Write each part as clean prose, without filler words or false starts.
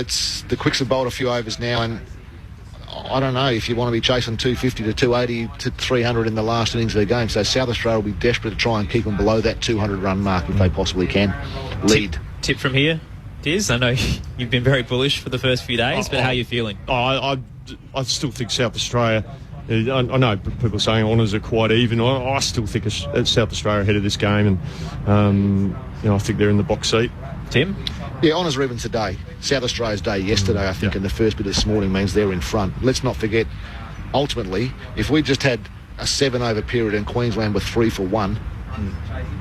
It's the Quicks have bowled a few overs now, and I don't know if you want to be chasing 250 to 280 to 300 in the last innings of the game. So South Australia will be desperate to try and keep them below that 200-run mark if they possibly can. Lead. Tip from here, Diz? I know you've been very bullish for the first few days, but how are you feeling? I still think South Australia... I know people are saying honours are quite even. I still think it's South Australia ahead of this game, and I think they're in the box seat. Tim? Yeah, honours are even today. South Australia's day yesterday, I think, and the first bit this morning means they're in front. Let's not forget, ultimately, if we just had a 7-over period in Queensland with 3 for 1,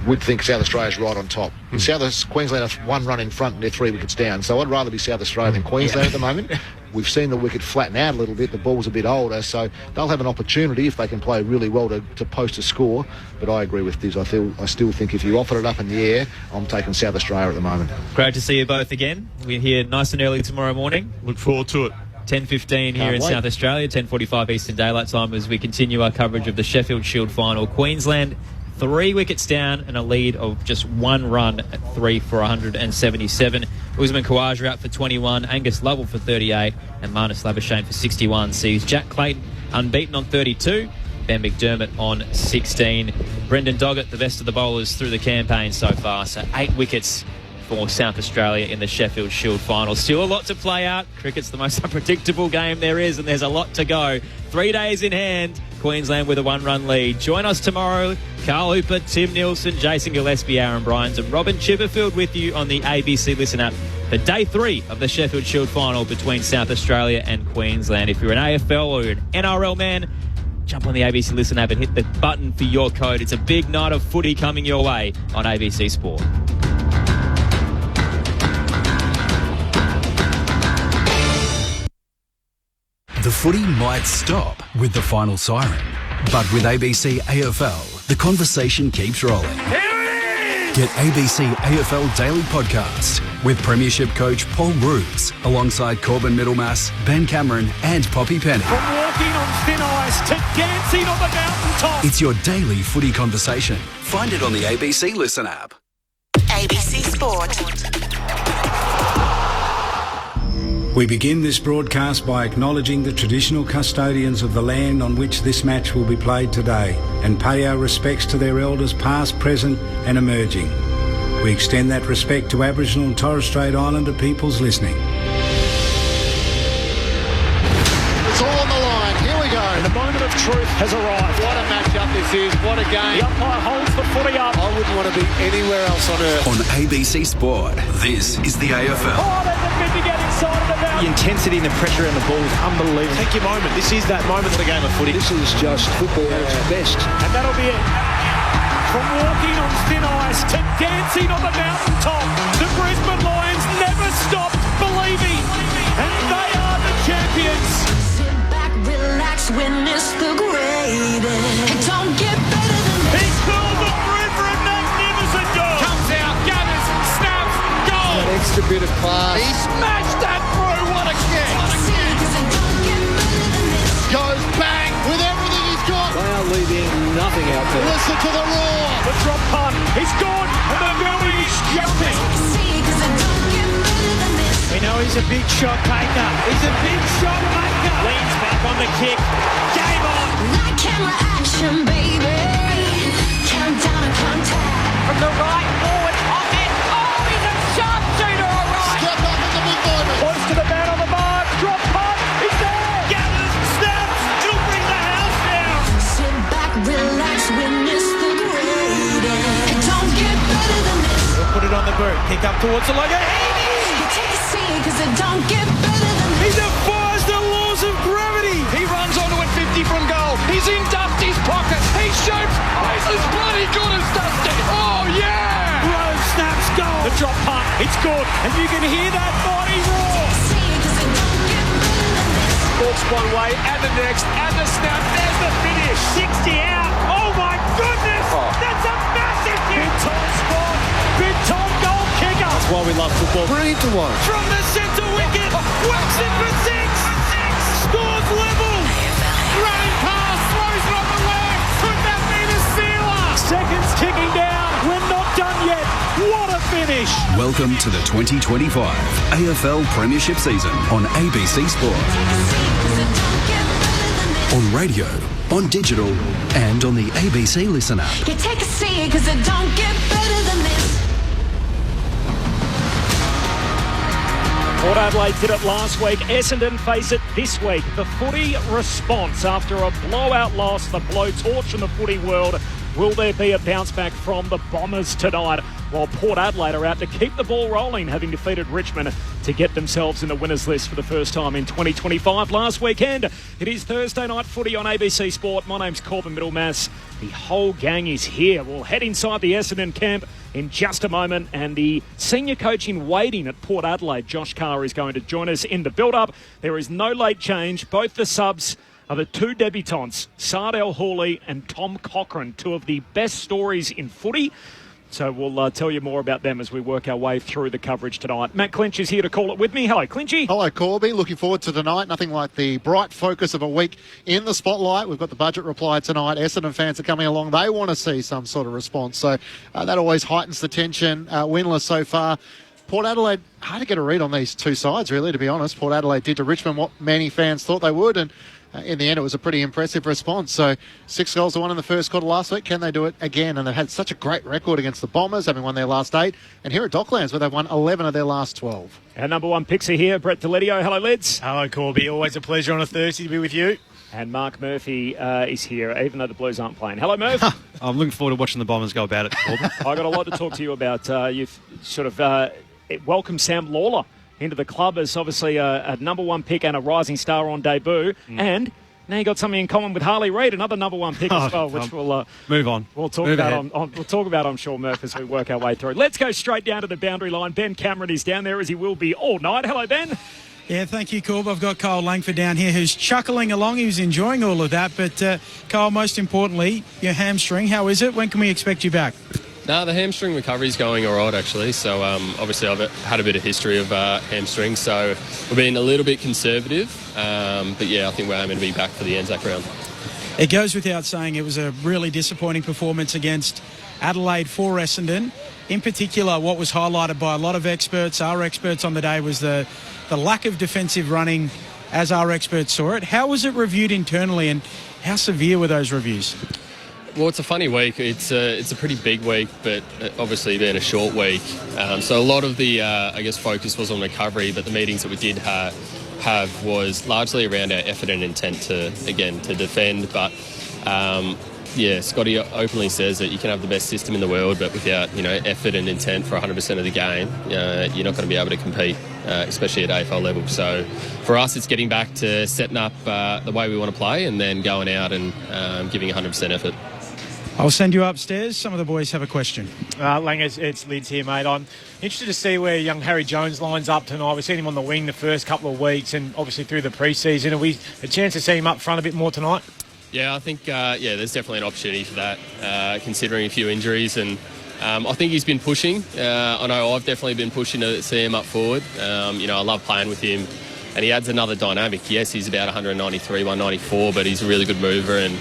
we'd think South Australia's right on top. Queensland have 1 run in front and they're 3 wickets down. So I'd rather be South Australia than Queensland at the moment. We've seen the wicket flatten out a little bit. The ball's a bit older, so they'll have an opportunity if they can play really well to post a score. But I agree with this. I still think if you offer it up in the air, I'm taking South Australia at the moment. Great to see you both again. We're here nice and early tomorrow morning. Look forward to it. 10:15 here in South Australia, 10:45 Eastern Daylight Time as we continue our coverage of the Sheffield Shield final. Queensland 3 wickets down and a lead of just 1 run at 3 for 177. Usman Khawaja out for 21, Angus Lovell for 38, and Marnus Labuschagne for 61. Sees Jack Clayton unbeaten on 32, Ben McDermott on 16. Brendan Doggett, the best of the bowlers through the campaign so far, so 8 wickets for South Australia in the Sheffield Shield final. Still a lot to play out. Cricket's the most unpredictable game there is, and there's a lot to go. 3 days in hand. Queensland with a 1-run lead. Join us tomorrow. Carl Hooper, Tim Nielsen, Jason Gillespie, Aaron Bryans and Robin Chipperfield with you on the ABC Listen app for Day 3 of the Sheffield Shield final between South Australia and Queensland. If you're an AFL or you're an NRL man, jump on the ABC Listen app and hit the button for your code. It's a big night of footy coming your way on ABC Sport. The footy might stop with the final siren, but with ABC AFL, the conversation keeps rolling. Get ABC AFL Daily Podcast with Premiership coach Paul Roos alongside Corbin Middlemass, Ben Cameron and Poppy Penny. From walking on thin ice to dancing on the mountaintop. It's your daily footy conversation. Find it on the ABC Listen app. ABC Sport. We begin this broadcast by acknowledging the traditional custodians of the land on which this match will be played today and pay our respects to their elders past, present and emerging. We extend that respect to Aboriginal and Torres Strait Islander peoples listening. It's all on the line. Here we go. The moment of truth has arrived. What a matchup this is. What a game. The umpire holds the footy up. I wouldn't want to be anywhere else on earth. On ABC Sport, this is the AFL. Oh, there's a bit to get excited about. The intensity and the pressure in the ball is unbelievable. Take your moment. This is that moment of the game of footy. This is just football at its best. And that'll be it. From walking on thin ice to dancing on the mountaintop, the Brisbane Lions never stopped believing. And they are the champions. Sit back, relax, witness the greatest. It don't get better than this. He's pulled the through for a magnificent goal. Comes out, gathers, snaps, goal. That extra bit of class. He smashed that through. What a kick. Goes bang with everything he's got. They are leaving nothing out there. Listen to the roar. The drop punt. He's gone. And the building is jumping. We know he's a big shot maker. He's a big shot maker. Leans back on the kick. Game on. Like camera action, baby. Countdown and contact. From the right forward. On it. Oh, he's a sharpshooter, all right. Step up in the big moment. Points to the man on the mark. Drop punt. He's there. Gathers. Snaps. He'll bring the house down. Sit back, relax, witness the greatest. It don't get better than this. We'll put it on the boot. Kick up towards the leg. You take a seat, cause it don't get better than He this. defies the laws of gravity. He runs onto it 50 from goal. He's in Dusty's pocket. He shoots. Oh, he's as bloody good as Dusty. Oh, yeah. Rose snaps goal. The drop punt. It's good. And you can hear that body roar. Walks one way and the next and the snap. There's the finish. 60 out. Oh, my goodness. That's a massive hit. Big time spot. Big time goal kicker. That's why we love football. Brilliant to watch. From the centre wicket. Whacks it for 6. Scores level. Running pass. Throws it on the left. Could that be the sealer? Seconds ticking down. We're not done yet. What a finish. Welcome to the 2025 AFL Premiership season on ABC Sport. On radio, on digital, and on the ABC Listen app. You take a seat because it don't get better than this. Port Adelaide did it last week. Essendon face it this week. The footy response after a blowout loss, the blowtorch in the footy world. Will there be a bounce back from the Bombers tonight? While Port Adelaide are out to keep the ball rolling, having defeated Richmond to get themselves in the winners list for the first time in 2025 last weekend. It is Thursday night footy on ABC Sport. My name's Corbin Middlemass. The whole gang is here. We'll head inside the Essendon camp in just a moment, and the senior coach in waiting at Port Adelaide, Josh Carr, is going to join us in the build-up. There is no late change. Both the subs are the two debutants, Sardell Hawley and Tom Cochrane, two of the best stories in footy. So we'll tell you more about them as we work our way through the coverage tonight. Matt Clinch is here to call it with me. Hello, Clinchy. Hello, Corby. Looking forward to tonight. Nothing like the bright focus of a week in the spotlight. We've got the budget reply tonight. Essendon fans are coming along. They want to see some sort of response. So that always heightens the tension. Winless so far. Port Adelaide, hard to get a read on these two sides, really, to be honest. Port Adelaide did to Richmond what many fans thought they would, and in the end, it was a pretty impressive response. So 6 goals to 1 in the first quarter last week. Can they do it again? And they've had such a great record against the Bombers, having won their last 8. And here at Docklands, where they've won 11 of their last 12. Our number one picks are here. Brett Deledio. Hello, Lids. Hello, Corby. Always a pleasure on a Thursday to be with you. And Mark Murphy is here, even though the Blues aren't playing. Hello, Murph. I'm looking forward to watching the Bombers go about it, Corby. I've got a lot to talk to you about. You've sort of welcomed Sam Lawler into the club as obviously a number one pick and a rising star on debut. And now you got something in common with Harley Reid, another number one pick as well, which we'll move on. We'll talk about. I'm sure, Murph, as we work our way through. Let's go straight down to the boundary line. Ben Cameron is down there, as he will be all night. Hello, Ben. Yeah, thank you, Corb. I've got Kyle Langford down here who's chuckling along. He was enjoying all of that. But, Kyle, most importantly, your hamstring, how is it? When can we expect you back? No, the hamstring recovery is going all right, actually. So, obviously, I've had a bit of history of hamstring, so we're being a little bit conservative. But, yeah, I think we're aiming to be back for the Anzac round. It goes without saying it was a really disappointing performance against Adelaide for Essendon. In particular, what was highlighted by a lot of experts, our experts on the day, was the lack of defensive running as our experts saw it. How was it reviewed internally, and how severe were those reviews? Well, it's a funny week. It's a pretty big week, but obviously being a short week. So a lot of the, focus was on recovery, but the meetings that we did have was largely around our effort and intent to defend. But, Scotty openly says that you can have the best system in the world, but without, effort and intent for 100% of the game, you're not going to be able to compete, especially at AFL level. So for us, it's getting back to setting up the way we want to play and then going out and giving 100% effort. I'll send you upstairs. Some of the boys have a question. Lang, it's Lids here, mate. I'm interested to see where young Harry Jones lines up tonight. We've seen him on the wing the first couple of weeks and obviously through the pre-season. Are we a chance to see him up front a bit more tonight? Yeah, I think, there's definitely an opportunity for that, considering a few injuries. And I think he's been pushing. I know I've definitely been pushing to see him up forward. I love playing with him. And he adds another dynamic. Yes, he's about 193, 194, but he's a really good mover and,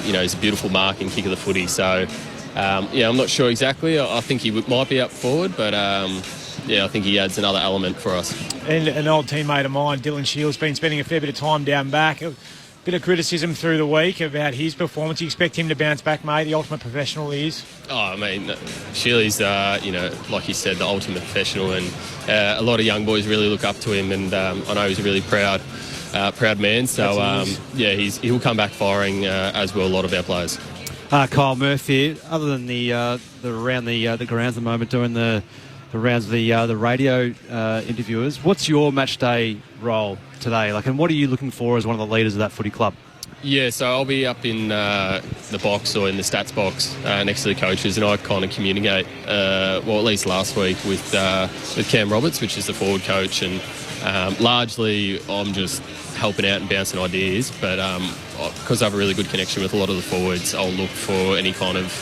he's a beautiful mark and kick of the footy. So, I'm not sure exactly. I think he might be up forward, but, I think he adds another element for us. And an old teammate of mine, Dylan Shields, been spending a fair bit of time down back. A bit of criticism through the week about his performance. You expect him to bounce back, mate, the ultimate professional he is? Oh, I mean, Sheely's, like you said, the ultimate professional, and a lot of young boys really look up to him, and I know he's a really proud man. So, he'll come back firing, as will a lot of our players. Kyle Murphy, other than the around the grounds at the moment, doing the rounds of the radio interviewers, what's your match day role today? And what are you looking for as one of the leaders of that footy club? Yeah, so I'll be up in the box or in the stats box next to the coaches, and I kind of communicate, at least last week, with Cam Roberts, which is the forward coach, and largely I'm just helping out and bouncing ideas, but because I have a really good connection with a lot of the forwards, I'll look for any kind of,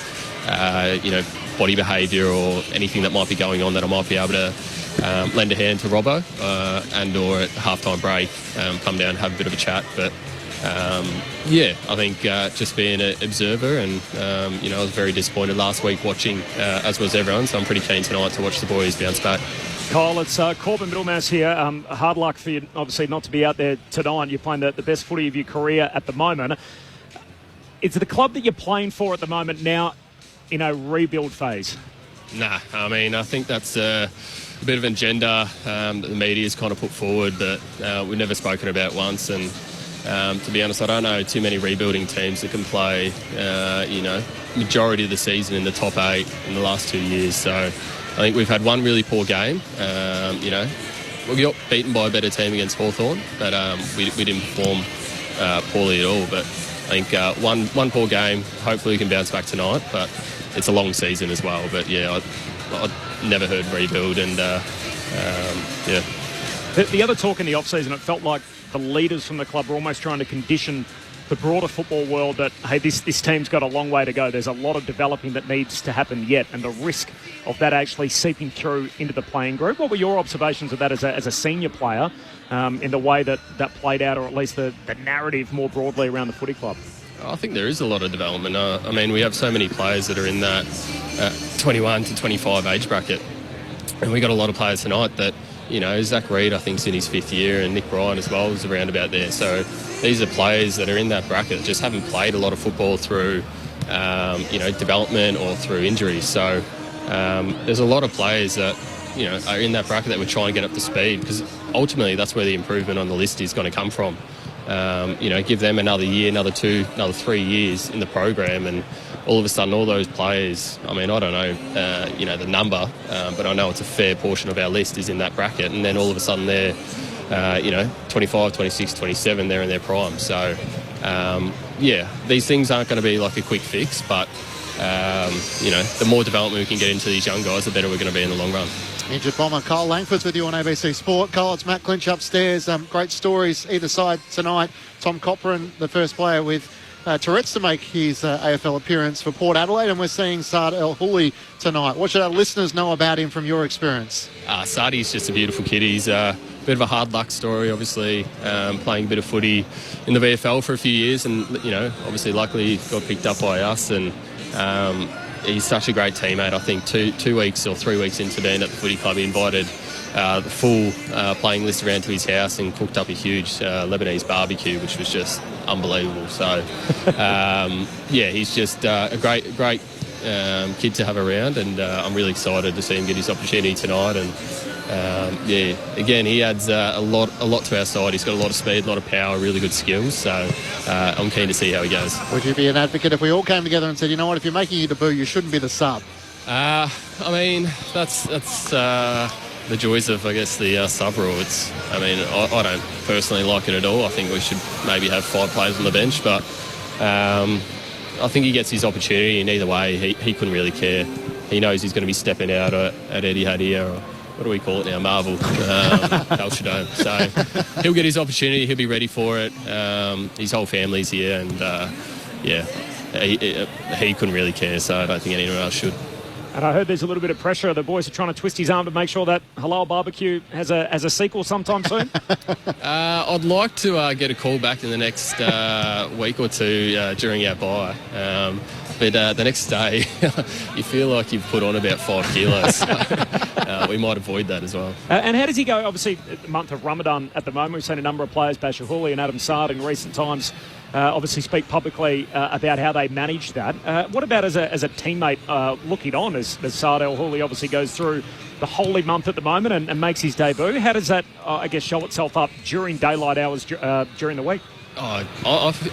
body behaviour or anything that might be going on that I might be able to lend a hand to Robbo and or at halftime break come down and have a bit of a chat. But I think just being an observer and, I was very disappointed last week watching, as was everyone, so I'm pretty keen tonight to watch the boys bounce back. Kyle, it's Corbin Middlemass here. Hard luck for you, obviously, not to be out there tonight. You're playing the best footy of your career at the moment. Is the club that you're playing for at the moment now in a rebuild phase? Nah, I mean, I think that's a bit of an agenda that the media's kind of put forward that we've never spoken about once. And to be honest, I don't know too many rebuilding teams that can play, majority of the season in the top 8 in the last 2 years. So I think we've had one really poor game. We got beaten by a better team against Hawthorn, but we didn't perform poorly at all. But I think one poor game, hopefully we can bounce back tonight. But it's a long season as well. But, yeah, I'd never heard rebuild. And, The other talk in the off-season, it felt like the leaders from the club were almost trying to condition the broader football world that, hey, this team's got a long way to go. There's a lot of developing that needs to happen yet, and the risk of that actually seeping through into the playing group. What were your observations of that as a senior player in the way that played out, or at least the narrative more broadly around the footy club? I think there is a lot of development. I mean, we have so many players that are in that 21 to 25 age bracket, and we got a lot of players tonight that, Zach Reid, I think, is in his 5th year, and Nick Bryan as well is around about there. So these are players that are in that bracket that just haven't played a lot of football through, development or through injuries. So there's a lot of players that, are in that bracket that we're trying to get up to speed, because ultimately that's where the improvement on the list is going to come from. Give them another year, another 2, another 3 years in the program, and all of a sudden all those players, I mean, I don't know, the number, but I know it's a fair portion of our list is in that bracket, and then all of a sudden they're, 25, 26, 27, they're in their prime. So, these things aren't going to be like a quick fix, but, the more development we can get into these young guys, the better we're going to be in the long run. Injured bomber Kyle Langford's with you on ABC Sport. Kyle, it's Matt Clinch upstairs. Great stories either side tonight. Tom Copran, the first player with Tourette's to make his AFL appearance for Port Adelaide, and we're seeing Saad El Houli tonight. What should our listeners know about him from your experience? Saadi's just a beautiful kid. He's a bit of a hard luck story, obviously, playing a bit of footy in the VFL for a few years, and, obviously luckily got picked up by us, and he's such a great teammate. I think 2 weeks or 3 weeks into being at the footy club, he invited the full playing list around to his house and cooked up a huge Lebanese barbecue, which was just unbelievable. So, he's just a great kid to have around, and I'm really excited to see him get his opportunity tonight. And again, he adds a lot to our side. He's got a lot of speed, a lot of power, really good skills. So I'm keen to see how he goes. Would you be an advocate if we all came together and said, you know what, if you're making your debut, you shouldn't be the sub? I mean, that's the joys of, I guess, the sub rule. I don't personally like it at all. I think we should maybe have 5 players on the bench, but I think he gets his opportunity, and either way, he couldn't really care. He knows he's going to be stepping out at Etihad here, or what do we call it now? Marvel, Calcium. So he'll get his opportunity. He'll be ready for it. His whole family's here, and he couldn't really care. So I don't think anyone else should. And I heard there's a little bit of pressure. The boys are trying to twist his arm to make sure that Halal Barbecue has a sequel sometime soon. I'd like to get a call back in the next week or two during our bye. But the next day, you feel like you've put on about 5 kilos. So, we might avoid that as well. And how does he go? Obviously, the month of Ramadan at the moment, we've seen a number of players, Bashir Houli and Adam Saad, in recent times, obviously speak publicly about how they manage that. What about as a teammate looking on as Saad El Houli obviously goes through the holy month at the moment and makes his debut? How does that, show itself up during daylight hours during the week? I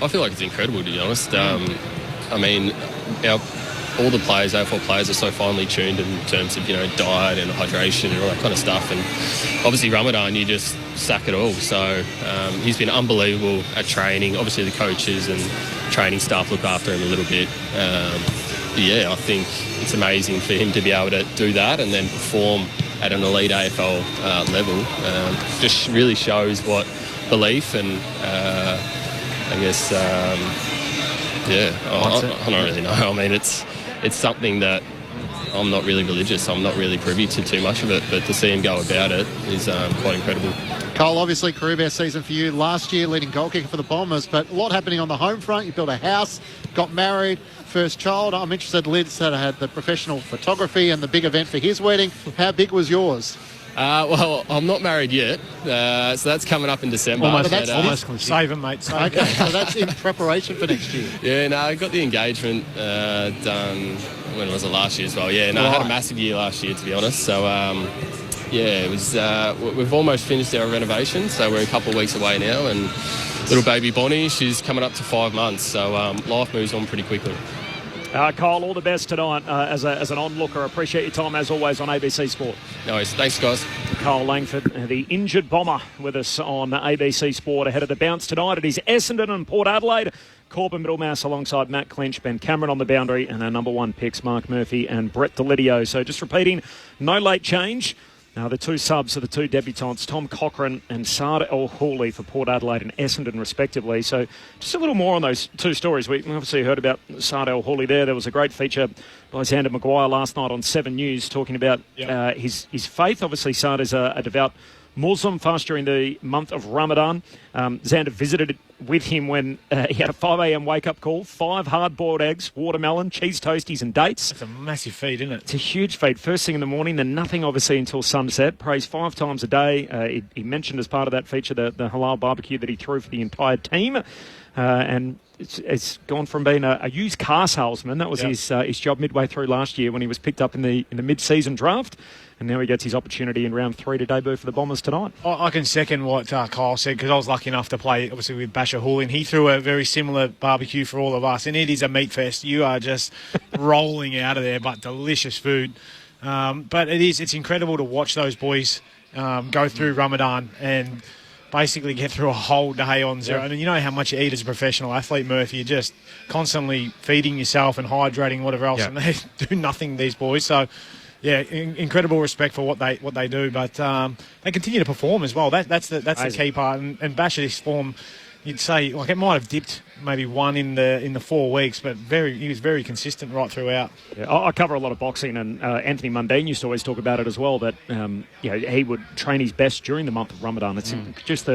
feel like it's incredible, to be honest. I mean, all the players, AFL players, are so finely tuned in terms of, diet and hydration and all that kind of stuff. And obviously Ramadan, you just sack it all. So he's been unbelievable at training. Obviously the coaches and training staff look after him a little bit. I think it's amazing for him to be able to do that and then perform at an elite AFL level. Just really shows what belief and, I don't really know. I mean, it's something that I'm not really religious. I'm not really privy to too much of it, but to see him go about it is quite incredible. Cole, obviously career best season for you last year, leading goal kicker for the Bombers, but a lot happening on the home front. You built a house, got married, first child. I'm interested, Lids had the professional photography and the big event for his wedding. How big was yours? Well, I'm not married yet, so that's coming up in December. Almost save him, mate. Okay, so that's in preparation for next year. Yeah, no, I got the engagement done, when was it, last year as well? Yeah, no, I had a massive year last year, to be honest. So, yeah, it was. We've almost finished our renovation, so we're a couple of weeks away now, and little baby Bonnie, she's coming up to 5 months, so life moves on pretty quickly. Kyle, all the best tonight as an onlooker. Appreciate your time as always on ABC Sport. No worries. Thanks, guys. Kyle Langford, the injured Bomber, with us on ABC Sport ahead of the bounce tonight. It is Essendon and Port Adelaide. Corbin Middlemass alongside Matt Clinch, Ben Cameron on the boundary, and our number one picks, Mark Murphy and Brett Delidio. So just repeating, no late change. Now, the two subs are the two debutants, Tom Cochrane and Saad El Houli for Port Adelaide and Essendon, respectively. So just a little more on those two stories. We obviously heard about Saad El Houli there. There was a great feature by Xander Maguire last night on 7 News talking about his faith. Obviously, Saad is a devout Muslim, fast during the month of Ramadan. Xander visited with him when he had a 5 a.m. wake-up call, 5 hard-boiled eggs, watermelon, cheese toasties and dates. It's a massive feed, isn't it? It's a huge feed. First thing in the morning, then nothing, obviously, until sunset. Prays 5 times a day. He mentioned as part of that feature the halal barbecue that he threw for the entire team. And it's gone from being a used car salesman. That was his job midway through last year when he was picked up in the mid-season draft. And now he gets his opportunity in round 3 to debut for the Bombers tonight. I can second what Kyle said, because I was lucky enough to play, obviously, with Basher Houli, and he threw a very similar barbecue for all of us. And it is a meat fest. You are just rolling out of there, but delicious food. But it's incredible to watch those boys go through Ramadan and basically get through a whole day on zero. I mean, you know how much you eat as a professional athlete, Murphy. You're just constantly feeding yourself and hydrating, whatever else, and they do nothing, these boys. So, yeah, incredible respect for what they do, but they continue to perform as well. That's the key part. And Basher's form, you'd say, like, it might have dipped maybe one in the 4 weeks, but he was very consistent right throughout. Yeah, I cover a lot of boxing, and Anthony Mundine used to always talk about it as well. That he would train his best during the month of Ramadan. It's just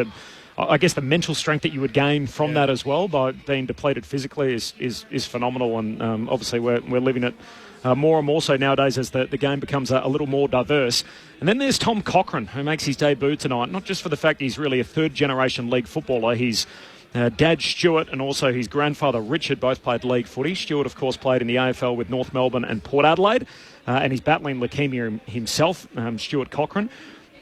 I guess the mental strength that you would gain from that as well by being depleted physically is phenomenal, and obviously we're living it. More and more so nowadays as the game becomes a little more diverse. And then there's Tom Cochrane, who makes his debut tonight, not just for the fact he's really a third-generation league footballer. His dad, Stuart, and also his grandfather, Richard, both played league footy. Stuart, of course, played in the AFL with North Melbourne and Port Adelaide, and he's battling leukaemia himself, Stuart Cochrane.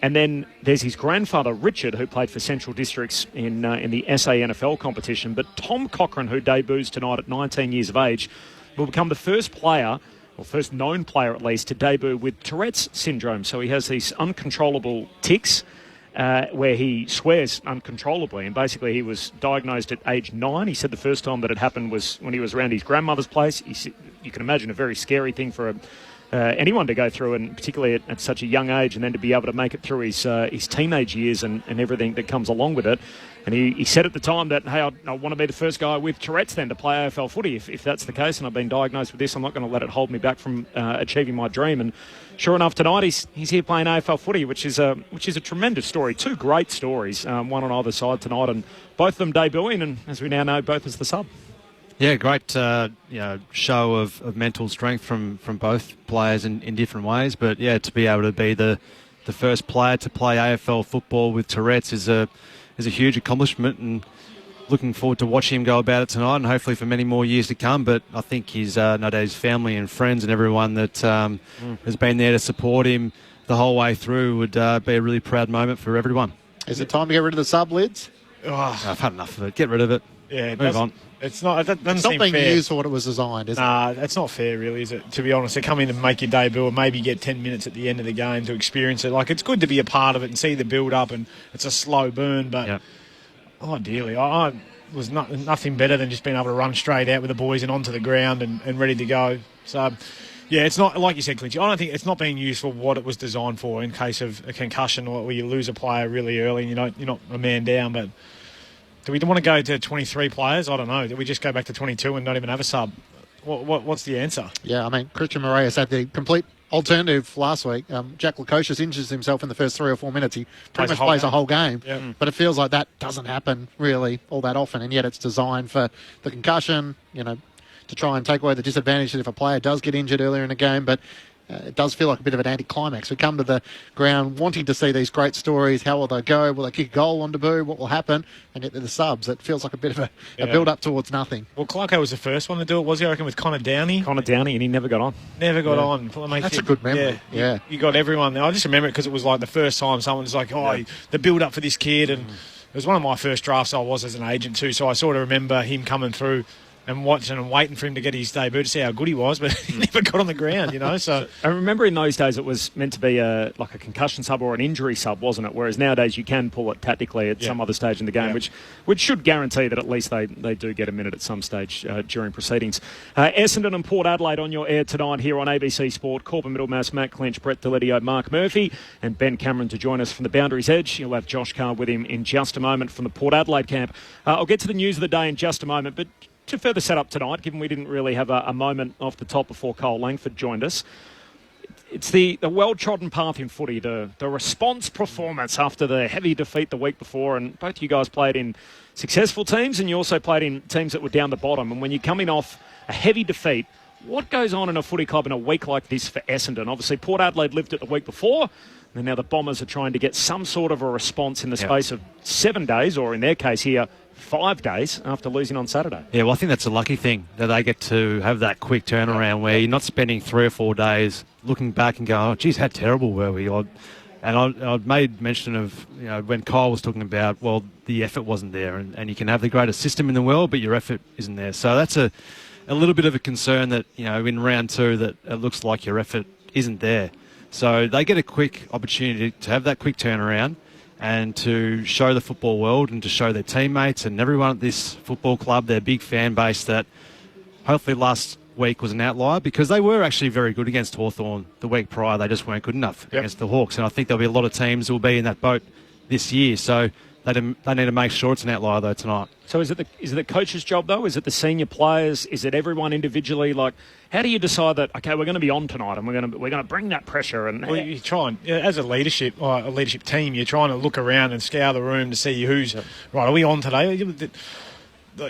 And then there's his grandfather, Richard, who played for Central Districts in the SANFL competition. But Tom Cochrane, who debuts tonight at 19 years of age, will become the first player, or first known player at least, to debut with Tourette's syndrome. So he has these uncontrollable tics where he swears uncontrollably. And basically he was diagnosed at age 9. He said the first time that it happened was when he was around his grandmother's place. You can imagine a very scary thing for anyone to go through, and particularly at such a young age, and then to be able to make it through his teenage years and everything that comes along with it. And he said at the time that, hey, I want to be the first guy with Tourette's then to play AFL footy. If that's the case, and I've been diagnosed with this, I'm not going to let it hold me back from achieving my dream. And sure enough, tonight he's here playing AFL footy, which is a tremendous story. 2 great stories, one on either side tonight, and both of them debuting, and as we now know, both as the sub. Yeah, great show of mental strength from both players in different ways. But yeah, to be able to be the first player to play AFL football with Tourette's is a huge accomplishment, and looking forward to watching him go about it tonight, and hopefully for many more years to come. But I think his family and friends and everyone that has been there to support him the whole way through would be a really proud moment for everyone. Is it time to get rid of the sub, Lids? Oh, I've had enough of it. Get rid of it. Yeah, move on. It's not being used for what it was designed, is it? It's not fair, really, is it? To be honest, to come in and make your debut and maybe get 10 minutes at the end of the game to experience it. Like, it's good to be a part of it and see the build-up, and it's a slow burn, but ideally, I was nothing better than just being able to run straight out with the boys and onto the ground and ready to go. So, yeah, it's not, like you said, Clinchy, I don't think it's not being used for what it was designed for in case of a concussion or where you lose a player really early and you're not a man down, but... Do we want to go to 23 players? I don't know. Do we just go back to 22 and not even have a sub? What's the answer? Yeah, I mean, Christian Moraes had the complete alternative last week, Jack Lukosius injures himself in the first 3 or 4 minutes. He pretty much plays a whole game. Yep. But it feels like that doesn't happen really all that often, and yet it's designed for the concussion, to try and take away the disadvantage that if a player does get injured earlier in a game. But it does feel like a bit of an anticlimax. We come to the ground wanting to see these great stories. How will they go? Will they kick a goal on debut? What will happen? And yet they're the subs. It feels like a bit of a build-up towards nothing. Well, Clarko was the first one to do it, was he? I reckon with Connor Downey. And he never got on. Never got on. That's a good memory. Yeah. You got everyone there. I just remember it because it was like the first time someone was like, the build-up for this kid. And it was one of my first drafts I was as an agent too, so I sort of remember him coming through and watching and waiting for him to get his debut to see how good he was, but he never got on the ground, So I remember in those days it was meant to be like a concussion sub or an injury sub, wasn't it? Whereas nowadays you can pull it tactically at some other stage in the game, which should guarantee that at least they do get a minute at some stage during proceedings. Essendon and Port Adelaide on your air tonight here on ABC Sport. Corbin Middlemass, Matt Clinch, Brett Delidio, Mark Murphy and Ben Cameron to join us from the Boundaries Edge. You'll have Josh Carr with him in just a moment from the Port Adelaide camp. I'll get to the news of the day in just a moment, but to further set up tonight, given we didn't really have a moment off the top before Cole Langford joined us, it's the well-trodden path in footy, the response performance after the heavy defeat the week before, and both you guys played in successful teams and you also played in teams that were down the bottom, and when you're coming off a heavy defeat, what goes on in a footy club in a week like this for Essendon? Obviously, Port Adelaide lived it the week before, and now the Bombers are trying to get some sort of a response in the space of 7 days, or in their case here, 5 days after losing on Saturday. Yeah, well, I think that's a lucky thing that they get to have that quick turnaround where you're not spending 3 or 4 days looking back and going, oh, geez, how terrible were we? I'd made mention of, when Kyle was talking about, well, the effort wasn't there, and you can have the greatest system in the world, but your effort isn't there. So that's a little bit of a concern that, in round 2, that it looks like your effort isn't there. So they get a quick opportunity to have that quick turnaround and to show the football world and to show their teammates and everyone at this football club, their big fan base, that hopefully last week was an outlier, because they were actually very good against Hawthorn the week prior. They just weren't good enough against the Hawks, and I think there'll be a lot of teams who will be in that boat this year. So they need to make sure it's an outlier though tonight. So is it the coach's job though? Is it the senior players? Is it everyone individually? Like, how do you decide that? Okay, we're going to be on tonight, and we're going to bring that pressure. And you try and, as a leadership team, you're trying to look around and scour the room to see who's right. Are we on today? You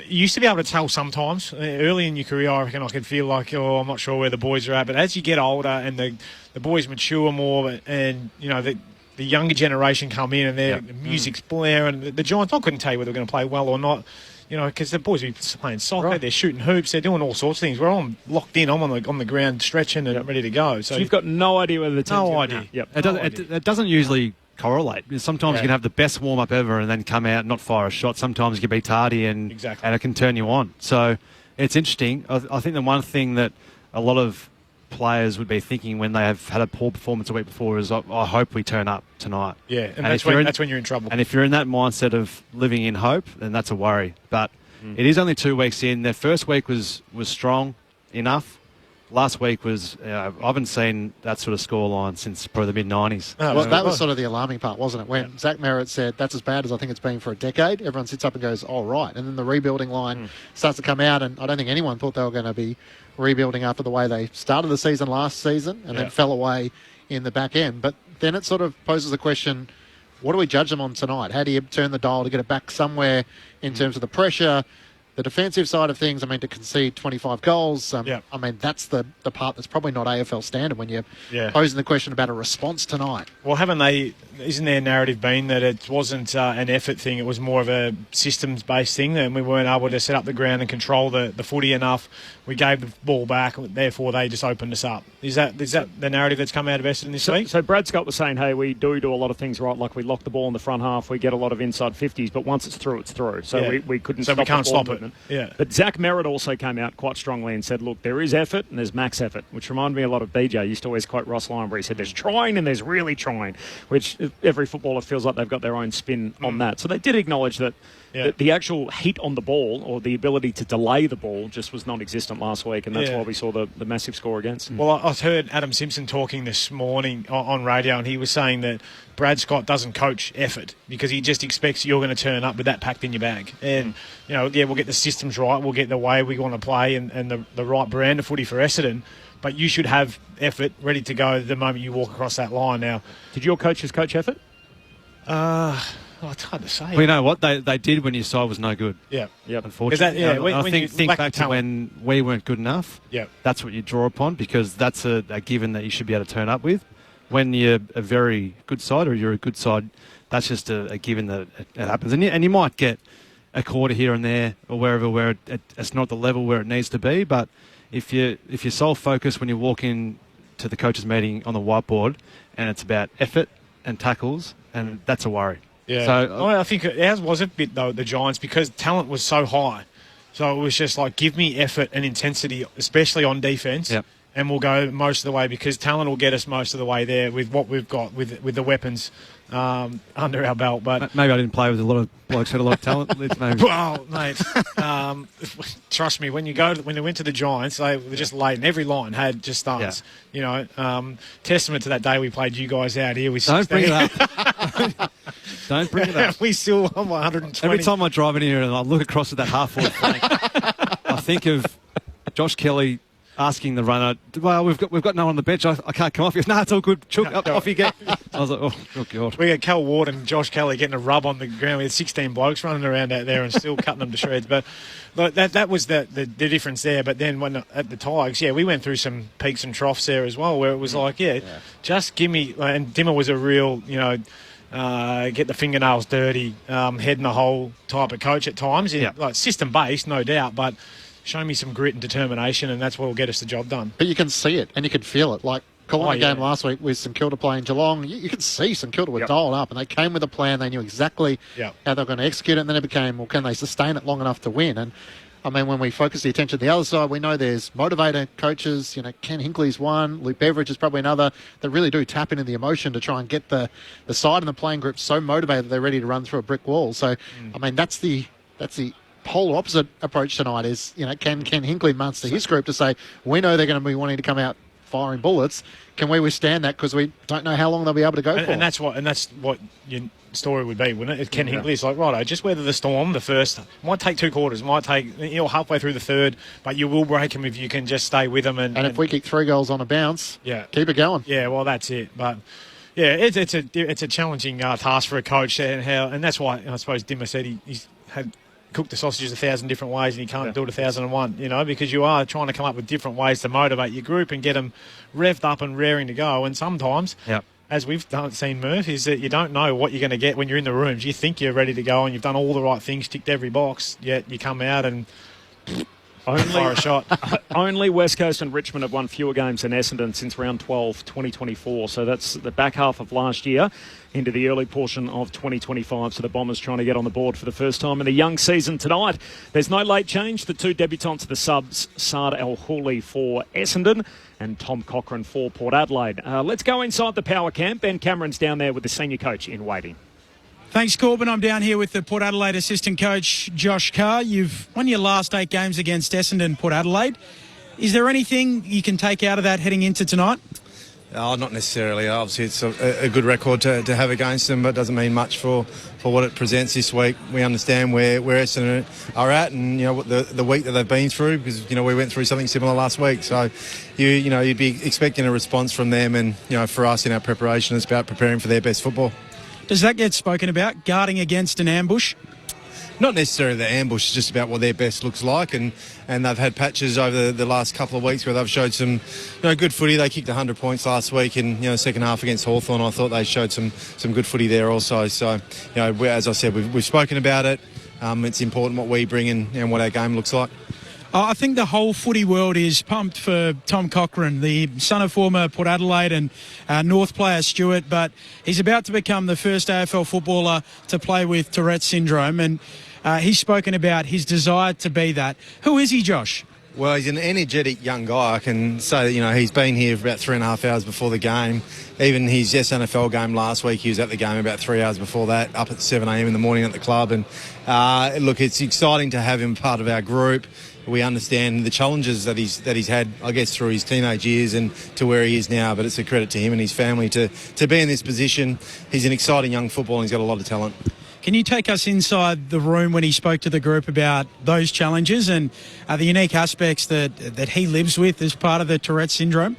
used to be able to tell sometimes. Early in your career, I reckon I could feel like, I'm not sure where the boys are at. But as you get older and the boys mature more, and the younger generation come in and the music's blaring, the Giants, I couldn't tell you whether they're going to play well or not, because the boys are playing soccer, they're shooting hoops, they're doing all sorts of things. We're all locked in. I'm on the ground stretching and ready to go. So you've got no idea whether the team's going to... Yep. It doesn't usually correlate. Sometimes you can have the best warm-up ever and then come out and not fire a shot. Sometimes you can be tardy and it can turn you on. So it's interesting. I think the one thing that a lot of players would be thinking when they have had a poor performance a week before is, I hope we turn up tonight. Yeah, and that's when you're in trouble. And if you're in that mindset of living in hope, then that's a worry. But it is only 2 weeks in. Their first week was strong enough. Last week was, I haven't seen that sort of scoreline since probably the mid-90s. Well, that was sort of the alarming part, wasn't it? When Zach Merritt said, that's as bad as I think it's been for a decade, everyone sits up and goes, oh, right. And then the rebuilding line starts to come out, and I don't think anyone thought they were going to be rebuilding after the way they started the season last season and then fell away in the back end. But then it sort of poses the question, what do we judge them on tonight? How do you turn the dial to get it back somewhere in terms of the pressure? The defensive side of things, to concede 25 goals, that's the part that's probably not AFL standard when you're posing the question about a response tonight. Well, isn't their narrative been that it wasn't an effort thing, it was more of a systems-based thing, and we weren't able to set up the ground and control the footy enough? We gave the ball back, therefore they just opened us up. Is that the narrative that's come out of Essendon this week? So Brad Scott was saying, hey, we do a lot of things right, like we lock the ball in the front half, we get a lot of inside 50s, but once it's through, it's through. So we couldn't stop it. Yeah. But Zach Merritt also came out quite strongly and said, look, there is effort and there's max effort, which reminded me a lot of BJ. Used to always quote Ross Lyon, where he said there's trying and there's really trying, which every footballer feels like they've got their own spin on that. So they did acknowledge that the actual heat on the ball, or the ability to delay the ball, just was non-existent last week, and that's why we saw the massive score against. Well, I heard Adam Simpson talking this morning on radio, and he was saying that Brad Scott doesn't coach effort because he just expects you're going to turn up with that packed in your bag. And, we'll get the systems right, we'll get the way we want to play and the right brand of footy for Essendon. but you should have effort ready to go the moment you walk across that line. Now, did your coaches coach effort? It's hard to say. Well, you know what? They did when your side was no good. Yeah. Unfortunately. I think back to when we weren't good enough. Yeah. That's what you draw upon, because that's a given that you should be able to turn up with. When you're a very good side or you're a good side, that's just a given that it happens. And you might get a quarter here and there or wherever where it's not the level where it needs to be. But if you're sole focus when you walk in to the coaches' meeting on the whiteboard and it's about effort and tackles, and that's a worry. Yeah, so I think ours was a bit, though, the Giants, because talent was so high. So it was just like, give me effort and intensity, especially on defence, and we'll go most of the way, because talent will get us most of the way there with what we've got, with the weapons under our belt. But maybe I didn't play with a lot of blokes who had a lot of talent. Maybe. Well, mate, trust me, when they went to the Giants, they were just late, and every line had just stars. Yeah. You know, testament to that day we played you guys out here. Don't bring it up. Don't bring it up. We still on 120. Every time I drive in here and I look across at that half-forward flank, I think of Josh Kelly asking the runner, well, we've got no one on the bench. I can't come off. He goes, no, it's all good. Chook, off you get. I was like, oh, God. We had Cal Ward and Josh Kelly getting a rub on the ground. We had 16 blokes running around out there and still cutting them to shreds. But that was the difference there. But then when at the Tigers, we went through some peaks and troughs there as well, where it was like, just give me. And Dimmer was a real, get the fingernails dirty, head in the hole type of coach at times. Like system-based, no doubt, but show me some grit and determination, and that's what will get us the job done. But you can see it, and you can feel it. Like calling a game last week with St Kilda playing Geelong, you could see St Kilda were dialed up, and they came with a plan. They knew exactly how they were going to execute it, and then it became, well, can they sustain it long enough to win? And I mean, when we focus the attention to the other side, we know there's motivator coaches. Ken Hinckley's one, Luke Beveridge is probably another, that really do tap into the emotion to try and get the side and the playing group so motivated that they're ready to run through a brick wall. So, I mean, that's the polar opposite approach tonight. Is can Hinckley muster his group to say, we know they're going to be wanting to come out firing bullets. Can we withstand that? Because we don't know how long they'll be able to go for. And that's what your story would be, wouldn't it? Ken Hinckley's like, righto, just weather the storm. The first might take 2 quarters, might take halfway through the third, but you will break them if you can just stay with them. And if we kick 3 goals on a bounce, keep it going. Yeah, well, that's it. But yeah, it's a challenging task for a coach, and that's why I suppose Dimmer said he's had cooked the sausages 1,000 different ways and you can't do it 1,001, because you are trying to come up with different ways to motivate your group and get them revved up and raring to go. And sometimes, as we've seen, Murph, is that you don't know what you're going to get when you're in the rooms. You think you're ready to go and you've done all the right things, ticked every box, yet you come out and fire a shot. Only West Coast and Richmond have won fewer games than Essendon since round 12, 2024. So that's the back half of last year into the early portion of 2025. So the Bombers trying to get on the board for the first time in a young season tonight. There's no late change. The 2 debutants are the subs, Saad El-Houli for Essendon and Tom Cochrane for Port Adelaide. Let's go inside the power camp. Ben Cameron's down there with the senior coach in waiting. Thanks, Corbin. I'm down here with the Port Adelaide assistant coach, Josh Carr. You've won your last 8 games against Essendon, Port Adelaide. Is there anything you can take out of that heading into tonight? Not necessarily. Obviously, it's a good record to have against them, but it doesn't mean much for what it presents this week. We understand where Essendon are at and, what the week that they've been through, because, we went through something similar last week. So, you'd be expecting a response from them, and, for us in our preparation, it's about preparing for their best football. Does that get spoken about, guarding against an ambush? Not necessarily the ambush, it's just about what their best looks like, and they've had patches over the last couple of weeks where they've showed some good footy. They kicked 100 points last week in second half against Hawthorn. I thought they showed some good footy there also. So, as I said, we've spoken about it. It's important what we bring and what our game looks like. I think the whole footy world is pumped for Tom Cochrane, the son of former Port Adelaide and North player Stewart, but he's about to become the first AFL footballer to play with Tourette's syndrome, and he's spoken about his desire to be that. Who is he, Josh? Well, he's an energetic young guy. I can say that, he's been here for about 3.5 hours before the game. Even his SNFL game last week, he was at the game about 3 hours before that, up at 7 a.m. in the morning at the club. And look, it's exciting to have him part of our group. We understand the challenges that he's had, I guess, through his teenage years and to where he is now. But it's a credit to him and his family to be in this position. He's an exciting young footballer and he's got a lot of talent. Can you take us inside the room when he spoke to the group about those challenges and the unique aspects that he lives with as part of the Tourette syndrome?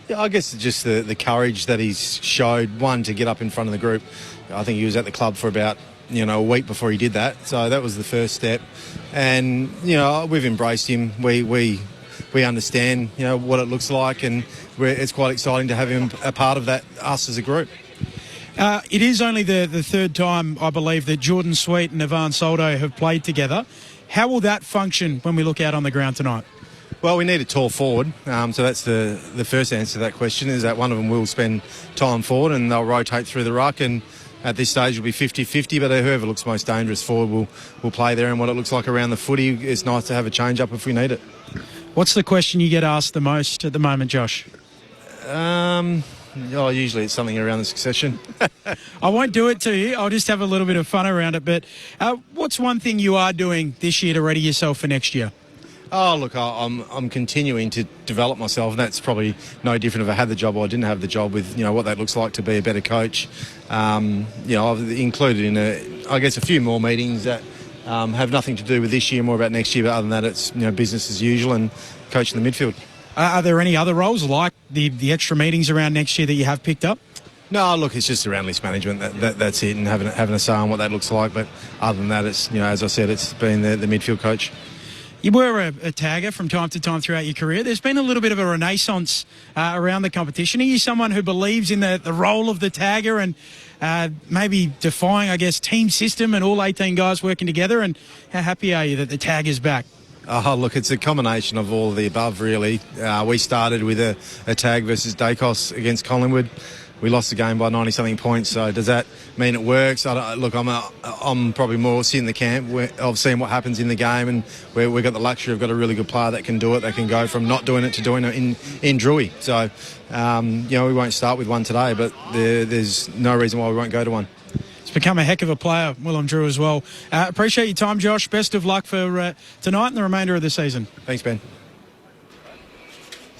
Yeah, I guess it's just the courage that he's showed, one, to get up in front of the group. I think he was at the club for about a week before he did that, so that was the first step. And we've embraced him. We understand what it looks like, and it's quite exciting to have him a part of that, us as a group. It is only the third time, I believe, that Jordan Sweet and Ivan Soldo have played together. How will that function when we look out on the ground tonight? Well, we need a tall forward, so that's the first answer to that question, is that one of them will spend time forward and they'll rotate through the ruck, and at this stage it'll be 50-50, but whoever looks most dangerous forward will play there, and what it looks like around the footy, it's nice to have a change-up if we need it. What's the question you get asked the most at the moment, Josh? Usually it's something around the succession. I won't do it to you. I'll just have a little bit of fun around it. But what's one thing you are doing this year to ready yourself for next year? Oh, look, I'm continuing to develop myself, and that's probably no different if I had the job or I didn't have the job, with what that looks like to be a better coach. I've included in a few more meetings that have nothing to do with this year, more about next year. But other than that, it's business as usual and coaching the midfield. Are there any other roles like the extra meetings around next year that you have picked up? No, look, it's just around list management. That's it, and having a say on what that looks like. But other than that, it's as I said, it's been the midfield coach. You were a tagger from time to time throughout your career. There's been a little bit of a renaissance around the competition. Are you someone who believes in the role of the tagger and maybe defying, I guess, team system and all 18 guys working together? And how happy are you that the tagger's back? Oh, look, it's a combination of all of the above, really. We started with a tag versus Dacos against Collingwood. We lost the game by 90-something points, so does that mean it works? I'm probably more sitting in the camp of seeing what happens in the game, and we've got the luxury of got a really good player that can do it, that can go from not doing it to doing it in Drewy. So, we won't start with one today, but there's no reason why we won't go to one. He's become a heck of a player, Willem Drew, as well. Appreciate your time, Josh. Best of luck for tonight and the remainder of the season. Thanks, Ben.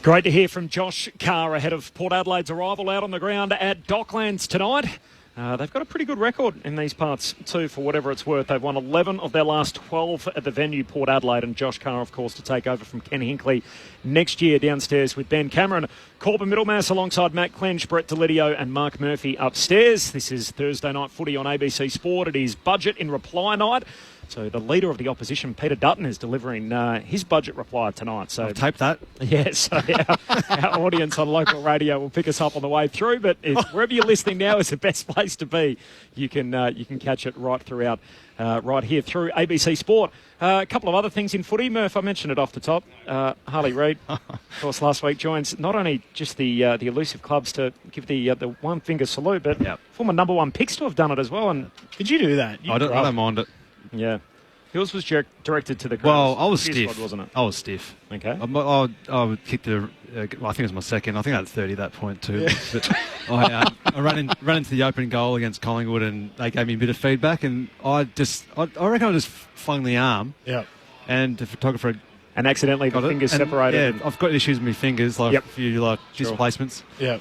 Great to hear from Josh Carr ahead of Port Adelaide's arrival out on the ground at Docklands tonight. They've got a pretty good record in these parts too, for whatever it's worth. They've won 11 of their last 12 at the venue, Port Adelaide, and Josh Carr, of course, to take over from Ken Hinkley next year downstairs with Ben Cameron. Corbin Middlemass alongside Matt Clench, Brett Delidio and Mark Murphy upstairs. This is Thursday Night Footy on ABC Sport. It is budget in reply night. So the leader of the opposition, Peter Dutton, is delivering his budget reply tonight. So I'll tape that. Yes, our audience on local radio will pick us up on the way through. But wherever you're listening now is the best place to be. You can catch it right throughout, right here through ABC Sport. A couple of other things in footy, Murph. I mentioned it off the top. Harley Reid, of course, last week joins not only just the elusive clubs to give the one finger salute, but former number one picks to have done it as well. And did you do that? I don't mind it. Yeah. Yours was directed to the crowd. Well, I was stiff. Squad, wasn't it? I was stiff. Okay. I would kick I think it was my second. I think I had 30 at that point too. Yeah. But I ran into the opening goal against Collingwood, and they gave me a bit of feedback, and I reckon I just flung the arm. Yeah. And the photographer. And accidentally the fingers separated. Yeah, I've got issues with my fingers, like a few displacements. Yeah.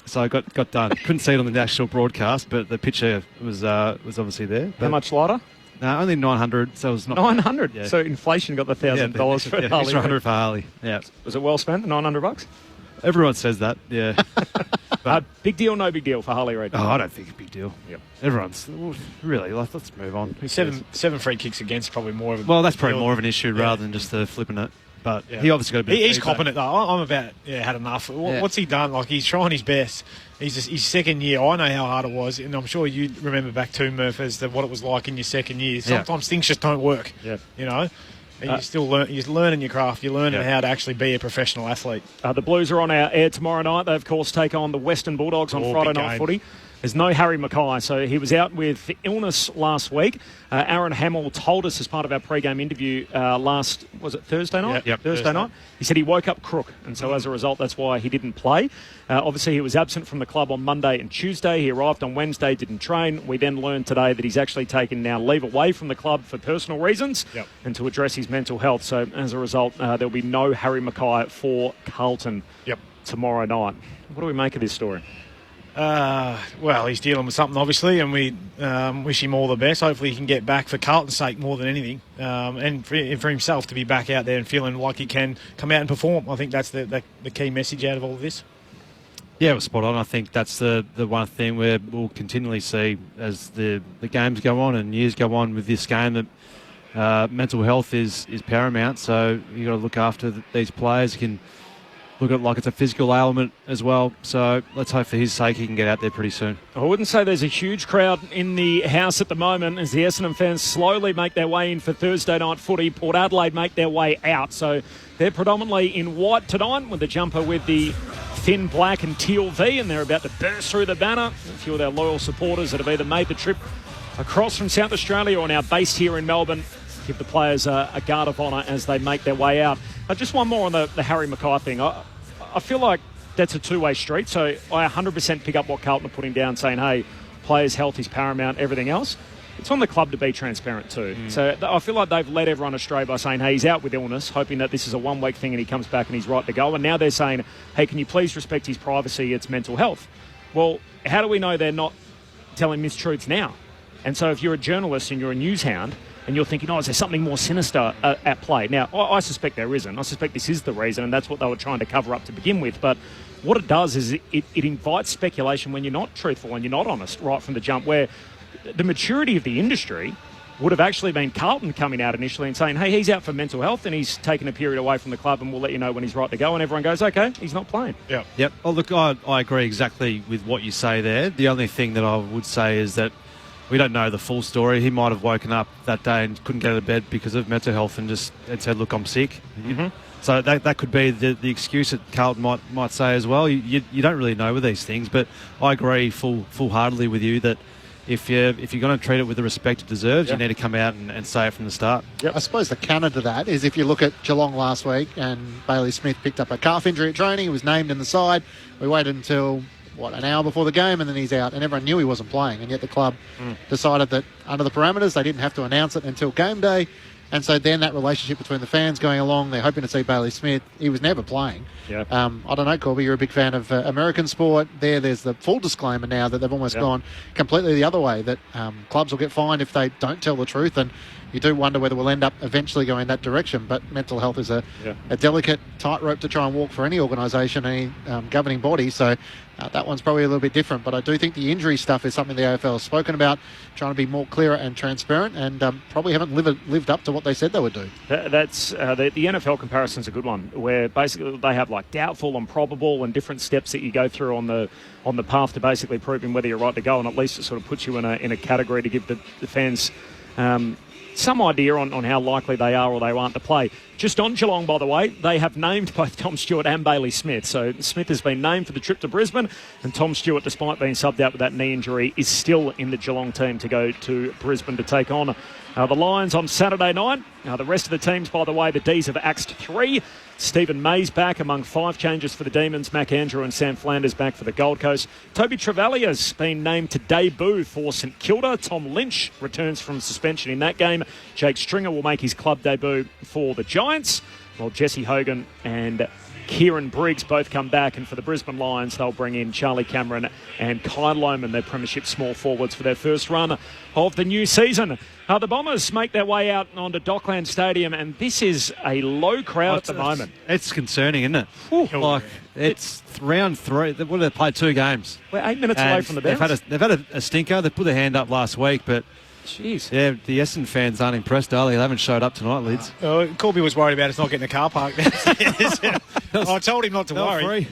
So I got done. Couldn't see it on the national broadcast, but the picture was obviously there. How much lighter? No, only 900, so it was not... 900? Yeah. So inflation got the $1,000 for Harley. Extra 100 for Harley, yeah. Was it well spent, the $900? Everyone says that, yeah. Big deal, no big deal for Harley Reid? Oh, I don't think it's a big deal. Yep. Everyone's... Really, let's move on. Seven free kicks against, probably more of a... Well, that's probably more of an issue rather than just the flipping it. But he obviously got a bit He's copping it, though. I'm about, had enough. What's he done? Like, he's trying his best. His second year, I know how hard it was, and I'm sure you remember back too, Murph, as to what it was like in your second year. Sometimes things just don't work, and you still you're learning your craft, you're learning how to actually be a professional athlete. The Blues are on our air tomorrow night. They, of course, take on the Western Bulldogs on Friday night footy. There's no Harry Mackay, so he was out with illness last week. Aaron Hamill told us as part of our pre-game interview was it Thursday night? Yep, Thursday night. He said he woke up crook, and so as a result, that's why he didn't play. Obviously, he was absent from the club on Monday and Tuesday. He arrived on Wednesday, didn't train. We then learned today that he's actually taken now leave away from the club for personal reasons and to address his mental health. So as a result, there'll be no Harry Mackay for Carlton tomorrow night. What do we make of this story? Well, he's dealing with something, obviously, and we wish him all the best. Hopefully he can get back for Carlton's sake more than anything, and for himself to be back out there and feeling like he can come out and perform. I think that's the key message out of all of this. Yeah, it was spot on. I think that's the one thing where we'll continually see as the games go on and years go on with this game that mental health is paramount. So you've got to look after these players. You can look at it like it's a physical element as well. So let's hope for his sake he can get out there pretty soon. I wouldn't say there's a huge crowd in the house at the moment as the Essendon fans slowly make their way in for Thursday night footy. Port Adelaide make their way out. So they're predominantly in white tonight with the jumper with the thin black and teal V, and they're about to burst through the banner. A few of their loyal supporters that have either made the trip across from South Australia or now based here in Melbourne give the players a guard of honour as they make their way out. Just one more on the Harry Mackay thing. I feel like that's a two-way street, so I 100% pick up what Carlton are putting down, saying, hey, players' health is paramount, everything else. It's on the club to be transparent too. So I feel like they've led everyone astray by saying, hey, he's out with illness, hoping that this is a one-week thing and he comes back and he's right to go. And now they're saying, hey, can you please respect his privacy, it's mental health. Well, how do we know they're not telling mistruths now? And so if you're a journalist and you're a news hound and you're thinking, is there something more sinister at play? Now, I suspect there isn't. I suspect this is the reason, and that's what they were trying to cover up to begin with. But what it does is it invites speculation when you're not truthful and you're not honest right from the jump, where the maturity of the industry would have actually been Carlton coming out initially and saying, hey, he's out for mental health and he's taken a period away from the club and we'll let you know when he's right to go. And everyone goes, okay, he's not playing. Yep. Oh, look, I agree exactly with what you say there. The only thing that I would say is that we don't know the full story. He might have woken up that day and couldn't get out of bed because of mental health and said, look, I'm sick. Mm-hmm. So that could be the excuse that Carlton might say as well. You don't really know with these things, but I agree full-heartedly with you that if you're going to treat it with the respect it deserves, you need to come out and say it from the start. Yep. I suppose the counter to that is if you look at Geelong last week and Bailey Smith picked up a calf injury at training, he was named in the side. We waited until an hour before the game, and then he's out, and everyone knew he wasn't playing, and yet the club decided that under the parameters they didn't have to announce it until game day. And so then that relationship between the fans going along, they're hoping to see Bailey Smith. He was never playing. Yep. I don't know, Corby, you're a big fan of American sport. There's the full disclaimer now that they've almost gone completely the other way, that clubs will get fined if they don't tell the truth. And you do wonder whether we'll end up eventually going that direction. But mental health is a delicate tightrope to try and walk for any organisation, any governing body. So that one's probably a little bit different. But I do think the injury stuff is something the AFL has spoken about, trying to be more clearer and transparent, and probably haven't lived up to what they said they would do. That's the NFL comparison's a good one, where basically they have like doubtful and probable and different steps that you go through on the path to basically proving whether you're right to go, and at least it sort of puts you in a category to give the fans some idea on how likely they are or they aren't to play. Just on Geelong, by the way, they have named both Tom Stewart and Bailey Smith. So Smith has been named for the trip to Brisbane, and Tom Stewart, despite being subbed out with that knee injury, is still in the Geelong team to go to Brisbane to take on the Lions on Saturday night. The rest of the teams, by the way, the D's have axed 3. Stephen May's back among 5 changes for the Demons. Mac Andrew and Sam Flanders back for the Gold Coast. Toby Trevallia's been named to debut for St Kilda. Tom Lynch returns from suspension in that game. Jake Stringer will make his club debut for the Giants, while Jesse Hogan and Kieran Briggs both come back, and for the Brisbane Lions they'll bring in Charlie Cameron and Kai Lohman, their premiership small forwards, for their first run of the new season. The Bombers make their way out onto Dockland Stadium, and this is a low crowd at the moment. It's concerning, isn't it? It's round 3. They've played 2 games. We're 8 minutes away from the bounce. They've had a stinker. They put their hand up last week, but jeez. Yeah, the Essendon fans aren't impressed, are they? They haven't showed up tonight, Lids. Corby was worried about us not getting a car park. I told him not to worry.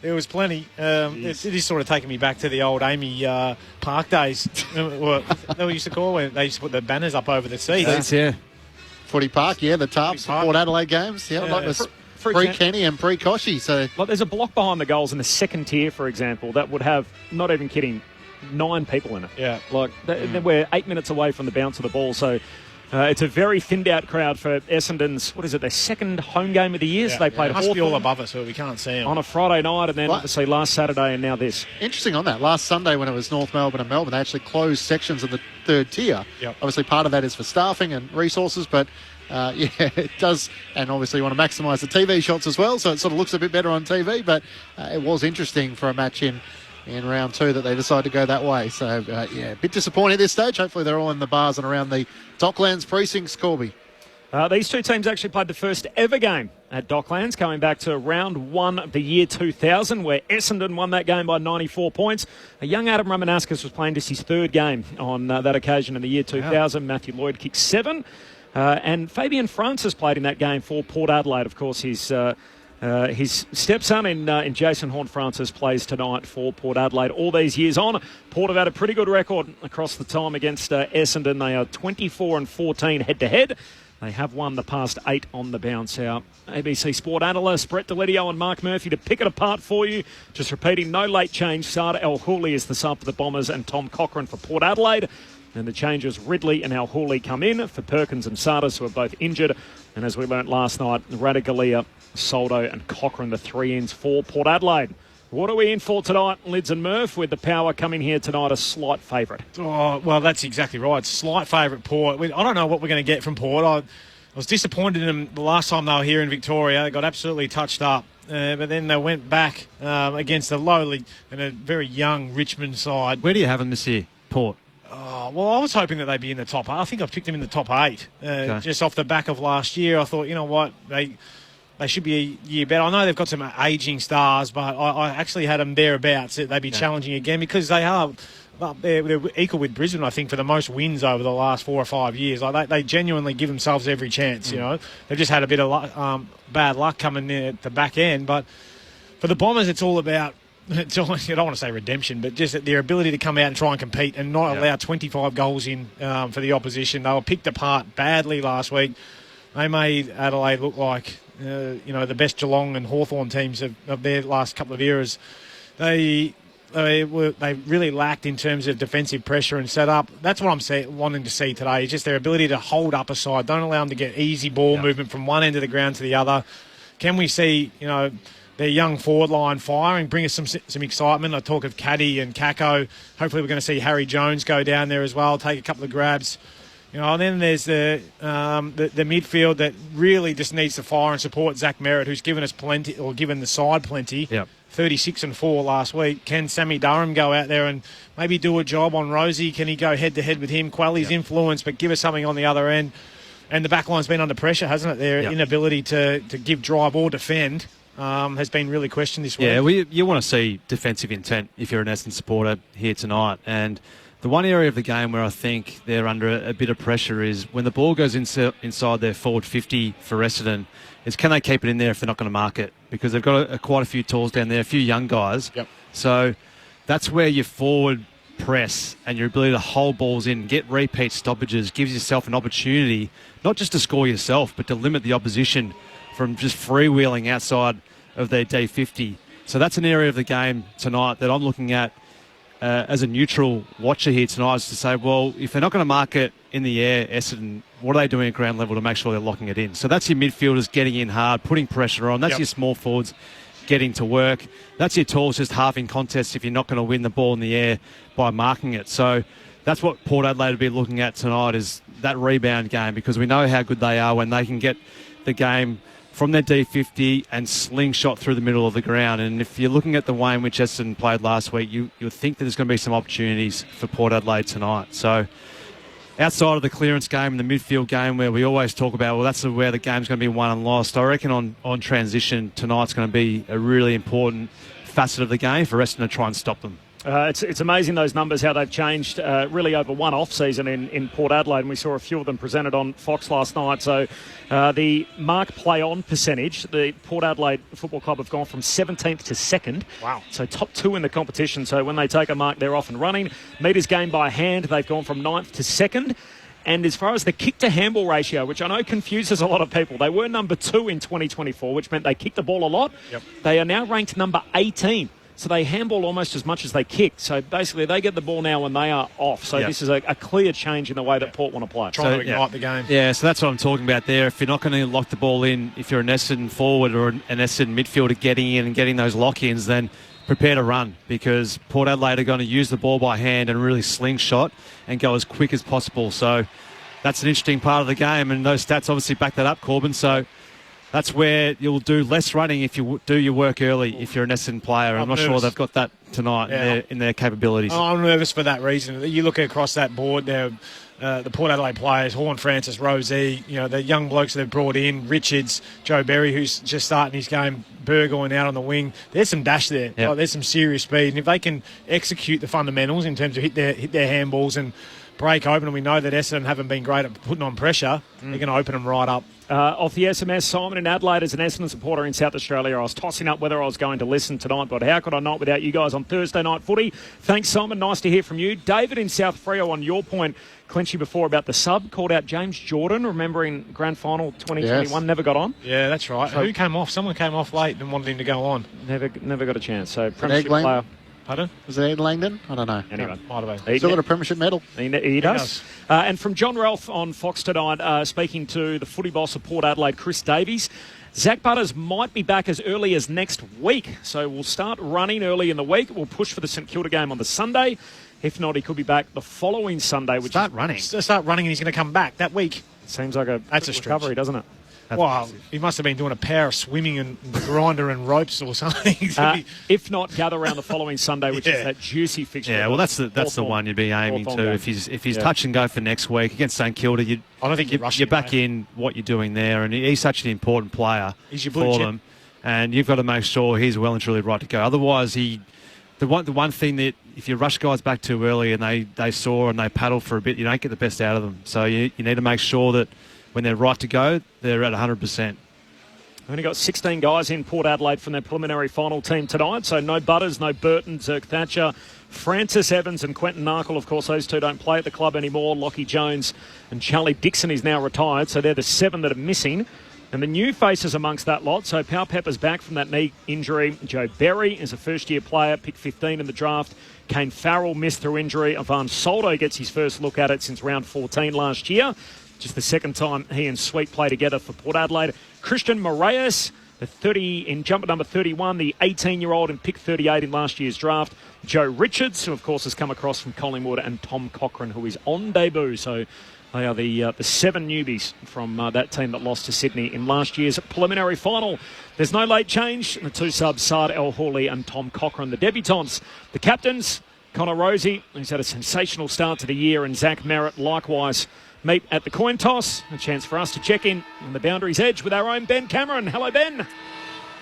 There was plenty. It is sort of taking me back to the old Amy Park days. What we used to call when they used to put the banners up over the seats. Footy Park, the tarps, Port Adelaide games. Like this pre-Kenny and pre-Koshy. So there's a block behind the goals in the second tier, for example, that would have, not even kidding, 9 people in it. Yeah. We're 8 minutes away from the bounce of the ball, so it's a very thinned out crowd for Essendon's, their second home game of the year. So they played Hawthorn. Must be all above us, so we can't see them. On a Friday night, and then obviously last Saturday, and now this. Interesting on that. Last Sunday when it was North Melbourne and Melbourne, they actually closed sections of the third tier. Yep. Obviously part of that is for staffing and resources, but it does, and obviously you want to maximise the TV shots as well, so it sort of looks a bit better on TV, but it was interesting for a match in in round 2 that they decide to go that way. So, a bit disappointing at this stage. Hopefully they're all in the bars and around the Docklands precincts, Corby. These two teams actually played the first ever game at Docklands, going back to round 1 of the year 2000, where Essendon won that game by 94 points. A young Adam Ramanauskas was playing just his 3rd game on that occasion in the year 2000. Wow. Matthew Lloyd kicked 7. And Fabian Francis played in that game for Port Adelaide. Of course, his stepson in Jason Horn-Francis plays tonight for Port Adelaide. All these years on, Port have had a pretty good record across the time against Essendon. They are 24-14 head-to-head. They have won the past 8 on the bounce. Our ABC Sport analysts, Brett Delidio and Mark Murphy, to pick it apart for you. Just repeating, no late change. Saad El-Houli is the sub for the Bombers and Tom Cochrane for Port Adelaide. And the changes, Ridley and El-Houli come in for Perkins and Sardis, who are both injured. And as we learnt last night, Radagalia, Soldo and Cochrane, the 3-ins for Port Adelaide. What are we in for tonight, Lids and Murph, with the Power coming here tonight a slight favourite? Oh, well, that's exactly right. Slight favourite, Port. I don't know what we're going to get from Port. I was disappointed in them the last time they were here in Victoria. They got absolutely touched up. But then they went back against a lowly and a very young Richmond side. Where do you have them this year, Port? Oh, well, I was hoping that they'd be in the top 8. I think I've picked them in the top 8. Just off the back of last year. I thought, you know what, they should be a year better. I know they've got some ageing stars, but I actually had them thereabouts. They'd be challenging again because they are. They're equal with Brisbane, I think, for the most wins over the last 4 or 5 years. Like they genuinely give themselves every chance. You know, they've just had a bit of bad luck coming in at the back end. But for the Bombers, it's all about. I don't want to say redemption, but just their ability to come out and try and compete and not allow 25 goals in for the opposition. They were picked apart badly last week. They made Adelaide look like the best Geelong and Hawthorn teams of their last couple of eras. They really lacked in terms of defensive pressure and setup. That's what I'm wanting to see today. It's just their ability to hold up a side. Don't allow them to get easy ball movement from one end of the ground to the other. Can we see their young forward line firing, bring us some excitement? I talk of Caddy and Kako. Hopefully we're going to see Harry Jones go down there as well, take a couple of grabs. And then there's the midfield that really just needs to fire and support Zach Merritt, who's given us plenty, or given the side plenty. 36-4 last week. Can Sammy Durham go out there and maybe do a job on Rosie? Can he go head-to-head with him? Quelly's influence, but give us something on the other end. And the back line's been under pressure, hasn't it? Their inability to give drive or defend has been really questioned this week. Yeah, you want to see defensive intent if you're an Essendon supporter here tonight. And the one area of the game where I think they're under a bit of pressure is when the ball goes inside their forward 50 for Essendon, is can they keep it in there if they're not going to mark it? Because they've got quite a few tools down there, a few young guys. So that's where your forward press and your ability to hold balls in, get repeat stoppages, gives yourself an opportunity, not just to score yourself, but to limit the opposition from just freewheeling outside of their D50. So that's an area of the game tonight that I'm looking at as a neutral watcher here tonight, is to say, well, if they're not going to mark it in the air, Essendon, what are they doing at ground level to make sure they're locking it in? So that's your midfielders getting in hard, putting pressure on. That's your small forwards getting to work. That's your talls just halving contests if you're not going to win the ball in the air by marking it. So that's what Port Adelaide will be looking at tonight, is that rebound game, because we know how good they are when they can get the game from their D50 and slingshot through the middle of the ground. And if you're looking at the way in which Essendon played last week, you'll think that there's going to be some opportunities for Port Adelaide tonight. So outside of the clearance game and the midfield game, where we always talk about, well, that's where the game's going to be won and lost, I reckon on transition tonight's going to be a really important facet of the game for Essendon to try and stop them. It's amazing, those numbers, how they've changed really over one off-season in Port Adelaide, and we saw a few of them presented on Fox last night. So the mark play-on percentage, the Port Adelaide Football Club have gone from 17th to 2nd. Wow. So top 2 in the competition. So when they take a mark, they're off and running. Metres gained by hand, they've gone from 9th to 2nd. And as far as the kick-to-handball ratio, which I know confuses a lot of people, they were number 2 in 2024, which meant they kicked the ball a lot. They are now ranked number 18. So they handball almost as much as they kick. So basically they get the ball now when they are off. So this is a clear change in the way that Port want to play. Trying to ignite the game. Yeah, so that's what I'm talking about there. If you're not going to lock the ball in, if you're an Essendon forward or an Essendon midfielder getting in and getting those lock-ins, then prepare to run, because Port Adelaide are going to use the ball by hand and really slingshot and go as quick as possible. So that's an interesting part of the game, and those stats obviously back that up, Corbin. So that's where you'll do less running if you do your work early, if you're an Essendon player. I'm not sure they've got that tonight in their capabilities. I'm nervous for that reason. You look across that board there, the Port Adelaide players, Horn Francis, Rosie, the young blokes they've brought in, Richards, Joe Berry, who's just starting his game, Burgoyne out on the wing. There's some dash there. Yep. Like, there's some serious speed. And if they can execute the fundamentals in terms of hit their handballs and break open, and we know that Essendon haven't been great at putting on pressure, they're going to open them right up. Off the SMS, Simon in Adelaide, as an Essendon supporter in South Australia, I was tossing up whether I was going to listen tonight, but how could I not without you guys on Thursday night footy? Thanks, Simon. Nice to hear from you. David in South Freo, on your point, Clinchy, before about the sub, called out James Jordan, remembering grand final 2021, never got on. Yeah, that's right. So, who came off? Someone came off late and wanted him to go on. Never got a chance. So, premiership player. Pardon? Was it Ed Langdon? I don't know. Anyway. Might have been. Still got a premiership medal. He does. And from John Ralph on Fox tonight, speaking to the footy boss of Port Adelaide, Chris Davies, Zach Butters might be back as early as next week. So we'll start running early in the week. We'll push for the St Kilda game on the Sunday. If not, he could be back the following Sunday. Start running and he's going to come back that week. Seems like that's a recovery, doesn't it? Well, he must have been doing a power of swimming and grinder and ropes or something. If not, gather around the following Sunday, which is that juicy fixture. Yeah, well, that's the one you'd be aiming to. If he's touch and go for next week against St Kilda, I don't think you're back in what you're doing there, and he's such an important player for them, and you've got to make sure he's well and truly right to go. Otherwise, the one thing that if you rush guys back too early and they soar and they paddle for a bit, you don't get the best out of them. So you need to make sure that when they're right to go, they're at 100%. Only got 16 guys in Port Adelaide from their preliminary final team tonight. So no Butters, no Burton, Zerk Thatcher, Francis Evans and Quentin Narkle. Of course, those two don't play at the club anymore. Lockie Jones and Charlie Dixon is now retired. So they're the 7 that are missing. And the new faces amongst that lot. So Pau Pepper's back from that knee injury. Joe Berry is a first-year player, picked 15 in the draft. Kane Farrell missed through injury. Ivan Soldo gets his first look at it since round 14 last year. Just the second time he and Sweet play together for Port Adelaide. Christian Moraes, the 30 in jumper number 31, the 18-year-old in pick 38 in last year's draft. Joe Richards, who of course has come across from Collingwood, and Tom Cochrane, who is on debut. So they are the 7 newbies from that team that lost to Sydney in last year's preliminary final. There's no late change. The 2 subs, Saad El Hawley and Tom Cochrane, the debutants. The captains, Connor Rosie, who's had a sensational start to the year, and Zach Merritt likewise meet at the coin toss. A chance for us to check in on the boundary's edge with our own Ben Cameron. Hello, Ben.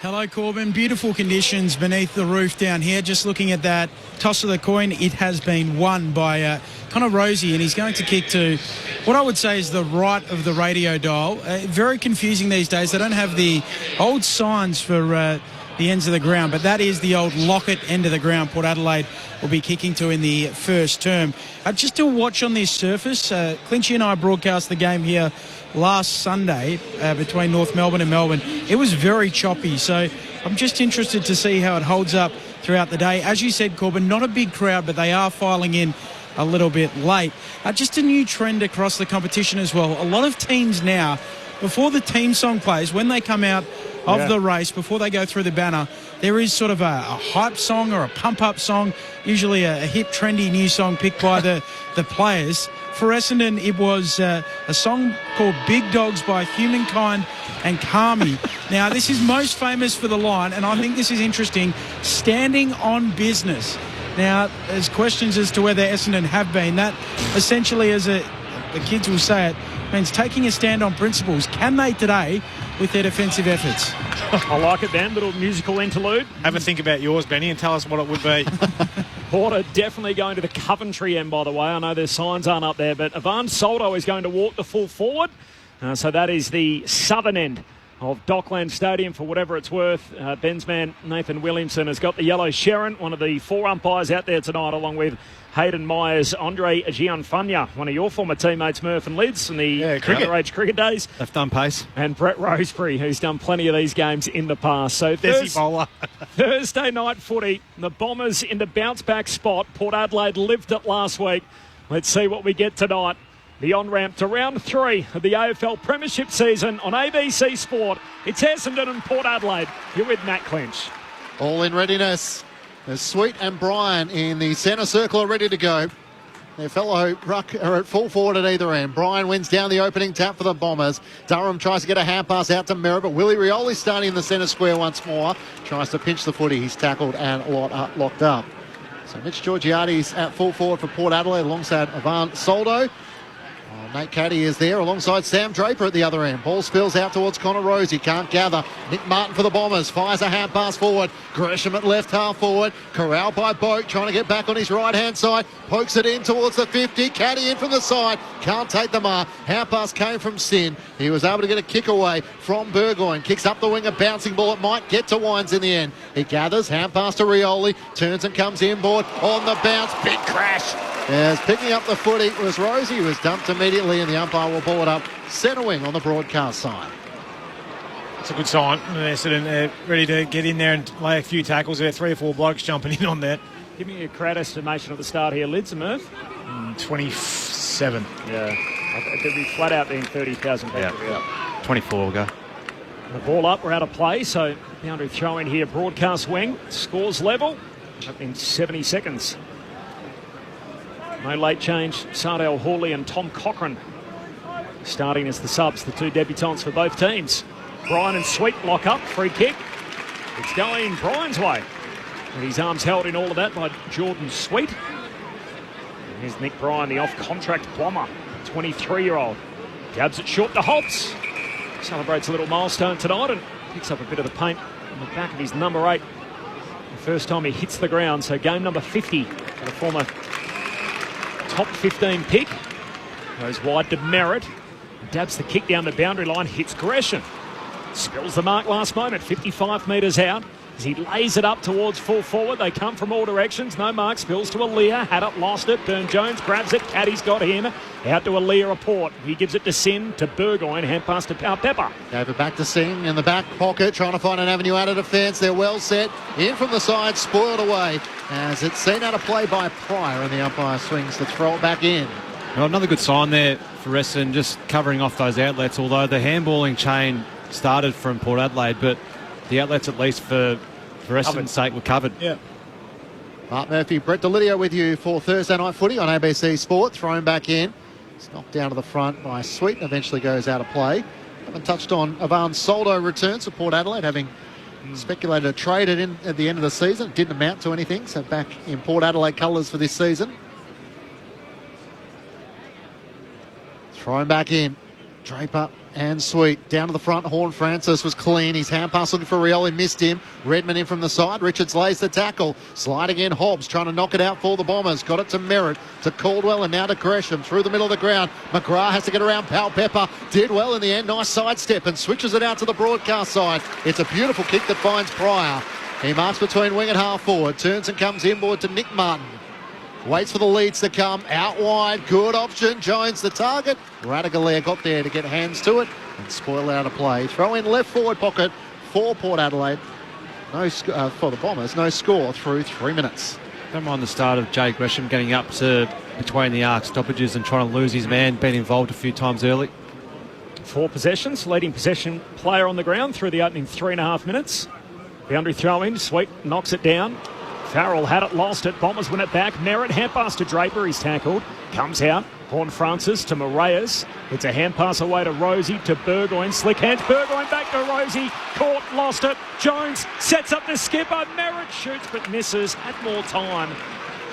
Hello, Corbin. Beautiful conditions beneath the roof down here. Just looking at that toss of the coin, it has been won by Connor Rosie, and he's going to kick to what I would say is the right of the radio dial. Very confusing these days. They don't have the old signs for the ends of the ground, but that is the old Lockett end of the ground. Port Adelaide will be kicking to in the first term. Just to watch on this surface, Clinchy and I broadcast the game here last Sunday between North Melbourne and Melbourne. It was very choppy, so I'm just interested to see how it holds up throughout the day. As you said, Corbin, not a big crowd, but they are filing in a little bit late. Just a new trend across the competition as well. A lot of teams now, before the team song plays, when they come out of the race, before they go through the banner, there is sort of a hype song or a pump-up song, usually a hip, trendy new song picked by the players. For Essendon, it was a song called Big Dogs by Humankind and Kami. Now, this is most famous for the line, and I think this is interesting, Standing on Business. Now, there's questions as to whether Essendon have been. That essentially, as the kids will say it, means taking a stand on principles. Can they today with their defensive efforts? I like it, Ben. Little musical interlude. Have a think about yours, Benny, and tell us what it would be. Porter definitely going to the Coventry end, by the way. I know their signs aren't up there, but Ivan Soldo is going to walk the full forward. So that is the southern end of Dockland Stadium for whatever it's worth. Ben's man, Nathan Williamson, has got the yellow Sharon, one of the 4 umpires out there tonight, along with Hayden Myers, Andre Gianfagna, one of your former teammates, Murph and Lids, in the underage cricket days. They've done pace. And Brett Roseberry, who's done plenty of these games in the past. So Thursday night footy, the Bombers in the bounce-back spot. Port Adelaide lived it last week. Let's see what we get tonight. The on-ramp to round 3 of the AFL Premiership season on ABC Sport. It's Essendon and Port Adelaide. You're with Matt Clinch. All in readiness. There's Sweet and Brian in the centre circle are ready to go. Their fellow ruck are at full forward at either end. Bryan wins down the opening tap for the Bombers. Durham tries to get a hand pass out to Merritt, but Willie Rioli starting in the centre square once more. Tries to pinch the footy. He's tackled and locked up. So Mitch Georgiades at full forward for Port Adelaide alongside Ivan Soldo. Nate Caddy is there alongside Sam Draper at the other end. Ball spills out towards Connor Rose. He can't gather. Nick Martin for the Bombers. Fires a hand pass forward. Gresham at left half forward. Corralled by Boak. Trying to get back on his right hand side. Pokes it in towards the 50. Caddy in from the side. Can't take the mark. Hand pass came from Sin. He was able to get a kick away from Burgoyne. Kicks up the wing. A bouncing ball. It might get to Wines in the end. He gathers. Hand pass to Rioli. Turns and comes inboard. On the bounce. Big crash. As picking up the footy was Rosie, was dumped immediately, and the umpire will ball it up centre wing on the broadcast side. It's a good sign. They're ready to get in there and lay a few tackles. There are 3 or 4 blokes jumping in on that. Give me a crowd estimation at the start here, Lids and Murph. 27. Yeah. It could be flat out being 30,000 people. Yeah. 24 will go. The ball up, we're out of play, so boundary throw in here, broadcast wing, scores level in 70 seconds. No late change. Sardell Hawley and Tom Cochrane starting as the subs, the 2 debutants for both teams. Bryan and Sweet lock up, free kick. It's going Bryan's way. And his arms held in all of that by Jordan Sweet. And here's Nick Bryan, the off-contract bomber, 23-year-old. Gabs it short to Hobbs. Celebrates a little milestone tonight and picks up a bit of the paint on the back of his number 8. The first time he hits the ground, so game number 50 for the former top 15 pick. Goes wide to Merritt. Dabs the kick down the boundary line. Hits Gresham. Spills the mark last moment. 55 metres out. As he lays it up towards full forward. They come from all directions. No mark. Spills to Aaliyah. Had it. Lost it. Burn-Jones grabs it. Caddy's got him. Out to Aaliyah Port. He gives it to Sin. To Burgoyne. Hand pass to Pepper. Gave it back to Singh in the back pocket. Trying to find an avenue out of defence. They're well set. In from the side. Spoiled away. As it's seen out of play by Pryor. And the umpire swings to throw it back in. Well, another good sign there for Essendon, just covering off those outlets, although the handballing chain started from Port Adelaide, but the outlets, at least for Essendon's sake, were covered. Yeah. Mark Murphy, Brett Delidio with you for Thursday Night Footy on ABC Sport. Thrown back in. It's knocked down to the front by Sweet and eventually goes out of play. Haven't touched on Ivan Soldo returns to Port Adelaide, having speculated a trade at the end of the season. It didn't amount to anything, so back in Port Adelaide colours for this season. Thrown back in. Draper and Sweet down to the front. Horn Francis was clean. His hand pass looking for Rioli, missed him. Redman in from the side. Richards lays the tackle. Sliding in Hobbs, trying to knock it out for the Bombers. Got it to Merritt, to Caldwell, and now to Gresham through the middle of the ground. McGrath has to get around Pal Pepper. Did well in the end. Nice sidestep and switches it out to the broadcast side. It's a beautiful kick that finds Pryor. He marks between wing and half forward. Turns and comes inboard to Nick Martin. Waits for the leads to come. Out wide. Good option. Jones the target. Radagalair got there to get hands to it and spoil out of play. Throw in left forward pocket for Port Adelaide. No for the Bombers. No score through 3 minutes. Don't mind the start of Jay Gresham getting up to between the arc stoppages and trying to lose his man. Been involved a few times early. 4 possessions. Leading possession player on the ground through the opening 3.5 minutes. Boundary throw in. Sweet knocks it down. Farrell had it, lost it. Bombers win it back. Merritt, hand pass to Draper. He's tackled. Comes out. Horn Francis to Moraes. It's a hand pass away to Rosie, to Burgoyne. Slick hands. Burgoyne back to Rosie. Caught, lost it. Jones sets up the skipper. Merritt shoots but misses. Had more time.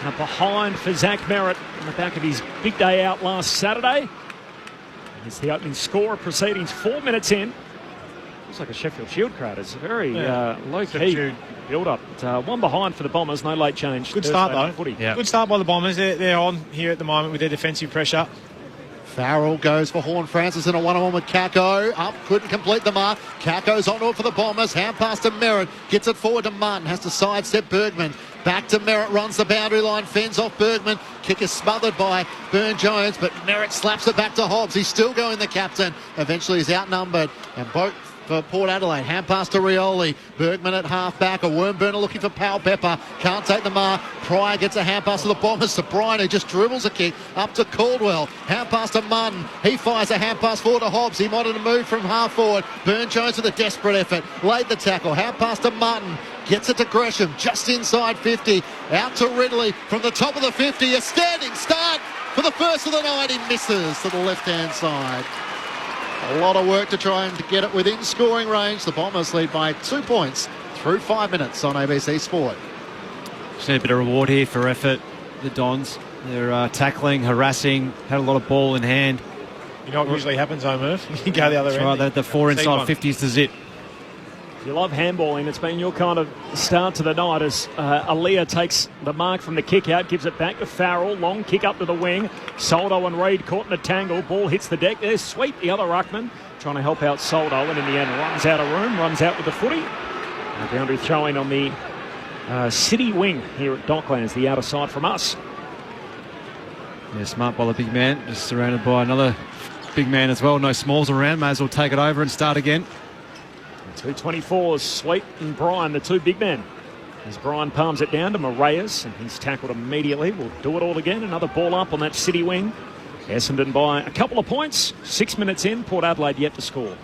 Now behind for Zach Merritt on the back of his big day out last Saturday. It's the opening score of proceedings 4 minutes in. Looks like a Sheffield Shield crowd. It's a very low-key build-up. One behind for the Bombers. No late change. Good start, though. Yeah. Good start by the Bombers. They're on here at the moment with their defensive pressure. Farrell goes for Horn Francis in a one-on-one with Kako. Up, couldn't complete the mark. Kako's onto it for the Bombers. Hand pass to Merritt. Gets it forward to Martin. Has to sidestep Bergman. Back to Merritt. Runs the boundary line. Fends off Bergman. Kick is smothered by Burn-Jones, but Merritt slaps it back to Hobbs. He's still going, the captain. Eventually he's outnumbered. And both for Port Adelaide. Hand pass to Rioli. Bergman at half-back. A worm burner looking for Powell Pepper. Can't take the mark. Pryor gets a hand pass to the Bombers to Bryan, who just dribbles a kick up to Caldwell. Hand pass to Martin. He fires a hand pass forward to Hobbs. He wanted to move from half-forward. Burn-Jones with a desperate effort. Laid the tackle. Hand pass to Martin. Gets it to Gresham, just inside 50. Out to Ridley from the top of the 50. A standing start for the first of the night. He misses to the left-hand side. A lot of work to try and get it within scoring range. The Bombers lead by 2 points through 5 minutes on ABC Sport. Just need a bit of reward here for effort. The Dons, they're tackling, harassing, had a lot of ball in hand. You know what usually happens, Murph? You go the other end. Right, the 4 inside 50s to zip. If you love handballing, it's been your kind of start to the night as Aaliyah takes the mark from the kick out, gives it back to Farrell. Long kick up to the wing. Soldo and Reid caught in a tangle. Ball hits the deck. There's Sweet, the other ruckman, trying to help out Soldo, and in the end runs out of room, runs out with the footy. Boundary throwing on the city wing here at Docklands, the outer side from us. Yeah, smart by the big man, just surrounded by another big man as well. No smalls around, may as well take it over and start again. 224s, Sweet and Brian, the two big men. As Brian palms it down to Moraes, and he's tackled immediately. We'll do it all again. Another ball up on that city wing. Essendon by a couple of points. 6 minutes in, Port Adelaide yet to score.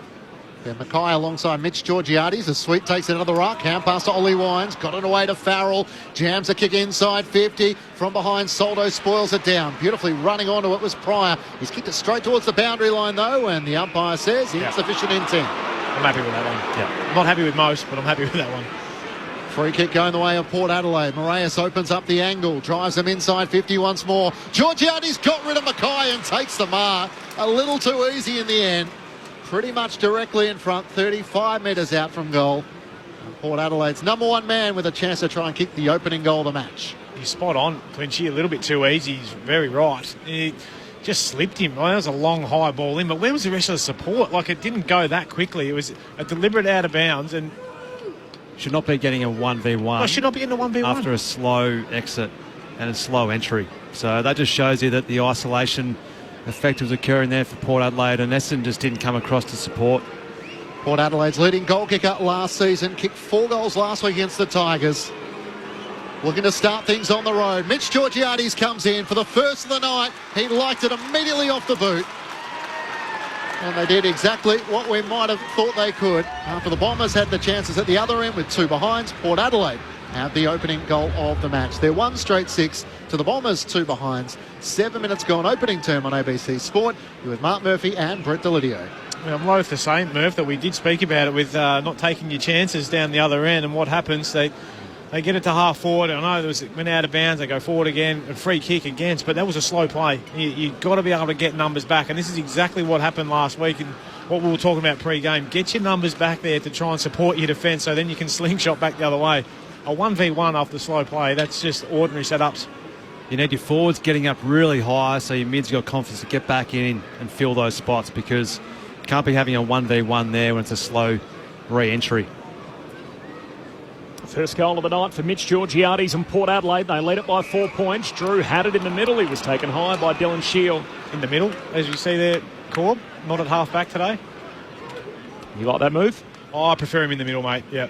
Yeah, Mackay alongside Mitch Georgiades as Sweet takes another ruck. Hand pass to Ollie Wines. Got it away to Farrell. Jams a kick inside 50. From behind, Soldo spoils it down. Beautifully running onto it was Pryor. He's kicked it straight towards the boundary line though, and the umpire says insufficient intent. I'm happy with that one. Yeah. I'm not happy with most, but I'm happy with that one. Free kick going the way of Port Adelaide. Moraes opens up the angle, drives them inside 50 once more. Georgiades got rid of Mackay and takes the mark. A little too easy in the end. Pretty much directly in front, 35 metres out from goal. And Port Adelaide's number one man with a chance to try and kick the opening goal of the match. He's spot on, Clinchy. A little bit too easy. He's very right. He just slipped him. Well, that was a long, high ball in, but where was the rest of the support? Like, it didn't go that quickly. It was a deliberate out of bounds, and should not be getting a 1v1. No, should not be in a 1v1 after a slow exit and a slow entry. So that just shows you that the isolation effect was occurring there for Port Adelaide, and Essendon just didn't come across to support. Port Adelaide's leading goal kicker last season, kicked 4 goals last week against the Tigers. Looking to start things on the road. Mitch Georgiades comes in for the first of the night. He liked it immediately off the boot. And they did exactly what we might have thought they could. After the Bombers had the chances at the other end with 2 behinds, Port Adelaide have the opening goal of the match. They're 1 straight 6 to the Bombers, 2 behinds. 7 minutes gone, opening term on ABC Sport. You're with Mark Murphy and Brett Delidio. I'm loath to say, Murph, that we did speak about it with not taking your chances down the other end, and what happens, they get it to half forward. I know it went out of bounds. They go forward again, a free kick against, but that was a slow play. You've got to be able to get numbers back, and this is exactly what happened last week and what we were talking about pre-game. Get your numbers back there to try and support your defence, so then you can slingshot back the other way. A 1v1 after slow play, that's just ordinary setups. You need your forwards getting up really high so your mids got confidence to get back in and fill those spots, because you can't be having a 1v1 there when it's a slow re-entry. First goal of the night for Mitch Georgiades and Port Adelaide. They led it by 4 points. Drew had it in the middle. He was taken high by Dylan Shield. In the middle, as you see there, Corb, not at half-back today. You like that move? Oh, I prefer him in the middle, mate, yeah.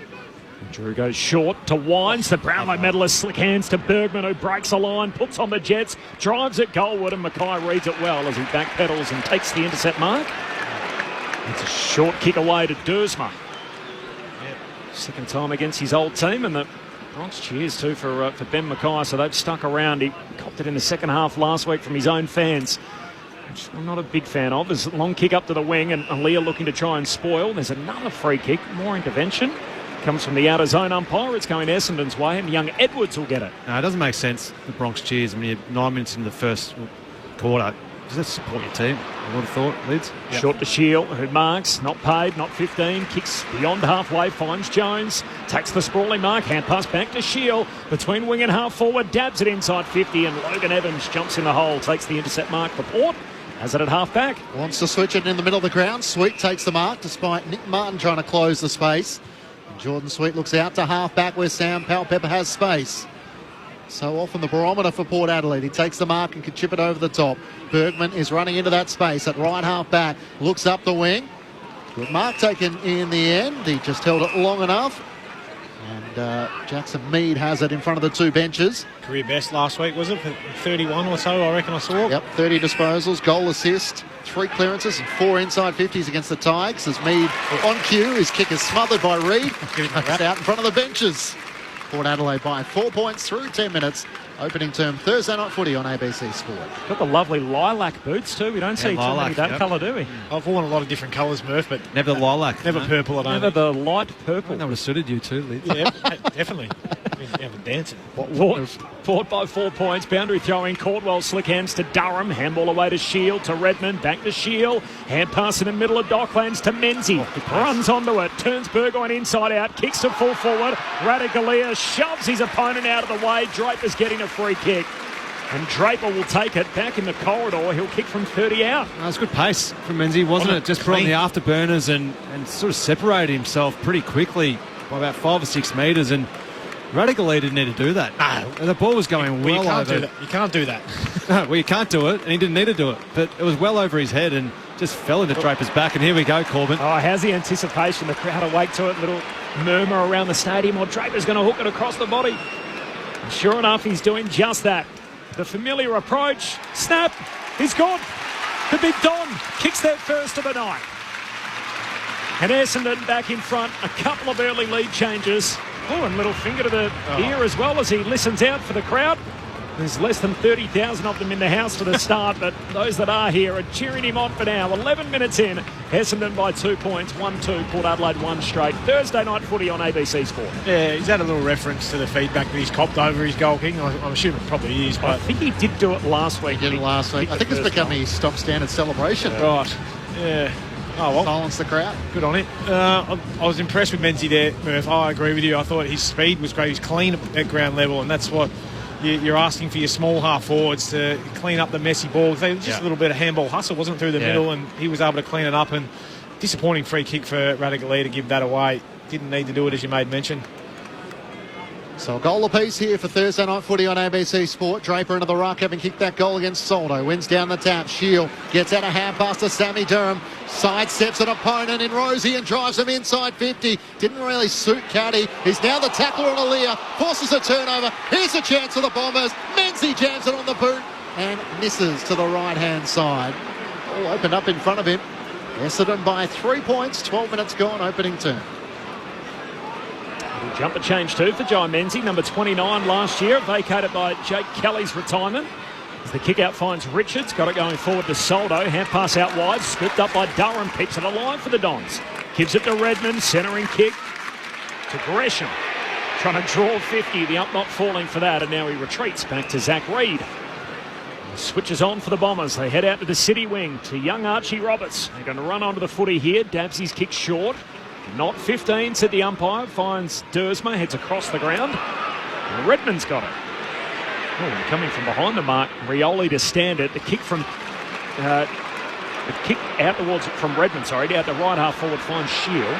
Drew goes short to Wines. The Brownlow medalist slick hands to Bergman, who breaks a line, puts on the Jets, drives it goalward, and Mackay reads it well as he backpedals and takes the intercept mark. It's a short kick away to Dersma. Second time against his old team, and the Bronx cheers too for Ben Mackay, so they've stuck around. He copped it in the second half last week from his own fans, which I'm not a big fan of. There's a long kick up to the wing, and Aaliyah looking to try and spoil. There's another free kick, more intervention. Comes from the outer zone umpire. It's going Essendon's way, and young Edwards will get it. No, it doesn't make sense, the Bronx cheers. I mean, you're 9 minutes into the first quarter. Does that support your team? I would have thought, Lids. Yep. Short to Shield, who marks, not paid, not 15, kicks beyond halfway, finds Jones, takes the sprawling mark, hand pass back to Shield, between wing and half forward, dabs it inside 50, and Logan Evans jumps in the hole, takes the intercept mark for Port, has it at half back. Wants to switch it in the middle of the ground. Sweet takes the mark, despite Nick Martin trying to close the space. And Jordan Sweet looks out to half back where Sam Powell-Pepper has space. So often the barometer for Port Adelaide. He takes the mark and can chip it over the top. Bergman is running into that space at right half back. Looks up the wing. Good mark taken in the end. He just held it long enough. And Jackson Mead has it in front of the 2 benches. Career best last week, was it? 31 or so, I reckon I saw. Yep, 30 disposals, goal assist, 3 clearances and 4 inside 50s against the Tigers. As Mead on cue, his kick is smothered by Reid. It's out in front of the benches. Port Adelaide by 4 points through 10 minutes opening term Thursday night footy on ABC Sport. Got the lovely lilac boots too. We don't see too many that colour, do we? I've worn a lot of different colours, Murph, but never the lilac. Never purple, I don't Never think. the light purple. That would have suited you too, Liz. Yeah, definitely. Have a dancing. Fought by 4 points. Boundary throwing. Caldwell slick hands to Durham. Handball away to Shield. To Redmond. Back to Shield. Hand pass in the middle of Docklands to Menzies. Runs onto it. Turns Burgoyne inside out. Kicks to full forward. Radagalia shoves his opponent out of the way. Draper's getting a free kick. And Draper will take it back in the corridor. He'll kick from 30 out. That was good pace from Menzies, wasn't it? Just brought on the afterburners and sort of separated himself pretty quickly by about 5 or 6 metres. And Radagalia didn't need to do that. No. The ball was going well over. You can't do that. No, well, you can't do it, and he didn't need to do it. But it was well over his head and just fell into Draper's back. And here we go, Corbin. Oh, how's the anticipation? The crowd awake to it. Little murmur around the stadium. Or Draper's going to hook it across the body. And sure enough, he's doing just that. The familiar approach. Snap. He's gone. The big Don kicks that first of the night. And Essendon back in front. A couple of early lead changes. Oh, and little finger to the ear as well as he listens out for the crowd. There's less than 30,000 of them in the house to the start, but those that are here are cheering him on for now. 11 minutes in, Essendon by 2 points, 1-2, Port Adelaide 1 straight. Thursday night footy on ABC Sport. Yeah, is that a little reference to the feedback that he's copped over his goal kicking? I'm assuming it probably is, but I think he did do it last week. He did it last week. I think it's become his stock standard celebration. Right, yeah. Oh, well. Silence the crowd. Good on it. I was impressed with Menzies there, Murph. I agree with you. I thought his speed was great. He's clean at ground level, and that's what you're asking for your small half forwards to clean up the messy balls. They just a little bit of handball hustle, wasn't through the middle, and he was able to clean it up. And disappointing free kick for Radagalia to give that away. Didn't need to do it, as you made mention. So a goal apiece here for Thursday night footy on ABC Sport. Draper into the ruck, having kicked that goal against Soldo. Wins down the tap. Shield gets out a hand pass to Sammy Durham. Sidesteps an opponent in Rosie and drives him inside 50. Didn't really suit Caddy. He's now the tackler on Aaliyah. Forces a turnover. Here's a chance for the Bombers. Menzies jams it on the boot and misses to the right-hand side. All opened up in front of him. Essendon by 3 points. 12 minutes gone, opening turn. Jumper change too for Jai Menzies, number 29 last year, vacated by Jake Kelly's retirement. As the kick out finds Richards, got it going forward to Soldo, hand pass out wide, scooped up by Durham, keeps it alive for the Dons. Gives it to Redmond, centering kick to Gresham. Trying to draw 50, the up not falling for that, and now he retreats back to Zach Reid. Switches on for the Bombers. They head out to the city wing to young Archie Roberts. They're going to run onto the footy here. Dabsy's kick short. Not 15, said the umpire. Finds Dersma, heads across the ground. And Redmond's got it. Oh, coming from behind the mark, Rioli to stand it. The kick from the kick out towards from Redmond, out the right half forward finds Shield.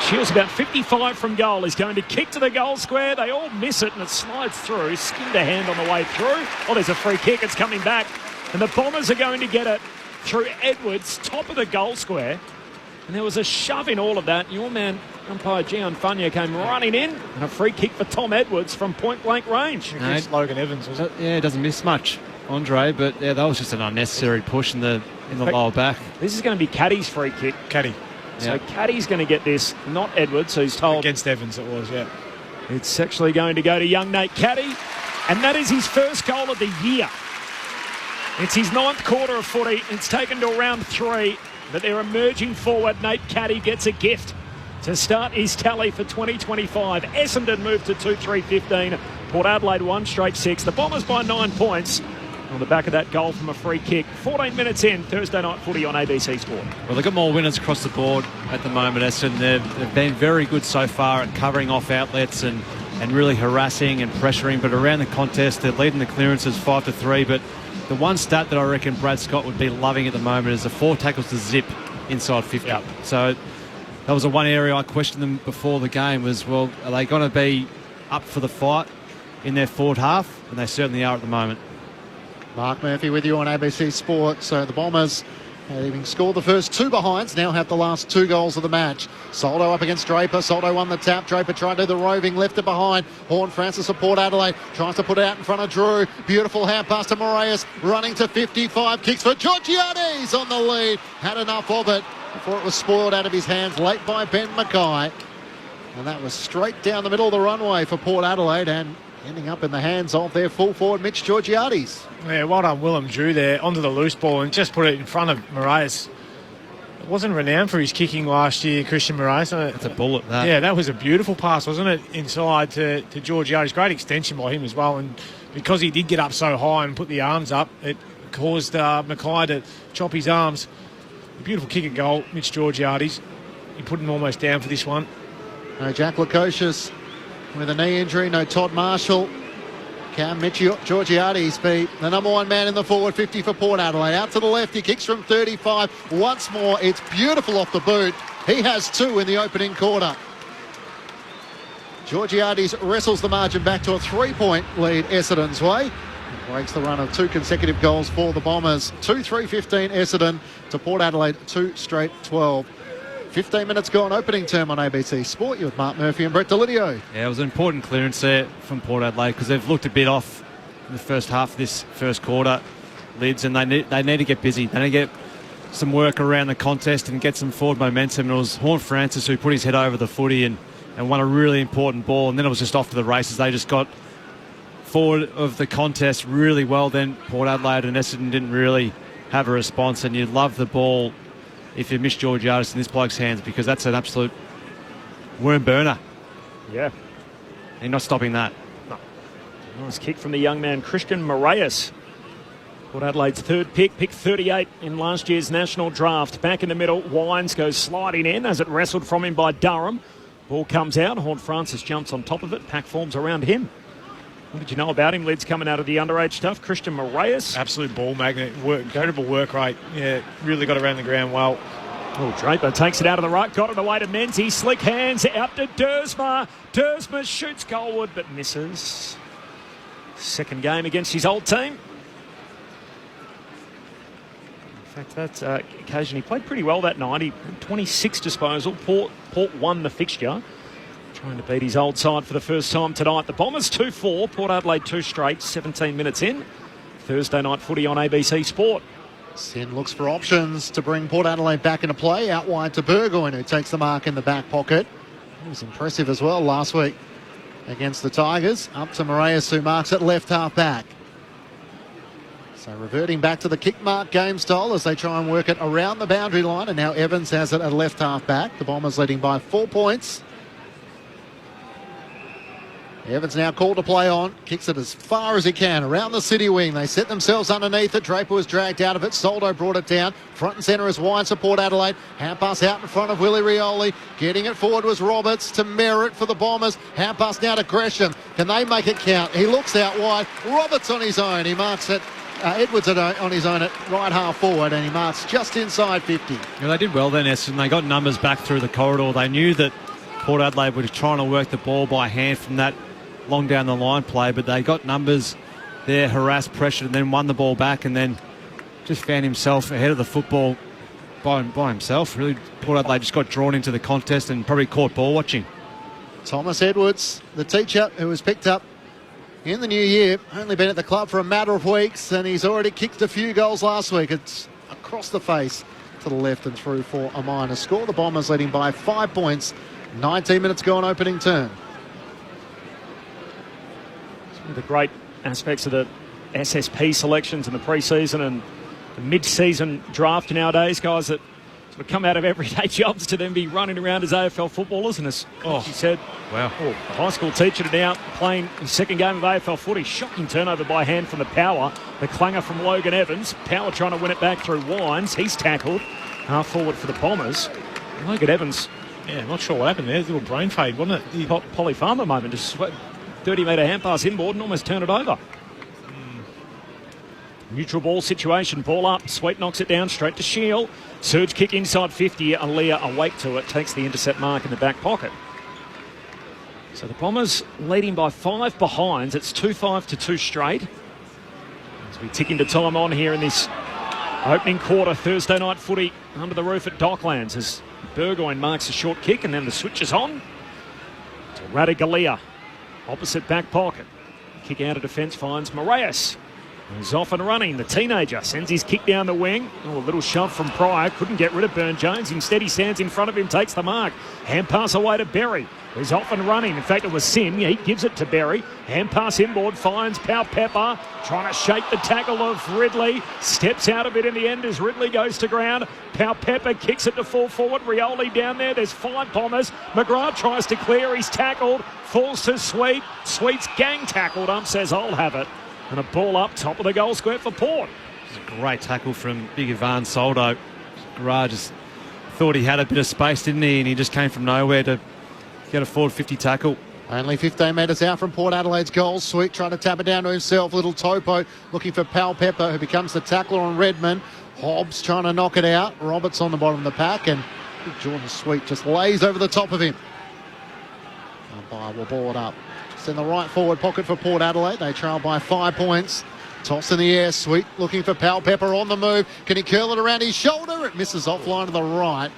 Shield's about 55 from goal. He's going to kick to the goal square. They all miss it and it slides through. Skinned a hand on the way through. Oh, there's a free kick. It's coming back. And the Bombers are going to get it through Edwards, top of the goal square. And there was a shove in all of that. Your man, umpire Gian Funya, came running in. And a free kick for Tom Edwards from point-blank range. Against Logan Evans, was it? Yeah, it doesn't miss much, Andre, but yeah, that was just an unnecessary push in the lower back. This is going to be Caddy's free kick. Caddy. So Caddy's going to get this, not Edwards, who's told... Against Evans it was, yeah. It's actually going to go to young Nate Caddy. And that is his first goal of the year. It's his 9th quarter of footy. It's taken to round 3. But they're emerging forward. Nate Caddy gets a gift to start his tally for 2025. Essendon moved to 2-3-15. Port Adelaide 1 straight 6. The Bombers by 9 points on the back of that goal from a free kick. 14 minutes in, Thursday night footy on ABC Sport. Well, they've got more winners across the board at the moment, Essendon. They've been very good so far at covering off outlets and really harassing and pressuring. But around the contest, they're leading the clearances 5-3. But the one stat that I reckon Brad Scott would be loving at the moment is the 4 tackles to zip inside 50. Yep. So that was the one area I questioned them before the game was, well, are they going to be up for the fight in their forward half? And they certainly are at the moment. Mark Murphy with you on ABC Sport. So the Bombers, having scored the first 2 behinds, now have the last 2 goals of the match. Soldo up against Draper. Soldo won the tap. Draper tried to do the roving, left it behind. Horn Francis of Port Adelaide tries to put it out in front of Drew. Beautiful hand pass to Moraes, running to 55. Kicks for Georgiades on the lead. Had enough of it before it was spoiled out of his hands late by Ben Mackay. And that was straight down the middle of the runway for Port Adelaide, and ending up in the hands of their full forward, Mitch Georgiades. Yeah, well done, Willem Drew there, onto the loose ball and just put it in front of Moraes. It wasn't renowned for his kicking last year, Christian Moraes. That's a bullet, that. Yeah, that was a beautiful pass, wasn't it? Inside to Georgiades. Great extension by him as well. And because he did get up so high and put the arms up, it caused Mackay to chop his arms. A beautiful kick at goal, Mitch Georgiades. He put him almost down for this one. No Jack Lukosius with a knee injury. No Todd Marshall. Can Mitch Georgiades be the number one man in the forward 50 for Port Adelaide? Out to the left, he kicks from 35. Once more, it's beautiful off the boot. He has 2 in the opening quarter. Georgiades wrestles the margin back to a 3-point lead Essendon's way. Breaks the run of 2 consecutive goals for the Bombers. 2-3-15 Essendon to Port Adelaide 2 straight 12. 15 minutes gone, opening term on ABC Sport. You with Mark Murphy and Brett Delidio. Yeah, it was an important clearance there from Port Adelaide because they've looked a bit off in the first half of this first quarter, Lids, and they need to get busy. They need to get some work around the contest and get some forward momentum. And it was Horn Francis who put his head over the footy and won a really important ball, and then it was just off to the races. They just got forward of the contest really well. Then Port Adelaide and Essendon didn't really have a response, and you love the ball if you miss Georgiades in this bloke's hands, because that's an absolute worm burner. Yeah. You're not stopping that. No. Nice kick from the young man, Christian Moraes. Port Adelaide's third pick 38 in last year's national draft. Back in the middle, Wines goes sliding in as it wrestled from him by Durham. Ball comes out, Horn Francis jumps on top of it, pack forms around him. What did you know about him, Lids, coming out of the underage stuff? Christian Moraes. Absolute ball magnet, incredible work rate. Yeah, really got around the ground well. Oh, Draper takes it out of the ruck, got it away to Menzies, slick hands out to Dersma. Dersma shoots goalward but misses. Second game against his old team. In fact, that occasion he played pretty well that night. He had 26 disposal. Port won the fixture. Trying to beat his old side for the first time tonight. The Bombers 2-4, Port Adelaide 2 straight, 17 minutes in. Thursday night footy on ABC Sport. Sin looks for options to bring Port Adelaide back into play. Out wide to Burgoyne, who takes the mark in the back pocket. He was impressive as well last week against the Tigers. Up to Moraes, who marks at left half back. So reverting back to the kick mark game style as they try and work it around the boundary line. And now Evans has it at left half back. The Bombers leading by 4 points. Evans now called to play on, kicks it as far as he can around the city wing. They set themselves underneath it. Draper was dragged out of it. Soldo brought it down. Front and centre is Wines for Port Adelaide. Hand pass out in front of Willie Rioli. Getting it forward was Roberts to Merritt for the Bombers. Hand pass now to Gresham. Can they make it count? He looks out wide. Roberts on his own. He marks it. Edwards on his own at right half forward, and he marks just inside 50. Yeah, they did well then, Essendon. They got numbers back through the corridor. They knew that Port Adelaide were trying to work the ball by hand from that long down the line play, but they got numbers there, harassed, pressured, and then won the ball back, and then just found himself ahead of the football by himself. Really, Port Adelaide just got drawn into the contest and probably caught ball watching. Thomas Edwards, the teacher who was picked up in the new year, only been at the club for a matter of weeks, and he's already kicked a few goals last week. It's across the face to the left and through for a minor score. The Bombers leading by 5 points. 19 minutes gone, opening turn. One of the great aspects of the SSP selections in the pre-season and the mid-season draft nowadays, guys that sort of come out of everyday jobs to then be running around as AFL footballers. And as he said, wow, a high school teacher to now playing his second game of AFL footy. Shocking turnover by hand from the Power. The clanger from Logan Evans. Power trying to win it back through Wines. He's tackled. Half forward for the Bombers. Logan Evans. Yeah, I'm not sure what happened there. A little brain fade, wasn't it? Polly Farmer moment. Just 30-metre hand pass inboard and almost turn it over. Neutral ball situation. Ball up. Sweet knocks it down straight to Shield. Surge kick inside 50. Aaliyah awake to it. Takes the intercept mark in the back pocket. So the Bombers leading by 5 behinds. It's 2-5 to 2 straight. As we tick into time on here in this opening quarter. Thursday night footy under the roof at Docklands as Burgoyne marks a short kick and then the switch is on to Radigalia. Opposite back pocket. Kick out of defence finds Moraes. He's off and running. The teenager sends his kick down the wing. Oh, a little shove from Pryor. Couldn't get rid of Burne-Jones. Instead, he stands in front of him, takes the mark. Hand pass away to Berry. He's off and running. In fact, it was Sin. He gives it to Berry. Hand pass inboard, finds Pau Pepper. Trying to shake the tackle of Ridley. Steps out of it in the end as Ridley goes to ground. Pau Pepper kicks it to full forward. Rioli down there. There's 5 Bombers. McGrath tries to clear. He's tackled. Falls to Sweet. Sweet's gang tackled. Says, I'll have it. And a ball up top of the goal square for Port. It's a great tackle from Big Ivan Soldo. Garage just thought he had a bit of space, didn't he? And he just came from nowhere to get a forward 50 tackle. Only 15 metres out from Port Adelaide's goal. Sweet trying to tap it down to himself. Little Topo looking for Pau Pepper, who becomes the tackler on Redmond. Hobbs trying to knock it out. Roberts on the bottom of the pack, and Jordan Sweet just lays over the top of him. Umpire will ball it up. Just in the right forward pocket for Port Adelaide. They trail by 5 points. Toss in the air. Sweet looking for Pau Pepper on the move. Can he curl it around his shoulder? It misses offline to the right.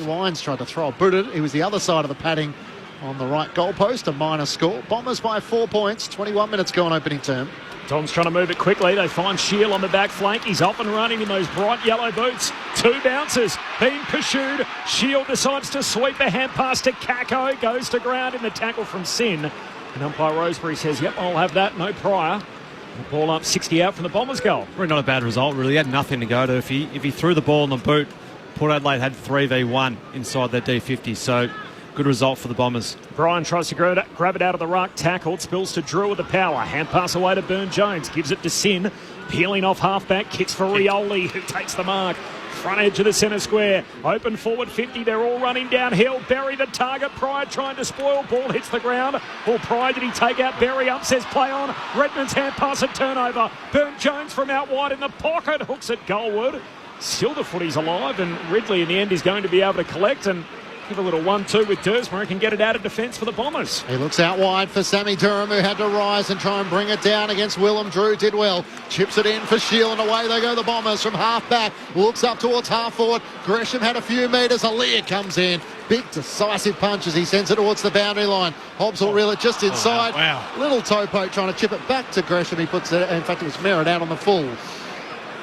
Wines tried to throw a boot at it. He was the other side of the padding on the right goalpost. A minor score. Bombers by 4 points. 21 minutes gone opening term. Tom's trying to move it quickly. They find Shield on the back flank. He's off and running in those bright yellow boots. 2 bounces being pursued. Shield decides to sweep the hand pass to Kako. Goes to ground in the tackle from Sin. And umpire Roseberry says, yep, I'll have that. No Pryor. The ball up 60 out from the Bombers' goal. Probably not a bad result, really. He had nothing to go to. If he threw the ball in the boot, Port Adelaide had 3v1 inside their D50. So good result for the Bombers. Brian tries to grab it out of the ruck. Tackled. Spills to Drew with the power. Hand pass away to Burne-Jones. Gives it to Sin. Peeling off halfback. Kicks for Rioli, who takes the mark. Front edge of the centre square. Open forward 50. They're all running downhill. Berry the target. Pryor trying to spoil. Ball hits the ground. Well, Pryor, did he take out Berry? Up says play on. Redmond's hand pass and turnover. Burne-Jones from out wide in the pocket. Hooks it goalward. Still the footy's alive, and Ridley in the end is going to be able to collect and give a little 1-2 with Dersmer and can get it out of defence for the Bombers. He looks out wide for Sammy Durham, who had to rise and try and bring it down against Willem. Drew did well. Chips it in for Shield, and away they go the Bombers from half back. Looks up towards half forward. Gresham had a few metres. Aaliyah comes in. Big decisive punch as he sends it towards the boundary line. Hobbs will reel it just inside. Wow. Little Topo trying to chip it back to Gresham. He puts it, in fact, it was Merritt out on the full.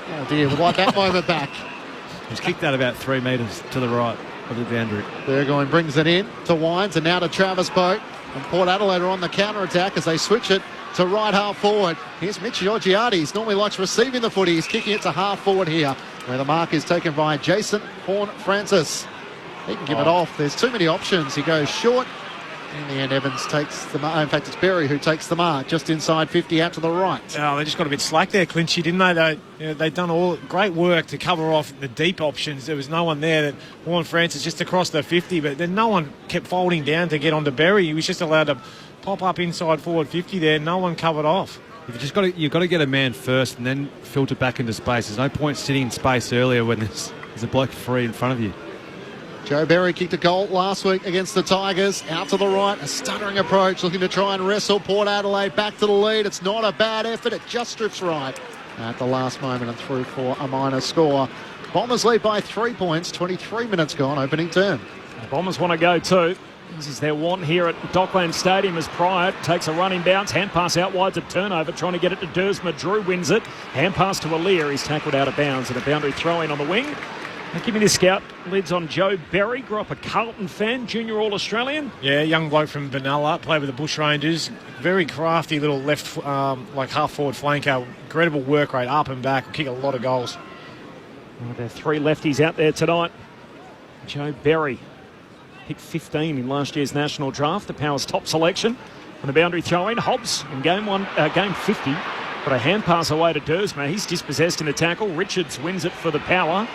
Oh dear, we'd like that moment back. He's kicked that about 3 metres to the right of the boundary. Burgoyne brings it in to Wines and now to Travis Boat. And Port Adelaide are on the counter-attack as they switch it to right half forward. Here's Mitch Georgiades. Normally likes receiving the footy. He's kicking it to half forward here, where the mark is taken by Jason Horn-Francis. He can give it off. There's too many options. He goes short. In the end, Evans takes the mark. In fact, it's Berry who takes the mark, just inside 50 out to the right. Oh, they just got a bit slack there, Clinchy, didn't they? They'd done all great work to cover off the deep options. There was no one there. That Horn-Francis just across the 50, but then no one kept folding down to get onto Berry. He was just allowed to pop up inside forward 50 there. No one covered off. You've got to get a man first and then filter back into space. There's no point sitting in space earlier when there's a bloke free in front of you. Joe Berry kicked a goal last week against the Tigers. Out to the right, a stuttering approach, looking to try and wrestle Port Adelaide back to the lead. It's not a bad effort. It just drifts right at the last moment and through for a minor score. Bombers lead by 3 points. 23 minutes gone, opening term. The Bombers want to go too. This is their want here at Dockland Stadium as Pryor takes a running bounce. Hand pass out wide to turnover, trying to get it to Dersmer. Drew wins it. Hand pass to Aaliyah. He's tackled out of bounds and a boundary throw in on the wing. Now, give me this scout. Lids on Joe Berry. Grew up a Carlton fan, junior All-Australian. Yeah, young bloke from Benalla. Played with the Bush Rangers. Very crafty little left, like half-forward flanker. Incredible work rate, up and back. Will kick a lot of goals. Well, there are 3 lefties out there tonight. Joe Berry picked 15 in last year's national draft. The Power's top selection. And the boundary throw-in. Hobbs in game 50. Got a hand pass away to Dersmer. He's dispossessed in the tackle. Richards wins it for the Power.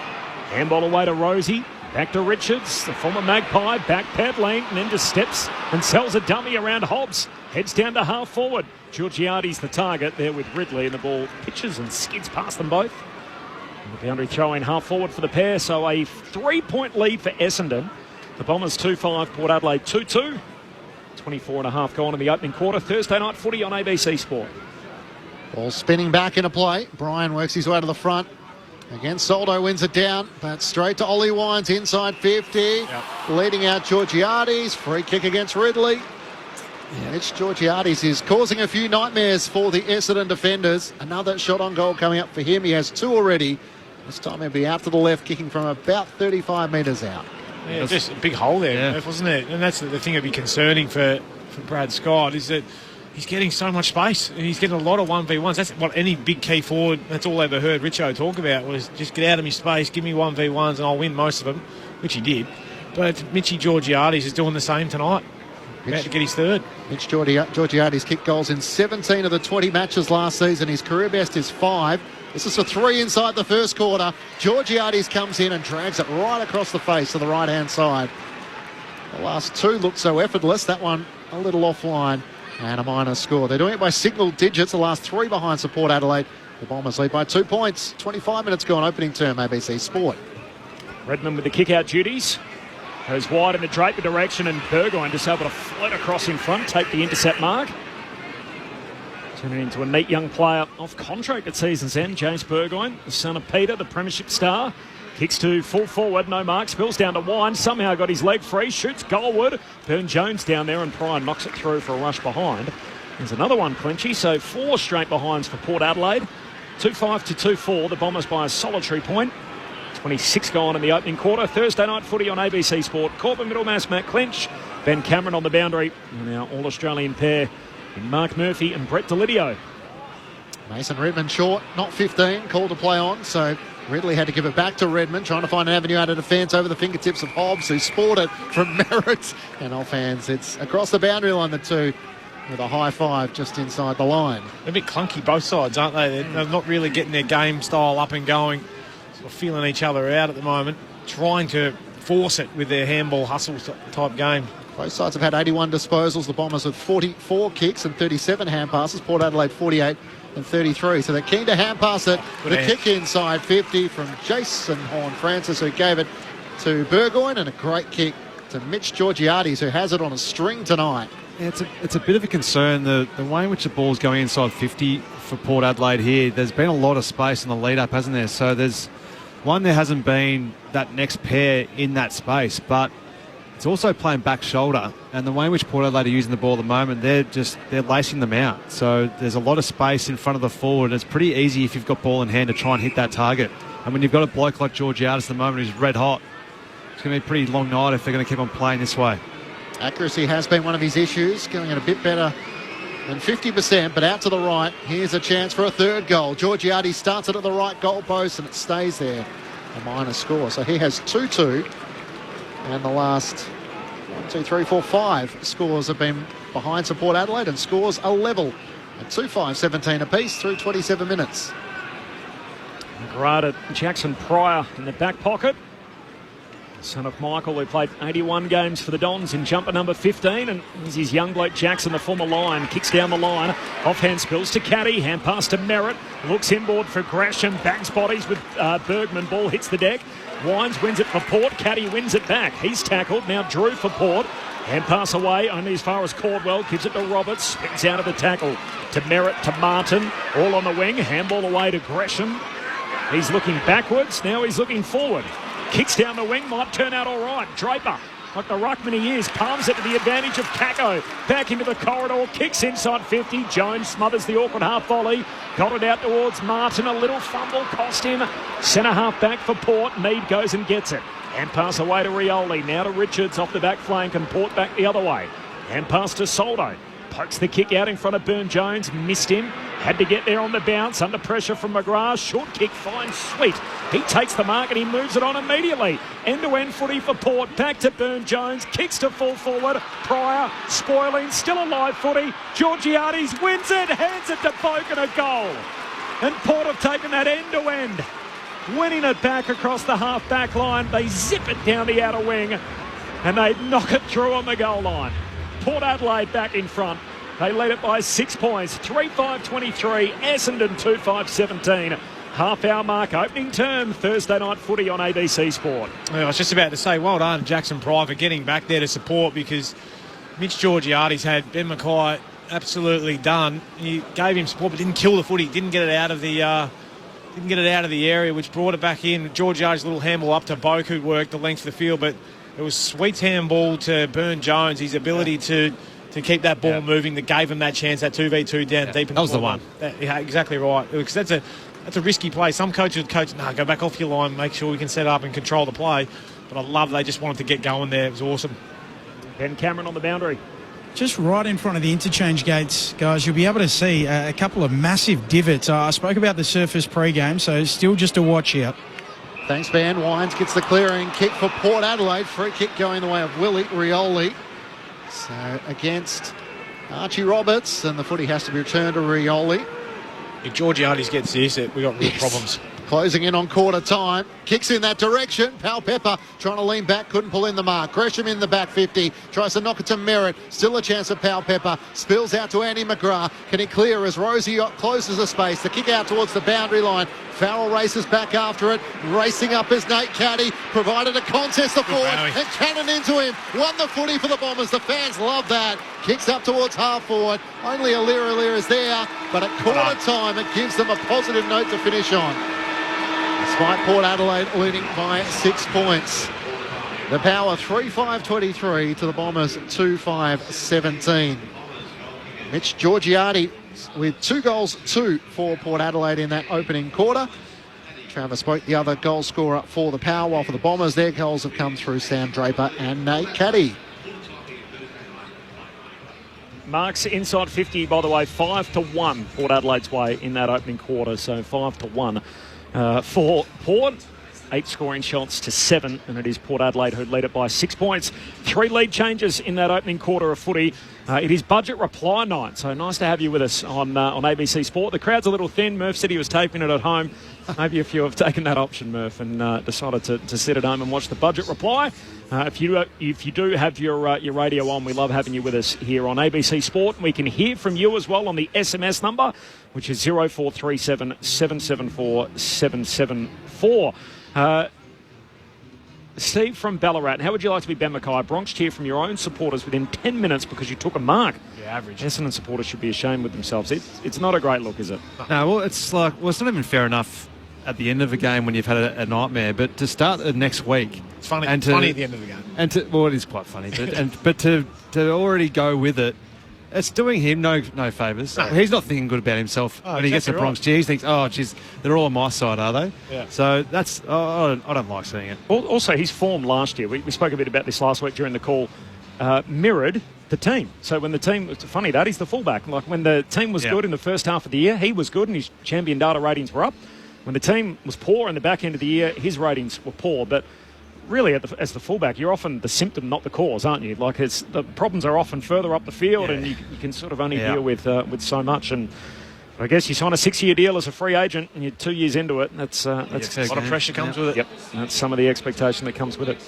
Handball away to Rosie. Back to Richards, the former Magpie, back peddling, and then just steps and sells a dummy around Hobbs. Heads down to half forward. Georgiades the target there with Ridley, and the ball pitches and skids past them both. And the boundary throw in half forward for the pair, so a 3-point lead for Essendon. The Bombers 2-5, Port Adelaide 2-2. 24 and a half gone in the opening quarter. Thursday night footy on ABC Sport. Ball spinning back into play. Brian works his way to the front. Again, Soldo wins it down, but straight to Ollie Wines inside 50. Yep. Leading out Georgiades. Free kick against Ridley. Mitch Georgiades is causing a few nightmares for the Essendon defenders. Another shot on goal coming up for him. He has 2 already. This time he'll be out to the left, kicking from about 35 metres out. Yeah, just a big hole there, wasn't it? And that's the thing that'd be concerning for Brad Scott, is that he's getting so much space and he's getting a lot of 1v1s. That's what any big key forward, that's all I ever heard Richo talk about, was just get out of my space, give me 1v1s and I'll win most of them, which he did. But Mitchy Georgiades is doing the same tonight. About to get his 3rd. Mitch Georgiades kicked goals in 17 of the 20 matches last season. His career best is 5. This is a 3 inside the first quarter. Georgiades comes in and drags it right across the face to the right-hand side. The last 2 looked so effortless. That one a little offline and a minor score. They're doing it by single digits. The last 3 behind support Adelaide. The Bombers lead by 2 points. 25 minutes gone, opening term, ABC Sport. Redmond with the kick-out duties. Goes wide in the Draper direction, and Burgoyne just able to float across in front, take the intercept mark. Turning into a neat young player off contract at season's end, James Burgoyne, the son of Peter, the premiership star. Kicks to full forward, no mark, spills down to Wine, somehow got his leg free, shoots goalward. Burn-Jones down there, and Pryor knocks it through for a rush behind. There's another one, Clinchy, so 4 straight behinds for Port Adelaide. 2-5 to 2-4, the Bombers by a solitary point. 26 gone in the opening quarter. Thursday night footy on ABC Sport. Corbin Middlemass, Matt Clinch, Ben Cameron on the boundary, and our all-Australian pair in Mark Murphy and Brett Delidio. Mason Redmond short, not 15, called to play on, so Ridley had to give it back to Redmond, trying to find an avenue out of defence over the fingertips of Hobbs, who spored it from Merritt, and offhands. It's across the boundary line, the 2, with a high 5 just inside the line. They're a bit clunky both sides, aren't they? They're not really getting their game style up and going. Feeling each other out at the moment, trying to force it with their handball hustle type game. Both sides have had 81 disposals. The Bombers with 44 kicks and 37 hand passes. Port Adelaide 48 and 33. So they're keen to hand pass it. The kick inside 50 from Jason Horne-Francis, who gave it to Burgoyne, and a great kick to Mitch Georgiades, who has it on a string tonight. Yeah, it's a bit of a concern, the way in which the ball's going inside 50 for Port Adelaide here. There's been a lot of space in the lead-up, hasn't there? So there hasn't been that next pair in that space, but it's also playing back shoulder, and the way in which Port Adelaide are using the ball at the moment, they're lacing them out. So there's a lot of space in front of the forward. It's pretty easy if you've got ball in hand to try and hit that target. And when you've got a bloke like Georgiades at the moment who's red hot, it's going to be a pretty long night if they're going to keep on playing this way. Accuracy has been one of his issues, going at a bit better than 50%, but out to the right. Here's a chance for a 3rd goal. Georgiades starts it at the right goal post, and it stays there. A minor score. So he has 2-2. And the last 1, 2, 3, 4, 5 scores have been behind support Adelaide, and scores are level at 2-5, 17 apiece through 27 minutes. Graded Jackson Pryor in the back pocket. Son of Michael, who played 81 games for the Dons in jumper number 15, and here's his young bloke Jackson, the former Lion, kicks down the line, offhand spills to Caddy, hand pass to Merritt, looks inboard for Gresham, bags bodies with Bergman, ball hits the deck, Wines wins it for Port, Caddy wins it back, he's tackled, now Drew for Port, hand pass away, only as far as Caldwell, gives it to Roberts, spins out of the tackle, to Merritt, to Martin, all on the wing, handball away to Gresham, he's looking backwards, now he's looking forward. Kicks down the wing, might turn out all right. Draper, like the ruckman he is, palms it to the advantage of Kako. Back into the corridor, kicks inside 50. Jones smothers the awkward half volley. Got it out towards Martin. A little fumble cost him. Centre half back for Port. Mead goes and gets it. And pass away to Rioli. Now to Richards off the back flank, and Port back the other way. And pass to Soldo. Pokes the kick out in front of Burn-Jones. Missed him. Had to get there on the bounce. Under pressure from McGrath. Short kick finds Sweet. He takes the mark and he moves it on immediately. End-to-end footy for Port. Back to Burn-Jones. Kicks to full forward. Pryor spoiling. Still alive footy. Georgiades wins it. Hands it to Boak, and a goal. And Port have taken that end-to-end. Winning it back across the half-back line. They zip it down the outer wing. And they knock it through on the goal line. Port Adelaide back in front. They lead it by 6 points. 3-5-23. Essendon 2-5-17. Half-hour mark, opening term, Thursday night footy on ABC Sport. I was just about to say, well done, Jackson Pryor, for getting back there to support, because Mitch Georgiades had Ben Mackay absolutely done. He gave him support, but didn't kill the footy. Didn't get it out of the area, which brought it back in. Georgiades' little handball up to Boak, who worked the length of the field, but it was Sweet's handball to Burn-Jones. His ability to to keep that ball moving that gave them that chance, that 2v2 down deep in the That was the one. Yeah, exactly right. Because that's a risky play. Some coaches would coach, no, go back off your line, make sure we can set up and control the play. But I love they just wanted to get going there. It was awesome. Ben Cameron on the boundary. Just right in front of the interchange gates, guys, you'll be able to see a couple of massive divots. I spoke about the surface pre-game, so still just a watch out. Thanks, Ben. Wines gets the clearing kick for Port Adelaide. Free kick going the way of Willie Rioli. So against Archie Roberts, and the footy has to be returned to Rioli. If Georgiades gets this, we got real problems. Closing in on quarter time. Kicks in that direction. Pal Pepper trying to lean back. Couldn't pull in the mark. Gresham in the back 50. Tries to knock it to Merritt. Still a chance of Pal Pepper. Spills out to Andy McGrath. Can he clear as Rosie closes the space? The kick out towards the boundary line. Farrell races back after it. Racing up as Nate Caddy. Provided a contest to forward. And cannon into him. Won the footy for the Bombers. The fans love that. Kicks up towards half forward. Only Alira is there. But at quarter time, it gives them a positive note to finish on. Despite Port Adelaide leading by 6 points. The Power 3-5-23 to the Bombers 2-5-17. Mitch Georgiades with 2 goals, 2 for Port Adelaide in that opening quarter. Travis Spoke, the other goal scorer for the Power, while for the Bombers, their goals have come through Sam Draper and Nate Caddy. Marks inside 50, by the way, 5-1 Port Adelaide's way in that opening quarter, so 5-1 for Port. 8 scoring shots to 7, and it is Port Adelaide who lead it by 6 points. 3 lead changes in that opening quarter of footy. It is budget reply night, so nice to have you with us on ABC Sport. The crowd's a little thin. Murph said he was taping it at home. Maybe a few have taken that option, Murph, and decided to sit at home and watch the budget reply. If you do have your radio on, we love having you with us here on ABC Sport. We can hear from you as well on the SMS number, which is 0437 774 774. Steve from Ballarat, how would you like to be Ben Mackay? Bronx cheer from your own supporters within 10 minutes because you took a mark. Yeah, average. Essendon supporters should be ashamed with themselves. It's not a great look, is it? No, well, it's not even fair enough at the end of a game when you've had a nightmare, but to start the next week. It's funny, and funny at the end of the game. It is quite funny, but to already go with it, it's doing him no favours. No. He's not thinking good about himself when he gets the Bronx cheer. He thinks, oh, geez, they're all on my side, are they? Yeah. So that's I don't like seeing it. Also, his form last year, we spoke a bit about this last week during the call, mirrored the team. So when the team, it's funny that he's the fullback. Like when the team was good in the first half of the year, he was good and his champion data ratings were up. When the team was poor in the back end of the year, his ratings were poor. But really, as the fullback, you're often the symptom, not the cause, aren't you? Like the problems are often further up the field, and you can sort of only deal with so much. And I guess you sign a 6-year deal as a free agent, and you're 2 years into it. That's a lot of pressure comes with it. Yep, that's some of the expectation that comes with it.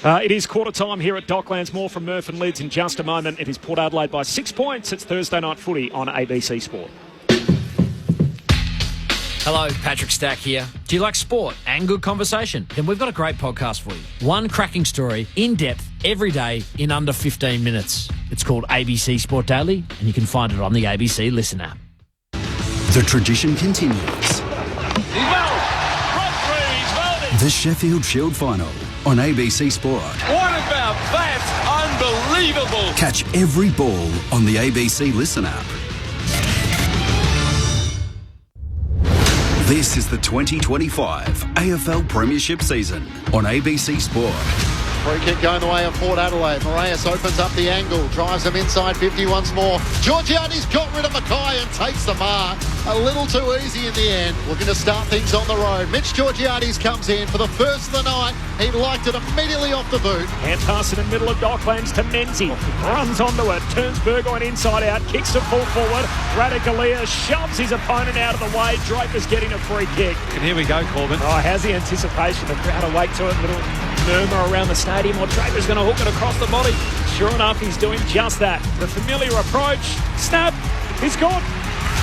It is quarter time here at Docklands. More from Murph and Lids in just a moment. It is Port Adelaide by 6 points. It's Thursday night footy on ABC Sport. Hello, Patrick Stack here. Do you like sport and good conversation? Then we've got a great podcast for you. One cracking story, in depth, every day, in under 15 minutes. It's called ABC Sport Daily, and you can find it on the ABC Listen app. The tradition continues. The Sheffield Shield Final on ABC Sport. What about that? Unbelievable. Catch every ball on the ABC Listen app. This is the 2025 AFL Premiership season on ABC Sport. Free kick going the way of Port Adelaide. Moraes opens up the angle, drives them inside 50 once more. Georgiades got rid of Mackay and takes the mark. A little too easy in the end. Looking to start things on the road. Mitch Georgiades comes in for the first of the night. He liked it immediately off the boot. Hand pass in the middle of Docklands to Menzies. Runs onto it, turns Burgoyne inside out, kicks to full forward. Radicalier shoves his opponent out of the way. Draper's getting a free kick. And here we go, Corbin. Oh, how's the anticipation? The crowd awake to it. Little murmur around the stadium, or Draper's going to hook it across the body. Sure enough, he's doing just that. The familiar approach. Snap. He's gone.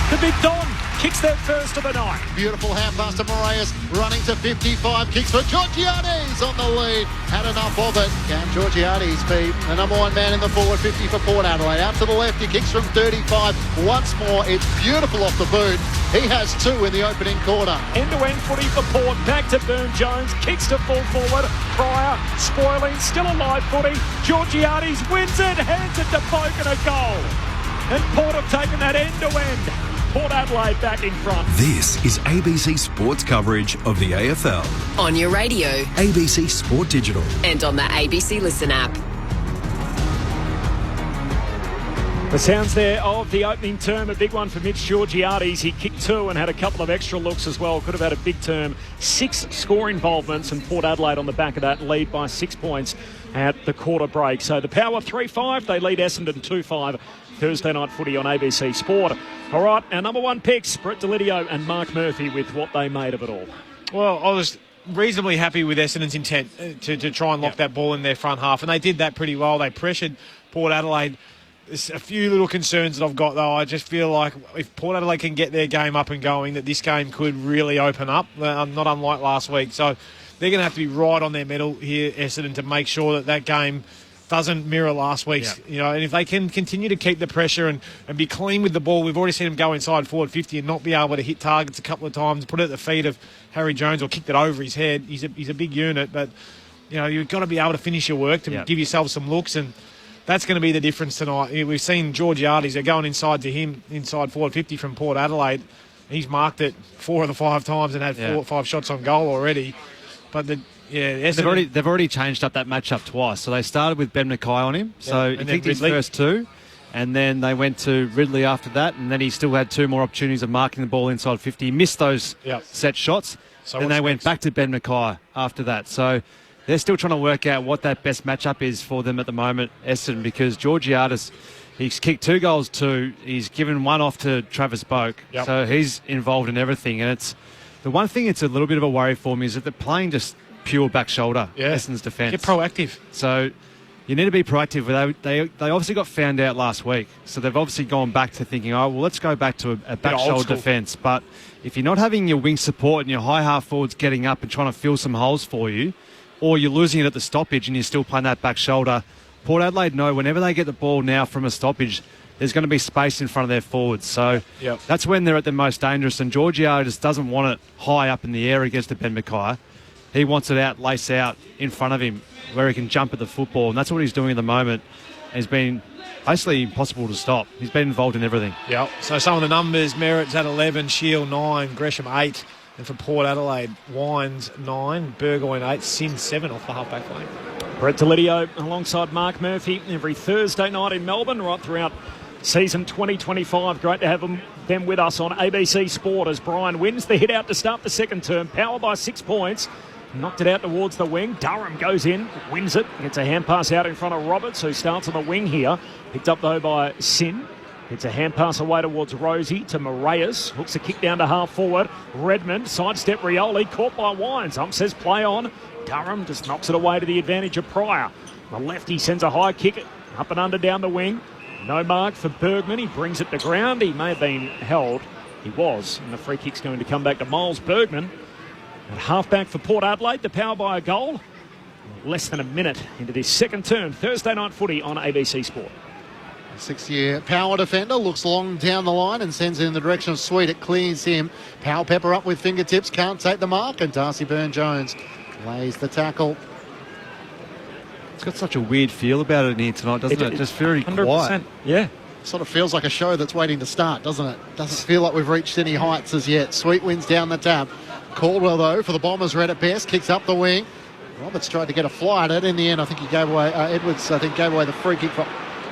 The big Don kicks their first of the night. Beautiful hand pass to Moraes, running to 55, kicks for Georgiades on the lead. Had enough of it. Can Georgiades be the number one man in the forward 50 for Port Adelaide? Out to the left, he kicks from 35 once more. It's beautiful off the boot. He has 2 in the opening quarter. End-to-end footy for Port. Back to Burne-Jones. Kicks to full forward. Pryor spoiling. Still alive footy. Georgiades wins it. Hands it to Bogan, a goal. And Port have taken that end-to-end. Port Adelaide back in front. This is ABC Sports coverage of the AFL. On your radio. ABC Sport Digital. And on the ABC Listen app. The sounds there of the opening term, a big one for Mitch Georgiades. He kicked 2 and had a couple of extra looks as well. Could have had a big term. 6 score involvements, and Port Adelaide on the back of that lead by 6 points at the quarter break. So the Power 3-5, they lead Essendon 2-5. Thursday night footy on ABC Sport. All right, our number 1 picks, Brett Delidio and Mark Murphy, with what they made of it all. Well, I was reasonably happy with Essendon's intent to try and lock that ball in their front half, and they did that pretty well. They pressured Port Adelaide. There's a few little concerns that I've got, though. I just feel like if Port Adelaide can get their game up and going, that this game could really open up, not unlike last week. So they're going to have to be right on their mettle here, Essendon, to make sure that that game doesn't mirror last week's. Yeah. You know, and if they can continue to keep the pressure and be clean with the ball, we've already seen them go inside forward 50 and not be able to hit targets a couple of times, put it at the feet of Harry Jones or kicked it over his head. He's a big unit, but you know, you've got to be able to finish your work to give yourself some looks, and that's going to be the difference tonight. We've seen Georgiades, they're going inside to him, inside forward 50 from Port Adelaide. He's marked it 4 of the 5 times and had 4 or 5 shots on goal already. But they've already changed up that matchup twice. So they started with Ben Mackay on him. So he kicked his first 2, and then they went to Ridley after that, and then he still had 2 more opportunities of marking the ball inside 50. He missed those set shots. So then they went back to Ben Mackay after that. So they're still trying to work out what that best matchup is for them at the moment, Essendon, because Georgiades, he's kicked 2 goals too. He's given 1 off to Travis Boak. So he's involved in everything. And it's the one thing it's a little bit of a worry for me is that they're playing just pure back shoulder, Essendon's defence. Get proactive. So you need to be proactive. They obviously got found out last week. So they've obviously gone back to thinking, let's go back to a back shoulder defence. But if you're not having your wing support and your high half forwards getting up and trying to fill some holes for you, or you're losing it at the stoppage and you're still playing that back shoulder, Port Adelaide know whenever they get the ball now from a stoppage, there's going to be space in front of their forwards. So that's when they're at their most dangerous. And Georgiades doesn't want it high up in the air against the Ben Mackay. He wants it out, lace out in front of him where he can jump at the football. And that's what he's doing at the moment. He's been basically impossible to stop. He's been involved in everything. So some of the numbers, Merritt's at 11, Shield 9, Gresham 8. And for Port Adelaide, Wines 9, Burgoyne 8, Sin 7 off the half-back line. Brett Delidio alongside Mark Murphy every Thursday night in Melbourne, right throughout season 2025. Great to have them with us on ABC Sport as Brian wins the hit out to start the second term. Power by 6 points. Knocked it out towards the wing. Durham goes in, wins it. Gets a hand pass out in front of Roberts, who starts on the wing here. Picked up, though, by Sin. It's a hand pass away towards Rosie to Moraes. Hooks a kick down to half forward. Redmond, sidestep Rioli, caught by Wines. Says play on. Durham just knocks it away to the advantage of Pryor. The lefty sends a high kick up and under down the wing. No mark for Bergman. He brings it to ground. He may have been held. He was. And the free kick's going to come back to Miles Bergman. At halfback for Port Adelaide, the Power by a goal. Less than a minute into this second term. Thursday night footy on ABC Sport. 6-year Power defender looks long down the line and sends it in the direction of Sweet. It clears him. Powell Pepper up with fingertips, can't take the mark, and Darcy Burne-Jones lays the tackle. It's got such a weird feel about it in here tonight, doesn't it? Just very 100%. Quiet. Yeah. Sort of feels like a show that's waiting to start, doesn't it? Doesn't feel like we've reached any heights as yet. Sweet wins down the tap. Caldwell, though, for the Bombers, read it best, kicks up the wing. Roberts tried to get a fly at it. In the end, I think he gave away, Edwards, I think, gave away the free kick for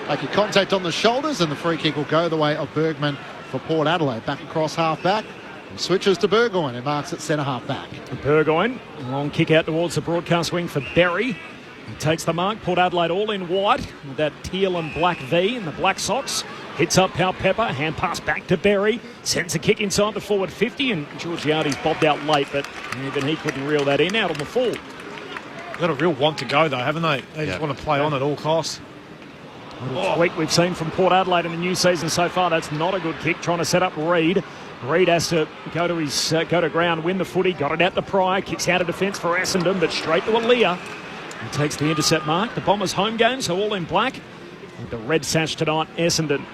making contact on the shoulders, and the free kick will go the way of Bergman for Port Adelaide. Back across half-back, and switches to Burgoyne, and marks at centre half-back. Burgoyne, long kick out towards the broadcast wing for Berry. He takes the mark. Port Adelaide all in white with that teal and black V and the black socks. Hits up Powell Pepper, hand pass back to Berry. Sends a kick inside the forward 50, and Georgiades bobbed out late, but even he couldn't reel that in out on the full. They've got a real want to go, though, haven't they? They just want to play on at all costs. Tweak we've seen from Port Adelaide in the new season so far. That's not a good kick. Trying to set up Reid. Reid has to go to ground, win the footy, got it out to Pryor, kicks out of defence for Essendon, but straight to Aaliyah. He takes the intercept mark. The Bombers' home game, so all in black. With the red sash tonight, Essendon.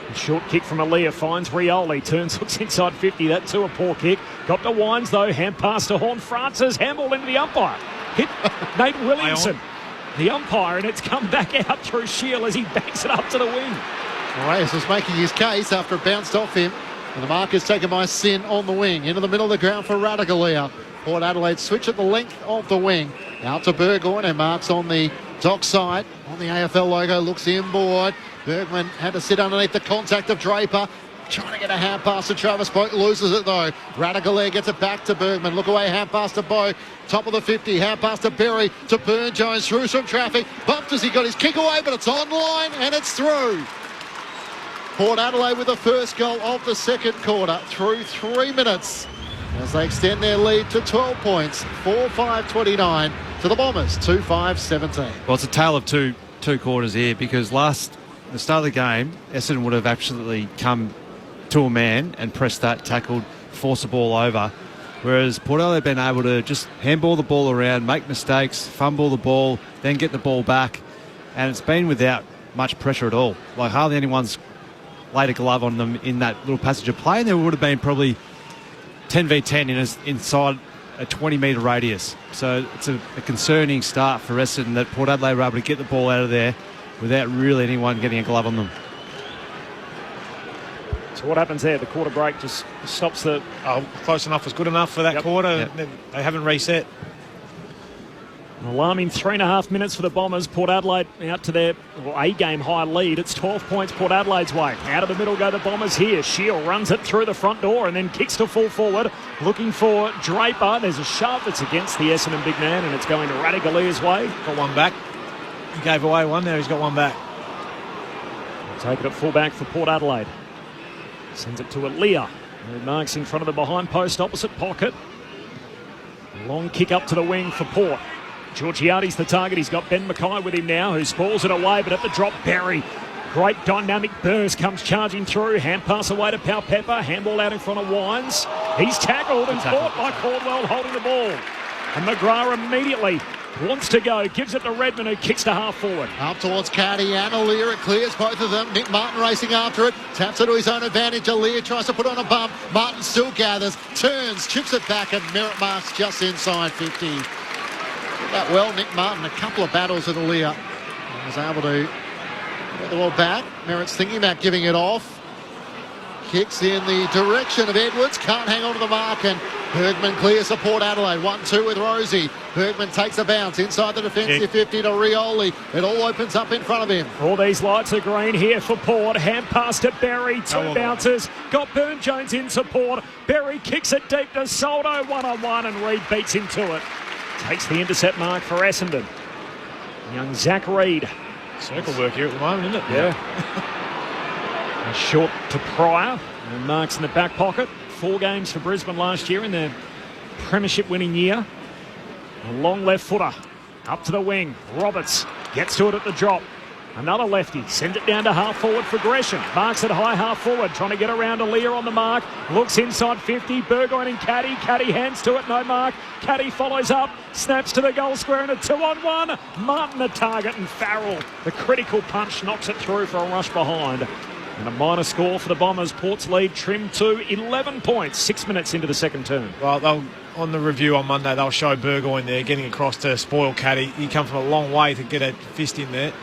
A short kick from Aaliyah finds Rioli, turns, looks inside 50, that too a poor kick. Got to Wines though, hand pass to Horn Francis, handball into the umpire. Hit Nate Williamson, the umpire, and it's come back out through Shield as he banks it up to the wing. Reyes was making his case after it bounced off him. And the mark is taken by Sin on the wing. Into the middle of the ground for Ratugolea. Port Adelaide switch at the length of the wing. Out to Burgoyne and marks on the dock side. On the AFL logo, looks inboard. Bergman had to sit underneath the contact of Draper. Trying to get a hand pass to Travis Boak. Loses it though. Ratugolea gets it back to Bergman. Look away, hand pass to Boak. Top of the 50. Hand pass to Berry. To Burne-Jones. Through some traffic. Bumped as he got his kick away, but it's online and it's through. Port Adelaide with the first goal of the second quarter through 3 minutes as they extend their lead to 12 points, 4-5-29 to the Bombers, 2-5-17. Well, it's a tale of two quarters here because the start of the game, Essendon would have absolutely come to a man and pressed that, tackled, forced the ball over, whereas Port Adelaide have been able to just handball the ball around, make mistakes, fumble the ball, then get the ball back, and it's been without much pressure at all. Like hardly anyone's laid a glove on them in that little passage of play, and there would have been probably 10v10 inside a 20-metre radius. So it's a concerning start for Essendon that Port Adelaide were able to get the ball out of there without really anyone getting a glove on them. So what happens there? The quarter break just stops the... Close enough was good enough for that quarter. Yep. They haven't reset. An alarming 3.5 minutes for the Bombers. Port Adelaide out to their A-game high lead. It's 12 points Port Adelaide's way. Out of the middle go the Bombers here. Shield runs it through the front door and then kicks to full forward. Looking for Draper. There's a shove that's against the Essendon big man and it's going to Radigolea's way. Got one back. He gave away one, now he's got one back. Take it at full back for Port Adelaide. Sends it to Aaliyah. Who marks in front of the behind post opposite pocket. Long kick up to the wing for Port. Georgiades the target. He's got Ben Mackay with him now, who spoils it away, but at the drop, Berry. Great dynamic burst comes charging through. Hand pass away to Pau Pepper. Handball out in front of Wines. He's tackled and caught by Caldwell holding the ball. And McGrath immediately wants to go. Gives it to Redmond, who kicks to half forward. Up towards Caddy and Aaliyah. It clears both of them. Nick Martin racing after it. Taps it to his own advantage. Aaliyah tries to put on a bump. Martin still gathers. Turns. Chips it back and Merritt marks just inside 50. That well, Nick Martin, a couple of battles with Aaliyah. Was able to get the ball back. Merritt's thinking about giving it off. Kicks in the direction of Edwards. Can't hang on to the mark and Bergman clears to Port Adelaide. 1-2 with Rosie. Bergman takes a bounce inside the defensive 50 to Rioli. It all opens up in front of him. All these lights are green here for Port. Hand pass to Berry. Two bounces. Got Burne-Jones in support. Berry kicks it deep to Soldo. 1-on-1 and Reid beats him to it. Takes the intercept mark for Essendon. Young Zach Reid. Circle work here at the moment, isn't it? Yeah. Short to Pryor. And marks in the back pocket. 4 games for Brisbane last year in their premiership winning year. A long left footer. Up to the wing. Roberts gets to it at the drop. Another lefty. Sends it down to half forward for Gresham. Marks it high half forward. Trying to get around Aaliyah on the mark. Looks inside 50. Burgoyne and Caddy. Caddy hands to it. No mark. Caddy follows up. Snaps to the goal square and a 2-on-1. Martin the target and Farrell. The critical punch knocks it through for a rush behind. And a minor score for the Bombers. Port's lead trimmed to 11 points. 6 minutes into the second term. Well, on the review on Monday, they'll show Burgoyne there getting across to spoil Caddy. He come from a long way to get a fist in there.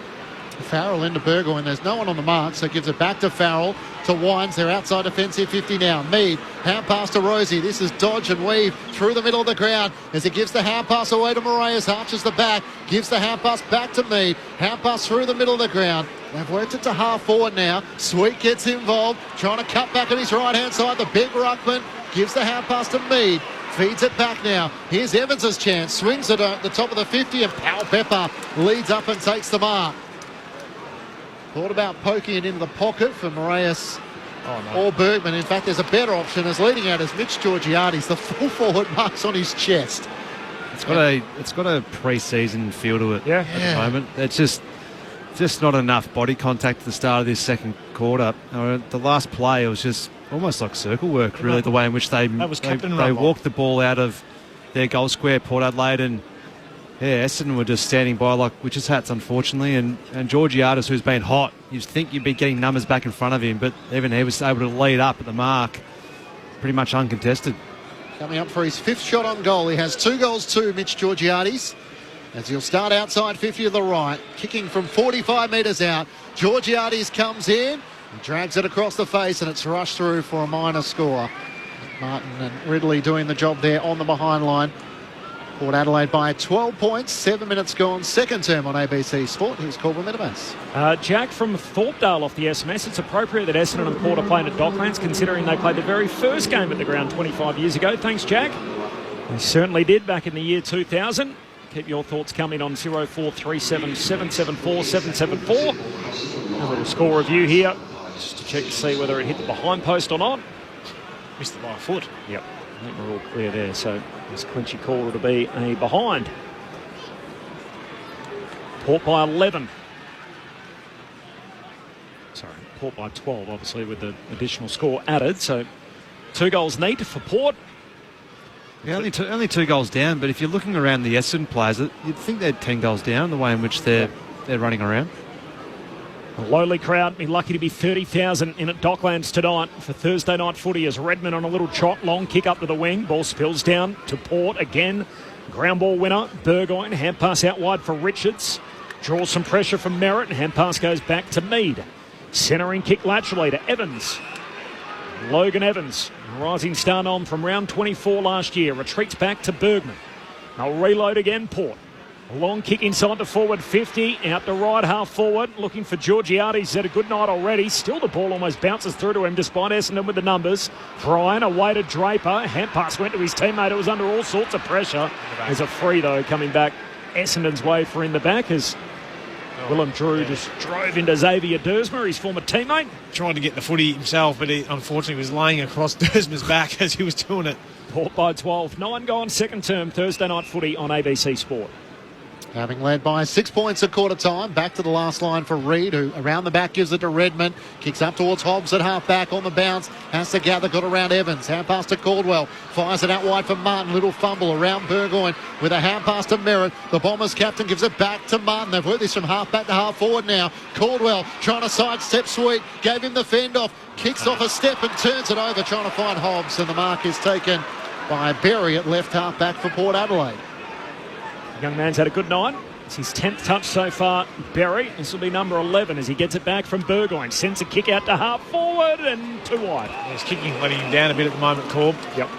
Farrell into Burgoyne. There's no one on the mark, so gives it back to Farrell. To Wines. They're outside defensive 50 now. Mead. Hand pass to Rosie. This is dodge and weave through the middle of the ground as he gives the hand pass away to Moraes. Arches the back. Gives the hand pass back to Mead. Hand pass through the middle of the ground. They've worked it to half forward now. Sweet gets involved. Trying to cut back on his right-hand side. The big ruckman gives the hand pass to Mead. Feeds it back now. Here's Evans' chance. Swings it at the top of the 50 and Pau Pepper leads up and takes the mark. Thought about poking it into the pocket for Moraes or Bergman. In fact, there's a better option as leading out as Mitch Georgiades. The full forward marks on his chest. It's got a pre-season feel to it at the moment. It's just not enough body contact at the start of this second quarter. The last play, it was just almost like circle work, really, the way in which they walked the ball out of their goal square, Port Adelaide, and Essendon were just standing by like witches' hats, unfortunately, and Georgiades, who's been hot, you'd think you'd be getting numbers back in front of him, but even he was able to lead up at the mark, pretty much uncontested. Coming up for his 5th shot on goal. He has 2 goals too, Mitch Georgiades, as he'll start outside 50 to the right, kicking from 45 metres out. Georgiades comes in, he drags it across the face, and it's rushed through for a minor score. Martin and Ridley doing the job there on the behind line. Port Adelaide by 12 points, 7 minutes gone, second term on ABC Sport. Here's Corbin Metabase. Jack from Thorpedale off the SMS. It's appropriate that Essendon and Port are playing at Docklands, considering they played the very first game at the ground 25 years ago. Thanks, Jack. They certainly did back in the year 2000. Keep your thoughts coming on 0437 774 774. A little score review here, just to check to see whether it hit the behind post or not. Missed it by a foot. Yep, I think we're all clear there. So as Clinchy called it to be a behind. Port by 11. Sorry, Port by 12, obviously, with the additional score added. So 2 goals neat for Port. Yeah, only 2 goals down, but if you're looking around the Essendon players, you'd think they're 10 goals down, the way in which they're running around. A lowly crowd, be lucky to be 30,000 in at Docklands tonight for Thursday night footy as Redmond on a little trot, long kick up to the wing, ball spills down to Port again. Ground ball winner, Burgoyne, hand pass out wide for Richards. Draws some pressure from Merritt, and hand pass goes back to Mead. Centering kick laterally to Evans. Logan Evans, rising star on from round 24 last year, retreats back to Bergman. They'll reload again, Port. A long kick inside the forward 50, out the right half forward, looking for Georgiades. He's had a good night already. Still the ball almost bounces through to him despite Essendon with the numbers. Bryan away to Draper. Hand pass went to his teammate. It was under all sorts of pressure. There's a free, though, coming back Essendon's way for in the back as Willem Drew just drove into Xavier Dersma, his former teammate. Tried to get the footy himself, but he unfortunately was laying across Dersma's back as he was doing it. Port by 12. 9 gone, second term, Thursday night footy on ABC Sport. Having led by 6 points at quarter time, back to the last line for Reid, who around the back gives it to Redmond. Kicks up towards Hobbs at half back on the bounce. Has to gather, got around Evans. Hand pass to Caldwell. Fires it out wide for Martin. Little fumble around Burgoyne with a hand pass to Merritt. The Bombers captain gives it back to Martin. They've worked this from half back to half forward now. Caldwell trying to sidestep Sweet. Gave him the fend off. Kicks off a step and turns it over, trying to find Hobbs. And the mark is taken by Berry at left half back for Port Adelaide. Young man's had a good night. It's his 10th touch so far, Berry. This will be number 11 as he gets it back from Burgoyne. Sends a kick out to half forward and 2 wide. He's kicking, letting him down a bit at the moment, Corb. Yep.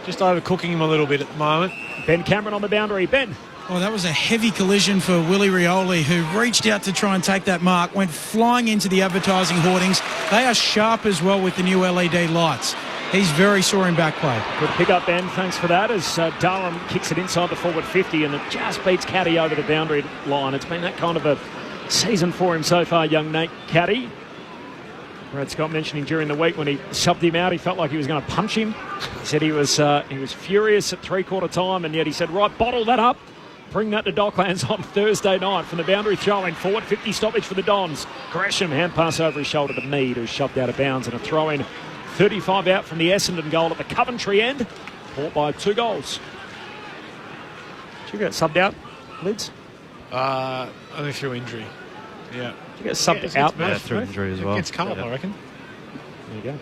Just overcooking him a little bit at the moment. Ben Cameron on the boundary. Ben. Oh, that was a heavy collision for Willie Rioli, who reached out to try and take that mark, went flying into the advertising hoardings. They are sharp as well with the new LED lights. He's very sore in back play. Good pick up, Ben. Thanks for that. As Durham kicks it inside the forward 50 and it just beats Caddy over the boundary line. It's been that kind of a season for him so far, young Nate Caddy. Brad Scott mentioning during the week when he shoved him out, he felt like he was going to punch him. He said he was furious at three-quarter time, and yet he said, right, bottle that up. Bring that to Docklands on Thursday night from the boundary throw-in. Forward 50 stoppage for the Dons. Gresham, hand pass over his shoulder to Mead, who's shoved out of bounds, and a throw-in 35 out from the Essendon goal at the Coventry end. Port by 2 goals. Did you get subbed out, Lids? Only through injury. Yeah. Did you get subbed out, mate? Yeah, through injury as well. It's come up, I reckon. There you go.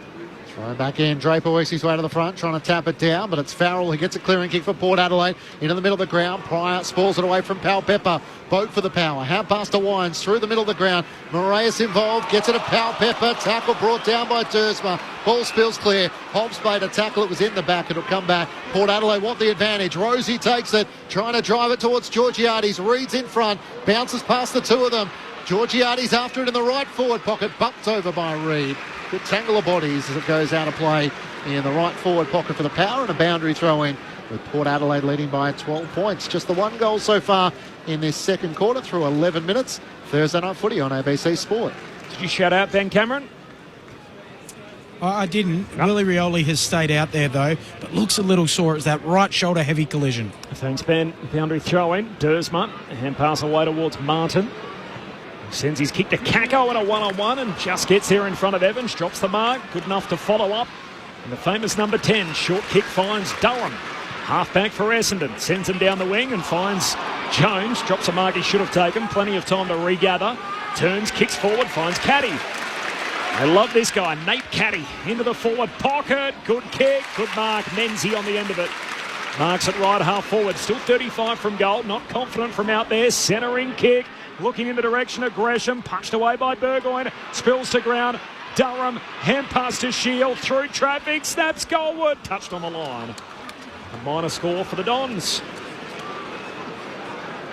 Throw back in. Draper works his way to the front, trying to tap it down, but it's Farrell who gets a clearing kick for Port Adelaide. Into the middle of the ground. Pryor spoils it away from Powell Pepper. Boat for the power. Hand pass to Wines through the middle of the ground. Moraes involved. Gets it to Powell Pepper. Tackle brought down by Dersma. Ball spills clear. Hobbs made a tackle. It was in the back. It'll come back. Port Adelaide want the advantage. Rosie takes it. Trying to drive it towards Georgiades. Reid's in front. Bounces past the two of them. Georgiades after it in the right forward pocket. Bumped over by Reid. Good tangle of bodies as it goes out of play in the right forward pocket for the power, and a boundary throw in with Port Adelaide leading by 12 points. Just the 1 goal so far in this second quarter through 11 minutes. Thursday night footy on ABC Sport. Did you shout out Ben Cameron? I didn't. Willie Rioli has stayed out there though, but looks a little sore. It's that right shoulder heavy collision. Thanks, Ben. Boundary throw in. Dersma. Hand pass away towards Martin. Sends his kick to Kako in a one-on-one and just gets there in front of Evans. Drops the mark. Good enough to follow up. And the famous number 10. Short kick finds Durham. Half-back for Essendon. Sends him down the wing and finds Jones. Drops a mark he should have taken. Plenty of time to regather. Turns, kicks forward, finds Caddy. I love this guy, Nate Caddy, into the forward pocket. Good kick, good mark. Menzie on the end of it. Marks it right half forward. Still 35 from goal. Not confident from out there. Centering kick. Looking in the direction of Gresham. Punched away by Burgoyne. Spills to ground. Durham. Hand pass to Shield. Through traffic. Snaps goalward. Touched on the line. A minor score for the Dons.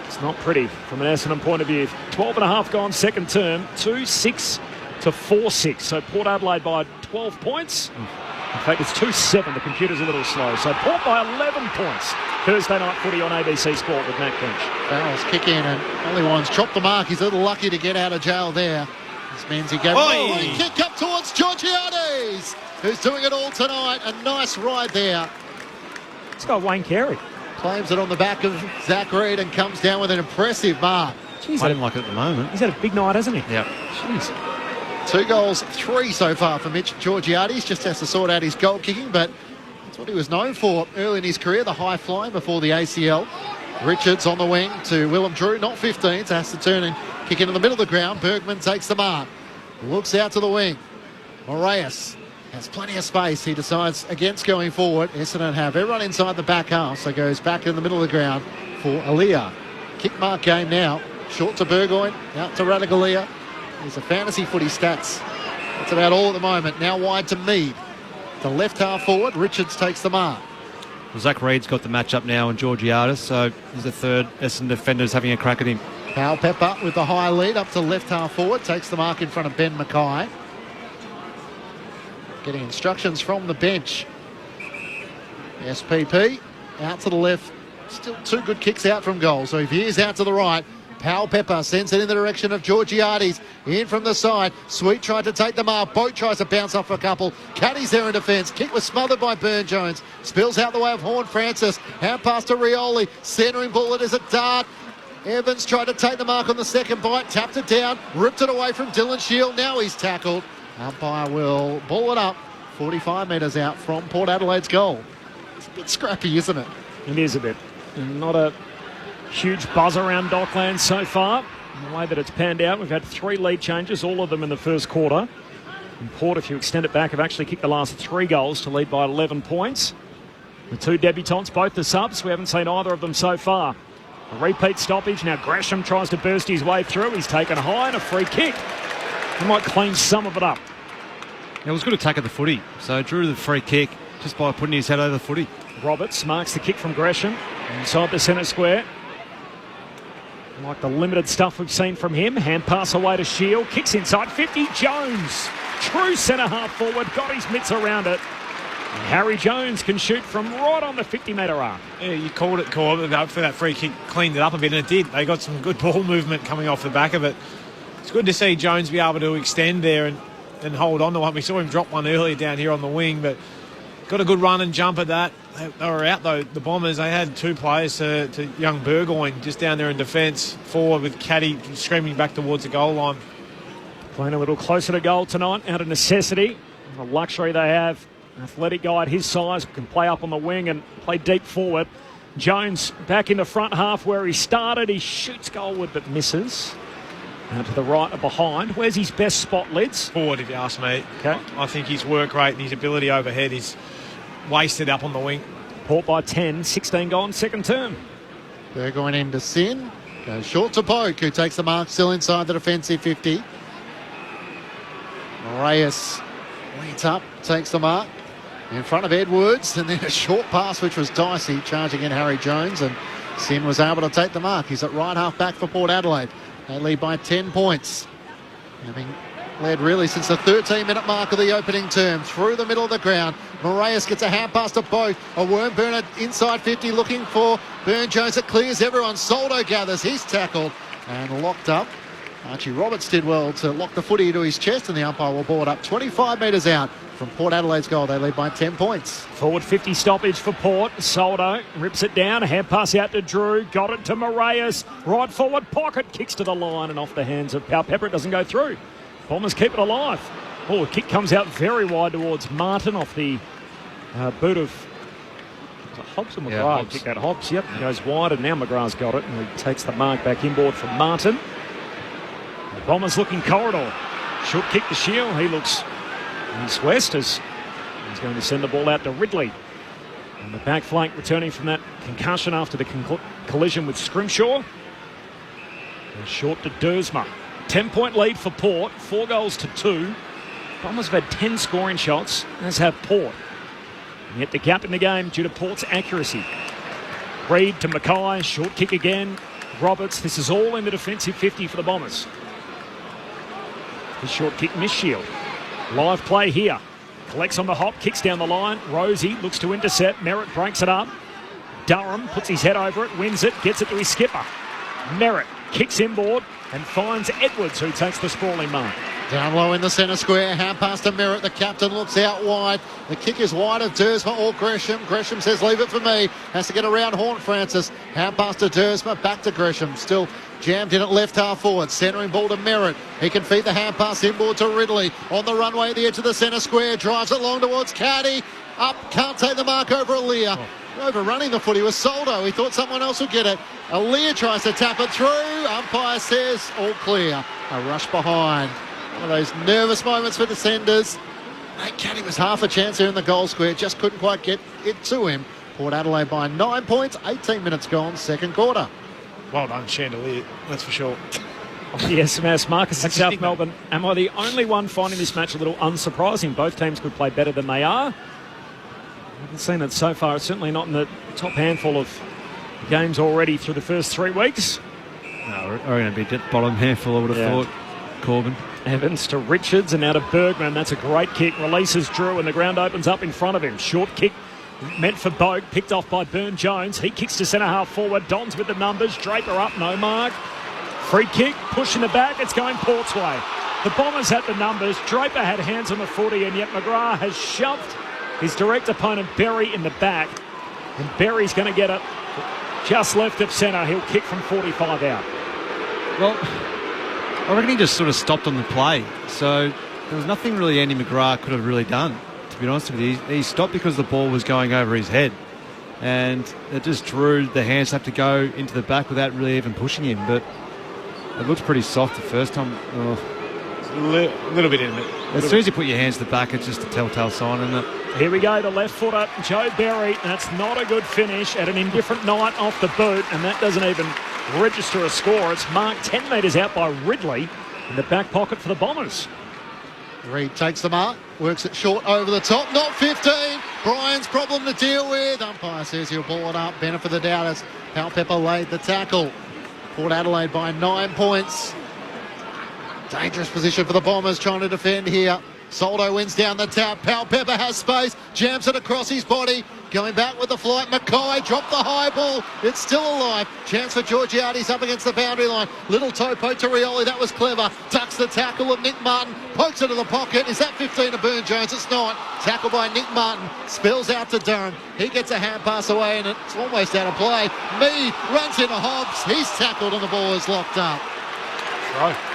It's not pretty from an Essendon point of view. 12 and a half gone second term. 2-6 to 4-6. So Port Adelaide by 12 points. In fact, it's 2-7. The computer's a little slow. So Port by 11 points. Thursday night footy on ABC Sport with Matt Finch. Farrell's kick in and Olliewine's chopped the mark. He's a little lucky to get out of jail there. This means he gave a kick up towards Georgiades, who's doing it all tonight. A nice ride there. It's got Wayne Carey. Claims it on the back of Zach Reed and comes down with an impressive mark. Jeez, I didn't like it at the moment. He's had a big night, hasn't he? Yeah. Jeez. 2 goals, 3 so far for Mitch Georgiades. Just has to sort out his goal kicking, but that's what he was known for early in his career, the high flying before the ACL. Richards on the wing to Willem Drew, not 15, so has to turn and kick into the middle of the ground. Bergman takes the mark, looks out to the wing. Moraes has plenty of space. He decides against going forward. Essendon have everyone inside the back half, so goes back in the middle of the ground for Aliyah. Kick mark game now. Short to Burgoyne, out to Radaglia. There's a fantasy footy stats. That's about all at the moment. Now wide to Mead. The left half forward, Richards takes the mark. Well, Zach Reed's got the match-up now on Georgiades, so he's the third Essendon defenders having a crack at him. Powell Pepper with the high lead up to left half forward. Takes the mark in front of Ben Mackay. Getting instructions from the bench. SPP out to the left. Still 2 good kicks out from goal. So if he is out to the right, Powell Pepper sends it in the direction of Georgiades. In from the side. Sweet tried to take the mark. Boat tries to bounce off a couple. Caddy's there in defence. Kick was smothered by Burn Jones. Spills out the way of Horn Francis. Hand pass to Rioli. Centering bullet is a dart. Evans tried to take the mark on the second bite. Tapped it down. Ripped it away from Dylan Shield. Now he's tackled. Umpire will ball it up 45 metres out from Port Adelaide's goal. It's a bit scrappy, isn't it? It is a bit. Not a huge buzz around Dockland so far. In the way that it's panned out, we've had 3 lead changes, all of them in the first quarter. And Port, if you extend it back, have actually kicked the last 3 goals to lead by 11 points. The 2 debutants, both the subs, we haven't seen either of them so far. A repeat stoppage. Now Gresham tries to burst his way through. He's taken high and a free kick. He might clean some of it up. It was a good attack of the footy, so drew the free kick just by putting his head over the footy. Roberts marks the kick from Gresham inside the centre square. Like the limited stuff we've seen from him. Hand pass away to Shield. Kicks inside 50. Jones, true centre half forward, got his mitts around it. And Harry Jones can shoot from right on the 50-metre arc. Yeah, you called it, Corbett, for that free kick, cleaned it up a bit, and it did. They got some good ball movement coming off the back of it. It's good to see Jones be able to extend there and hold on to one. We saw him drop one earlier down here on the wing, but got a good run and jump at that. They were out, though, the Bombers. They had 2 players to young Burgoyne just down there in defence, forward with Caddy screaming back towards the goal line. Playing a little closer to goal tonight, out of necessity. The luxury they have. An athletic guy at his size can play up on the wing and play deep forward. Jones back in the front half where he started. He shoots goalward but misses. Out to the right or behind. Where's his best spot, Lids? Forward, if you ask me. Okay. I think his work rate and his ability overhead is wasted up on the wing. Port by 10, 16 gone, second term. They're going into Sin. Goes short to Poke, who takes the mark still inside the defensive 50. Moraes leads up, takes the mark in front of Edwards, and then a short pass which was dicey, charging in Harry Jones, and Sin was able to take the mark. He's at right half back for Port Adelaide. They lead by 10 points. Having led really since the 13-minute mark of the opening term. Through the middle of the ground. Moraes gets a hand pass to both. A worm burner inside 50 looking for Burn Jones. It clears everyone. Soldo gathers. He's tackled and locked up. Archie Roberts did well to lock the footy to his chest, and the umpire will ball it up 25 metres out from Port Adelaide's goal. They lead by 10 points. Forward 50 stoppage for Port. Soldo rips it down. A hand pass out to Drew. Got it to Moraes. Right forward pocket. Kicks to the line and off the hands of Pau Pepper. It doesn't go through. Bombers keep it alive. Oh, the kick comes out very wide towards Martin off the boot of Hobbs or McGrath. Hobbs. Kick out Hobbs. Yep, goes wide, and now McGrath's got it, and he takes the mark back inboard from Martin. The Bombers looking corridor. Should kick the shield. He looks east-west as he's going to send the ball out to Ridley. On the back flank, returning from that concussion after the collision with Scrimshaw. And short to Dersma. 10-point lead for Port, 4 goals to 2. Bombers have had 10 scoring shots, as have Port. And yet the gap in the game due to Port's accuracy. Reid to Mackay, short kick again. Roberts, this is all in the defensive 50 for the Bombers. The short kick missed Shield. Live play here. Collects on the hop, kicks down the line. Rosie looks to intercept. Merritt breaks it up. Durham puts his head over it, wins it, gets it to his skipper. Merritt kicks inboard and finds Edwards, who takes the sprawling mark. Down low in the centre square, hand pass to Merritt. The captain looks out wide. The kick is wide of Dersma or Gresham. Gresham says, leave it for me. Has to get around Horn-Francis. Hand pass to Dersma, back to Gresham. Still jammed in at left half forward. Centering ball to Merritt. He can feed the hand pass inboard to Ridley. On the runway at the edge of the centre square. Drives it long towards Caddy. Up, can't take the mark over Aaliyah. Overrunning the footy was Soldo. He thought someone else would get it. Aaliyah tries to tap it through. Umpire says, all clear. A rush behind. One of those nervous moments for defenders. Nate Caddy was half a chance here in the goal square. Just couldn't quite get it to him. Port Adelaide by 9 points. 18 minutes gone, second quarter. Well done, Chandelier. That's for sure. The SMS, Marcus in South Melbourne. Am I the only one finding this match a little unsurprising? Both teams could play better than they are. I haven't seen it so far. It's certainly not in the top handful of games already through the first 3 weeks. No, we're going to be at the bottom handful, I would have thought. Corbin. Evans to Richards and now to Bergman. That's a great kick. Releases Drew and the ground opens up in front of him. Short kick meant for Boak. Picked off by Byrne-Jones. He kicks to centre half forward. Don's with the numbers. Draper up, no mark. Free kick, push in the back. It's going Port's way. The Bombers had the numbers. Draper had hands on the footy, and yet McGrath has shoved his direct opponent Berry in the back. And Berry's going to get it just left of centre. He'll kick from 45 out. Well, I reckon he just sort of stopped on the play. So there was nothing really Andy McGrath could have really done, to be honest with you. He stopped because the ball was going over his head. And it just drew the hands to have to go into the back without really even pushing him. But it looked pretty soft the first time. A little bit in it. As soon as you put your hands to the back, it's just a telltale sign, isn't it? Here we go, the left footer, Joe Berry. That's not a good finish at an indifferent night off the boot, and that doesn't even register a score. It's marked 10 metres out by Ridley in the back pocket for the Bombers. Reid takes the mark, works it short over the top, not 15. Brian's problem to deal with. Umpire says he'll ball it up. Benefit of the doubt as Pau Pepper laid the tackle. Port Adelaide by 9 points. Dangerous position for the Bombers trying to defend here. Soldo wins down the tap. Pau Pepper has space, jams it across his body. Going back with the flight. Mackay dropped the high ball. It's still alive. Chance for Georgiades up against the boundary line. Little toe poke to Rioli. That was clever. Tucks the tackle of Nick Martin. Pokes it to the pocket. Is that 15 of Byrne-Jones? It's not. Tackle by Nick Martin. Spills out to Durham. He gets a hand pass away and it's almost out of play. Mead runs into Hobbs. He's tackled and the ball is locked up. Right.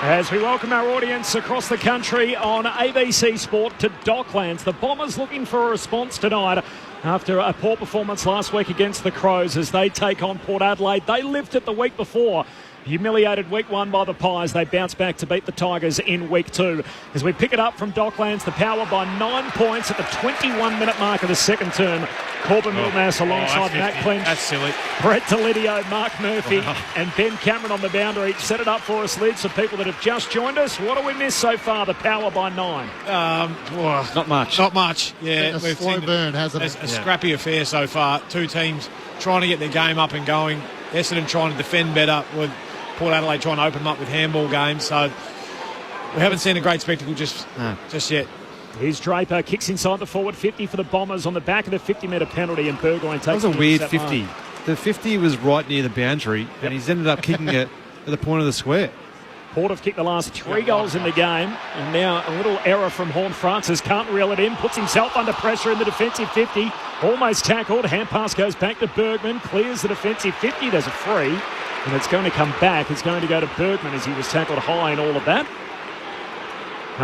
As we welcome our audience across the country on ABC Sport to Docklands. The Bombers looking for a response tonight after a poor performance last week against the Crows as they take on Port Adelaide. They lived it the week before. Humiliated week 1 by the Pies. They bounce back to beat the Tigers in week 2. As we pick it up from Docklands, the Power by 9 points at the 21-minute mark of the second term. Corbin Milmas alongside Matt Clinch. That's silly. Brett Delidio, Mark Murphy and Ben Cameron on the boundary. Set it up for us, Lids, for people that have just joined us. What do we miss so far? The Power by 9. Not much. Not much. Yeah, Been a slow burn, hasn't it? A scrappy affair so far. Two teams trying to get their game up and going. Essendon trying to defend better with Port Adelaide trying to open them up with handball games. So we haven't seen a great spectacle just yet. Here's Draper, kicks inside the forward 50 for the Bombers on the back of the 50-metre penalty, and Burgoyne takes it. That was a weird 50. The 50 was right near the boundary, and he's ended up kicking it at the point of the square. Port have kicked the last 3 goals in the game, and now a little error from Horn Francis. Can't reel it in, puts himself under pressure in the defensive 50. Almost tackled. Hand pass goes back to Bergman, clears the defensive 50. There's a free, and it's going to come back. It's going to go to Bergman as he was tackled high and all of that.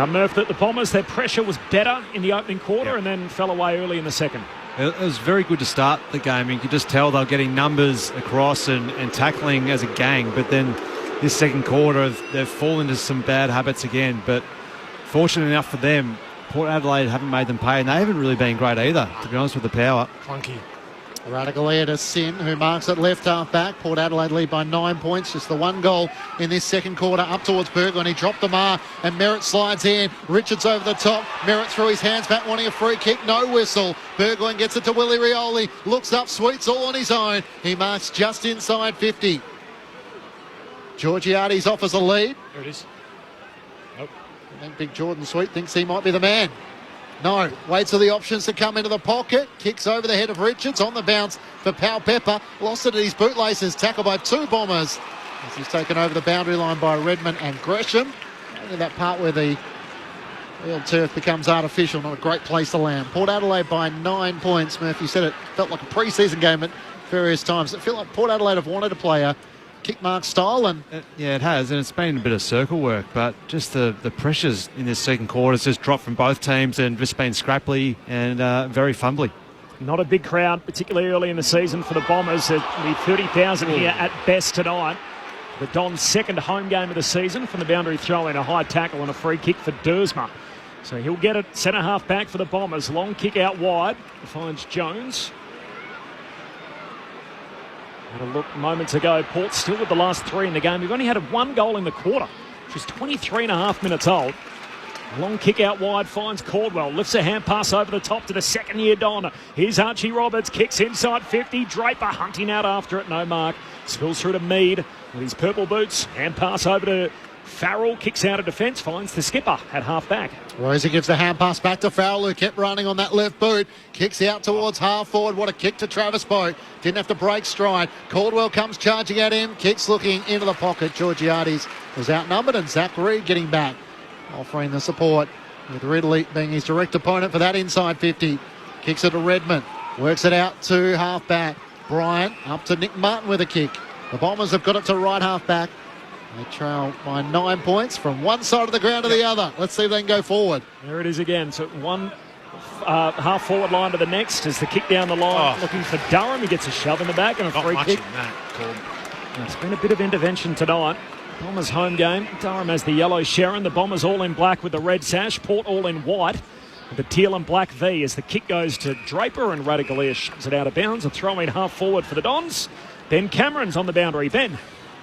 Murph, that the Bombers, their pressure was better in the opening quarter and then fell away early in the second. It was very good to start the game. You could just tell they were getting numbers across and tackling as a gang, but then this second quarter, they've fallen into some bad habits again. But fortunate enough for them, Port Adelaide haven't made them pay, and they haven't really been great either, to be honest with the power. Clunky. Radaglia to Sin, who marks at left half back. Port Adelaide lead by 9 points. Just the 1 goal in this second quarter. Up towards Burgoyne. He dropped the mark, and Merritt slides in. Richards over the top. Merritt threw his hands back, wanting a free kick. No whistle. Burgoyne gets it to Willie Rioli. Looks up, Sweet's all on his own. He marks just inside 50. Georgiades offers a lead. There it is. Nope. I think Big Jordan Sweet thinks he might be the man. No, waits for the options to come into the pocket. Kicks over the head of Richards on the bounce for Pal Pepper. Lost it at his bootlaces. Tackled by 2 Bombers as he's taken over the boundary line by Redmond and Gresham. Only that part where the field turf becomes artificial. Not a great place to land. Port Adelaide by 9 points. Murphy said it felt like a pre-season game at various times. It felt like Port Adelaide have wanted to play a kick mark style, and yeah, it has, and it's been a bit of circle work, but just the pressures in this second quarter has just dropped from both teams and just been scrappy and very fumbly. Not a big crowd, particularly early in the season for the Bombers. There'll be 30,000 here at best tonight. The Don's second home game of the season from the boundary throw in, a high tackle and a free kick for Dersma. So he'll get it centre half back for the Bombers. Long kick out wide. Finds Jones. Had a look moments ago. Port still with the last 3 in the game. We've only had 1 goal in the quarter, which is 23 and a half minutes old. Long kick out wide, finds Caldwell. Lifts a hand pass over the top to the second-year Don. Here's Archie Roberts. Kicks inside 50. Draper hunting out after it. No mark. Spills through to Mead with his purple boots. Hand pass over to Farrell. Kicks out of defence. Finds the skipper at half back. Rosie gives the hand pass back to Farrell, who kept running on that left boot. Kicks out towards half forward. What a kick to Travis Boak. Didn't have to break stride. Caldwell comes charging at him. Kicks looking into the pocket. Georgiades was outnumbered, and Zach Reed getting back, offering the support, with Ridley being his direct opponent for that inside 50. Kicks it to Redmond. Works it out to half back. Bryant up to Nick Martin with a kick. The Bombers have got it to right half back. They trail by 9 points from one side of the ground to the other. Let's see if they can go forward. There it is again. So one half forward line to the next as the kick down the line. Looking for Durham. He gets a shove in the back and a free kick. It's been a bit of intervention tonight. Bombers home game. Durham has the yellow Sharon. The Bombers all in black with the red sash. Port all in white with the teal and black V as the kick goes to Draper, and Radaglia shoves it out of bounds. A throw in half forward for the Dons. Ben Cameron's on the boundary. Ben.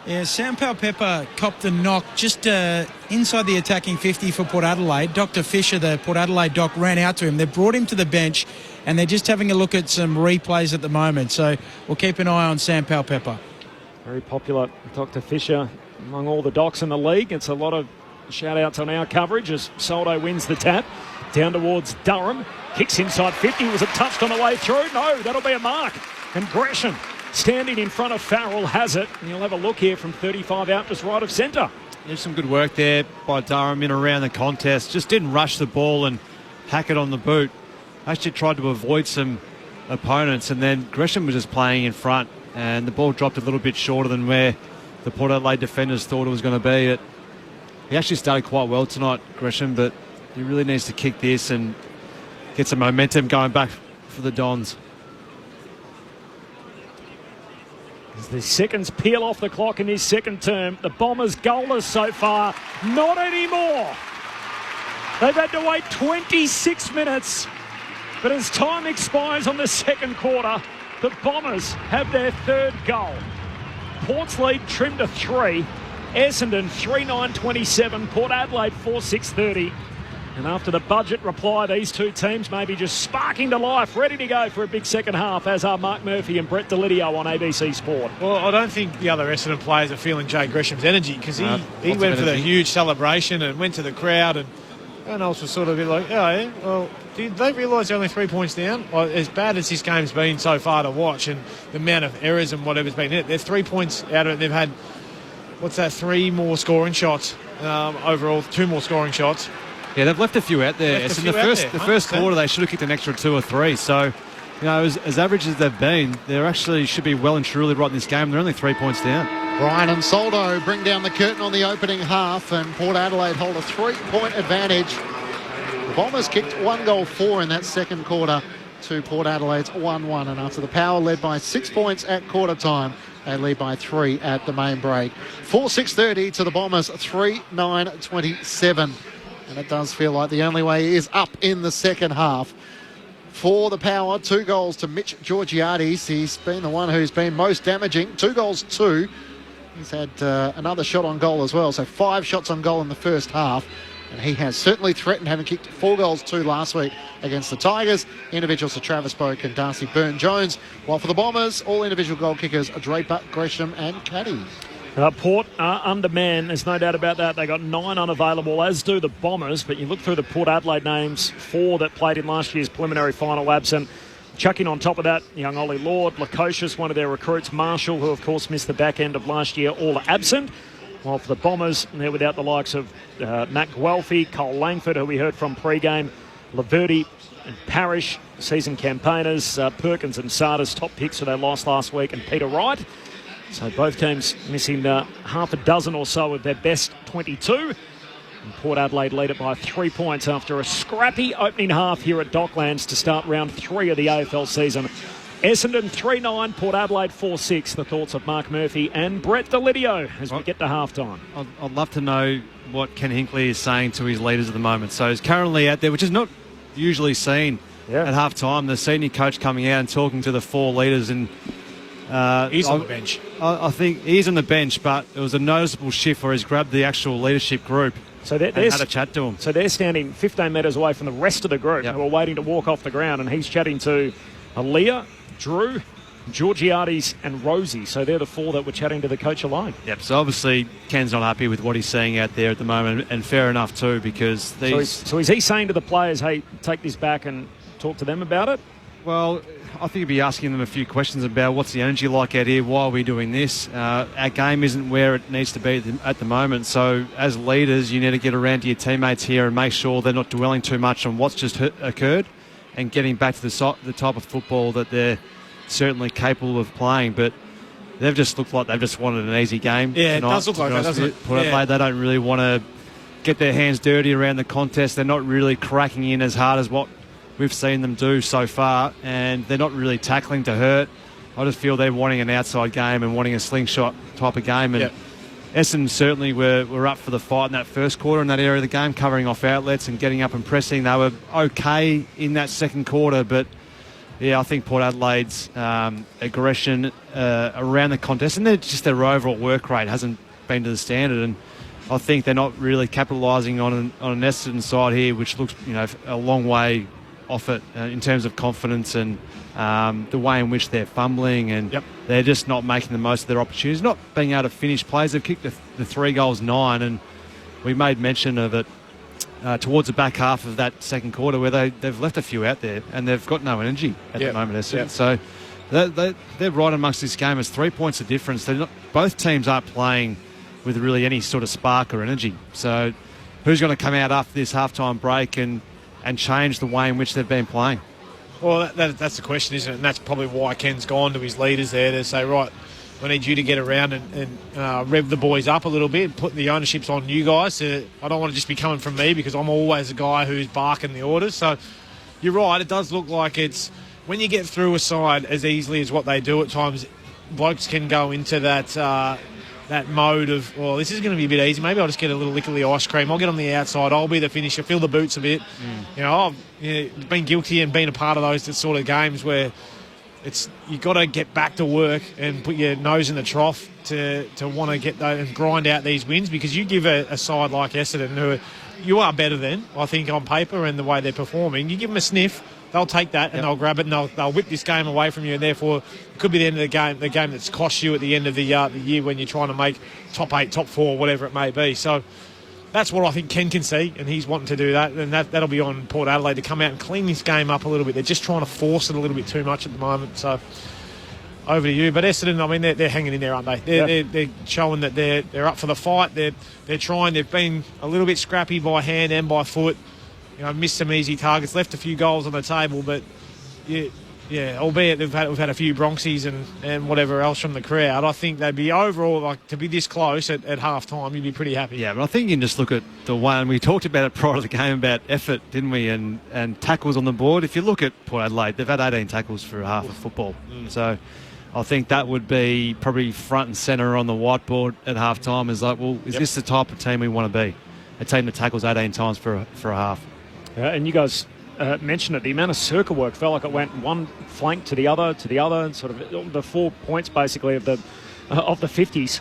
Yeah, Sam Pepper copped a knock just inside the attacking 50 for Port Adelaide. Dr. Fisher, the Port Adelaide doc, ran out to him. They brought him to the bench, and they're just having a look at some replays at the moment. So we'll keep an eye on Sam Pepper. Very popular, Dr. Fisher, among all the docs in the league. It's a lot of shout-outs on our coverage as Soldo wins the tap. Down towards Durham. Kicks inside 50. Was it touched on the way through? No, that'll be a mark. And Gresham, standing in front of Farrell, has it. And you'll have a look here from 35 out, just right of centre. There's some good work there by Durham in around the contest. Just didn't rush the ball and hack it on the boot. Actually tried to avoid some opponents, and then Gresham was just playing in front, and the ball dropped a little bit shorter than where the Port Adelaide defenders thought it was going to be. He actually started quite well tonight, Gresham, but he really needs to kick this and get some momentum going back for the Dons. As the seconds peel off the clock in his second term, the Bombers goalless so far. Not anymore. They've had to wait 26 minutes. But as time expires on the second quarter, the Bombers have their third goal. Port's lead trimmed to 3. Essendon 3-9-27. Port Adelaide 4-6-30. And after the budget reply, these two teams may be just sparking to life, ready to go for a big second half, as are Mark Murphy and Brett Delidio on ABC Sport. Well, I don't think the other Essendon players are feeling Jay Gresham's energy, because he went for the huge celebration and went to the crowd, and everyone else was sort of a bit like, oh, yeah, well, did they realise they're only 3 points down? Well, as bad as this game's been so far to watch, and the amount of errors and whatever's been in it, they're 3 points out of it. They've had 3 more scoring shots overall, 2 more scoring shots. Yeah, they've left a few out there. In the first quarter, they should have kicked an extra 2 or 3. So, as average as they've been, they actually should be well and truly right in this game. They're only 3 points down. Brian and Soldo bring down the curtain on the opening half, and Port Adelaide hold a 3-point advantage. The Bombers kicked 1 goal 4 in that second quarter to Port Adelaide's 1-1, and after the Power led by 6 points at quarter time, they lead by 3 at the main break. 4-6-30 to the Bombers, 3-9-27. And it does feel like the only way is up in the second half. For the Power, 2 goals to Mitch Georgiades. He's been the one who's been most damaging. 2 goals, 2. He's had another shot on goal as well. So 5 shots on goal in the first half. And he has certainly threatened, having kicked 4 goals, 2 last week against the Tigers. Individuals to Travis Boak and Darcy Byrne-Jones. While for the Bombers, all individual goal kickers are Draper, Gresham and Caddy. Port are undermanned, there's no doubt about that. They got 9 unavailable, as do the Bombers. But you look through the Port Adelaide names, 4 that played in last year's preliminary final absent. Chucking on top of that, young Ollie Lord, Lukosius, one of their recruits, Marshall, who of course missed the back end of last year, all absent. While for the Bombers, they're without the likes of Matt Guelphy, Cole Langford, who we heard from pre-game, Laverty and Parrish, season campaigners, Perkins and Sardis, top picks who they lost last week, and Peter Wright. So both teams missing half a dozen or so of their best 22. And Port Adelaide lead it by 3 points after a scrappy opening half here at Docklands to start round 3 of the AFL season. Essendon 3-9, Port Adelaide 4-6. The thoughts of Mark Murphy and Brett Delidio as we get to halftime. I'd love to know what Ken Hinkley is saying to his leaders at the moment. So he's currently out there, which is not usually seen at halftime. The senior coach coming out and talking to the 4 leaders, and he's on the bench. I think he's on the bench, but it was a noticeable shift where he's grabbed the actual leadership group and had a chat to them. So they're standing 15 metres away from the rest of the group who are waiting to walk off the ground, and he's chatting to Aaliyah, Drew, Georgiades and Rosie. So they're the 4 that were chatting to the coach alone. Yep, so obviously Ken's not happy with what he's seeing out there at the moment, and fair enough too, because these... So is he saying to the players, hey, take this back and talk to them about it? Well, I think he'd be asking them a few questions about what's the energy like out here, why are we doing this? Our game isn't where it needs to be at the moment, so as leaders you need to get around to your teammates here and make sure they're not dwelling too much on what's just occurred and getting back to the type of football that they're certainly capable of playing. But they've just looked like they've just wanted an easy game tonight. It does look like that, doesn't it? They don't really want to get their hands dirty around the contest. They're not really cracking in as hard as what we've seen them do so far, and they're not really tackling to hurt. I just feel they're wanting an outside game and wanting a slingshot type of game. And Essendon certainly were up for the fight in that first quarter in that area of the game, covering off outlets and getting up and pressing. They were okay in that second quarter, but I think Port Adelaide's aggression around the contest and their overall work rate hasn't been to the standard, and I think they're not really capitalising on an Essendon side here, which looks a long way off it in terms of confidence and the way in which they're fumbling, and they're just not making the most of their opportunities, not being able to finish plays. They've kicked the 3 goals 9, and we made mention of it towards the back half of that second quarter where they've left a few out there and they've got no energy at the moment, Essendon. So they're right amongst this game. It's 3 points of difference. Both teams aren't playing with really any sort of spark or energy. So who's going to come out after this halftime break and change the way in which they've been playing? Well, that's the question, isn't it? And that's probably why Ken's gone to his leaders there to say, right, we need you to get around and rev the boys up a little bit, put the ownerships on you guys. I don't want to just be coming from me because I'm always the guy who's barking the orders. So you're right, it does look like it's when you get through a side as easily as what they do at times, blokes can go into that mode of, well, this is going to be a bit easy. Maybe I'll just get a little lick of the ice cream. I'll get on the outside. I'll be the finisher. Feel the boots a bit. I've been guilty and been a part of those sort of games where you got to get back to work and put your nose in the trough to want to get those and grind out these wins, because you give a side like Essendon, who you are better than, I think, on paper and the way they're performing, you give them a sniff, they'll take that and they'll grab it and they'll whip this game away from you, and therefore it could be the end of the game that's cost you at the end of the year when you're trying to make top 8, top 4, whatever it may be. So that's what I think Ken can see, and he's wanting to do that, and that'll be on Port Adelaide to come out and clean this game up a little bit. They're just trying to force it a little bit too much at the moment. So over to you. But Essendon, I mean, they're hanging in there, aren't they? They're showing that they're up for the fight. They're trying. They've been a little bit scrappy by hand and by foot. Missed some easy targets, left a few goals on the table, but yeah, albeit we've had a few Bronxies and whatever else from the crowd. I think they'd be overall, to be this close at half time, you'd be pretty happy. Yeah, but I think you can just look at the one. We talked about it prior to the game about effort, didn't we? And tackles on the board. If you look at Port Adelaide, they've had 18 tackles for half of football. So I think that would be probably front and centre on the whiteboard at half time. Is like, well, is this the type of team we want to be? A team that tackles 18 times for a half. And you guys mentioned it, the amount of circle work felt like it went one flank to the other, and sort of the 4 points basically of the 50s.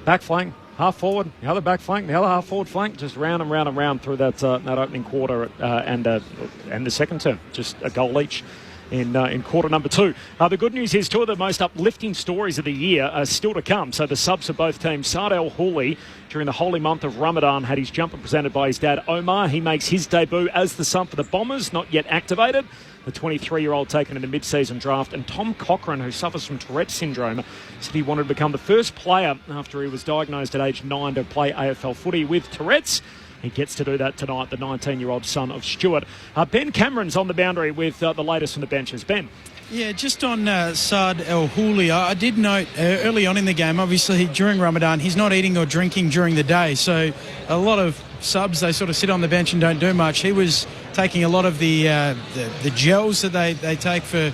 Back flank, half forward, the other back flank, the other half forward flank, just round and round and round through that opening quarter and the second term, just a goal each in quarter number 2. The good news is 2 of the most uplifting stories of the year are still to come. So the subs of both teams, Saad El Houli, during the holy month of Ramadan, had his jumper presented by his dad Omar. He makes his debut as the sub for the Bombers, not yet activated. The 23-year-old taken in the mid-season draft. And Tom Cochrane, who suffers from Tourette's syndrome, said he wanted to become the first player after he was diagnosed at age 9 to play AFL footy with Tourette's. He gets to do that tonight, the 19-year-old son of Stuart. Ben Cameron's on the boundary with the latest from the benches. Ben. Yeah, just on Saad El Houli, I did note early on in the game, obviously during Ramadan, he's not eating or drinking during the day. So a lot of subs, they sort of sit on the bench and don't do much. He was taking a lot of the gels that they take for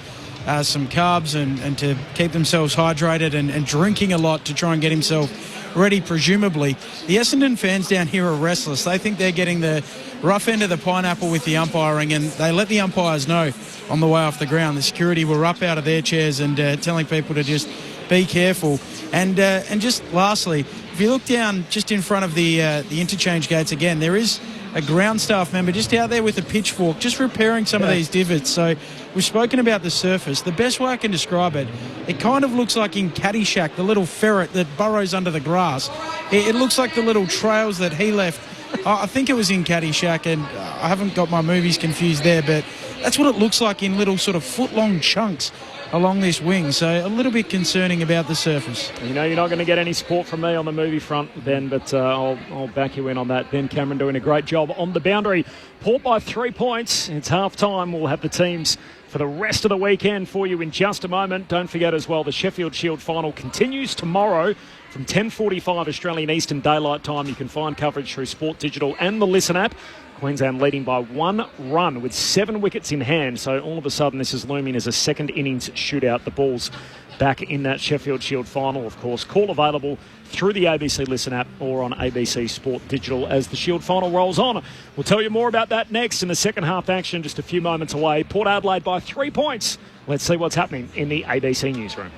some carbs and to keep themselves hydrated and drinking a lot to try and get himself ready, presumably. The Essendon fans down here are restless. They think they're getting the rough end of the pineapple with the umpiring, and they let the umpires know on the way off the ground. The security were up out of their chairs and telling people to just be careful. And just lastly, if you look down just in front of the interchange gates again, there is a ground staff member just out there with a pitchfork, just repairing some of these divots. So we've spoken about the surface. The best way I can describe it, it kind of looks like in Caddyshack, the little ferret that burrows under the grass. It looks like the little trails that he left. I think it was in Caddyshack, and I haven't got my movies confused there, but that's what it looks like in little sort of foot-long chunks along this wing. So a little bit concerning about the surface. You're not going to get any support from me on the movie front, Ben, but I'll back you in on that. Ben Cameron doing a great job on the boundary. Port by 3 points. It's half-time. We'll have the teams for the rest of the weekend for you in just a moment. Don't forget as well, the Sheffield Shield final continues tomorrow from 10:45 Australian Eastern Daylight Time. You can find coverage through Sport Digital and the Listen app. Queensland leading by 1 run with 7 wickets in hand. So all of a sudden this is looming as a second innings shootout. The Bulls back in that Sheffield Shield final, of course. Call available through the ABC Listen app or on ABC Sport Digital as the Shield final rolls on. We'll tell you more about that next in the second half action just a few moments away. Port Adelaide by 3 points. Let's see what's happening in the ABC newsroom.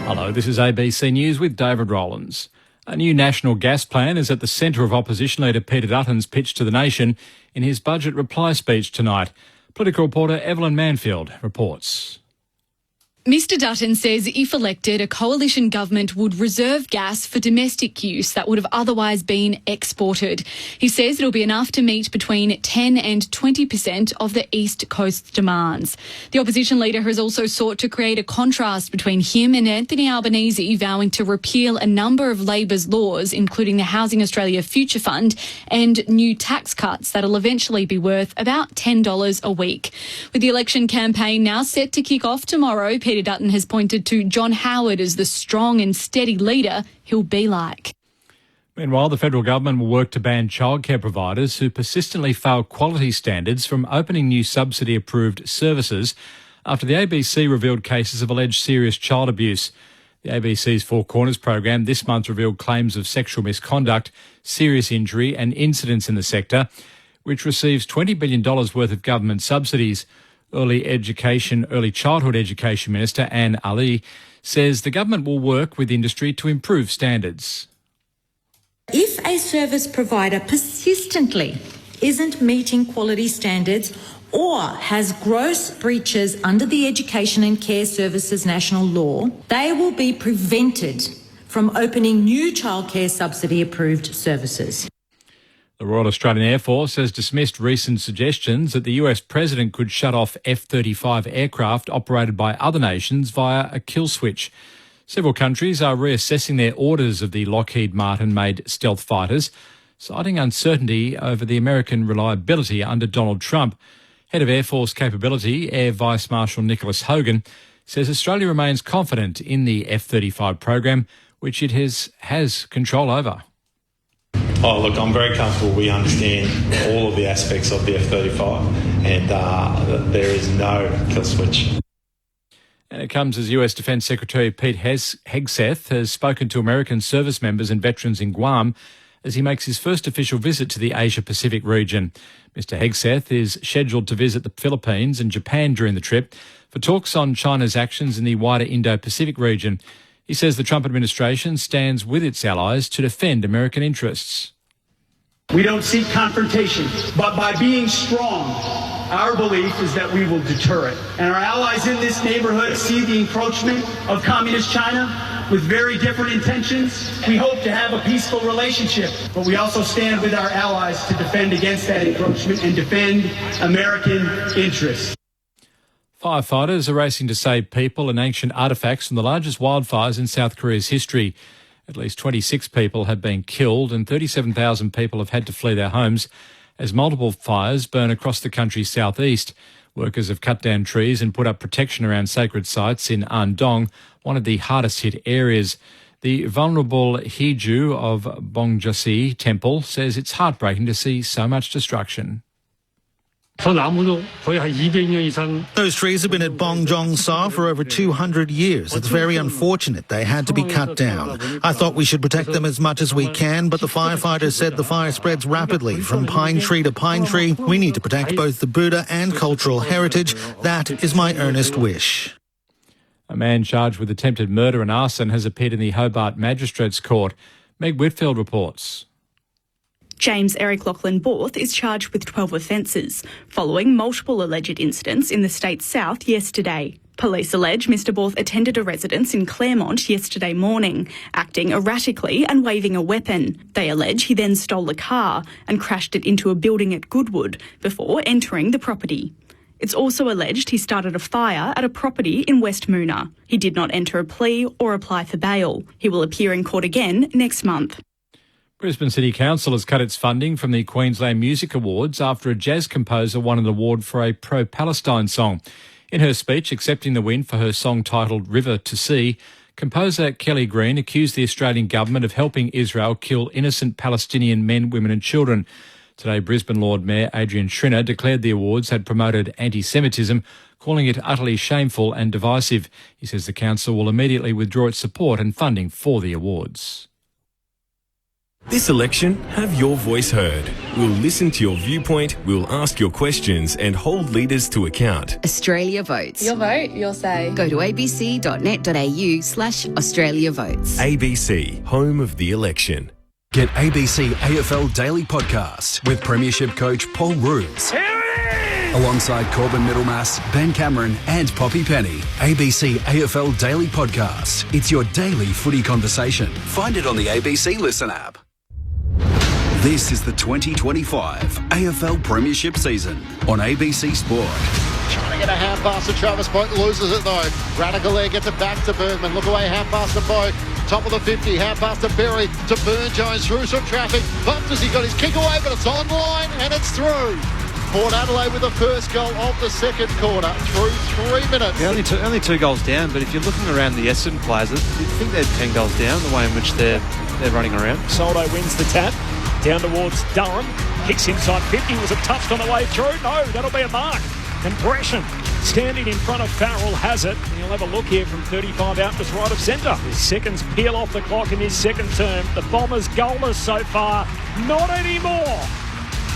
Hello, this is ABC News with David Rowlands. A new national gas plan is at the centre of opposition leader Peter Dutton's pitch to the nation in his budget reply speech tonight. Political reporter Evelyn Manfield reports. Mr Dutton says if elected, a coalition government would reserve gas for domestic use that would have otherwise been exported. He says it'll be enough to meet between 10 and 20% of the East Coast's demands. The opposition leader has also sought to create a contrast between him and Anthony Albanese, vowing to repeal a number of Labor's laws, including the Housing Australia Future Fund and new tax cuts that'll eventually be worth about $10 a week. With the election campaign now set to kick off tomorrow, Peter Dutton has pointed to John Howard as the strong and steady leader he'll be like. Meanwhile, the federal government will work to ban childcare providers who persistently fail quality standards from opening new subsidy-approved services after the ABC revealed cases of alleged serious child abuse. The ABC's Four Corners program this month revealed claims of sexual misconduct, serious injury and incidents in the sector, which receives $20 billion worth of government subsidies. Early Childhood Education Minister Anne Ali says the government will work with industry to improve standards. If a service provider persistently isn't meeting quality standards or has gross breaches under the Education and Care Services National Law, they will be prevented from opening new childcare subsidy-approved services. The Royal Australian Air Force has dismissed recent suggestions that the US President could shut off F-35 aircraft operated by other nations via a kill switch. Several countries are reassessing their orders of the Lockheed Martin-made stealth fighters, citing uncertainty over the American reliability under Donald Trump. Head of Air Force Capability, Air Vice Marshal Nicholas Hogan, says Australia remains confident in the F-35 program, which it has control over. Oh, look, I'm very comfortable we understand all of the aspects of the F-35 and there is no kill switch. And it comes as US Defence Secretary Pete Hegseth has spoken to American service members and veterans in Guam as he makes his first official visit to the Asia-Pacific region. Mr Hegseth is scheduled to visit the Philippines and Japan during the trip for talks on China's actions in the wider Indo-Pacific region. He says the Trump administration stands with its allies to defend American interests. We don't seek confrontation, but by being strong, our belief is that we will deter it. And our allies in this neighborhood see the encroachment of communist China with very different intentions. We hope to have a peaceful relationship, but we also stand with our allies to defend against that encroachment and defend American interests. Firefighters are racing to save people and ancient artefacts from the largest wildfires in South Korea's history. At least 26 people have been killed and 37,000 people have had to flee their homes as multiple fires burn across the country's southeast. Workers have cut down trees and put up protection around sacred sites in Andong, one of the hardest hit areas. The vulnerable Hiju of Bongjasi Temple says it's heartbreaking to see so much destruction. Those trees have been at Bongjong-sa for over 200 years. It's very unfortunate they had to be cut down. I thought we should protect them as much as we can, but the firefighters said the fire spreads rapidly from pine tree to pine tree. We need to protect both the Buddha and cultural heritage. That is my earnest wish. A man charged with attempted murder and arson has appeared in the Hobart Magistrates Court. Meg Whitfield reports. James Eric Lachlan-Borth is charged with 12 offences, following multiple alleged incidents in the state's south yesterday. Police allege Mr Borth attended a residence in Claremont yesterday morning, acting erratically and waving a weapon. They allege he then stole a car and crashed it into a building at Goodwood before entering the property. It's also alleged he started a fire at a property in West Moona. He did not enter a plea or apply for bail. He will appear in court again next month. Brisbane City Council has cut its funding from the Queensland Music Awards after a jazz composer won an award for a pro-Palestine song. In her speech accepting the win for her song titled River to Sea, composer Kelly Green accused the Australian government of helping Israel kill innocent Palestinian men, women and children. Today, Brisbane Lord Mayor Adrian Schrinner declared the awards had promoted anti-Semitism, calling it utterly shameful and divisive. He says the council will immediately withdraw its support and funding for the awards. This election, have your voice heard. We'll listen to your viewpoint, we'll ask your questions and hold leaders to account. Australia Votes. Your vote, your say. Go to abc.net.au/Australia Votes. ABC, home of the election. Get ABC AFL Daily Podcast with Premiership coach Paul Roos. Alongside Corbin Middlemass, Ben Cameron and Poppy Penny. ABC AFL Daily Podcast. It's your daily footy conversation. Find it on the ABC Listen app. This is the 2025 AFL Premiership season on ABC Sport. Trying to get a hand pass to Travis Boak, loses it though. Radicalair gets it back to Bergman. Look away, hand pass to Boak. Top of the 50, hand pass to Berry, to Burne-Jones through some traffic. Bumped as he got his kick away, but it's online and it's through. Port Adelaide with the first goal of the second quarter through 3 minutes. Yeah, only two goals down, but if you're looking around the Essendon players, you think they're 10 goals down, the way in which they're running around. Soldo wins the tap. Down towards Durham. Kicks inside 50. Was it touched on the way through? No, that'll be a mark. And Gresham standing in front of Farrell has it. And he'll have a look here from 35 out just right of centre. His seconds peel off the clock in his second term. The Bombers goalless so far. Not anymore.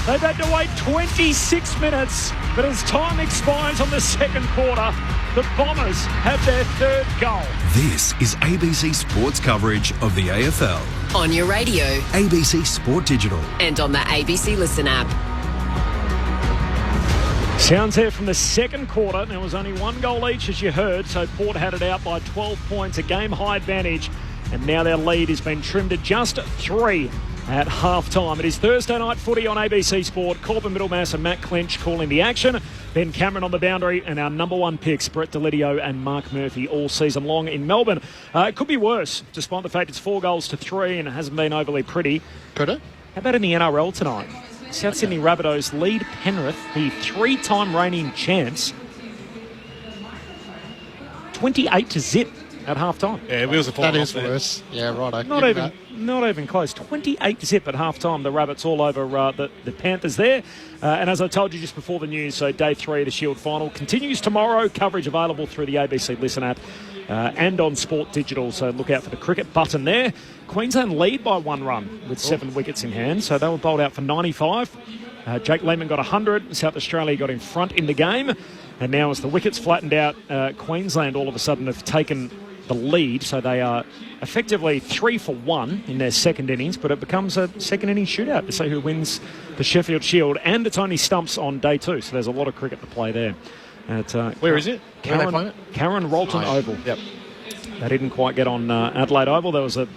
They've had to wait 26 minutes, but as time expires on the second quarter, the Bombers have their third goal. This is ABC Sports coverage of the AFL. On your radio. ABC Sport Digital. And on the ABC Listen app. Sounds there from the second quarter. There was only one goal each, as you heard, so Port had it out by 12 points, a game-high advantage. And now their lead has been trimmed to just 3 at half-time. It is Thursday night footy on ABC Sport. Corbin Middlemass and Matt Clinch calling the action. Ben Cameron on the boundary, and our number one picks, Brett Delidio and Mark Murphy, all season long in Melbourne. It could be worse, despite the fact it's 4-3 and it hasn't been overly pretty. Could it? How about in the NRL tonight? South Sydney Rabbitohs lead Penrith, the 3-time reigning champs, 28-0 at half-time. Yeah, wheels are falling That off is there. worse. Yeah, right. Not even close. 28-0 at half-time. The Rabbits all over the Panthers there. And as I told you just before the news, so day 3 of the Shield final continues tomorrow. Coverage available through the ABC Listen app and on Sport Digital. So look out for the cricket button there. Queensland lead by 1 run with 7 wickets in hand. So they were bowled out for 95. Jake Lehmann got 100. South Australia got in front in the game. And now as the wickets flattened out, Queensland all of a sudden have taken the lead. So they are effectively 3 for 1 in their second innings, but it becomes a second innings shootout to see who wins the Sheffield Shield. And it's only stumps on day 2, so there's a lot of cricket to play there. Where is it? Where are they playing it? Karen Rolton Oval. Yep. They didn't quite get on Adelaide Oval. There was a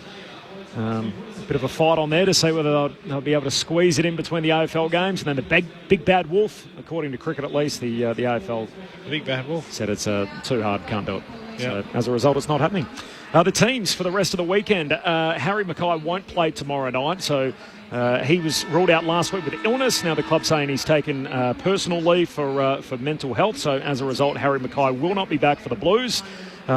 bit of a fight on there to see whether they'll be able to squeeze it in between the AFL games. And then the big bad wolf, according to cricket at least, the AFL The big bad wolf said it's too hard, can't do it. Yeah. So as a result, it's not happening. The teams for the rest of the weekend. Harry Mackay won't play tomorrow night, so he was ruled out last week with illness. Now the club's saying he's taken personal leave for mental health, so as a result, Harry Mackay will not be back for the Blues.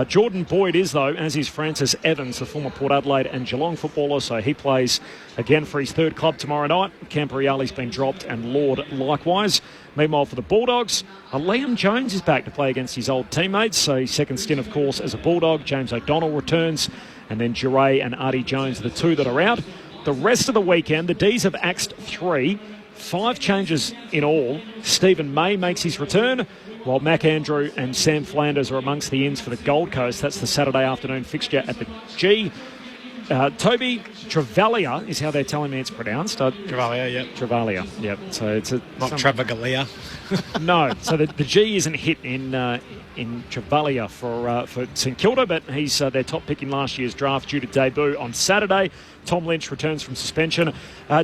Jordan Boyd is, though, as is Francis Evans, the former Port Adelaide and Geelong footballer, so he plays again for his third club tomorrow night. Camporeale's been dropped and Lord likewise. Meanwhile, for the Bulldogs, Liam Jones is back to play against his old teammates, so his second stint, of course, as a Bulldog. James O'Donnell returns, and then Duray and Artie Jones are the two that are out. The rest of the weekend, the D's have axed 3, 5 changes in all. Stephen May makes his return, while Mac Andrew and Sam Flanders are amongst the ins for the Gold Coast. That's the Saturday afternoon fixture at the G. Toby Travalia is how they're telling me it's pronounced. Travalia, yep. Travalia, yep. So it's not Travagalia. No, so the G isn't hit in Travalia for St Kilda, but he's their top pick in last year's draft, due to debut on Saturday. Tom Lynch returns from suspension.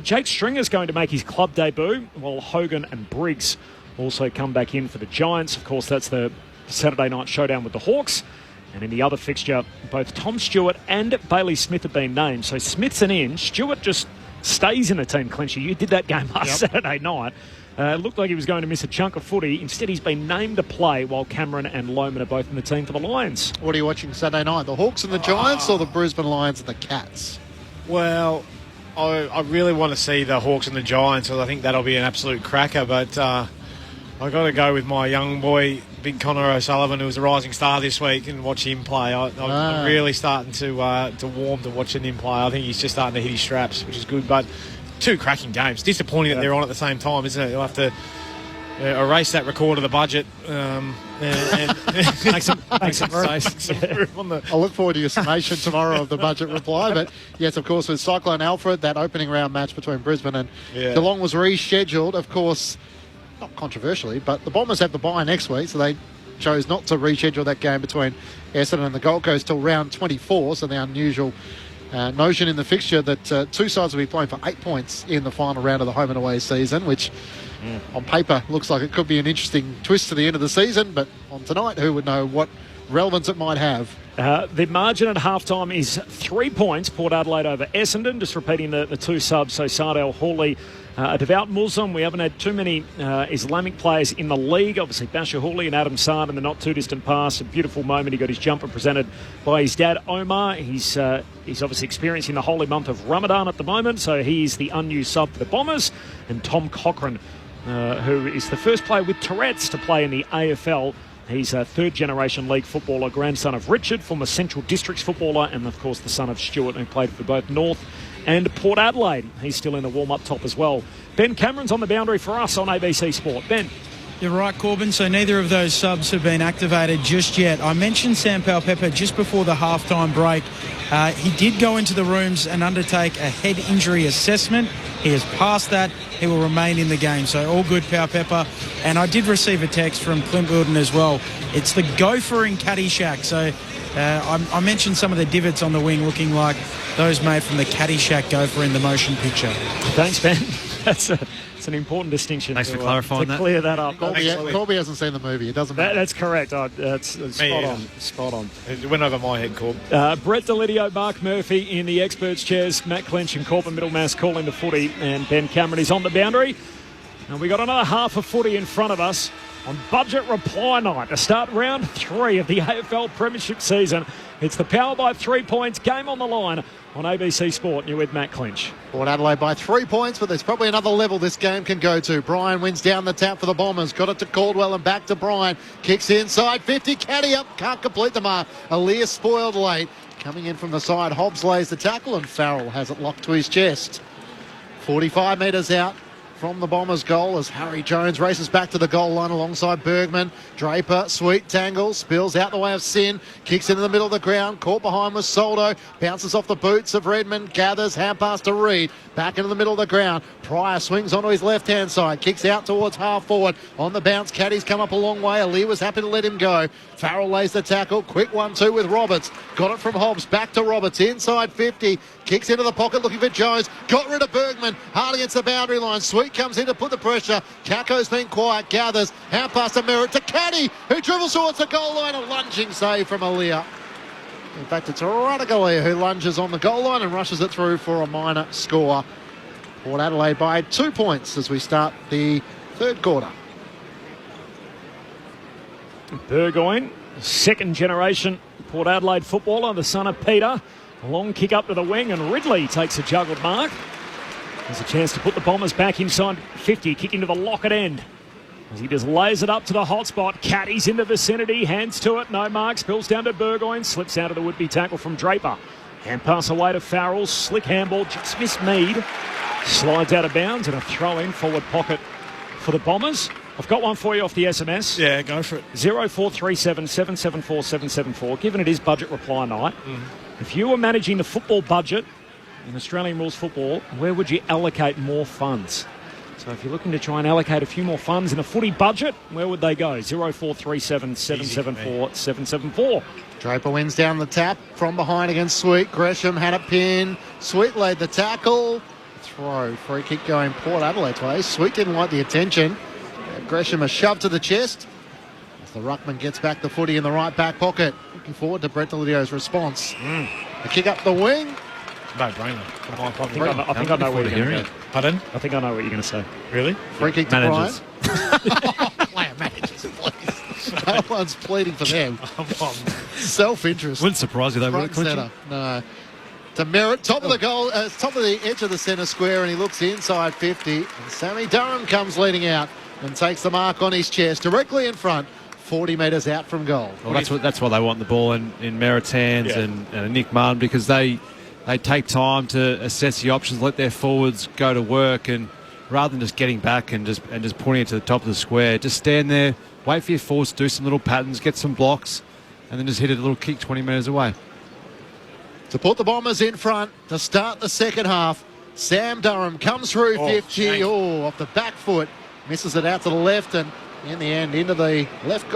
Jake Stringer's going to make his club debut, while Hogan and Briggs also come back in for the Giants. Of course, that's the Saturday night showdown with the Hawks. And in the other fixture, both Tom Stewart and Bailey Smith have been named. So Smith's an in. Stewart just stays in the team, Clincher. You did that game last Saturday night. It looked like he was going to miss a chunk of footy. Instead, he's been named to play, while Cameron and Lohman are both in the team for the Lions. What are you watching Saturday night? The Hawks and the Giants, or the Brisbane Lions and the Cats? Well, I really want to see the Hawks and the Giants, because I think that'll be an absolute cracker, but I've got to go with my young boy, Big Connor O'Sullivan, who was a rising star this week, and watch him play. I'm really starting to warm to watching him play. I think he's just starting to hit his straps, which is good. But 2 cracking games. Disappointing that they're on at the same time, isn't it? You'll have to erase that record of the budget and make some room on the... I'll look forward to your summation tomorrow of the budget reply. But yes, of course, with Cyclone Alfred, that opening round match between Brisbane and Geelong was rescheduled. Of course, not controversially, but the Bombers have the bye next week, so they chose not to reschedule that game between Essendon and the Gold Coast till round 24, so the unusual notion in the fixture that 2 sides will be playing for 8 points in the final round of the home and away season, which on paper looks like it could be an interesting twist to the end of the season, but on tonight, who would know what relevance it might have. The margin at halftime is 3 points, Port Adelaide over Essendon. Just repeating the 2 subs, so Sardell Hawley, a devout Muslim. We haven't had too many Islamic players in the league. Obviously, Basher Hawley and Adam Sard in the not-too-distant past. A beautiful moment. He got his jumper presented by his dad, Omar. He's obviously experiencing the holy month of Ramadan at the moment, so he's the unused sub for the Bombers. And Tom Cochran, who is the first player with Tourette's to play in the AFL. He's a third-generation league footballer, grandson of Richard, former Central Districts footballer, and, of course, the son of Stuart, who played for both North and Port Adelaide. He's still in the warm-up top as well. Ben Cameron's on the boundary for us on ABC Sport. Ben. You're right, Corbin. So neither of those subs have been activated just yet. I mentioned Sam Powell-Pepper just before the halftime break. He did go into the rooms and undertake a head injury assessment. He has passed that. He will remain in the game. So all good, Powell-Pepper. And I did receive a text from Clint Wilden as well. It's the gopher in Caddyshack. So I mentioned some of the divots on the wing looking like those made from the Caddyshack gopher in the motion picture. Thanks, Ben. That's an important distinction. Thanks for clarifying that. Clear that up. Corby hasn't seen the movie. It doesn't matter. That's correct. That's spot on. Spot on. It went over my head, Corb. Brett Delidio, Mark Murphy in the experts' chairs. Matt Clench and Corbin Middlemass calling the footy. And Ben Cameron is on the boundary. And we got another half of footy in front of us on budget reply night to start round 3 of the AFL Premiership season. It's the Power by 3 points game on the line on ABC Sport. You're with Matt Clinch. Port Adelaide by 3 points, but there's probably another level this game can go to. Bryan wins down the tap for the Bombers. Got it to Caldwell and back to Bryan. Kicks inside, 50, caddy up, can't complete the mark. Aaliyah spoiled late. Coming in from the side, Hobbs lays the tackle and Farrell has it locked to his chest. 45 metres out from the Bombers' goal as Harry Jones races back to the goal line alongside Bergman. Draper, sweet tangle, spills out the way of Sin, kicks into the middle of the ground, caught behind with Soldo, bounces off the boots of Redmond, gathers, hand pass to Reed, back into the middle of the ground. Pryor swings onto his left-hand side, kicks out towards half forward. On the bounce, Caddy's come up a long way. Ali was happy to let him go. Farrell lays the tackle, quick 1-2 with Roberts. Got it from Hobbs, back to Roberts, inside 50, kicks into the pocket looking for Jones, got rid of Bergman, hard against the boundary line. Sweet comes in to put the pressure. Caco's been quiet, gathers, hand pass to Merritt to Caddy, who dribbles towards the goal line. A lunging save from Aaliyah. In fact, it's Radaglia who lunges on the goal line and rushes it through for a minor score. Port Adelaide by 2 points as we start the third quarter. Burgoyne, second generation Port Adelaide footballer, the son of Peter. A long kick up to the wing and Ridley takes a juggled mark. There's a chance to put the Bombers back inside 50, kicking to the Lockett end. As he just lays it up to the hot spot. Caddy's in the vicinity, hands to it, no mark, spills down to Burgoyne, slips out of the would-be tackle from Draper. Hand pass away to Farrell, slick handball, just missed Mead. Slides out of bounds and a throw-in forward pocket for the Bombers. I've got one for you off the SMS. Yeah, go for it. 0437 774 774. Given it is budget reply night, if you were managing the football budget in Australian rules football, where would you allocate more funds? So if you're looking to try and allocate a few more funds in a footy budget, where would they go? 0437 774 774. Draper wins down the tap from behind against Sweet. Gresham had it pinned. Sweet laid the tackle. Throw. Free kick going Port Adelaide's way. Sweet didn't like the attention. Gresham a shove to the chest as the ruckman gets back the footy in the right back pocket. Looking forward to Brett Delidio's response. A kick up the wing. No-brainer. I think I know what you're going to go. Pardon? I think I know what you're going to say. Really? Free kick to Managers. Bryan. Player managers, please. No one's pleading for them. Self-interest. Wouldn't surprise you though, would Front it, centre. No. To Merritt, top of the goal, top of the edge of the centre square, and he looks inside 50. And Sammy Durham comes leading out and takes the mark on his chest, directly in front, 40 metres out from goal. Well, that's why they want the ball in Merritt's hands and Nick Martin, because they take time to assess the options, let their forwards go to work, and rather than just getting back and just pointing it to the top of the square, just stand there, wait for your forwards to do some little patterns, get some blocks, and then just hit a little kick 20 metres away. To put the Bombers in front to start the second half, Sam Durham comes through 50. Off the back foot, misses it out to the left, and in the end into the left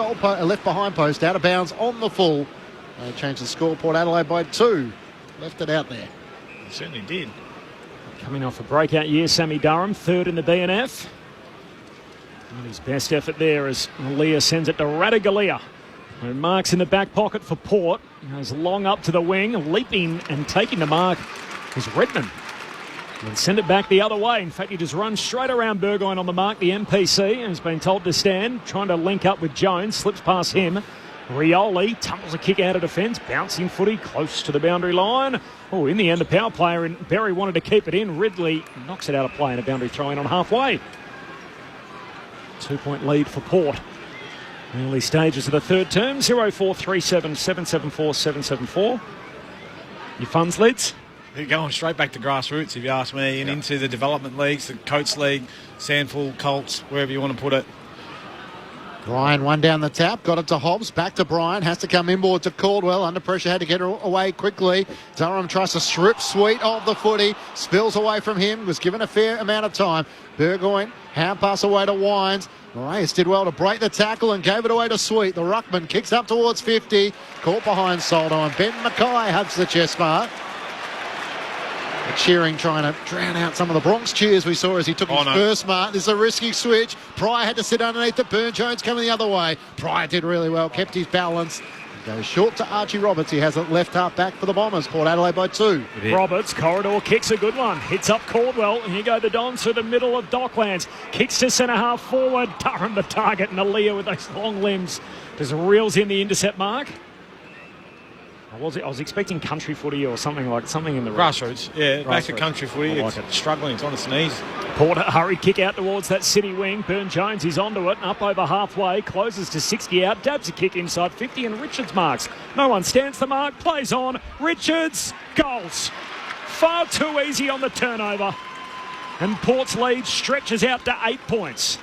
behind post, out of bounds on the full. They changed the score. Port Adelaide by 2. Left it out there. He certainly did. Coming off a breakout year, Sammy Durham, third in the BNF. And his best effort there as Leah sends it to Radaglia. And marks in the back pocket for Port. He goes long up to the wing, leaping and taking the mark is Redmond. And send it back the other way. In fact, he just runs straight around Burgoyne on the mark, the MPC, and has been told to stand, trying to link up with Jones, slips past him. Rioli tumbles a kick out of defence, bouncing footy close to the boundary line. Oh, in the end, the power player in Berry wanted to keep it in. Ridley knocks it out of play and a boundary throw in on halfway. 2-point lead for Port. Early stages of the third term, 0437 774 774. Your funds leads? They're going straight back to grassroots, if you ask me, and into the development leagues, the Coates League, Sandford, Colts, wherever you want to put it. Bryan one down the tap, got it to Hobbs, back to Bryan, has to come inboard to Caldwell, under pressure, had to get away quickly. Durham tries to strip Sweet of the footy, spills away from him, was given a fair amount of time. Burgoyne, hand pass away to Wines. Moraes did well to break the tackle and gave it away to Sweet. The ruckman kicks up towards 50, caught behind Soldo, and Ben Mackay hugs the chest mark. The cheering trying to drown out some of the Bronx cheers we saw as he took his first mark. This is a risky switch. Pryor had to sit underneath it. Burne-Jones coming the other way. Pryor did really well, kept his balance. Goes short to Archie Roberts. He has it left half back for the Bombers. Port Adelaide by 2. Roberts, corridor kicks a good one. Hits up Caldwell. And here go the Dons through the middle of Docklands. Kicks to centre half forward. Durham the target. And Aaliyah with those long limbs just reels in the intercept mark. I was expecting country footy or something in the grassroots. Yeah, back to country footy. It's struggling. It's on its knees. Porter hurried kick out towards that City wing. Burne-Jones is onto it, up over halfway, closes to 60 out, dabs a kick inside 50, and Richards marks. No one stands the mark, plays on. Richards, goals. Far too easy on the turnover. And Port's lead stretches out to 8 points.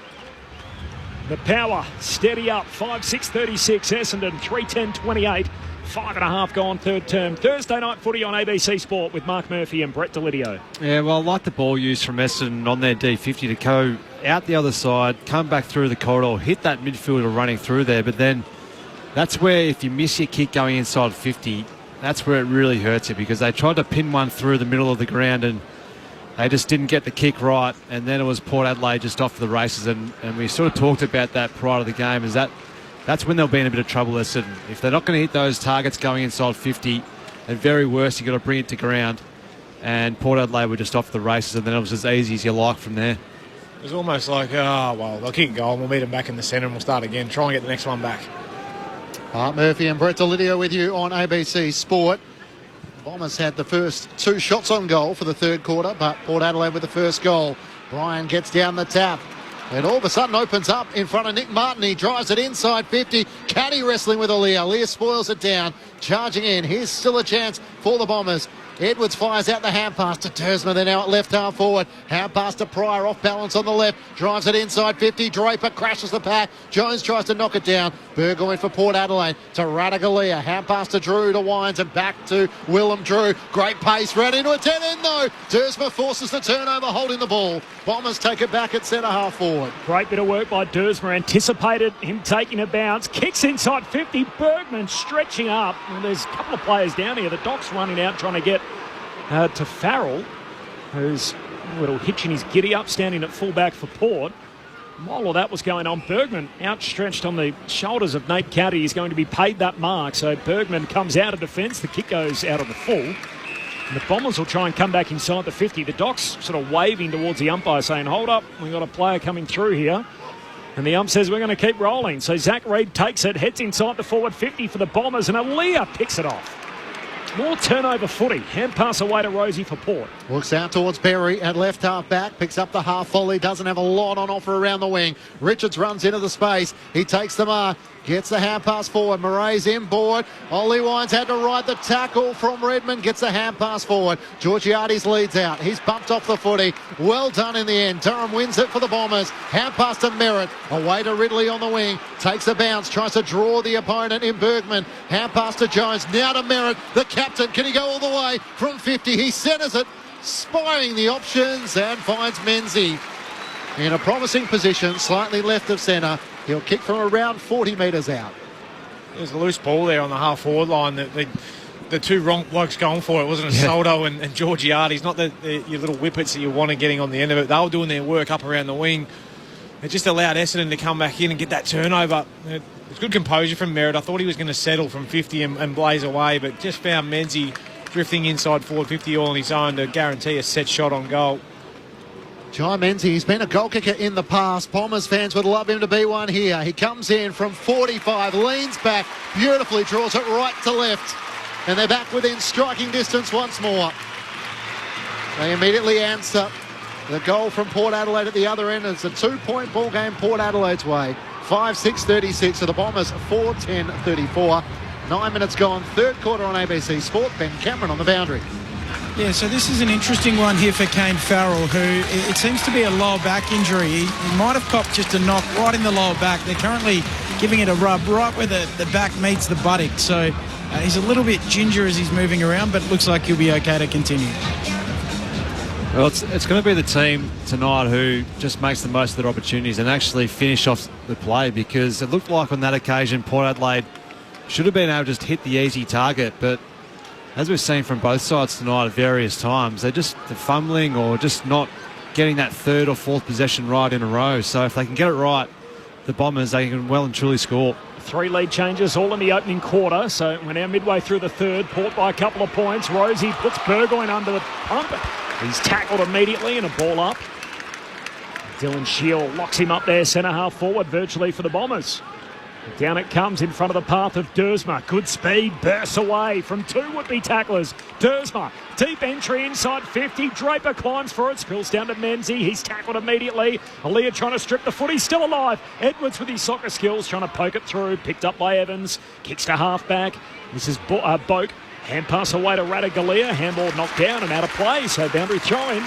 The power steady up, 5-6-36. Essendon 3-10-28. 5.5 gone third term. Thursday night footy on ABC Sport with Mark Murphy and Brett Delidio. Yeah, well, I like the ball use from Essendon on their D50 to go out the other side, come back through the corridor, hit that midfielder running through there. But then that's where if you miss your kick going inside 50, that's where it really hurts you, because they tried to pin one through the middle of the ground and they just didn't get the kick right. And then it was Port Adelaide just off to the races. And we sort of talked about that prior to the game, is that's when they'll be in a bit of trouble. If they're not going to hit those targets going inside 50, at very worst, you've got to bring it to ground. And Port Adelaide were just off the races, and then it was as easy as you like from there. It was almost like, they'll kick a goal and we'll meet them back in the centre and we'll start again. Try and get the next one back. Mark Murphy and Brett Delidio with you on ABC Sport. Bombers had the first 2 shots on goal for the third quarter, but Port Adelaide with the first goal. Bryan gets down the tap. And all of a sudden opens up in front of Nick Martin. He drives it inside 50. Caddy wrestling with Aaliyah. Aaliyah spoils it down. Charging in. Here's still a chance for the Bombers. Edwards fires out the hand pass to Tersma. They're now at left half forward. Hand pass to Pryor, off balance on the left. Drives it inside 50. Draper crashes the pack. Jones tries to knock it down. Burgoyne for Port Adelaide to Radagalia. Hand pass to Drew to Wines and back to Willem Drew. Great pace. Ran into a 10 in though. Tersma forces the turnover, holding the ball. Bombers take it back at centre half forward. Great bit of work by Dersma. Anticipated him taking a bounce. Kicks inside 50. Bergman stretching up. And there's a couple of players down here. The Doc's running out trying to get to Farrell, who's a little hitch in his giddy up, standing at fullback for Port. While all that was going on, Bergman outstretched on the shoulders of Nate Cowdy. He's going to be paid that mark. So Bergman comes out of defence. The kick goes out of the full. And the Bombers will try and come back inside the 50. The Doc's sort of waving towards the umpire saying, hold up, we've got a player coming through here. And the ump says we're going to keep rolling. So Zach Reid takes it, heads inside the forward 50 for the Bombers, and Aaliyah picks it off. More turnover footy. Hand pass away to Rosie for Port. Looks out towards Berry at left half back. Picks up the half volley. Doesn't have a lot on offer around the wing. Richards runs into the space. He takes the mark. Gets the hand pass forward. Murray's inboard. Ollie Wines had to ride the tackle from Redmond. Gets the hand pass forward. Georgiades leads out. He's bumped off the footy. Well done in the end. Durham wins it for the Bombers. Hand pass to Merritt. Away to Ridley on the wing. Takes a bounce. Tries to draw the opponent in Bergman. Hand pass to Jones. Now to Merritt. The captain. Can he go all the way from 50? He centres it. Spying the options and finds Menzies in a promising position, slightly left of centre. He'll kick from around 40 metres out. There's a loose ball there on the half-forward line. The two wrong blokes going for it. Wasn't it Soldo and Georgiades? Not your little whippets that you want getting on the end of it. They were doing their work up around the wing. It just allowed Essendon to come back in and get that turnover. It was good composure from Merritt. I thought he was going to settle from 50 and blaze away, but just found Menzies drifting inside forward 50 all on his own to guarantee a set shot on goal. Jai Menzies, he's been a goal kicker in the past. Bombers fans would love him to be one here. He comes in from 45, leans back, beautifully draws it right to left. And they're back within striking distance once more. They immediately answer the goal from Port Adelaide at the other end. It's a 2-point ball game Port Adelaide's way. 5-6-36 for the Bombers, 4-10-34. 9 minutes gone, third quarter on ABC Sport. Ben Cameron on the boundary. Yeah, so this is an interesting one here for Kane Farrell, who it seems to be a lower back injury. He might have copped just a knock right in the lower back. They're currently giving it a rub right where the back meets the buttock. So he's a little bit ginger as he's moving around, but it looks like he'll be okay to continue. Well, it's going to be the team tonight who just makes the most of their opportunities and actually finish off the play, because it looked like on that occasion Port Adelaide should have been able to just hit the easy target, but as we've seen from both sides tonight at various times, they're fumbling or just not getting that third or fourth possession right in a row. So if they can get it right, the Bombers, they can well and truly score. 3 lead changes all in the opening quarter, so we're now midway through the third. Port by a couple of points. Rosie puts Burgoyne under the pump. He's tackled immediately and a ball up. Dylan Shield locks him up there, centre half forward virtually for the Bombers. Down it comes in front of the path of Dersma. Good speed, bursts away from 2 would-be tacklers. Dersma, deep entry inside 50. Draper climbs for it, spills down to Menzie. He's tackled immediately. Aaliyah trying to strip the footy, still alive. Edwards with his soccer skills trying to poke it through. Picked up by Evans. Kicks to half-back. This is Boak. Hand pass away to Ratagalia. Handball knocked down and out of play, so boundary throw-in.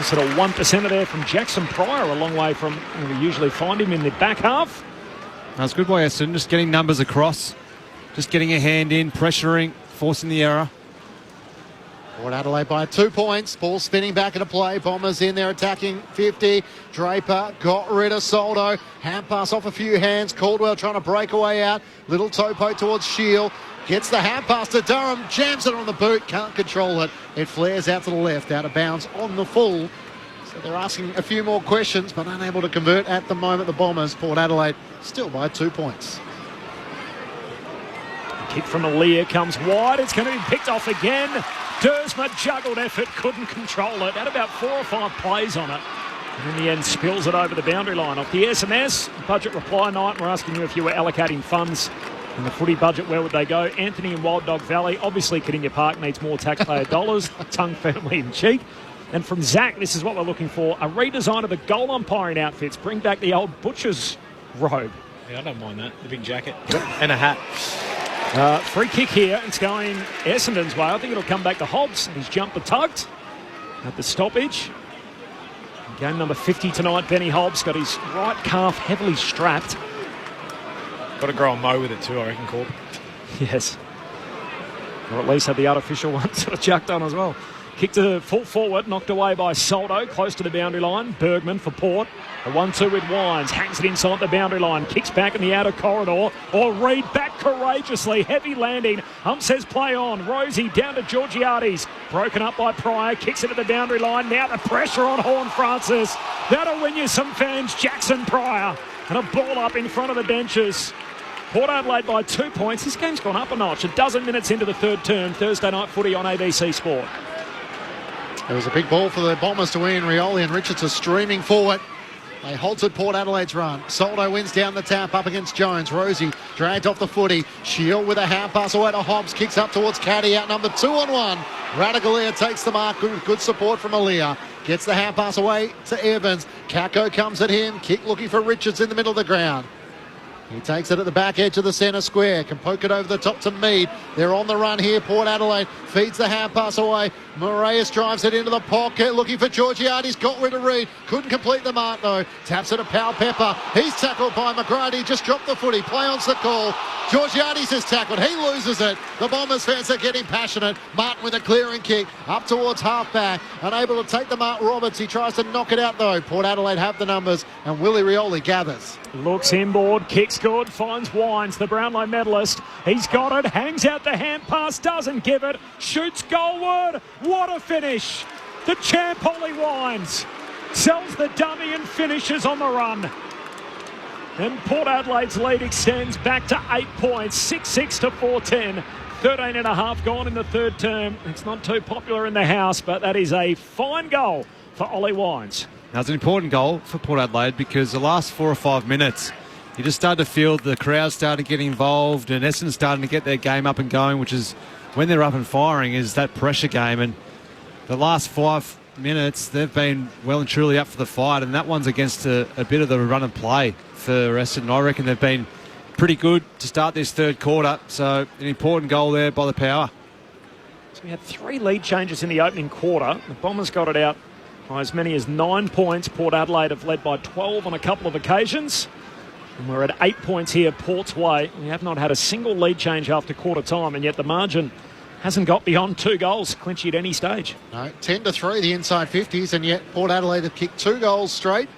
Sort of 1% there from Jackson Pryor, a long way from where we usually find him in the back half. That's good by Essendon, just getting numbers across, just getting a hand in, pressuring, forcing the error. Port Adelaide by 2 points. Ball spinning back into play. Bombers in there attacking 50. Draper got rid of Soldo. Hand pass off a few hands. Caldwell trying to break away out. Little toe poke towards Shield. Gets the hand pass to Durham. Jams it on the boot. Can't control it. It flares out to the left. Out of bounds on the full. So they're asking a few more questions, but unable to convert at the moment. The Bombers. Port Adelaide still by 2 points. Kick from Aaliyah comes wide. It's going to be picked off again. Dersma juggled effort, couldn't control it. Had about 4 or 5 plays on it. And in the end, spills it over the boundary line. Off the SMS, budget reply night, we're asking you if you were allocating funds in the footy budget, where would they go? Anthony in Wild Dog Valley. Obviously, Kardinia Park needs more taxpayer dollars. Tongue firmly in cheek. And from Zach, this is what we're looking for. A redesign of the goal umpiring outfits. Bring back the old butcher's robe. Yeah, I don't mind that. The big jacket and a hat. Free kick here. It's going Essendon's way. I think it'll come back to Hobbs. He's jumped the tugged at the stoppage. Game number 50 tonight. Benny Hobbs got his right calf heavily strapped. Got to grow a mo with it too, I reckon, Corb. Yes. Or at least have the artificial one sort of chucked on as well. Kick to full forward, knocked away by Soldo, close to the boundary line. Bergman for Port. The 1-2 with Wines, hangs it inside the boundary line, kicks back in the outer corridor. Or Reid back courageously, heavy landing. Says play on. Rosie down to Georgiades, broken up by Pryor, kicks it at the boundary line. Now the pressure on Horn Francis. That'll win you some fans. Jackson Pryor, and a ball up in front of the benches. Port Adelaide by 2 points. This game's gone up a notch. A dozen minutes into the third term. Thursday night footy on ABC Sport. It was a big ball for the Bombers to win. Rioli and Richards are streaming forward. They halted Port Adelaide's run. Soldo wins down the tap up against Jones. Rosie dragged off the footy. Shield with a hand pass away to Hobbs. Kicks up towards Caddy, outnumbered 2-on-1. Ratagalia takes the mark. Good support from Aaliyah. Gets the hand pass away to Evans. Kako comes at him. Kick looking for Richards in the middle of the ground. He takes it at the back edge of the centre square. Can poke it over the top to Mead. They're on the run here. Port Adelaide feeds the hand pass away. Moraes drives it into the pocket. Looking for Georgiades. Got rid of Reid. Couldn't complete the mark though. Taps it to Powell Pepper. He's tackled by McGrady. Just dropped the footy. Play on's the call. Georgiades is tackled. He loses it. The Bombers fans are getting passionate. Martin with a clearing kick up towards half-back. Unable to take the mark. Roberts. He tries to knock it out though. Port Adelaide have the numbers and Willie Rioli gathers. Looks inboard, kicks good, finds Wines, the Brownlow medalist. He's got it, hangs out the hand pass, doesn't give it, shoots goalward. What a finish! The champ Ollie Wines sells the dummy and finishes on the run. And Port Adelaide's lead extends back to 8 points, 6-6 to 4-10. 13 and a half gone in the third term. It's not too popular in the house, but that is a fine goal for Ollie Wines. Now, it's an important goal for Port Adelaide because the last 4 or 5 minutes, you just start to feel the crowd starting to get involved and Essendon starting to get their game up and going, which is when they're up and firing, is that pressure game. And the last 5 minutes, they've been well and truly up for the fight, and that one's against a bit of the run and play for Essendon. I reckon they've been pretty good to start this third quarter, so an important goal there by the Power. So We had 3 lead changes in the opening quarter. The Bombers got it out by as many as 9 points. Port Adelaide have led by 12 on a couple of occasions. And we're at 8 points here, Port's way. We have not had a single lead change after quarter time, and yet the margin hasn't got beyond 2 goals, Clinchy, at any stage. No, 10-3, the inside 50s, and yet Port Adelaide have kicked 2 goals straight.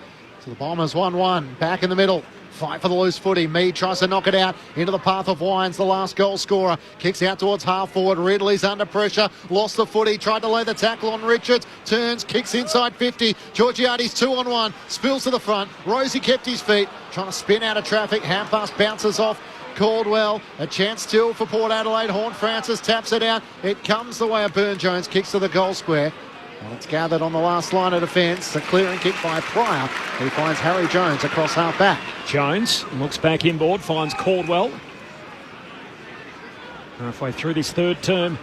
So the Bombers 1-1, back in the middle. Fight for the loose footy. Mead tries to knock it out into the path of Wines, the last goal scorer. Kicks out towards half forward. Ridley's under pressure. Lost the footy. Tried to lay the tackle on Richards. Turns, kicks inside 50. Georgiades 2-on-1. Spills to the front. Rosie kept his feet. Trying to spin out of traffic. Hand pass bounces off Caldwell. A chance still for Port Adelaide. Horn Francis taps it out. It comes the way of Burne-Jones. Kicks to the goal square. And it's gathered on the last line of defence. A clearing kick by Pryor, who finds Harry Jones across half back. Jones looks back inboard, finds Caldwell. Halfway through this third term,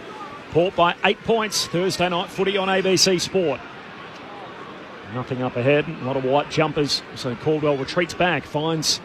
Port by 8 points. Thursday night footy on ABC Sport. Nothing up ahead, a lot of white jumpers. So Caldwell retreats back, finds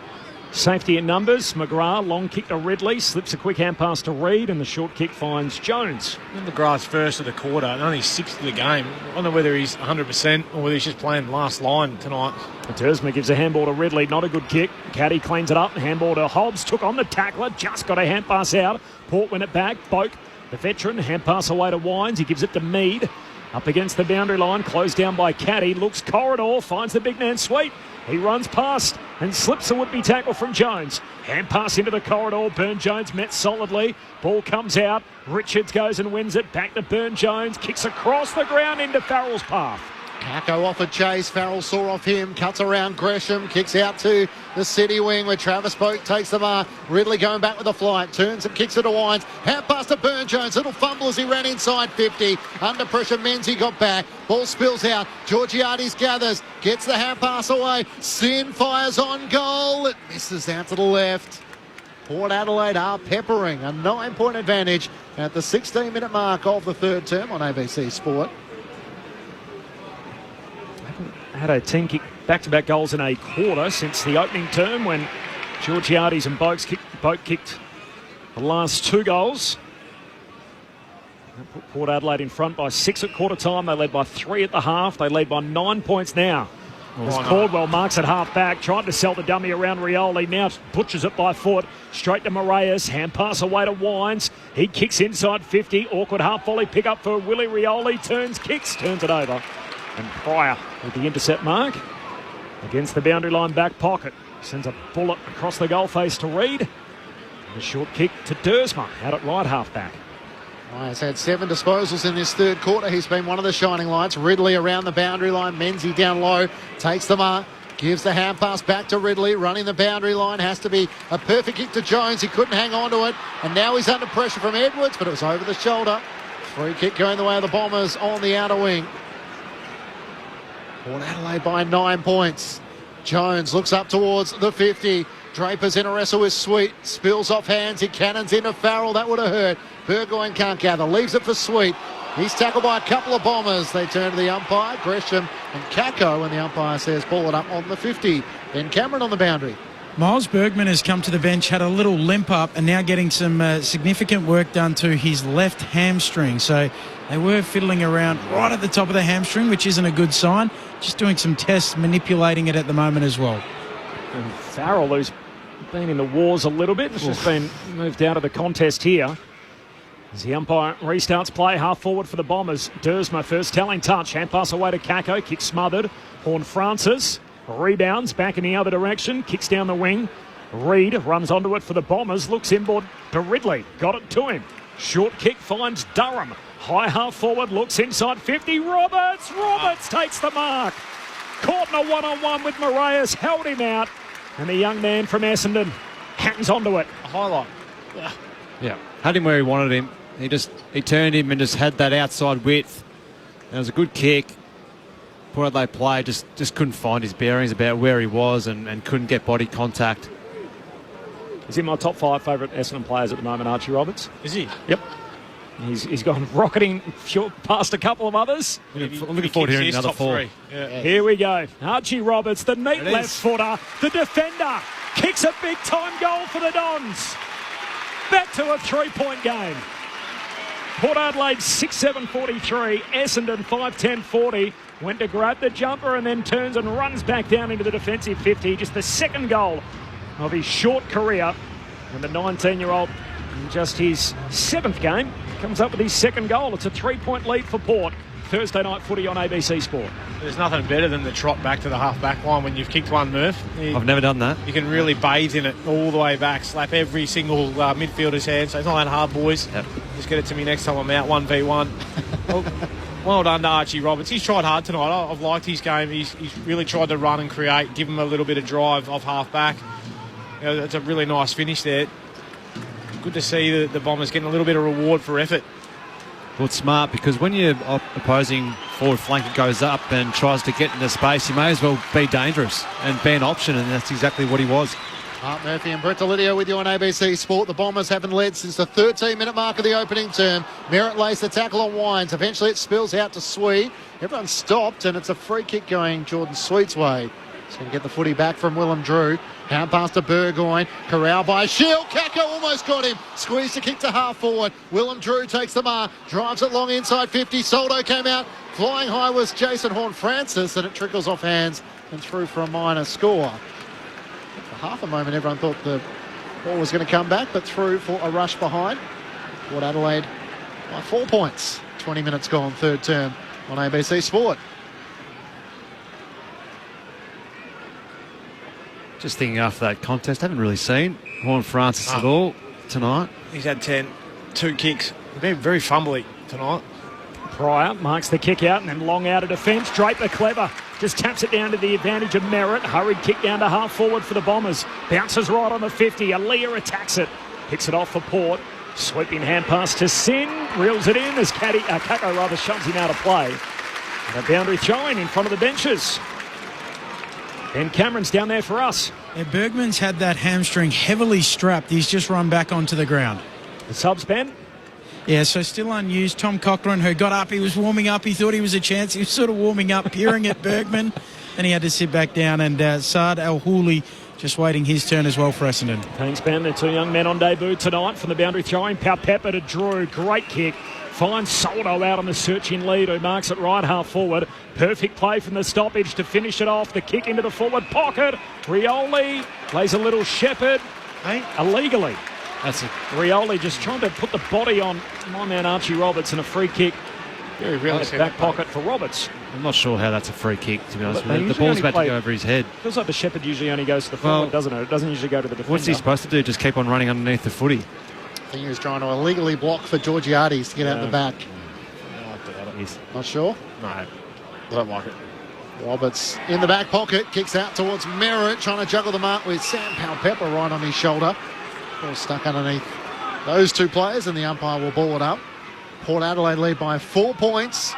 safety in numbers. McGrath, long kick to Ridley, slips a quick hand pass to Reid, and the short kick finds Jones. McGrath's first of the quarter, and only 6th of the game. I don't know whether he's 100% or whether he's just playing last line tonight. Dersma gives a handball to Ridley, not a good kick. Caddy cleans it up, handball to Hobbs, took on the tackler, just got a hand pass out. Port win it back, Boak, the veteran, hand pass away to Wines, he gives it to Mead. Up against the boundary line, closed down by Caddy, looks corridor, finds the big man Sweet. He runs past and slips a would-be tackle from Jones. Hand pass into the corridor. Burne-Jones met solidly. Ball comes out. Richards goes and wins it. Back to Burne-Jones. Kicks across the ground into Farrell's path. Kako offered chase. Farrell saw off him. Cuts around Gresham. Kicks out to the city wing where Travis Boak takes the mark. Ridley going back with the flight. Turns and kicks it to Wines. Hand pass to Burne-Jones. Little fumble as he ran inside 50. Under pressure, Menzies got back. Ball spills out. Georgiades gathers. Gets the hand pass away. Sin fires on goal. It misses out to the left. Port Adelaide are peppering a 9-point advantage at the 16-minute mark of the third term on ABC Sport. Had a team kick back-to-back goals in a quarter since the opening term when Georgiades and Boak kicked the last 2 goals. That put Port Adelaide in front by 6 at quarter time. They led by 3 at the half. They lead by 9 points now. As Caldwell marks at half back, tried to sell the dummy around Rioli, now butchers it by foot, straight to Moraes, hand pass away to Wines, he kicks inside 50, awkward half volley pick up for Willie Rioli, turns it over, and Pryor with the intercept mark against the boundary line back pocket, sends a bullet across the goal face to Reid, the short kick to Dersma out at right half back. He's had 7 disposals in this third quarter. He's been one of the shining lights. Ridley around the boundary line. Menzies down low. Takes the mark. Gives the hand pass back to Ridley. Running the boundary line. Has to be a perfect kick to Jones. He couldn't hang on to it. And now he's under pressure from Edwards, but it was over the shoulder. Free kick going the way of the Bombers on the outer wing. Port Adelaide by 9 points. Jones looks up towards the 50. Draper's in a wrestle with Sweet. Spills off hands. He cannons into Farrell. That would have hurt. Burgoyne can't gather. Leaves it for Sweet. He's tackled by a couple of Bombers. They turn to the umpire, Gresham and Kako, and the umpire says ball it up on the 50. Ben Cameron on the boundary. Miles Bergman has come to the bench, had a little limp up, and now getting some significant work done to his left hamstring. So they were fiddling around right at the top of the hamstring, which isn't a good sign. Just doing some tests, manipulating it at the moment as well. And Farrell, who's been in the wars a little bit, has just been moved out of the contest here. As the umpire restarts play, half forward for the Bombers. Dersma first telling touch. Hand pass away to Kako. Kick smothered. Horn Francis rebounds back in the other direction. Kicks down the wing. Reid runs onto it for the Bombers. Looks inboard to Ridley. Got it to him. Short kick finds Durham. High half forward. Looks inside 50. Roberts takes the mark. Caught in a one-on-one with Moraes. Held him out. And the young man from Essendon hangs onto it. A highlight. Yeah. Had him where he wanted him. He turned him and just had that outside width. And it was a good kick. Poor Adelaide play just couldn't find his bearings about where he was and couldn't get body contact. He's in my top 5 favourite Essendon players at the moment, Archie Roberts. Is he? Yep. He's gone rocketing past a couple of others. I'm looking forward to hearing another 4. Yeah. Here we go. Archie Roberts, the neat left footer, the defender, kicks a big time goal for the Dons. Back to a 3-point game. Port Adelaide 6-7-43, Essendon 5-10-40. Went to grab the jumper and then turns and runs back down into the defensive 50. Just the second goal of his short career. And the 19-year-old, in just his 7th game, comes up with his second goal. It's a 3-point lead for Port. Thursday night footy on ABC Sport. There's nothing better than the trot back to the half-back line when you've kicked one, Murph. I've never done that. You can really bathe in it all the way back, slap every single midfielder's hand. So it's not that hard, boys. Yep. Just get it to me next time I'm out, 1v1. Well done to Archie Roberts. He's tried hard tonight. I've liked his game. He's really tried to run and create, give him a little bit of drive off half-back. You know, it's a really nice finish there. Good to see the Bombers getting a little bit of reward for effort. Well, it's smart because when your opposing forward flanker goes up and tries to get into space, you may as well be dangerous and be an option, and that's exactly what he was. Mark Murphy and Brett Delidio with you on ABC Sport. The Bombers haven't led since the 13-minute mark of the opening term. Merritt lays the tackle on Wines. Eventually it spills out to Swee. Everyone stopped, and it's a free kick going Jordan Sweet's way. He's going to get the footy back from Willem Drew. Hand pass to Burgoyne. Corral by Shield. Kako almost got him. Squeezed the kick to half forward. Willem Drew takes the mark. Drives it long inside 50. Soldo came out. Flying high was Jason Horne-Francis, and it trickles off hands and through for a minor score. For half a moment, everyone thought the ball was going to come back, but through for a rush behind. Port Adelaide by 4 points. 20 minutes gone, third term on ABC Sport. Just thinking after that contest, haven't really seen Horne-Francis at all tonight. He's had 2 kicks. He's been very fumbly tonight. Pryor marks the kick out and then long out of defence. Draper clever. Just taps it down to the advantage of Merritt. Hurried kick down to half forward for the Bombers. Bounces right on the 50. Aaliyah attacks it. Picks it off for Port. Sweeping hand pass to Sin. Reels it in as Kako shoves him out of play. And a boundary throw in front of the benches. Ben Cameron's down there for us. Yeah, Bergman's had that hamstring heavily strapped. He's just run back onto the ground. The subs, Ben? Yeah, so still unused. Tom Cochrane, who got up, he was warming up. He thought he was a chance. He was sort of warming up, peering at Bergman. And he had to sit back down. And Saad Al-Houli just waiting his turn as well for Essendon. Thanks, Ben. The 2 young men on debut tonight from the boundary throwing. Pepper to Drew. Great kick. Finds Soldo out on the searching lead, who marks it right half forward. Perfect play from the stoppage to finish it off. The kick into the forward pocket. Rioli plays a little shepherd. Illegally. That's it. Rioli just trying to put the body on my man Archie Roberts, and a free kick. Very realistic. Back pocket for Roberts. I'm not sure how that's a free kick, to be honest with you. The ball's about to go over his head. Feels like the shepherd usually only goes to the forward, doesn't it? It doesn't usually go to the defender. What's he supposed to do? Just keep on running underneath the footy? I think he was trying to illegally block for Georgiades to get out the back. Not sure? No, don't like it. Roberts in the back pocket, kicks out towards Merritt, trying to juggle the mark with Sam Powell-Pepper right on his shoulder. Ball stuck underneath those 2 players, and the umpire will ball it up. Port Adelaide lead by 4 points.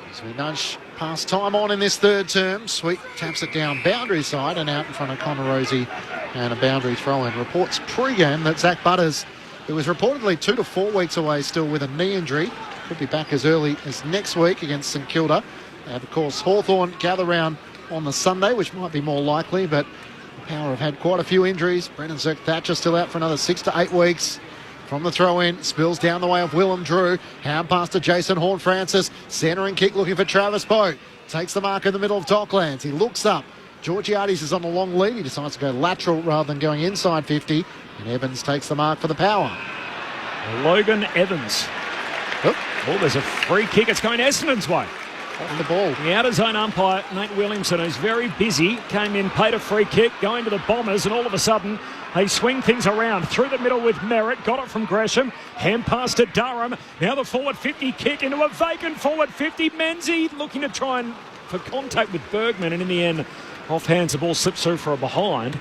As we nudge past time on in this third term, Sweet taps it down boundary side and out in front of Connor Rosie, and a boundary throw-in. Reports pre-game that Zach Butters, who was reportedly 2 to 4 weeks away still with a knee injury, could be back as early as next week against St Kilda. And of course, Hawthorn gather round on the Sunday, which might be more likely, but the Power have had quite a few injuries. Brendan Zirk-Thatcher still out for another 6 to 8 weeks. From the throw-in, spills down the way of Willem Drew. Hand pass to Jason Horne-Francis. Centering kick looking for Travis Boat. Takes the mark in the middle of Docklands. He looks up. Georgiades is on a long lead. He decides to go lateral rather than going inside 50. And Evans takes the mark for the Power. Logan Evans. Oh, there's a free kick. It's going Essendon's way. Off the ball. The out-of-zone umpire, Nate Williamson, who's very busy, came in, paid a free kick, going to the Bombers, and all of a sudden they swing things around through the middle with Merritt. Got it from Gresham. Hand pass to Durham. Now the forward 50 kick into a vacant forward 50. Menzies looking to try and for contact with Bergman, and in the end, off hands, the ball slips through for a behind.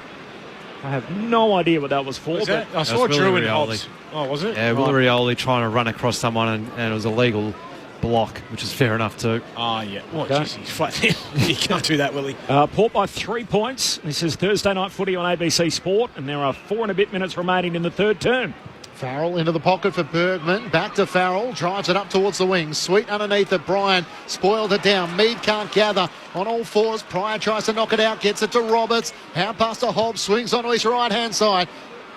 I have no idea what that was for. I saw Drew in Hobbs. Oh, was it? Yeah, Will Rioli trying to run across someone, and it was a legal block, which is fair enough too. Oh, yeah. What? Okay. He's flat. You can't do that, Willie. Port by 3 points. This is Thursday night footy on ABC Sport, and there are 4 and a bit minutes remaining in the third term. Farrell into the pocket for Bergman. Back to Farrell. Drives it up towards the wings. Sweet underneath it. Bryan spoiled it down. Mead can't gather. On all fours. Pryor tries to knock it out. Gets it to Roberts. Hand pass to Hobbs. Swings onto his right-hand side.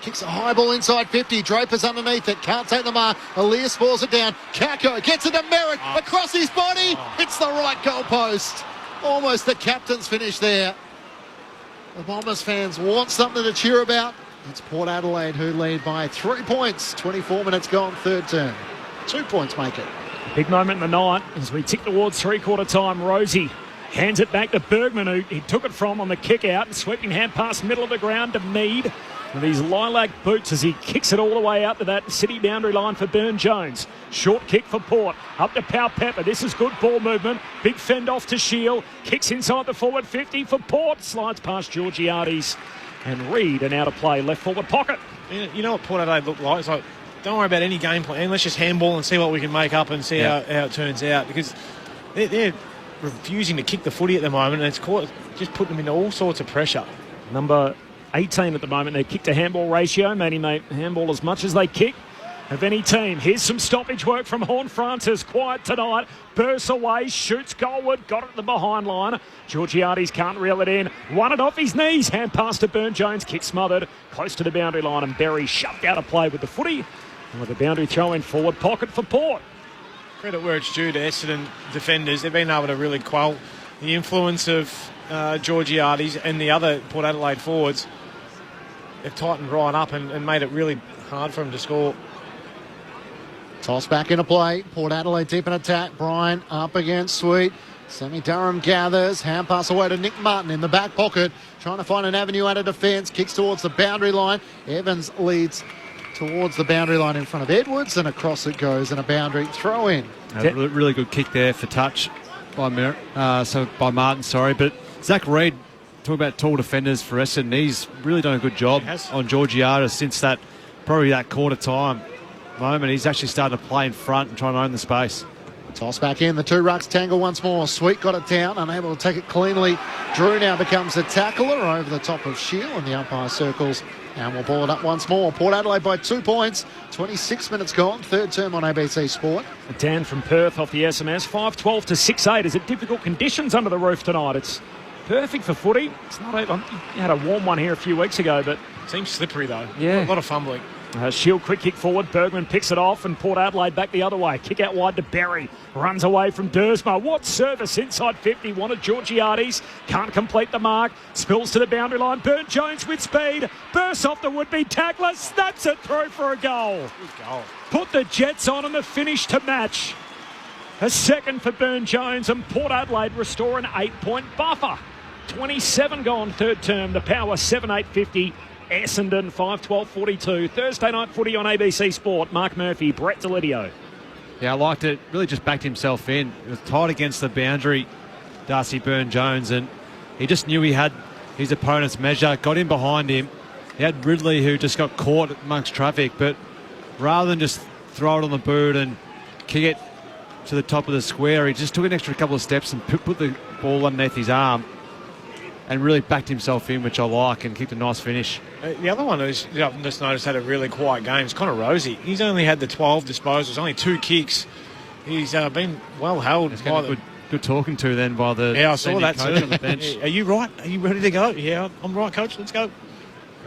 Kicks a high ball inside 50. Draper's underneath it. Can't take the mark. Elias falls it down. Kako gets it to Merritt. Across his body. It's the right goalpost. Almost the captain's finish there. The Bombers fans want something to cheer about. It's Port Adelaide who lead by 3 points. 24 minutes gone, third term. 2 points make it. Big moment in the night as we tick towards three-quarter time. Rosie hands it back to Bergman, who he took it from on the kick out, and sweeping hand pass middle of the ground to Mead with his lilac boots as he kicks it all the way out to that city boundary line for Burne-Jones. Short kick for Port, up to Pau Pepper. This is good ball movement. Big fend off to Shield, kicks inside the forward 50 for Port, slides past Georgiades and Reid, and out of play, left forward pocket. You know what Port Adelaide look like? It's like, don't worry about any game plan. Let's just handball and see what we can make up and see how it turns out, because they're refusing to kick the footy at the moment, and it's just putting them into all sorts of pressure. Number 18 at the moment, their kick to handball ratio, meaning they handball as much as they kick of any team. Here's some stoppage work from Horn Francis. Quiet tonight. Bursts away, shoots goalward, got it at the behind line. Georgiades can't reel it in. Won it off his knees. Hand pass to Burne-Jones. Kick smothered. Close to the boundary line, and Berry shoved out of play with the footy. And with the boundary throw in forward pocket for Port. Credit where it's due to Essendon defenders. They've been able to really quell the influence of Georgiades and the other Port Adelaide forwards. They've tightened right up and made it really hard for them to score. Toss back into play. Port Adelaide deep in attack. Bryan up against Sweet. Sammy Durham gathers. Hand pass away to Nick Martin in the back pocket. Trying to find an avenue out of defence. Kicks towards the boundary line. Evans leads towards the boundary line in front of Edwards, and across it goes, and a boundary throw in. Really good kick there for touch by Martin. But Zach Reid, talking about tall defenders for Essendon, he's really done a good job on Georgiades since that quarter time moment. He's actually started to play in front and try to own the space. Toss back in, the two rucks tangle once more. Sweet got it down, unable to take it cleanly. Drew now becomes the tackler over the top of Shield, and the umpire circles, and we'll ball it up once more. Port Adelaide by 2 points, 26 minutes gone, third term on ABC Sport. Dan from Perth off the SMS, 5-12 to 6-8. Is it difficult conditions under the roof tonight? It's perfect for footy. It's not. You had a warm one here a few weeks ago, but seems slippery though. Yeah, a lot of fumbling. Shield quick kick forward. Bergman picks it off, and Port Adelaide back the other way. Kick out wide to Berry. Runs away from Dersma. What service inside 50. Wanted Georgiades. Can't complete the mark. Spills to the boundary line. Burne-Jones with speed. Bursts off the would-be tackler. Snaps it through for a goal. Good goal. Put the Jets on and the finish to match. A second for Burne-Jones, and Port Adelaide restore an 8-point buffer. 27 gone third term. The Power 7-8-50. Essendon 5-12-42. Thursday night footy on ABC Sport. Mark Murphy, Brett Delidio. Yeah, I liked it. Really just backed himself in. It was tight against the boundary, Darcy Burne-Jones, and he just knew he had his opponent's measure. Got in behind him. He had Ridley, who just got caught amongst traffic, but rather than just throw it on the boot and kick it to the top of the square, he just took an extra couple of steps and put the ball underneath his arm and really backed himself in, which I like, and kicked a nice finish. The other one who's I've just noticed had a really quiet game is Connor Rosie. He's only had the 12 disposals, only 2 kicks. He's been well held. Good talking to then by the I saw that coach on the bench. Are you right? Are you ready to go? Yeah, I'm right, coach. Let's go.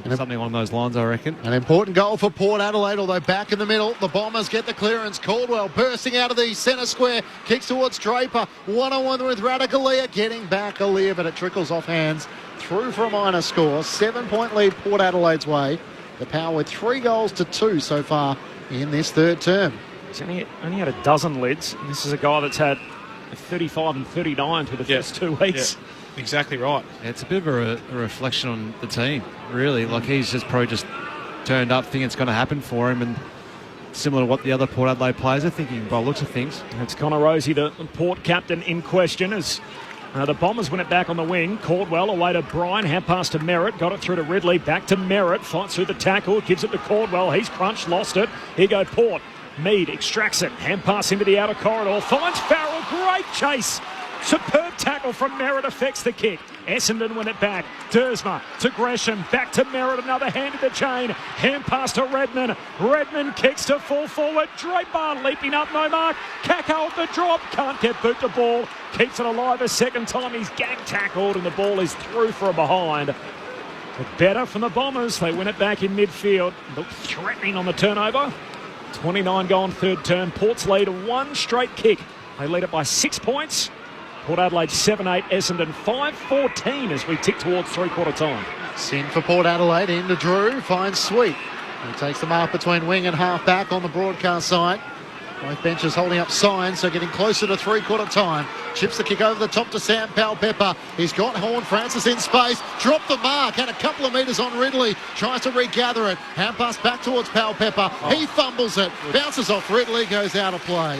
Something along those lines, I reckon. An important goal for Port Adelaide, although back in the middle, the Bombers get the clearance. Caldwell bursting out of the centre square, kicks towards Draper, one-on-one with Radicalea, getting back Aaliyah, but it trickles off hands through for a minor score. 7-point lead Port Adelaide's way. The Power with 3 goals to 2 so far in this third term. He's only had a dozen lids, and this is a guy that's had 35 and 39 through the first 2 weeks. Yeah. Exactly right. Yeah, it's a bit of a reflection on the team, really. Like, he's just probably just turned up thinking it's going to happen for him, and similar to what the other Port Adelaide players are thinking by the looks of things. It's Connor Rosie, the Port captain, in question as the Bombers win it back on the wing. Caldwell away to Bryan, hand pass to Merritt, got it through to Ridley, back to Merritt, fights through the tackle, gives it to Caldwell, he's crunched, lost it. Here go Port. Mead extracts it, hand pass into the outer corridor, finds Farrell, great chase. Superb tackle from Merritt affects the kick. Essendon win it back. Dersma to Gresham. Back to Merritt. Another hand in the chain. Hand pass to Redman. Redman kicks to full forward. Draper leaping up. No mark. Kako at the drop. Can't get boot the ball. Keeps it alive a second time. He's gang tackled and the ball is through for a behind. But better from the Bombers. They win it back in midfield. Look threatening on the turnover. 29 gone third term. Port's lead one straight kick. They lead it by 6 points. Port Adelaide 7-8, Essendon 5-14 as we tick towards three-quarter time. Sin for Port Adelaide, into Drew, finds Sweet. He takes the mark between wing and half back on the broadcast side. Both benches holding up signs, so getting closer to three-quarter time. Chips the kick over the top to Sam Powell-Pepper. He's got Horne-Francis in space. Dropped the mark, had a couple of metres on Ridley. Tries to regather it. Hand pass back towards Powell-Pepper. He fumbles it. Bounces off Ridley, goes out of play.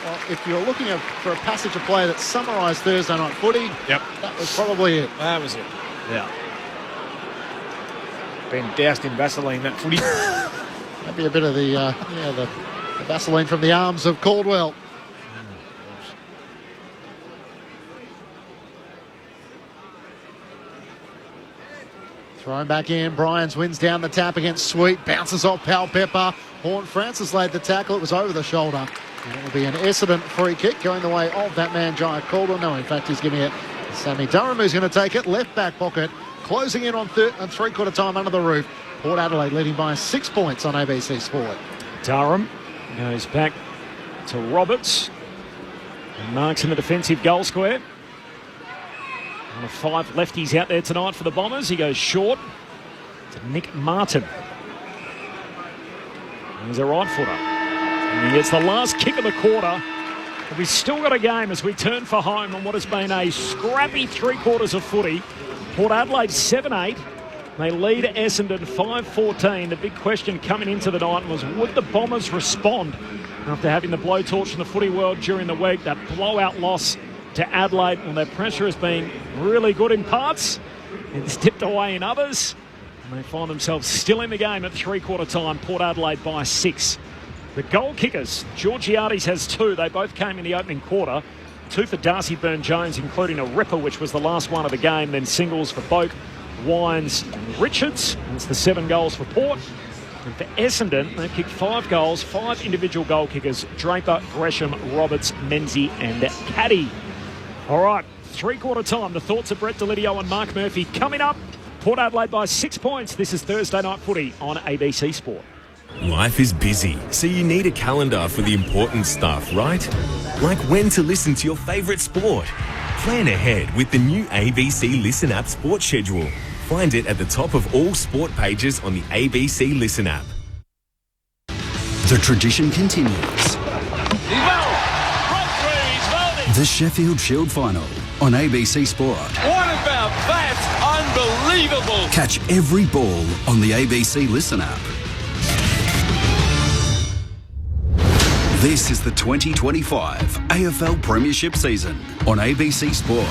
Well, if you're looking for a passage of play that summarised Thursday night footy, that was probably it. That was it. Yeah. Been doused in Vaseline, that footy. That'd be a bit of the Vaseline from the arms of Caldwell. Thrown back in. Bryans wins down the tap against Sweet. Bounces off Powell-Pepper. Horne-Francis laid the tackle. It was over the shoulder. And it will be an Essendon free kick going the way of that man, Jai Caldwell. No, in fact, he's giving it to Sammy Durham, who's going to take it. Left back pocket. Closing in on three-quarter time under the roof. Port Adelaide leading by 6 points on ABC Sport. Durham goes back to Roberts. And marks in the defensive goal square. One of 5 lefties out there tonight for the Bombers. He goes short to Nick Martin. He's a right footer. And he gets the last kick of the quarter. But we've still got a game as we turn for home on what has been a scrappy three-quarters of footy. Port Adelaide 7-8. They lead Essendon 5-14. The big question coming into the night was, would the Bombers respond after having the blowtorch in the footy world during the week? That blowout loss to Adelaide. Well, their pressure has been really good in parts. It's dipped away in others. And they find themselves still in the game at three-quarter time. Port Adelaide by 6. The goal kickers, Georgiades has 2. They both came in the opening quarter. 2 for Darcy Byrne-Jones, including a ripper, which was the last one of the game. Then singles for Boak, Wines and Richards. That's the 7 goals for Port. And for Essendon, they've kicked 5 goals, 5 individual goal kickers. Draper, Gresham, Roberts, Menzies and Caddy. All right, three-quarter time. The thoughts of Brett Delidio and Mark Murphy coming up. Port Adelaide by 6 points. This is Thursday Night Footy on ABC Sport. Life is busy, so you need a calendar for the important stuff, right? Like when to listen to your favourite sport. Plan ahead with the new ABC Listen app sports schedule. Find it at the top of all sport pages on the ABC Listen app. The tradition continues. The Sheffield Shield Final on ABC Sport. What about that? Unbelievable! Catch every ball on the ABC Listen app. This is the 2025 AFL Premiership season on ABC Sport.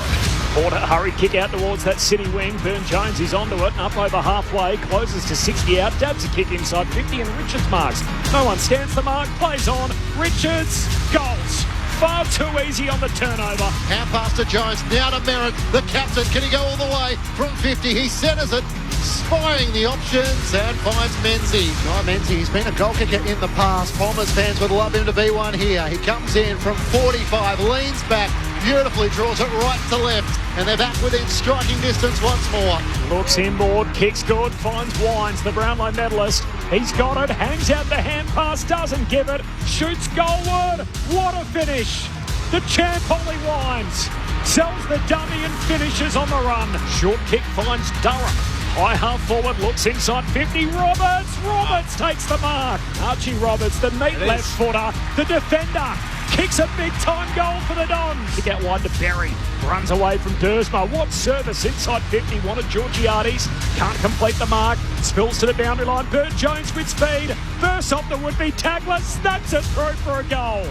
Porter, hurry kick out towards that City wing. Byrne-Jones is onto it, up over halfway, closes to 60 out, dabs a kick inside 50 and Richards marks. No one stands the mark, plays on. Richards, goals. Far too easy on the turnover. Hand pass to Jones, now to Merritt, the captain. Can he go all the way from 50? He centres it, spying the options and finds Menzies. Guy Menzies, he's been a goal kicker in the past. Bombers fans would love him to be one here. He comes in from 45, leans back, beautifully draws it right to left, and they're back within striking distance once more. Looks inboard, kicks good, finds Wines, the Brownlow medalist. He's got it, hangs out the hand pass, doesn't give it, shoots goalward. What a finish! The champ Ollie Wines sells the dummy and finishes on the run. Short kick finds Durham. High half forward, looks inside 50. Roberts takes the mark. Archie Roberts, the neat left footer, the defender. Kicks a big-time goal for the Dons. Kick out wide to Berry. Runs away from Dersma. What service inside 50. Wanted Georgiades. Can't complete the mark. Spills to the boundary line. Byrne-Jones with speed. Bursts off the would-be tackler. Snaps it through for a goal.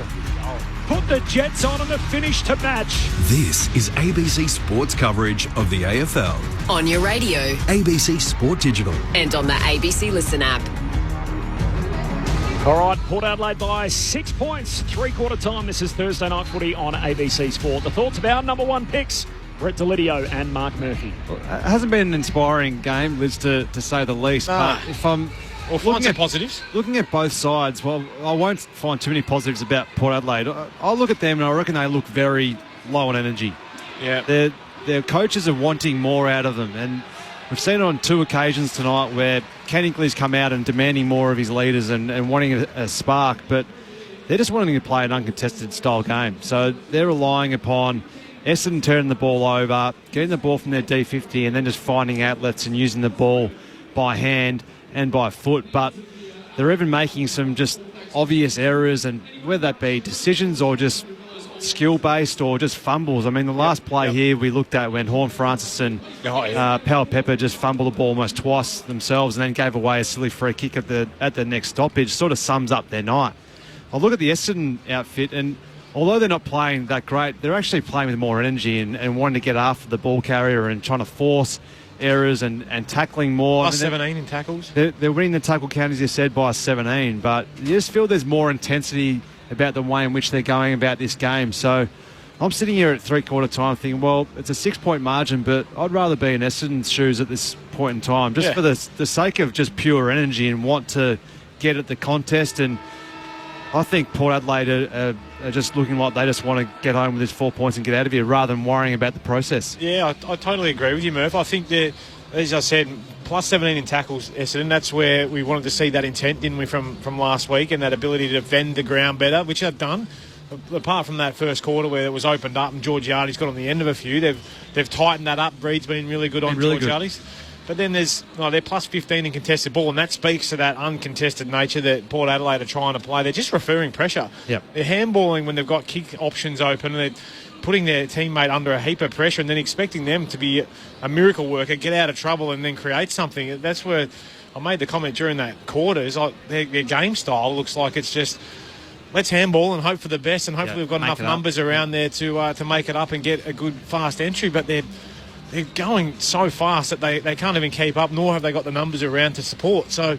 Put the Jets on and a finish to match. This is ABC Sports coverage of the AFL. On your radio. ABC Sport Digital. And on the ABC Listen app. All right, Port Adelaide by 6 points. Three-quarter time. This is Thursday Night Footy on ABC Sport. The thoughts of our number one picks, Brett Delidio and Mark Murphy. Well, it hasn't been an inspiring game, Liz, to say the least. But if I'm find some positives. Looking at both sides, well, I won't find too many positives about Port Adelaide. I'll look at them and I reckon they look very low on energy. Yeah. Their coaches are wanting more out of them, and we've seen it on 2 occasions tonight where Ken Hinkley's come out and demanding more of his leaders and wanting a spark, but they're just wanting to play an uncontested style game. So they're relying upon Essendon turning the ball over, getting the ball from their D50 and then just finding outlets and using the ball by hand and by foot. But they're even making some just obvious errors, and whether that be decisions or just skill-based or just fumbles. I mean, the last play here we looked at when Horn Francis and Powell Pepper just fumbled the ball almost twice themselves and then gave away a silly free kick at the next stoppage, sort of sums up their night. I look at the Essendon outfit, and although they're not playing that great, they're actually playing with more energy and wanting to get after the ball carrier and trying to force errors and tackling more. Plus 17 in tackles. They're winning the tackle count, as you said, by 17, but you just feel there's more intensity about the way in which they're going about this game. So I'm sitting here at three-quarter time thinking, well, it's a 6-point margin, but I'd rather be in Essendon's shoes at this point in time, just for the sake of just pure energy and want to get at the contest. And I think Port Adelaide are just looking like they just want to get home with these 4 points and get out of here rather than worrying about the process. Yeah, I totally agree with you, Murph. I think that, as I said, plus 17 in tackles, Essendon, that's where we wanted to see that intent, didn't we, from last week, and that ability to defend the ground better, which they've done. Apart from that first quarter where it was opened up and Georgiades got on the end of a few, they've tightened that up. Breed's been really good on Georgiades. But then they're plus 15 in contested ball, and that speaks to that uncontested nature that Port Adelaide are trying to play. They're just referring pressure. Yep. They're handballing when they've got kick options open, and they're putting their teammate under a heap of pressure and then expecting them to be a miracle worker, get out of trouble and then create something. That's where I made the comment during that quarter, is like their game style looks like it's just, let's handball and hope for the best, and hopefully we've got enough numbers around there to make it up and get a good fast entry. But they're going so fast that they can't even keep up, nor have they got the numbers around to support. So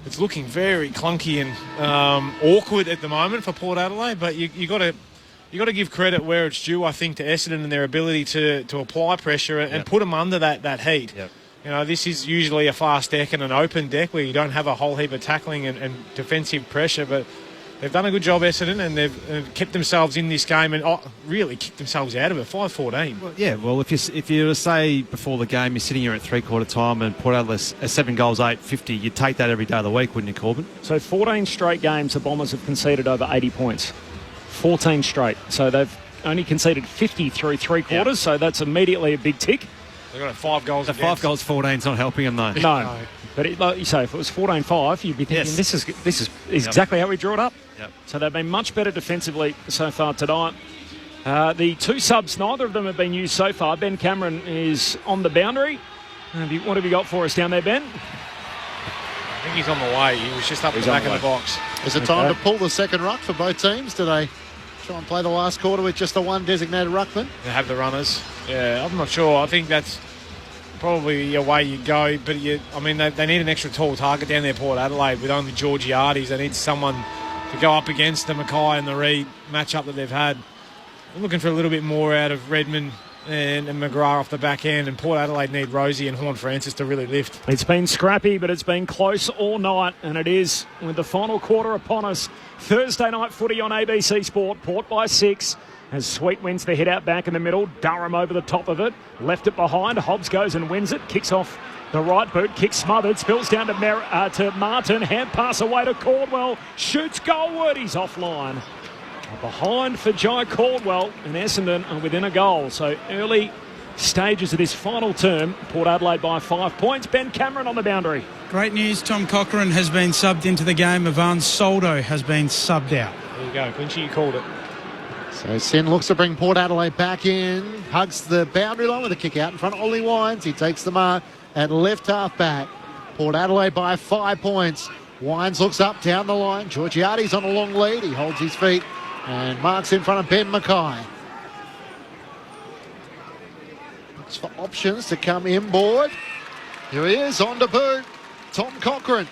it's looking very clunky and awkward at the moment for Port Adelaide. But you got to give credit where it's due, I think, to Essendon and their ability to apply pressure and put them under that heat. Yep. You know, this is usually a fast deck and an open deck where you don't have a whole heap of tackling and defensive pressure, but they've done a good job, Essendon, and they've kept themselves in this game and really kicked themselves out of it, 5-14. Well, if you were to say before the game you're sitting here at three-quarter time and Port Adelaide 7 goals, 8-50, you'd take that every day of the week, wouldn't you, Corbin? So 14 straight games the Bombers have conceded over 80 points. 14 straight. So they've only conceded 50 through three quarters, so that's immediately a big tick. They've got 5 goals against. 5 goals, 14's not helping them, though. No. But like you say, if it was 14-5, you'd be thinking this is exactly how we drew it up. Yep. So they've been much better defensively so far tonight. The 2 subs, neither of them have been used so far. Ben Cameron is on the boundary. What have you got for us down there, Ben? I think he's on the way. He was just up at the back of the box. Is it time to pull the second ruck for both teams? Do they try and play the last quarter with just the one designated ruckman? They have the runners. Yeah, I'm not sure. I think that's probably a way you go. But, they need an extra tall target down there, Port Adelaide, with only Georgiades. They need someone to go up against the Mackay and the Reid matchup that they've had. I'm looking for a little bit more out of Redmond and McGrath off the back end, and Port Adelaide need Rosie and Horn Francis to really lift. It's been scrappy, but it's been close all night, and it is with the final quarter upon us. Thursday night footy on ABC Sport. Port by 6 as Sweet wins the hit out back in the middle. Durham over the top of it, left it behind. Hobbs goes and wins it, kicks off the right boot, kick smothered, spills down to Martin, hand pass away to Caldwell, shoots goalward, he's offline. Behind for Jai Caldwell, and Essendon are within a goal. So early stages of this final term, Port Adelaide by 5 points. Ben Cameron on the boundary. Great news, Tom Cochrane has been subbed into the game. Ivan Soldo has been subbed out. There you go, Quincy, you called it. So Sen looks to bring Port Adelaide back in, hugs the boundary line with a kick out in front of Ollie Wines. He takes the mark at left half back. Port Adelaide by 5 points. Wines looks up down the line. Georgiades on a long lead. He holds his feet and marks in front of Ben Mackay. Looks for options to come inboard. Here he is, on to boot. Tom Cochrane.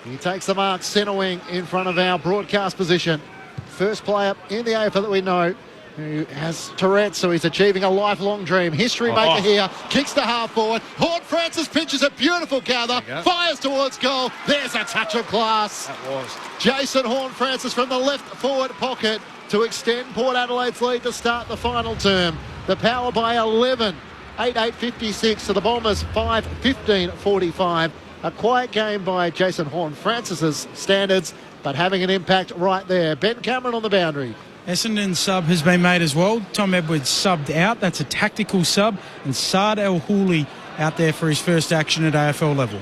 He takes the mark, centre wing in front of our broadcast position. First player in the AFL that we know who has Tourette's, so he's achieving a lifelong dream. History maker here. Kicks to half forward. Horn Francis pitches a beautiful gather. Fires towards goal. There's a touch of class. That was. Jason Horn Francis from the left forward pocket to extend Port Adelaide's lead to start the final term. The Power by 11 8:56 to the Bombers, 5:15:45. A quiet game by Jason Horne-Francis's standards, but having an impact right there. Ben Cameron on the boundary. Essendon's sub has been made as well. Tom Edwards subbed out. That's a tactical sub. And Saad El Houli out there for his first action at AFL level.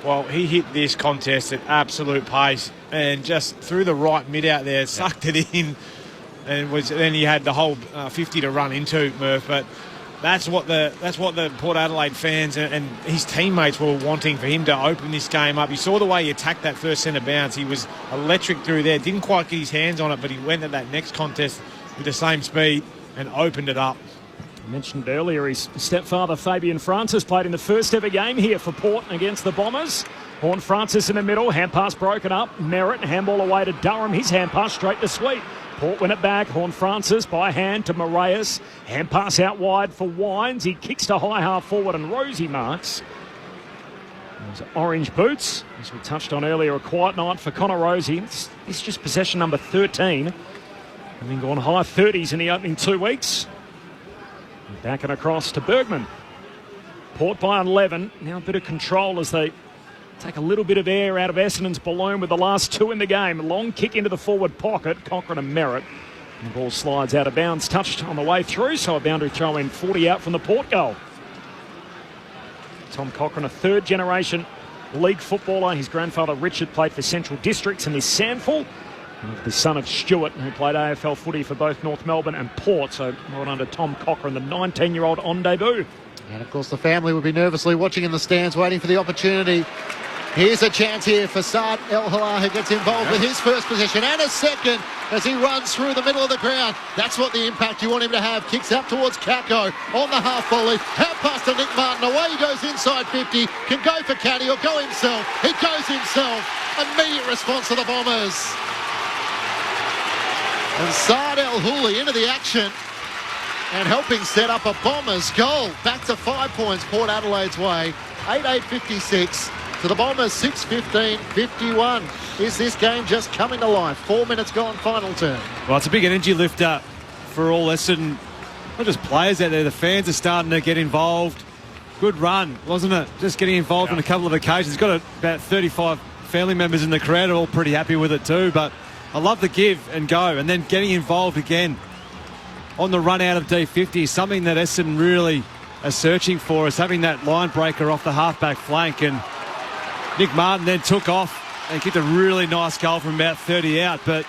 Well, he hit this contest at absolute pace and just threw the right mid out there, sucked it in, and then he had the whole 50 to run into Murph. But that's what the Port Adelaide fans and his teammates were wanting, for him to open this game up. You saw the way he attacked that first centre bounce. He was electric through there. Didn't quite get his hands on it, but he went at that next contest with the same speed and opened it up. I mentioned earlier his stepfather Fabian Francis played in the first ever game here for Port against the Bombers. Horne-Francis in the middle, hand pass broken up. Merritt, handball away to Durham, his hand pass straight to Sweet. Port win it back, Horne-Francis by hand to Moraes. Hand pass out wide for Wines, he kicks to high half forward and Rosie marks. Those orange boots, as we touched on earlier, a quiet night for Connor Rosie. It's just possession number 13. Having gone high 30s in the opening 2 weeks. Back and across to Bergman. Port by 11. Now a bit of control as they take a little bit of air out of Essendon's balloon with the last 2 in the game. Long kick into the forward pocket. Cochrane and Merritt. And the ball slides out of bounds. Touched on the way through, so a boundary throw in, 40 out from the Port goal. Tom Cochrane, a third-generation league footballer. His grandfather Richard played for Central Districts and his Sandful. The son of Stewart, who played AFL footy for both North Melbourne and Port. So well done to Tom Cochrane, the 19-year-old on debut. And of course the family would be nervously watching in the stands, waiting for the opportunity. Here's a chance here for Saad El Houli, who gets involved with his first possession and a second as he runs through the middle of the ground. That's what the impact you want him to have. Kicks up towards Kako on the half volley. Hand pass to Nick Martin. Away he goes inside 50. Can go for Caddy or go himself. He goes himself. Immediate response to the Bombers. And Saad El Houli into the action and helping set up a Bombers goal. Back to 5 points Port Adelaide's way. 8:56 to the Bombers, 6:15:51. Is this game just coming to life? 4 minutes gone, final turn. Well, it's a big energy lifter for all Essendon. Not just players out there, the fans are starting to get involved. Good run, wasn't it? Just getting involved on a couple of occasions. Got about 35 family members in the crowd, are all pretty happy with it too, but I love the give and go, and then getting involved again on the run out of D50, something that Essendon really are searching for, is having that line breaker off the halfback flank. And Nick Martin then took off and kicked a really nice goal from about 30 out, but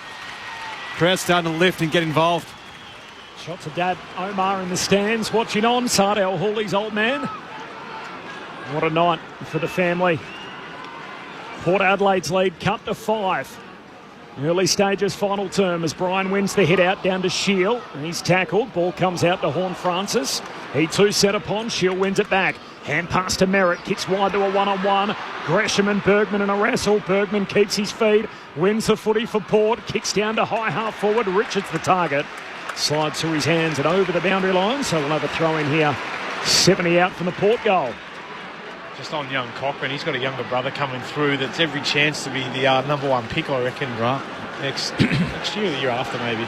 crowd's starting to lift and get involved. Shot to Dad Omar in the stands, watching on. Saad El Houli's old man. What a night for the family. Port Adelaide's lead cut to 5. Early stages, final term, as Brian wins the hit out down to Shield. He's tackled. Ball comes out to Horne-Francis. He too set upon. Shield wins it back. Hand pass to Merritt. Kicks wide to a one-on-one. Gresham and Bergman in a wrestle. Bergman keeps his feet. Wins the footy for Port. Kicks down to high half forward. Richards the target. Slides through his hands and over the boundary line. So we'll have a throw in here. 70 out from the Port goal. Just on young Cochrane, he's got a younger brother coming through that's every chance to be the number 1 pick, I reckon. Right. Next year or the year after, maybe.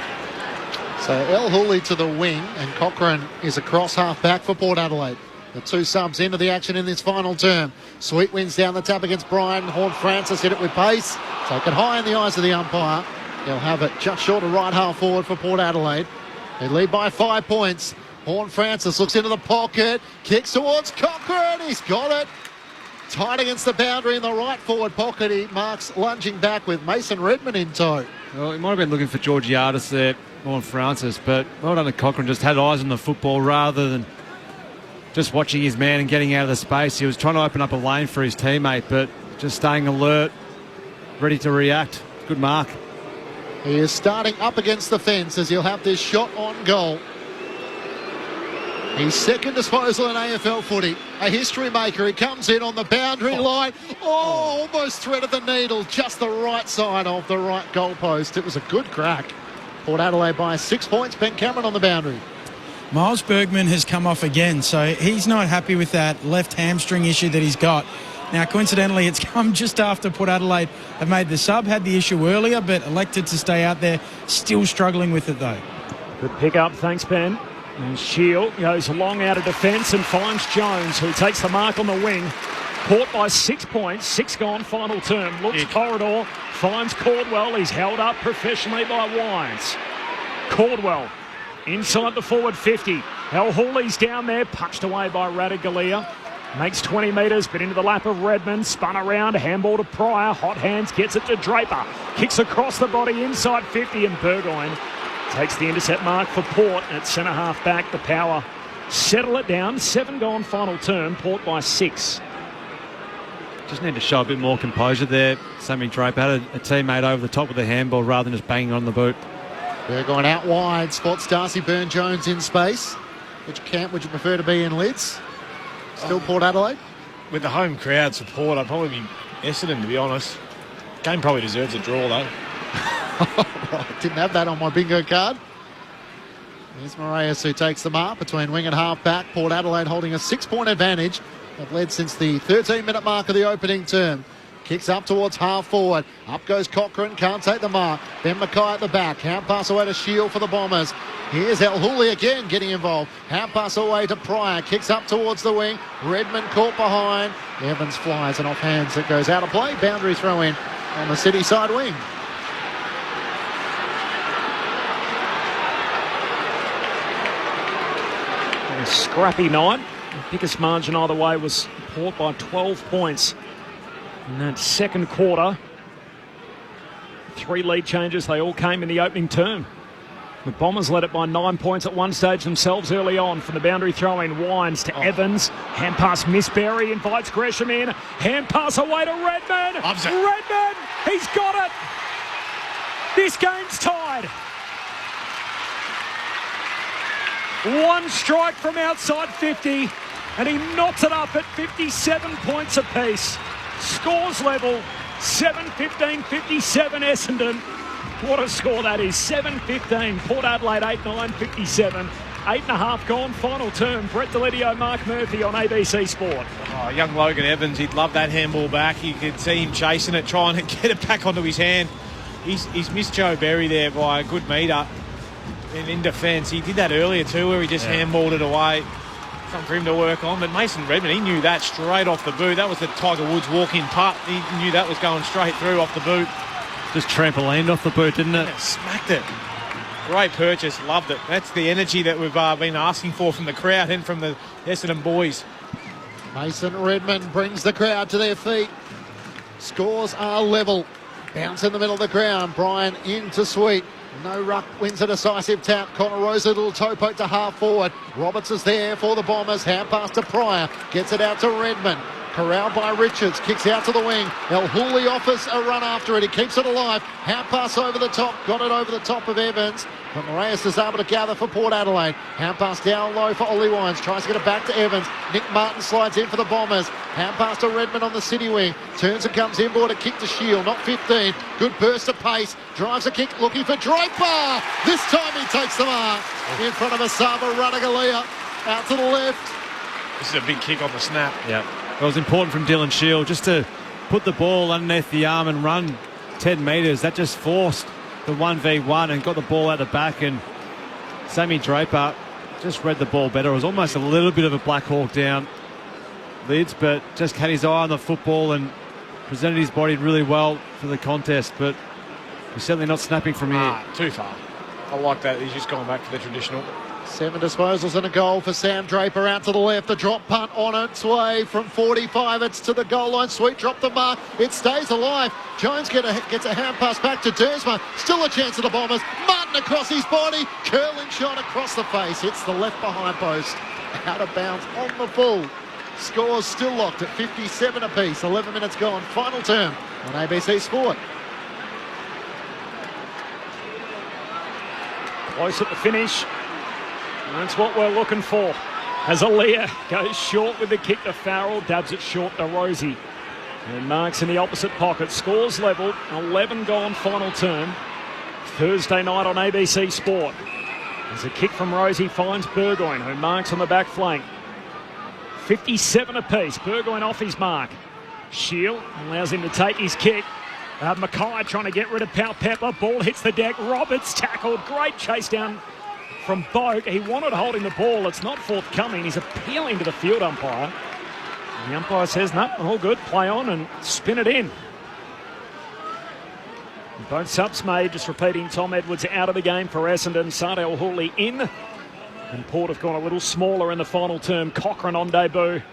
So El Houli to the wing, and Cochrane is across half back for Port Adelaide. The 2 subs into the action in this final term. Sweet wins down the tap against Brian. Horne-Francis hit it with pace. Taken high in the eyes of the umpire. They'll have it just short of right half forward for Port Adelaide. They lead by 5 points. Horne-Francis looks into the pocket, kicks towards Cochrane, he's got it. Tight against the boundary in the right forward pocket. He marks lunging back with Mason Redmond in tow. Well, he might have been looking for Georgiadis there, Horne-Francis, but well done to Cochrane. Just had eyes on the football rather than just watching his man and getting out of the space. He was trying to open up a lane for his teammate, but just staying alert, ready to react. Good mark. He is starting up against the fence as he'll have this shot on goal. His second disposal in AFL footy. A history maker. He comes in on the boundary line. Oh, almost threaded the needle. Just the right side of the right goalpost. It was a good crack. Port Adelaide by 6 points. Ben Cameron on the boundary. Miles Bergman has come off again, so he's not happy with that left hamstring issue that he's got. Now, coincidentally, it's come just after Port Adelaide have made the sub, had the issue earlier, but elected to stay out there. Still struggling with it, though. Good pick up. Thanks, Ben. And Shield goes long out of defence and finds Jones, who takes the mark on the wing. Caught by 6 points, 6 gone, final term. Looks corridor, finds Caldwell. He's held up professionally by Wines. Caldwell inside the forward 50. El Hooley's down there, punched away by Radaglia. Makes 20 metres, but into the lap of Redmond. Spun around, handball to Pryor. Hot hands, gets it to Draper. Kicks across the body inside 50, and Burgoyne takes the intercept mark for Port at centre half back. The Power settle it down. 7 gone, final term. Port by 6. Just need to show a bit more composure there. Sammy Draper had a teammate over the top with the handball rather than just banging on the boot. Burgoyne out wide, spots Darcy Byrne-Jones in space. Which camp would you prefer to be in, Lids? Still Port Adelaide? With the home crowd support, I'd probably be Essendon, to be honest. Game probably deserves a draw, though. Right, didn't have that on my bingo card. Here's Moraes, who takes the mark between wing and half back. Port Adelaide holding a 6-point advantage. They've led since the 13-minute mark of the opening term. Kicks up towards half forward. Up goes Cochrane, can't take the mark. Ben Mackay at the back. Hand pass away to Shield for the Bombers. Here's El Hooley again getting involved. Hand pass away to Pryor. Kicks up towards the wing. Redmond caught behind. Evans flies and off hands. It goes out of play. Boundary throw in on the City side wing. A scrappy night. The biggest margin either way was Port by 12 points in that second quarter. 3 lead changes, they all came in the opening term. The Bombers led it by 9 points at one stage themselves early on. From the boundary throw-in, Wines to Evans. Hand pass, Missberry invites Gresham in. Hand pass away to Redmond. Redmond, he's got it. This game's tied. One strike from outside 50, and he knocks it up at 57 points apiece. Scores level, 7-15, 57 Essendon. What a score that is, 7-15. Port Adelaide 8-9, 57. 8.5 gone, final term. Brett Delidio, Mark Murphy on ABC Sport. Oh, young Logan Evans, he'd love that handball back. You could see him chasing it, trying to get it back onto his hand. He's missed Joe Berry there by a good metre. In defence, he did that earlier too, where he just handballed it away. Something for him to work on. But Mason Redmond, he knew that straight off the boot. That was the Tiger Woods walk-in putt. He knew that was going straight through off the boot. Just trampolined off the boot, didn't it? Yeah, smacked it. Great purchase, loved it. That's the energy that we've been asking for from the crowd and from the Essendon boys. Mason Redmond brings the crowd to their feet. Scores are level. Bounce in the middle of the ground. Brian into Sweet. No ruck, wins a decisive tap. Connor Rose, a little toe poke to half forward. Roberts is there for the Bombers. Hand pass to Pryor. Gets it out to Redmond. Corralled by Richards. Kicks out to the wing. El Hooley offers a run after it. He keeps it alive. Hand pass over the top. Got it over the top of Evans. But Moraes is able to gather for Port Adelaide. Hand pass down low for Ollie Wines. Tries to get it back to Evans. Nick Martin slides in for the Bombers. Hand pass to Redmond on the City wing. Turns and comes inboard. A kick to Shield. Not 15. Good burst of pace. Drives a kick. Looking for Draper. This time he takes the mark. In front of Asaba Radaglia. Out to the left. This is a big kick on the snap. Yeah. It was important from Dylan Shield just to put the ball underneath the arm and run 10 metres. That just forced the 1v1 and got the ball out the back, and Sammy Draper just read the ball better. It was almost a little bit of a Black Hawk down, Lids, but just had his eye on the football and presented his body really well for the contest, but he's certainly not snapping from here. Too far. I like that. He's just gone back for the traditional. 7 disposals and a goal for Sam Draper. Out to the left, the drop punt on its way from 45. It's to the goal line. Sweet dropped the mark. It stays alive. Jones gets a hand pass back to Dersma. Still a chance of the Bombers. Martin across his body. Curling shot across the face. Hits the left behind post. Out of bounds on the full. Scores still locked at 57 apiece. 11 minutes gone. Final term on ABC Sport. Close at the finish. That's what we're looking for. As Aaliyah goes short with the kick to Farrell, dabs it short to Rosie. And Marks in the opposite pocket. Scores level, 11 gone, final term. Thursday night on ABC Sport. As a kick from Rosie finds Burgoyne, who marks on the back flank. 57 apiece. Burgoyne off his mark. Shield allows him to take his kick. Mackay trying to get rid of Pau Pepper. Ball hits the deck. Roberts tackled. Great chase down from Boak. He wanted holding the ball. It's not forthcoming. He's appealing to the field umpire. And the umpire says, no, all good. Play on and spin it in. Both subs made. Just repeating, Tom Edwards out of the game for Essendon. Sardell Hooley in. And Port have gone a little smaller in the final term. Cochrane on debut.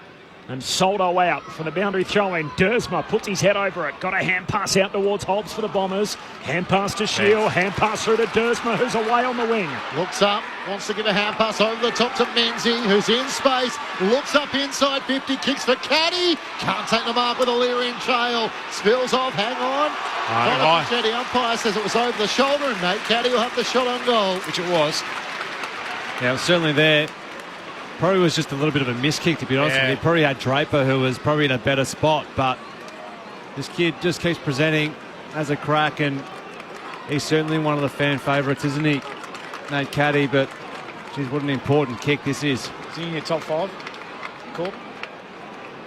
And Soldo out for the boundary throw-in. Dersma puts his head over it. Got a hand pass out towards Hobbs for the Bombers. Hand pass to Shield. Hand pass through to Dersma, who's away on the wing. Looks up, wants to give a hand pass over the top to Menzies, who's in space. Looks up inside 50, kicks for Caddy. Can't take the mark with a leering trail. Spills off, hang on. The umpire says it was over the shoulder, and Nate Caddy will have the shot on goal. Which it was. Yeah, it was certainly there. Probably was just a little bit of a miss kick, to be honest with you. Probably had Draper, who was probably in a better spot, but this kid just keeps presenting as a crack, and he's certainly one of the fan favourites, isn't he, Nate Caddy? But, geez, what an important kick this is. Is he in your top 5, Corb?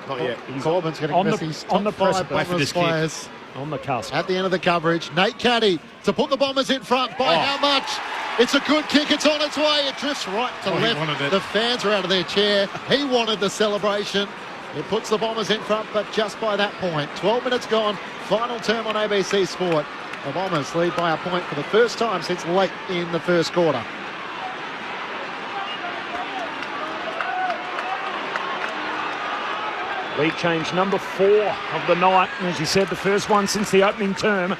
Not yet. Corbin's going to miss his top 5 Bombers players. On the cusp. At the end of the coverage, Nate Caddy to put the Bombers in front by how much? It's a good kick. It's on its way. It drifts right to left. The fans are out of their chair. He wanted the celebration. It puts the Bombers in front, but just by that point. 12 minutes gone. Final term on ABC Sport. The Bombers lead by a point for the first time since late in the first quarter. League change number 4 of the night. As you said, the first one since the opening term.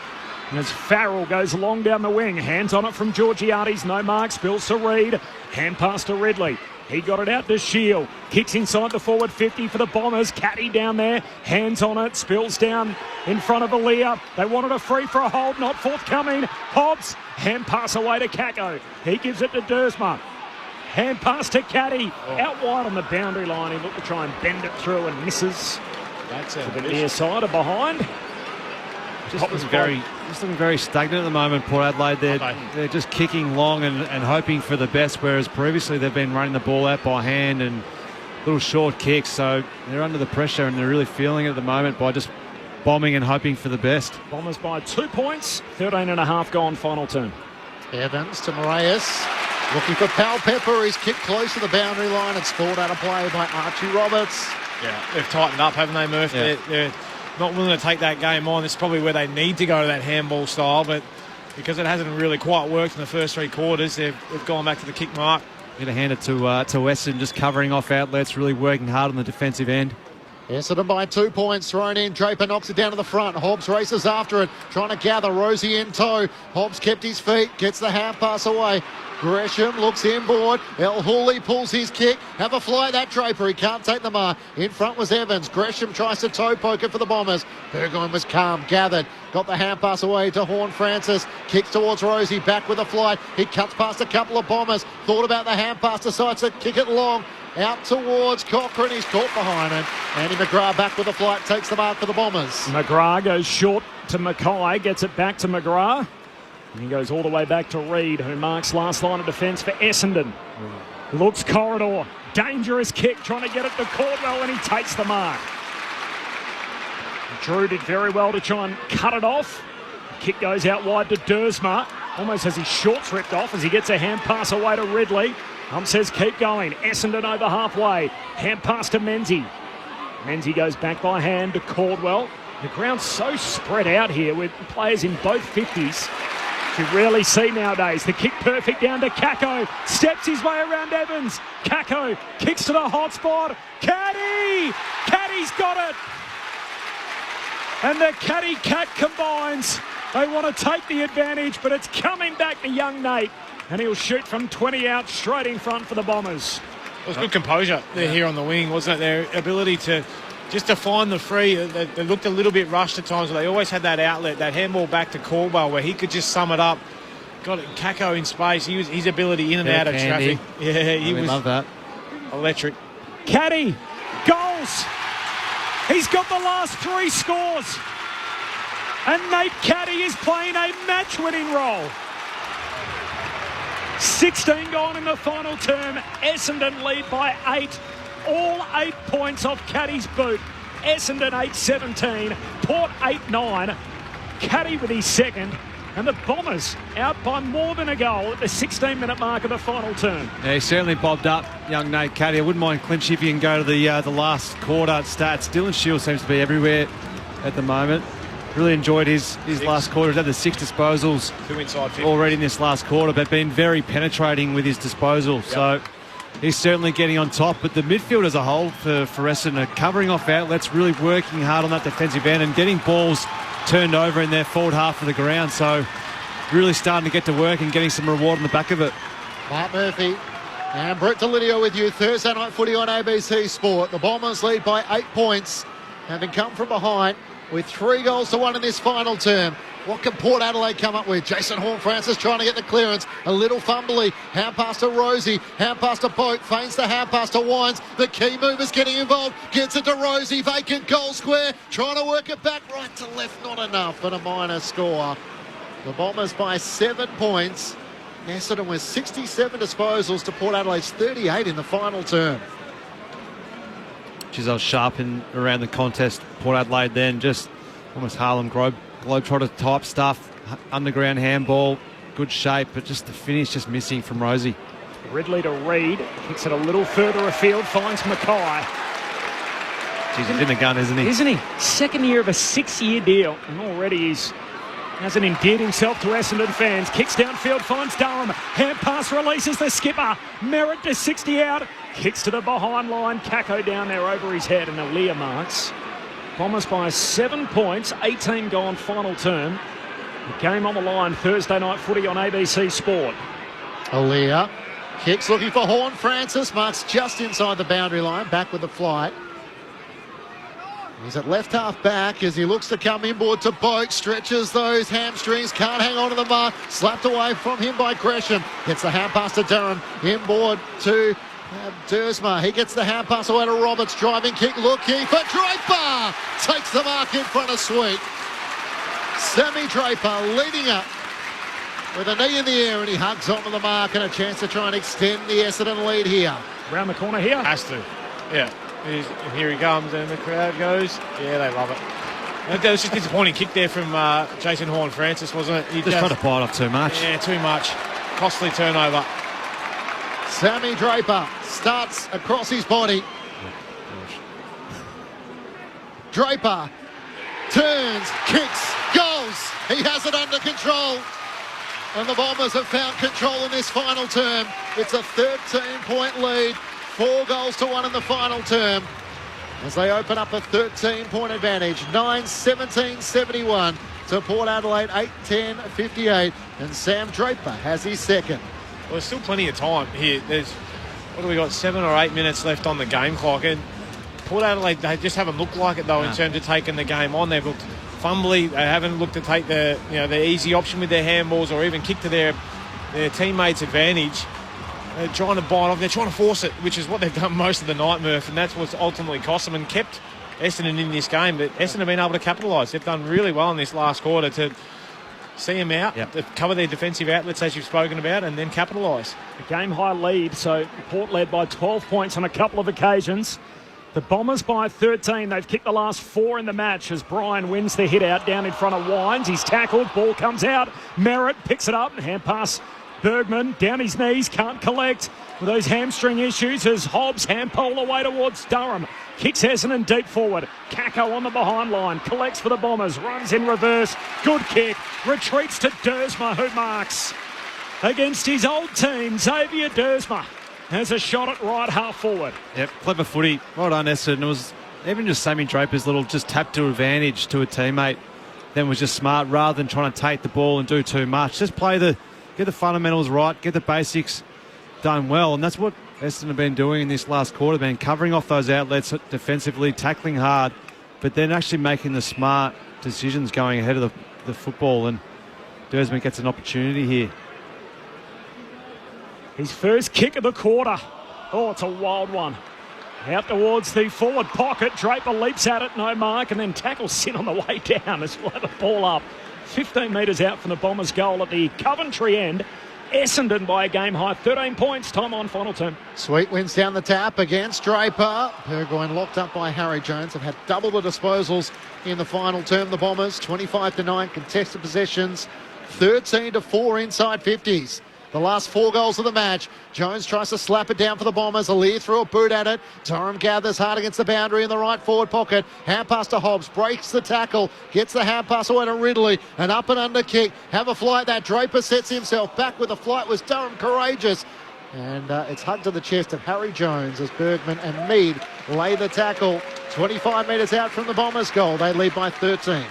As Farrell goes long down the wing. Hands on it from Georgiades. No mark. Spills to Reid. Hand pass to Ridley. He got it out to Shield. Kicks inside the forward 50 for the Bombers. Caddy down there. Hands on it. Spills down in front of Aaliyah. They wanted a free for a hold. Not forthcoming. Hobbs. Hand pass away to Kako. He gives it to Dersma. Hand pass to Caddy. Out wide on the boundary line. He looked to try and bend it through and misses. That's to the near side or behind. Just looking very stagnant at the moment, Port Adelaide. They're just kicking long and hoping for the best, whereas previously they've been running the ball out by hand and little short kicks. So they're under the pressure and they're really feeling it at the moment by just bombing and hoping for the best. Bombers by 2 points, 13.5 gone final term. Evans to Moraes. Looking for Pal Pepper. He's kicked close to the boundary line and scored out of play by Archie Roberts. Yeah, they've tightened up, haven't they, Murph? Yeah. They're not willing to take that game on. This is probably where they need to go to that handball style, but because it hasn't really quite worked in the first 3 quarters, they've gone back to the kick mark. Going to hand it to Essendon, just covering off outlets, really working hard on the defensive end. Essendon by 2 points, thrown in. Draper knocks it down to the front. Hobbs races after it, trying to gather. Rosie in tow. Hobbs kept his feet, gets the hand pass away. Gresham looks inboard. El Hooley pulls his kick. Have a fly at that Draper. He can't take the mark. In front was Evans. Gresham tries to toe poke it for the Bombers. Burgoyne was calm, gathered. Got the hand pass away to Horn Francis. Kicks towards Rosie. Back with a flight. He cuts past a couple of Bombers. Thought about the hand pass. Decides to kick it long. Out towards Cochrane. He's caught behind it. Andy McGrath back with a flight. Takes the mark for the Bombers. McGrath goes short to Mackay. Gets it back to McGrath. And he goes all the way back to Reid, who marks last line of defence for Essendon. Looks corridor. Dangerous kick, trying to get it to Caldwell, and he takes the mark. Drew did very well to try and cut it off. Kick goes out wide to Dersma. Almost has his shorts ripped off as he gets a hand pass away to Ridley. Says keep going. Essendon over halfway. Hand pass to Menzies. Menzies goes back by hand to Caldwell. The ground's so spread out here with players in both 50s. You rarely see nowadays. The kick perfect down to Kako. Steps his way around Evans. Kako kicks to the hot spot. Caddy! Caddy's got it! And the Caddy-Cat combines. They want to take the advantage, but it's coming back to young Nate. And he'll shoot from 20 out straight in front for the Bombers. It was good composure there here on the wing, wasn't it? Their ability to just to find the free. They looked a little bit rushed at times, but they always had that outlet, that handball back to Caldwell where he could just sum it up. Got Kako in space. His ability in and out of traffic. Yeah, he was love that. Electric. Caddy, goals. He's got the last 3 scores. And Nate Caddy is playing a match-winning role. 16 gone in the final term. Essendon lead by 8. All 8 points off Caddy's boot. Essendon 8-17. Port 8-9. Caddy with his second. And the Bombers out by more than a goal at the 16-minute mark of the final term. Yeah, he certainly bobbed up, young Nate Caddy. I wouldn't mind clinching if you can go to the last quarter stats. Dylan Shields seems to be everywhere at the moment. Really enjoyed his last quarter. He's had the 6 disposals 2 inside 50 already in this last quarter, but been very penetrating with his disposal. Yep. So he's certainly getting on top. But the midfield as a whole for Essendon are covering off outlets, really working hard on that defensive end and getting balls turned over in their forward half of the ground. So really starting to get to work and getting some reward on the back of it. Mark Murphy and Brett Delidio with you. Thursday night footy on ABC Sport. The Bombers lead by 8 points, having come from behind with 3-1 in this final term. What can Port Adelaide come up with? Jason Horne-Francis trying to get the clearance. A little fumbly. Hand pass to Rosie. Hand pass to Boak. Feigns the hand pass to Wines. The key mover's getting involved. Gets it to Rosie. Vacant goal square. Trying to work it back right to left. Not enough, but a minor score. The Bombers by 7 points. Essendon with 67 disposals to Port Adelaide's 38 in the final term. Giselle sharp in around the contest. Port Adelaide then just almost Harlem Globetrotter type stuff. Underground handball, good shape, but just the finish just missing from Rosie. Ridley to Reid, kicks it a little further afield, finds Mackay. Jeez, he's in the gun, isn't he? Isn't he? Second year of a 6-year deal, and already hasn't endeared himself to Essendon fans. Kicks downfield, finds Durham. Hand pass releases the skipper. Merritt to 60 out. Kicks to the behind line. Kako down there over his head, and Aaliyah marks. Bombers by 7 points, 18 gone final term. The game on the line, Thursday night footy on ABC Sport. Aaliyah kicks looking for Horne-Francis. Marks just inside the boundary line. Back with the flight. He's at left half back as he looks to come inboard to Boak. Stretches those hamstrings. Can't hang on to the mark. Slapped away from him by Gresham. Gets the hand pass to Durham. Inboard to Dersma. He gets the hand pass away to Roberts. Driving kick looking for Draper. Takes the mark in front of Sweet. Sammy Draper leading up with a knee in the air, and he hugs onto the mark and a chance to try and extend the Essendon lead here. Round the corner here. Has to. Yeah. And here he comes, and the crowd goes. Yeah, they love it. That was just a disappointing kick there from Jason Horne-Francis, wasn't it? He just tried to bite off too much. Yeah, too much. Costly turnover. Sammy Draper starts across his body. Draper turns, kicks, goes. He has it under control. And the Bombers have found control in this final term. It's a 13-point lead. 4-1 in the final term as they open up a 13-point advantage. 9-17-71 to Port Adelaide, 8-10-58, and Sam Draper has his second. Well, there's still plenty of time here. There's, what do we got, 7 or 8 minutes left on the game clock, and Port Adelaide, they just haven't looked like it though in terms of taking the game on. They've looked fumbly. They haven't looked to take the easy option with their handballs or even kick to their teammates' advantage. They're trying to bite off. They're trying to force it, which is what they've done most of the night, Murph, and that's what's ultimately cost them and kept Essendon in this game. But Essendon have been able to capitalise. They've done really well in this last quarter to see them out, to cover their defensive outlets, as you've spoken about, and then capitalise. A game-high lead, so Port led by 12 points on a couple of occasions. The Bombers by 13. They've kicked the last 4 in the match as Brian wins the hit out down in front of Wines. He's tackled. Ball comes out. Merritt picks it up. Hand pass. Bergman down his knees, can't collect with those hamstring issues as Hobbs hand pole away towards Durham. Kicks Essendon deep forward. Kako on the behind line. Collects for the Bombers. Runs in reverse. Good kick. Retreats to Dersma, who marks against his old team. Xavier Dersma has a shot at right half forward. Yep, clever footy. Well done, Essendon. It was even just Sammy Draper's little just tap to advantage to a teammate. Then was just smart rather than trying to take the ball and do too much. Just get the fundamentals right, get the basics done well. And that's what Essendon have been doing in this last quarter, been covering off those outlets defensively, tackling hard, but then actually making the smart decisions going ahead of the football. And Dersman gets an opportunity here. His first kick of the quarter. Oh, it's a wild one. Out towards the forward pocket. Draper leaps at it, no mark, and then tackles Sin on the way down as we'll have a ball up. 15 metres out from the Bombers' goal at the Coventry end. Essendon by a game high, 13 points, time on final term. Sweet wins down the tap against Draper. Burgoyne locked up by Harry Jones. Have had double the disposals in the final term. The Bombers, 25-9 contested possessions, 13-4 inside 50s. The last 4 goals of the match. Jones tries to slap it down for the Bombers. Alear threw a boot at it. Durham gathers hard against the boundary in the right forward pocket. Hand pass to Hobbs. Breaks the tackle. Gets the hand pass away to Ridley. An up and under kick. Have a flight that. Draper sets himself back with the flight. Was Durham courageous. And it's hugged to the chest of Harry Jones as Bergman and Mead lay the tackle. 25 metres out from the Bombers' goal. They lead by 13.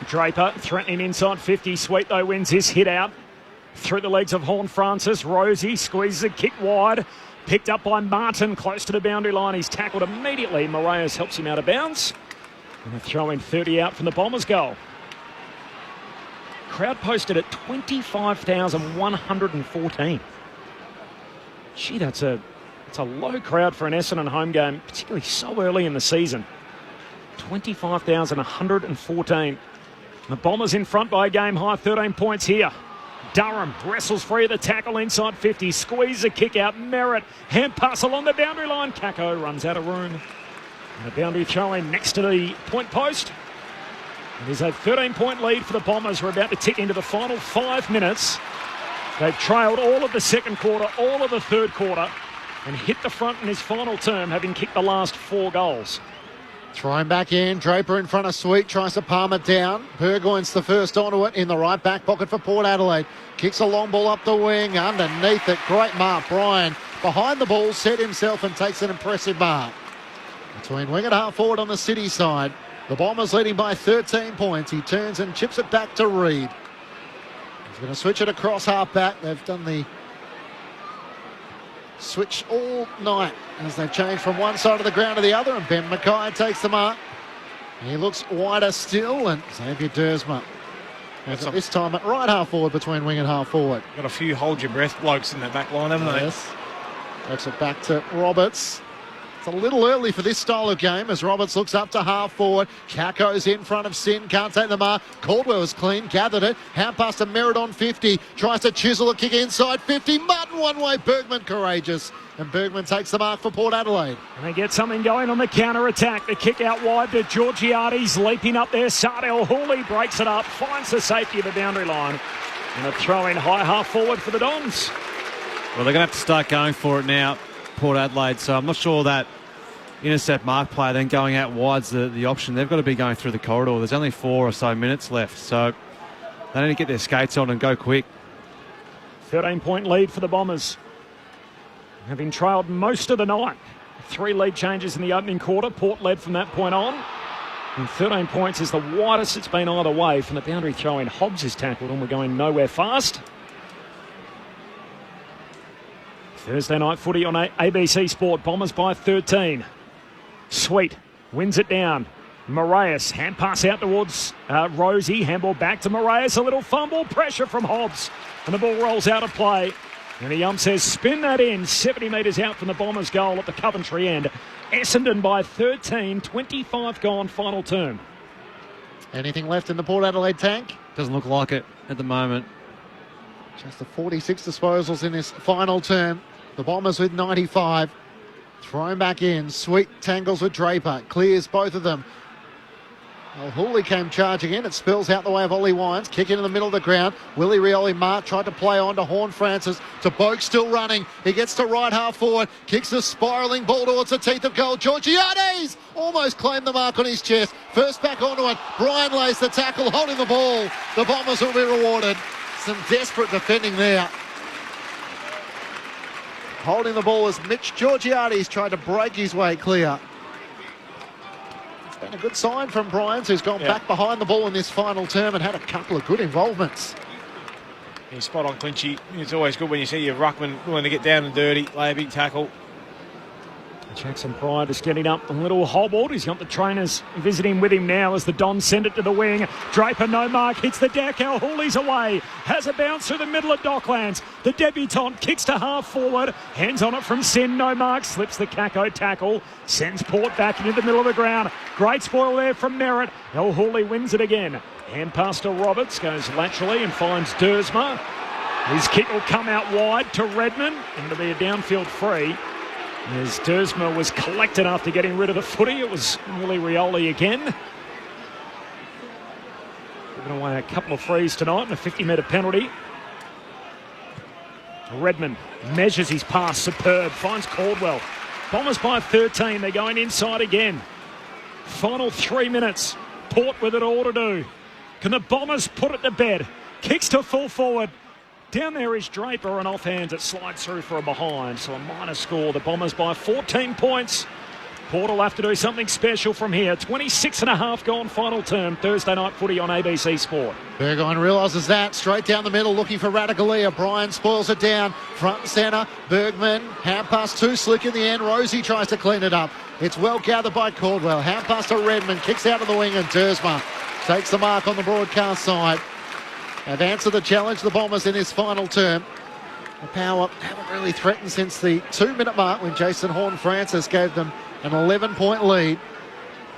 Draper threatening inside 50. Sweet though wins his hit out. Through the legs of Horn Francis. Rosie squeezes a kick wide. Picked up by Martin close to the boundary line. He's tackled immediately. Moraes helps him out of bounds. And a throw in 30 out from the Bombers' goal. Crowd posted at 25,114. Gee, that's a low crowd for an Essendon home game, particularly so early in the season. 25,114. The Bombers in front by a game high, 13 points here. Durham wrestles free of the tackle inside 50. Squeeze a kick out. Merritt. Hand pass along the boundary line. Kako runs out of room. And the boundary throw in next to the point post. It is a 13-point lead for the Bombers. We're about to tick into the final 5 minutes. They've trailed all of the second quarter, all of the third quarter, and hit the front in his final term, having kicked the last 4 goals. Thrown back in. Draper in front of Sweet. Tries to palm it down. Burgoyne's the first onto it in the right back pocket for Port Adelaide. Kicks a long ball up the wing. Underneath it. Great mark. Bryan behind the ball. Set himself and takes an impressive mark. Between wing and half forward on the City side. The Bombers leading by 13 points. He turns and chips it back to Reid. He's going to switch it across half back. They've done the switch all night as they've changed from one side of the ground to the other, and Ben Mackay takes the mark. He looks wider still, and Xavier Dersma has it this time at right half forward between wing and half forward. Got a few hold your breath blokes in the back line, haven't they? Yes. Takes it back to Roberts. It's a little early for this style of game as Roberts looks up to half forward. Kako's in front of Sin, can't take the mark. Caldwell was clean, gathered it. Hand pass to Merritt on 50. Tries to chisel a kick inside 50. Martin one way, Bergman courageous. And Bergman takes the mark for Port Adelaide. And they get something going on the counter-attack. The kick out wide to Georgiades, leaping up there. Sardell Hawley breaks it up, finds the safety of the boundary line. And a throw in high half forward for the Dons. Well, they're going to have to start going for it now, Port Adelaide. So I'm not sure that intercept mark play then going out wide's the option. They've got to be going through the corridor. There's only 4 or so minutes left. So they need to get their skates on and go quick. 13-point lead for the Bombers. Having trailed most of the night. 3 lead changes in the opening quarter. Port led from that point on. And 13 points is the widest it's been either way. From the boundary throw in, Hobbs is tackled and we're going nowhere fast. Thursday night footy on ABC Sport. Bombers by 13. Sweet wins it down. Moraes, hand pass out towards Rosie. Handball back to Moraes. A little fumble. Pressure from Hobbs. And the ball rolls out of play. And the ump says, spin that in. 70 metres out from the Bombers' goal at the Coventry end. Essendon by 13. 25 gone, final term. Anything left in the Port Adelaide tank? Doesn't look like it at the moment. Just the 46 disposals in this final term. The Bombers with 95. Thrown back in. Sweet tangles with Draper. Clears both of them. Well, Hooley came charging in. It spills out the way of Ollie Wines. Kick into the middle of the ground. Willie Rioli Mark tried to play on to Horn Francis. To Boak still running. He gets to right half forward. Kicks the spiralling ball towards the teeth of goal. Georgiades almost claimed the mark on his chest. First back onto it. Bryan lays the tackle, holding the ball. The Bombers will be rewarded. Some desperate defending there. Holding the ball as Mitch Georgiades tried to break his way clear. It's been a good sign from Bryans, who's gone back behind the ball in this final term and had a couple of good involvements. He's spot on, Clinchy. It's always good when you see your ruckman willing to get down and dirty, lay a big tackle. Jackson Pryor just getting up a little hobbled. He's got the trainers visiting with him now as the Dons send it to the wing. Draper, no mark, hits the deck. Al Hooley's away. Has a bounce through the middle of Docklands. The debutant kicks to half forward. Hands on it from Sin, no mark. Slips the Kako tackle. Sends Port back into the middle of the ground. Great spoil there from Merritt. Al Hooley wins it again. Hand pass to Roberts. Goes laterally and finds Dersma. His kick will come out wide to Redmond. And it'll be a downfield free. As Dersma was collected after getting rid of the footy, it was Willie Rioli again. Giving away a couple of frees tonight and a 50-metre penalty. Redmond measures his pass, superb, finds Caldwell. Bombers by 13, they're going inside again. Final 3 minutes, Port with it all to do. Can the Bombers put it to bed? Kicks to full forward. Down there is Draper, and offhands it slides through for a behind. So a minor score, the Bombers by 14 points. Port will have to do something special from here. 26.5 gone final term. Thursday night footy on ABC Sport. Burgoyne realises that. Straight down the middle, looking for Ratugolea. Brian spoils it down. Front and centre. Bergman. Hand pass too slick in the end. Rosie tries to clean it up. It's well gathered by Caldwell. Hand pass to Redmond. Kicks out of the wing, and Dersma takes the mark on the broadcast side. Have answered the challenge, the Bombers, in this final term. The Power haven't really threatened since the 2-minute mark when Jason Horne-Francis gave them an 11-point lead.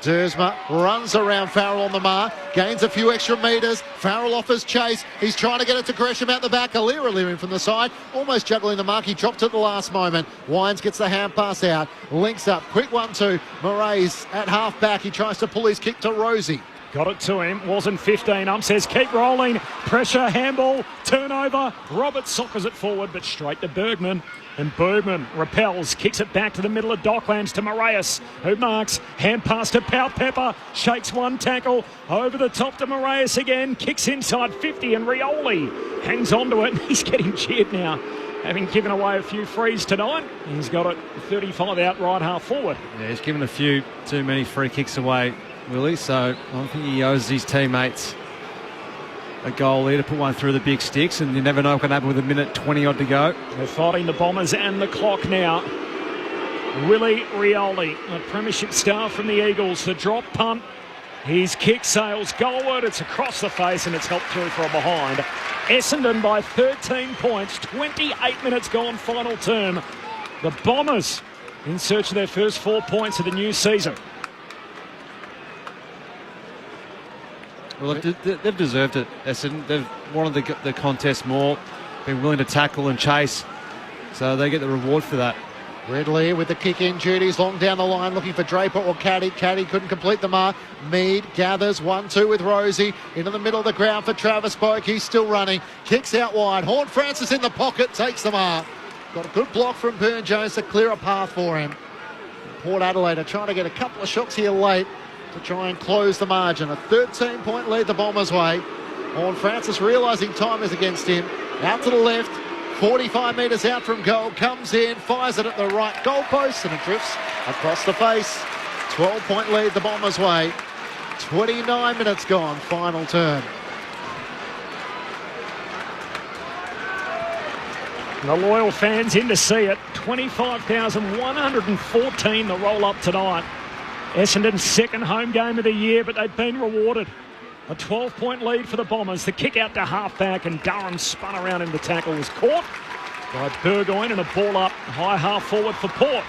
Dersma runs around Farrell on the mark, gains a few extra metres. Farrell offers chase. He's trying to get it to Gresham out the back. Alira from the side, almost juggling the mark. He dropped it at the last moment. Wines gets the hand pass out, links up, quick 1-2. Murray's at half back. He tries to pull his kick to Rosie. Got it to him, wasn't 15. Says keep rolling, pressure, handball, turnover. Roberts soccers it forward, but straight to Bergman. And Bergman repels, kicks it back to the middle of Docklands to Moraes, who marks, hand pass to Powell-Pepper, shakes one tackle, over the top to Moraes again, kicks inside 50, and Rioli hangs on to it. He's getting cheered now, having given away a few frees tonight. He's got it 35 out right half forward. Yeah, he's given a few too many free kicks away, Willie, so I think he owes his teammates a goal here to put one through the big sticks, and you never know what can happen with a minute 20 odd to go. They're fighting the Bombers and the clock now. Willie Rioli, a premiership star from the Eagles. The drop punt, his kick sails goalward. It's across the face, and it's helped through for a behind. Essendon by 13 points, 28 minutes gone final term. The Bombers in search of their first 4 points of the new season. Well, they've deserved it, Essendon. They've wanted the contest more, been willing to tackle and chase, so they get the reward for that. Ridley with the kick-in duties, long down the line, looking for Draper or Caddy. Caddy couldn't complete the mark. Mead gathers 1-2 with Rosie. Into the middle of the ground for Travis Boak. He's still running. Kicks out wide. Horne-Francis in the pocket, takes the mark. Got a good block from Burne-Jones to clear a path for him. Port Adelaide are trying to get a couple of shots here late to try and close the margin. A 13-point lead the Bombers' way. Horne-Francis realising time is against him. Out to the left, 45 metres out from goal, comes in, fires it at the right goalpost, and it drifts across the face. 12-point lead the Bombers' way. 29 minutes gone, final turn. The loyal fans in to see it. 25,114 the roll-up tonight. Essendon's second home game of the year, but they've been rewarded. A 12-point lead for the Bombers. The kick out to half-back, and Durham spun around in the tackle, was caught by Burgoyne, and a ball up high half-forward for Port.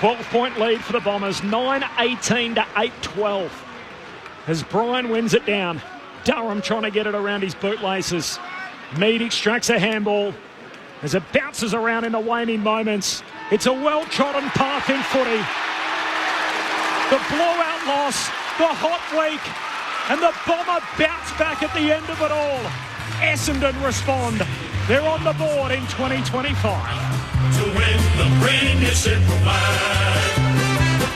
12-point lead for the Bombers, 9-18 to 8-12. As Brian wins it down. Durham trying to get it around his bootlaces. Mead extracts a handball as it bounces around in the waning moments. It's a well-trodden path in footy. The blowout loss, the hot week, and the Bomber bounce back at the end of it all. Essendon respond. They're on the board in 2025. To win the premiership flag,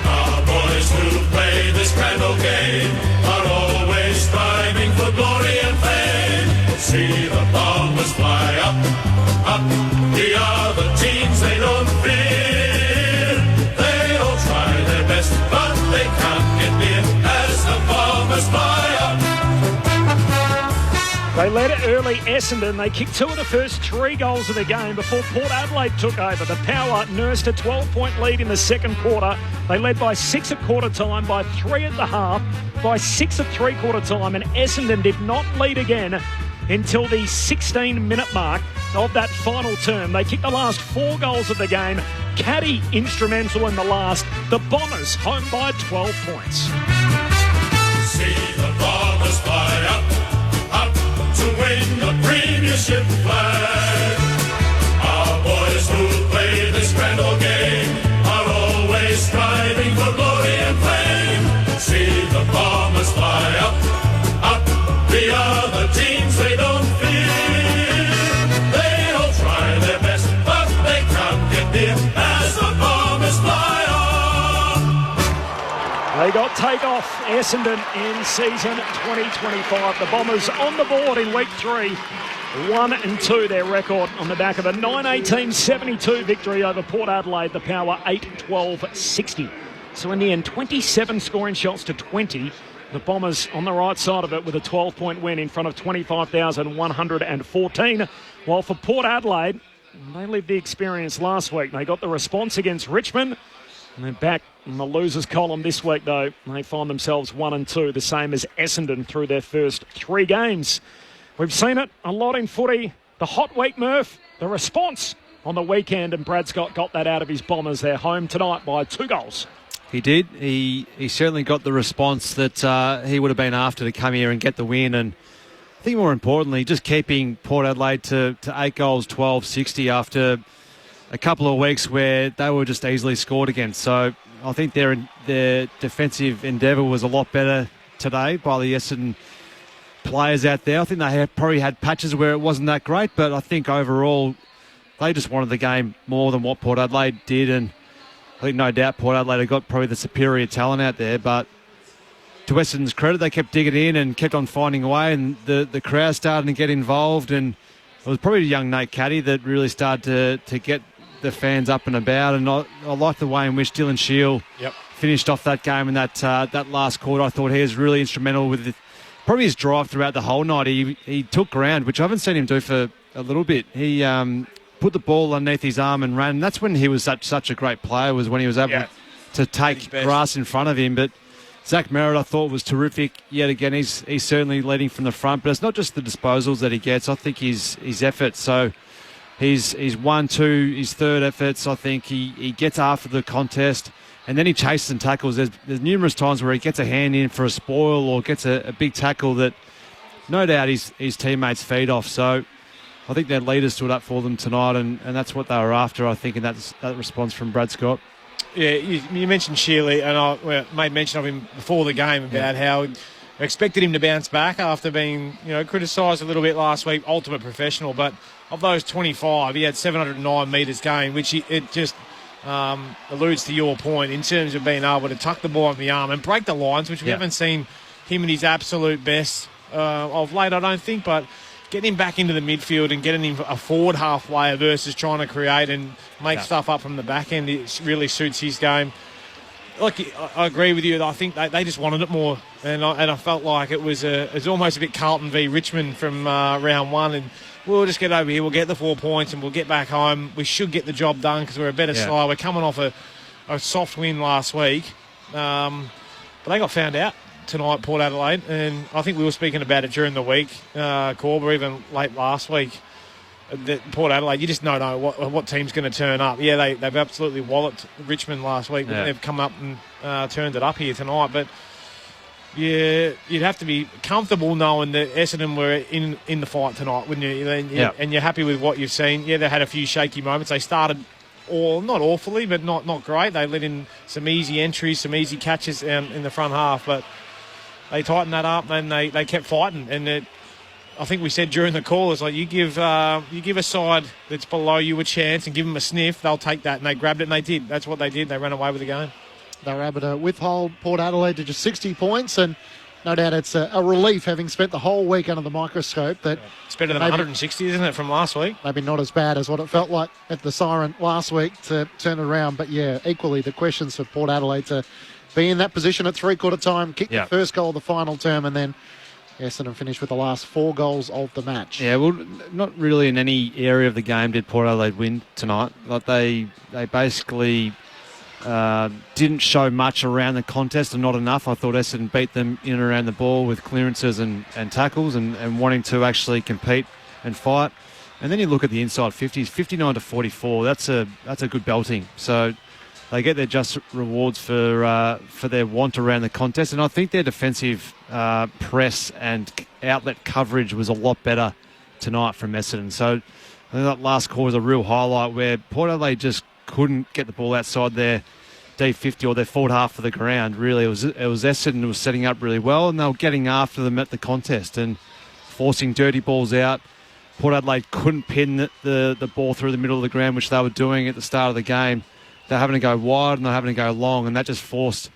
our boys who play this grand old game are always striving for glory and fame. See the Bombers fly up, up. The other teams they don't fear. They all try their best, but they can't get near as the Bombers fly up. They led it early, Essendon. They kicked 2 of the first 3 goals of the game before Port Adelaide took over. The Power nursed a 12-point lead in the second quarter. They led by 6 at quarter time, by 3 at the half, by 6 at three-quarter time, and Essendon did not lead again until the 16-minute mark of that final term. They kicked the last 4 goals of the game. Caddy instrumental in the last. The Bombers home by 12 points. See the Bombers fly up, up to win the premiership flag. Our boys who play this grand old game are always striving for glory and fame. See the They got takeoff Essendon in season 2025. The Bombers on the board in week 3. 1-2 their record on the back of a 9-18-72 victory over Port Adelaide. The Power 8-12-60. So in the end, 27 scoring shots to 20. The Bombers on the right side of it with a 12-point win in front of 25,114. While for Port Adelaide, they lived the experience last week. They got the response against Richmond. And they're back in the losers column this week, though. They find themselves 1-2, the same as Essendon through their first 3 games. We've seen it a lot in footy. The hot week, Murph, the response on the weekend, and Brad Scott got that out of his Bombers. They're home tonight by 2 goals. He did. He certainly got the response that he would have been after to come here and get the win. And I think more importantly, just keeping Port Adelaide to 8 goals, 12-60 after a couple of weeks where they were just easily scored against. So I think their defensive endeavour was a lot better today by the Essendon players out there. I think they probably had patches where it wasn't that great, but I think overall they just wanted the game more than what Port Adelaide did. And I think no doubt Port Adelaide have got probably the superior talent out there, but to Essendon's credit, they kept digging in and kept on finding a way, and the crowd started to get involved. And it was probably young Nate Caddy that really started to get the fans up and about. And I like the way in which Dylan Shield finished off that game in that last quarter. I thought he was really instrumental with probably his drive throughout the whole night. He took ground, which I haven't seen him do for a little bit. He put the ball underneath his arm and ran. And that's when he was such a great player, was when he was able to take grass in front of him. But Zach Merritt, I thought, was terrific yet again. He's certainly leading from the front, but it's not just the disposals that he gets. I think his efforts. So he's 1-2, his third efforts. I think he gets after the contest, and then he chases and tackles. There's numerous times where he gets a hand in for a spoil or gets a big tackle that no doubt his teammates feed off. So I think their leader stood up for them tonight, and that's what they were after, I think, and that's that response from Brad Scott. Yeah, you mentioned Shearley, and I made mention of him before the game about how I expected him to bounce back after being, criticised a little bit last week, ultimate professional. But of those 25, he had 709 metres gained, which it just alludes to your point in terms of being able to tuck the ball on the arm and break the lines, which we haven't seen him at his absolute best of late, I don't think. But getting him back into the midfield and getting him a forward halfway versus trying to create and make stuff up from the back end, it really suits his game. Like, I agree with you. I think they just wanted it more, and I felt like it was almost a bit Carlton v Richmond from round 1, and we'll just get over here, we'll get the 4 points, and we'll get back home. We should get the job done because we're a better side. We're coming off a soft win last week, but they got found out tonight, Port Adelaide, and I think we were speaking about it during the week, Corb, or even late last week, that Port Adelaide, you just don't know what team's going to turn up. Yeah, they've absolutely walloped Richmond last week, but they've come up and turned it up here tonight. But yeah, you'd have to be comfortable knowing that Essendon were in the fight tonight, wouldn't you? And you're happy with what you've seen. Yeah, they had a few shaky moments. They started not awfully, but not great. They let in some easy entries, some easy catches in the front half, but they tightened that up and they kept fighting. And I think we said during the call, it's like you give a side that's below you a chance and give them a sniff, they'll take that. And they grabbed it, and they did. That's what they did. They ran away with the game. They were able to withhold Port Adelaide to just 60 points, and no doubt it's a relief having spent the whole week under the microscope. That it's better than 160, isn't it, from last week? Maybe not as bad as what it felt like at the Siren last week to turn it around. But yeah, equally the questions for Port Adelaide to be in that position at three-quarter time, kick the first goal of the final term, and then Essendon finished with the last 4 goals of the match. Yeah, well, not really in any area of the game did Port Adelaide win tonight. Like they basically didn't show much around the contest, and not enough. I thought Essendon beat them in and around the ball with clearances and tackles and wanting to actually compete and fight. And then you look at the inside 50s, 59-44. That's a good belting. So they get their just rewards for their want around the contest. And I think their defensive press and outlet coverage was a lot better tonight from Essendon. So I think that last quarter was a real highlight where Port Adelaide just couldn't get the ball outside their D50 or their forward half of the ground. Really, it was Essendon who was setting up really well, and they were getting after them at the contest and forcing dirty balls out. Port Adelaide couldn't pin the ball through the middle of the ground, which they were doing at the start of the game. They're having to go wide and they're having to go long, and that just forced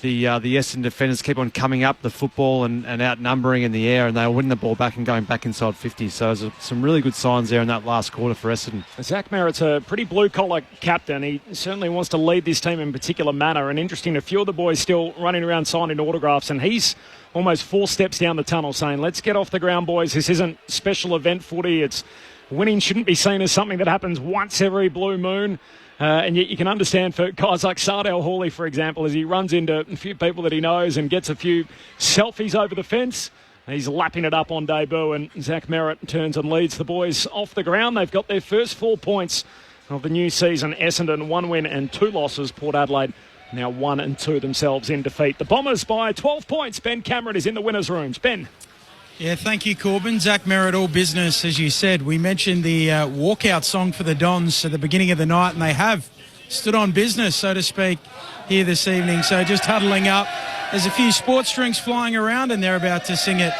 the Essendon defenders keep on coming up the football and outnumbering in the air, and they were winning the ball back and going back inside 50. So there's some really good signs there in that last quarter for Essendon. Zach Merritt's a pretty blue-collar captain. He certainly wants to lead this team in a particular manner, and interesting, a few of the boys still running around signing autographs, and he's almost 4 steps down the tunnel saying, let's get off the ground, boys. This isn't special event footy. It's winning shouldn't be seen as something that happens once every blue moon. And yet you can understand for guys like Sardell Hawley, for example, as he runs into a few people that he knows and gets a few selfies over the fence. He's lapping it up on debut, and Zach Merritt turns and leads the boys off the ground. They've got their first 4 points of the new season. Essendon 1 win and 2 losses. Port Adelaide now 1 and 2 themselves in defeat. The Bombers by 12 points. Ben Cameron is in the winners' rooms. Ben. Yeah, thank you, Corbin. Zach Merritt, all business, as you said. We mentioned the walkout song for the Dons at the beginning of the night, and they have stood on business, so to speak, here this evening. So just huddling up. There's a few sports drinks flying around, and they're about to sing it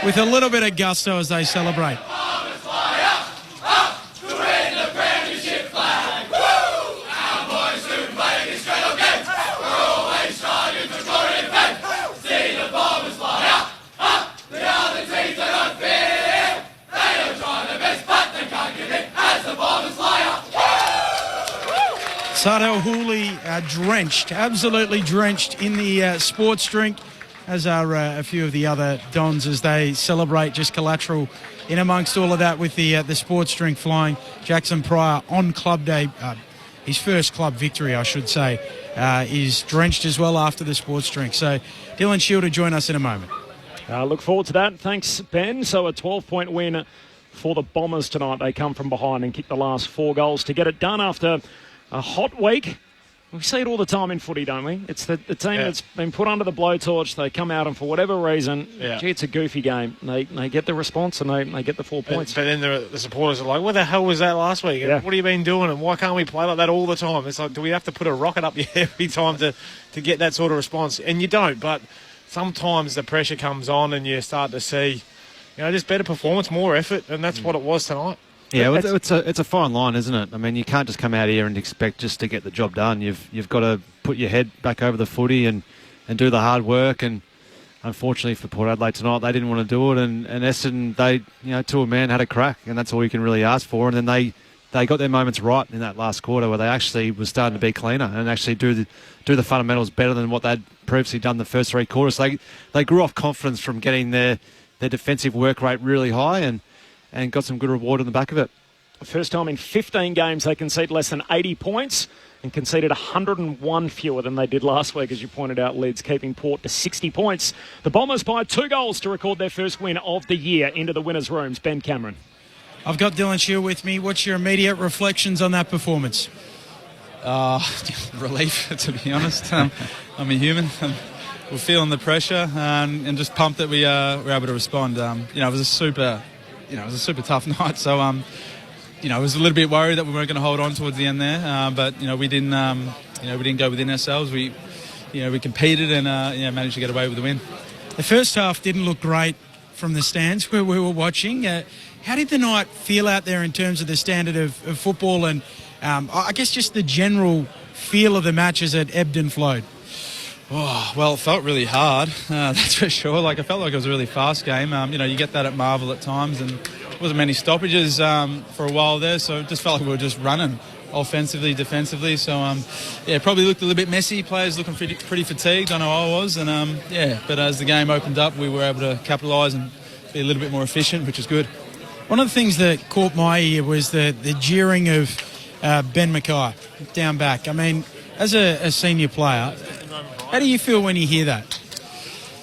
with a little bit of gusto as they celebrate. Sardell Hawley drenched, absolutely drenched in the sports drink, as are a few of the other Dons as they celebrate just collateral in amongst all of that with the sports drink flying. Jackson Pryor on club day, his first club victory, I should say, is drenched as well after the sports drink. So Dylan Shield will join us in a moment. Look forward to that. Thanks, Ben. So a 12-point win for the Bombers tonight. They come from behind and kick the last 4 goals to get it done after a hot week. We see it all the time in footy, don't we? It's the team that's been put under the blowtorch. They come out and for whatever reason, gee, it's a goofy game. They get the response and they get the 4 points. But then the supporters are like, what the hell was that last week? Yeah. What have you been doing? And why can't we play like that all the time? It's like, do we have to put a rocket up your every time to get that sort of response? And you don't, but sometimes the pressure comes on and you start to see, just better performance, more effort, and that's what it was tonight. Yeah, it's a fine line, isn't it? I mean, you can't just come out here and expect just to get the job done. You've got to put your head back over the footy and do the hard work. And unfortunately for Port Adelaide tonight, they didn't want to do it. And Essendon, they, to a man, had a crack, and that's all you can really ask for. And then they got their moments right in that last quarter where they actually were starting to be cleaner and actually do the fundamentals better than what they'd previously done the first 3 quarters. They grew off confidence from getting their defensive work rate really high and got some good reward on the back of it. First time in 15 games they conceded less than 80 points and conceded 101 fewer than they did last week, as you pointed out, Lids, keeping Port to 60 points. The Bombers by 2 goals to record their first win of the year. Into the winners' rooms, Ben Cameron. I've got Dylan Shield with me. What's your immediate reflections on that performance? Relief, to be honest. I'm a human. We're feeling the pressure and just pumped that we were able to respond. It was a super tough night. So, I was a little bit worried that we weren't going to hold on towards the end there. But we didn't go within ourselves. We competed and managed to get away with the win. The first half didn't look great from the stands where we were watching. How did the night feel out there in terms of the standard of football and I guess just the general feel of the match as it ebbed and flowed? Oh, well, it felt really hard, that's for sure. I felt like it was a really fast game. You get that at Marvel at times, and there wasn't many stoppages for a while there, so it just felt like we were just running offensively, defensively. So, probably looked a little bit messy. Players looking pretty fatigued. I know I was, and but as the game opened up, we were able to capitalise and be a little bit more efficient, which is good. One of the things that caught my ear was the jeering of Ben Mackay down back. I mean, as a senior player, how do you feel when you hear that?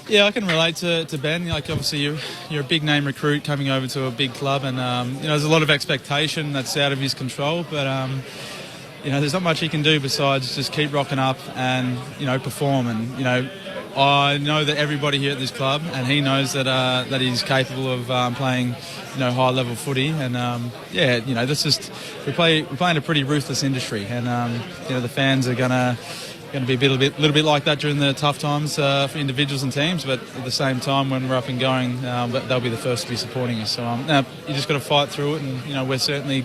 Yeah, I can relate to Ben. Obviously, you're a big name recruit coming over to a big club, and there's a lot of expectation that's out of his control. But there's not much he can do besides just keep rocking up and perform. And I know that everybody here at this club, and he knows that he's capable of playing high level footy. And that's just we're playing a pretty ruthless industry, and the fans are going to be a little bit like that during the tough times for individuals and teams, but at the same time when we're up and going, they'll be the first to be supporting us. So you just got to fight through it, and we're certainly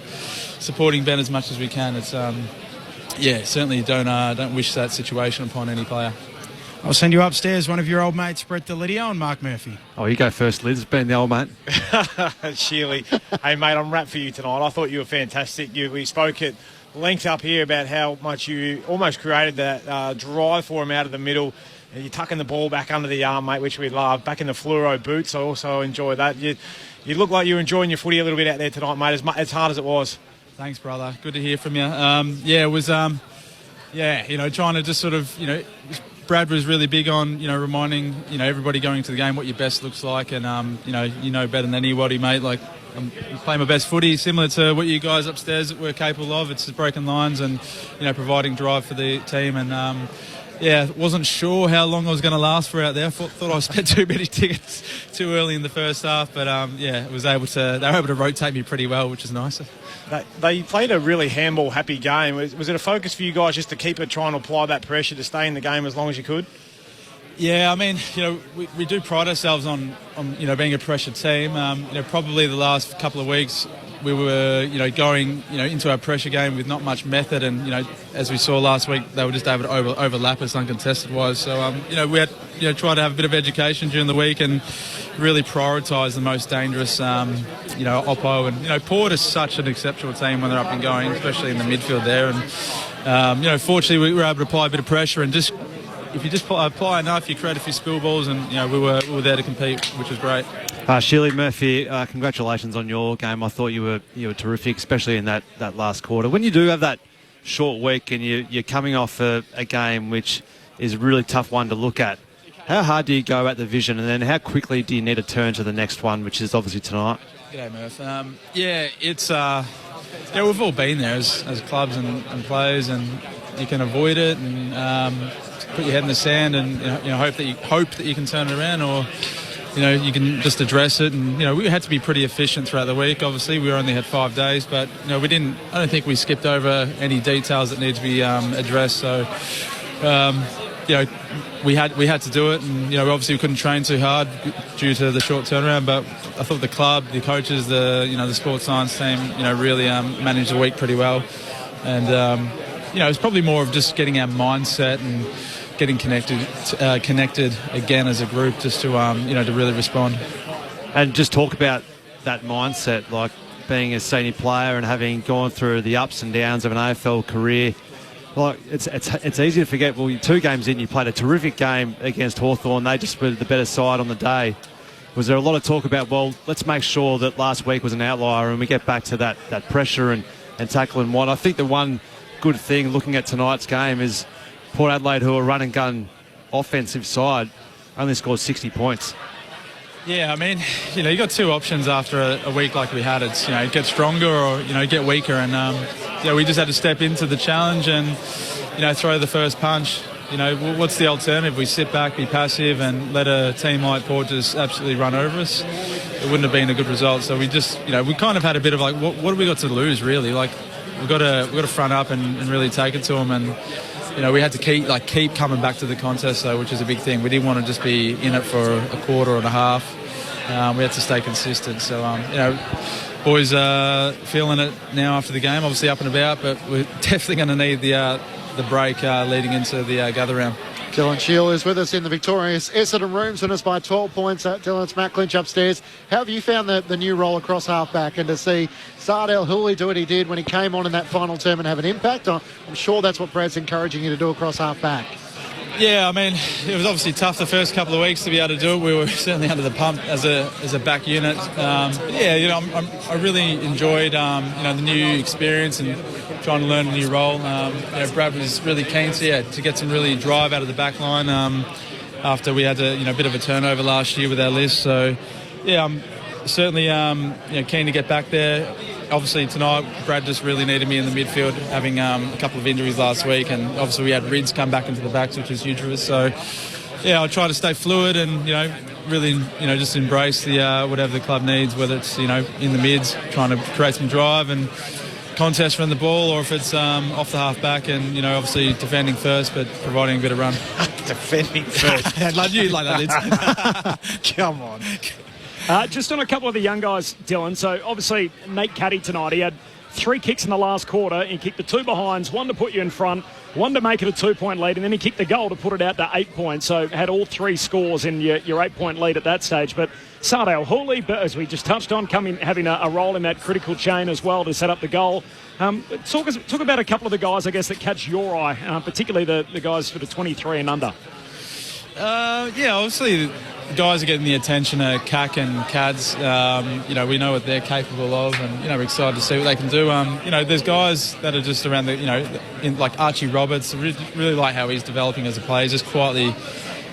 supporting Ben as much as we can. It's certainly don't wish that situation upon any player. I'll send you upstairs. One of your old mates, Brett Delidio and Mark Murphy. Oh, you go first, Liz. Being the old mate. Sheely. Hey, mate, I'm wrapped for you tonight. I thought you were fantastic. We spoke at length up here about how much you almost created that drive for him out of the middle. And you're tucking the ball back under the arm, mate, which we love. Back in the fluoro boots, I also enjoy that. You look like you're enjoying your footy a little bit out there tonight, mate, as hard as it was. Thanks, brother. Good to hear from you. It was, trying to just sort of, Brad was really big on, reminding, everybody going to the game what your best looks like. And, you know better than anybody, mate. Like, I'm playing my best footy, similar to what you guys upstairs were capable of. It's broken lines and, providing drive for the team. And, wasn't sure how long I was going to last for out there. Thought I spent too many tickets too early in the first half. But, they were able to rotate me pretty well, which is nice. They played a really handball-happy game. Was it a focus for you guys just to keep it, trying to apply that pressure to stay in the game as long as you could? Yeah, I mean, we do pride ourselves on being a pressure team. Probably the last couple of weeks we were, going, into our pressure game with not much method, and as we saw last week, they were just able to overlap us uncontested-wise. So, we had, tried to have a bit of education during the week and really prioritise the most dangerous, oppo. And Port is such an exceptional team when they're up and going, especially in the midfield there. And fortunately, we were able to apply a bit of pressure and just. If you just apply enough, you create a few spill balls, and we were there to compete, which was great. Sheely Murphy, congratulations on your game. I thought you were terrific, especially in that last quarter. When you do have that short week and you're coming off a game which is a really tough one to look at, how hard do you go at the vision, and then how quickly do you need to turn to the next one, which is obviously tonight? G'day, Murph. It's we've all been there as clubs and players, and you can avoid it and put your head in the sand and hope that you can turn it around, or you can just address it. And we had to be pretty efficient throughout the week. Obviously, we only had 5 days, but we didn't. I don't think we skipped over any details that need to be addressed. So we had to do it, and obviously we couldn't train too hard due to the short turnaround. But I thought the club, the coaches, the sports science team, really managed the week pretty well. And it's probably more of just getting our mindset and getting connected again as a group, just to to really respond. And just talk about that mindset, like being a senior player and having gone through the ups and downs of an AFL career. Like it's easy to forget. Well, 2 games in, you played a terrific game against Hawthorn. They just were the better side on the day. Was there a lot of talk about, well, let's make sure that last week was an outlier and we get back to that pressure and tackle and what? I think the one good thing looking at tonight's game is Port Adelaide, who are run and gun offensive side, only scored 60 points. Yeah, I mean, you got 2 options after a week like we had. It's get stronger or get weaker, and we just had to step into the challenge and throw the first punch. What's the alternative? We sit back, be passive, and let a team like Port just absolutely run over us. It wouldn't have been a good result. So we just we kind of had a bit of like, what have we got to lose really? Like we've got to front up and really take it to them. And we had to keep coming back to the contest, though, which is a big thing. We didn't want to just be in it for a quarter and a half. We had to stay consistent. So, boys are feeling it now after the game, obviously up and about, but we're definitely going to need the break leading into the gather round. Dylan Shield is with us in the victorious Essendon rooms, and us by 12 points. Dylan, it's Matt Clinch upstairs. How have you found the new role across half-back, and to see Sardell Hooley do what he did when he came on in that final term and have an impact? I'm sure that's what Brad's encouraging you to do across half-back. Yeah, I mean, it was obviously tough the first couple of weeks to be able to do it. We were certainly under the pump as a back unit. I really enjoyed the new experience and trying to learn a new role. Brad was really keen to get some really drive out of the back line after we had a bit of a turnover last year with our list. So I'm certainly keen to get back there. Obviously tonight Brad just really needed me in the midfield, having a couple of injuries last week, and obviously we had Rids come back into the backs, which was huge for us. So I'll try to stay fluid and really just embrace the whatever the club needs, whether it's in the mids trying to create some drive and contest from the ball, or if it's off the half back and obviously defending first but providing a bit of run. Defending first. I'd love you like that, Lids. Come on. Just on a couple of the young guys, Dylan. So obviously Nate Caddy tonight, he had 3 kicks in the last quarter. He kicked the 2 behinds, 1 to put you in front, 1 to make it a 2-point lead, and then he kicked the goal to put it out to 8 points. So had all 3 scores in your 8-point lead at that stage. But Sardale Hooley, as we just touched on, having a role in that critical chain as well to set up the goal. Talk about a couple of the guys, I guess, that catch your eye, particularly the guys for the 23 and under. Obviously the guys are getting the attention of CAC and CADS. We know what they're capable of, and we're excited to see what they can do. There's guys that are just around like Archie Roberts. Really like how he's developing as a player. He's just quietly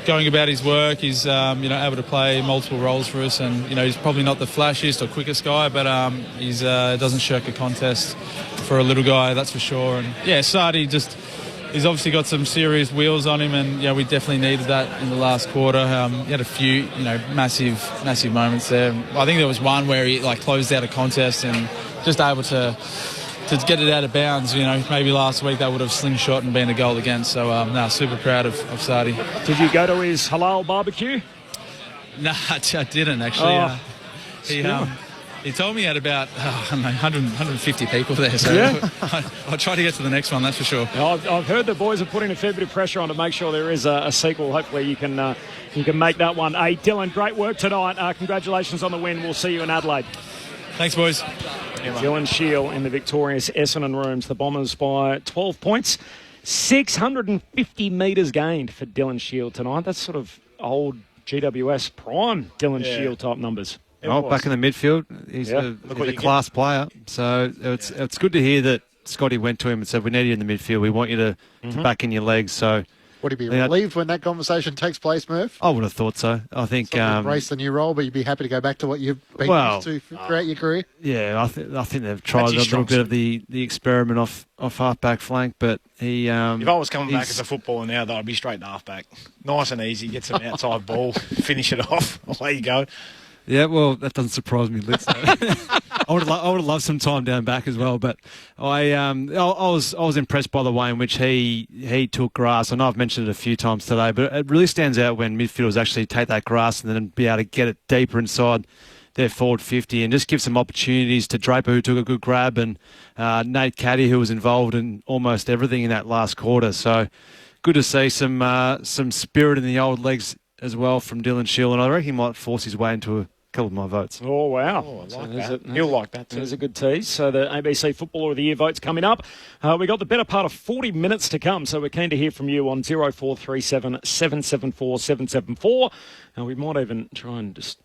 going about his work. He's able to play multiple roles for us, and he's probably not the flashiest or quickest guy, but he's doesn't shirk a contest for a little guy, that's for sure. And Sardi he's obviously got some serious wheels on him, and we definitely needed that in the last quarter. He had a few massive moments there. I think there was one where he closed out a contest and just able to get it out of bounds. Maybe last week they would have slingshot and been a goal against. So super proud of Sardi. Did you go to his halal barbecue? No, I didn't actually. He told me he had about 150 people there, so I'll try to get to the next one, that's for sure. I've heard the boys are putting a fair bit of pressure on to make sure there is a sequel. Hopefully you can make that one. Hey, Dylan, great work tonight. Congratulations on the win. We'll see you in Adelaide. Thanks, boys. Dylan Shield in the victorious Essendon Rooms. The Bombers by 12 points. 650 metres gained for Dylan Shield tonight. That's sort of old GWS prime Dylan Shield type numbers. Back in the midfield, he's a class player. So it's good to hear that Scotty went to him and said, we need you in the midfield. We want you to back in your legs. So would he be relieved when that conversation takes place, Murph? I would have thought so. I think embrace the new role, but you'd be happy to go back to what you've been used to throughout your career. Yeah, I think they've tried a little bit of the experiment off half-back flank, but he... if I was coming back as a footballer now, though, I'd be straight to half-back. Nice and easy, get some outside ball, finish it off, away you go. Yeah, well, that doesn't surprise me, Litz. I would have loved some time down back as well, but I was impressed by the way in which he took grass. I know I've mentioned it a few times today, but it really stands out when midfielders actually take that grass and then be able to get it deeper inside their forward 50 and just give some opportunities to Draper, who took a good grab, and Nate Caddy, who was involved in almost everything in that last quarter. So good to see some spirit in the old legs as well from Dylan Shield, and I reckon he might force his way into a couple of my votes. Oh, wow. I like that. He'll like that too. There's a good tease. So the ABC Footballer of the Year votes coming up. We've got the better part of 40 minutes to come, so we're keen to hear from you on 0437 774 774. And we might even try and just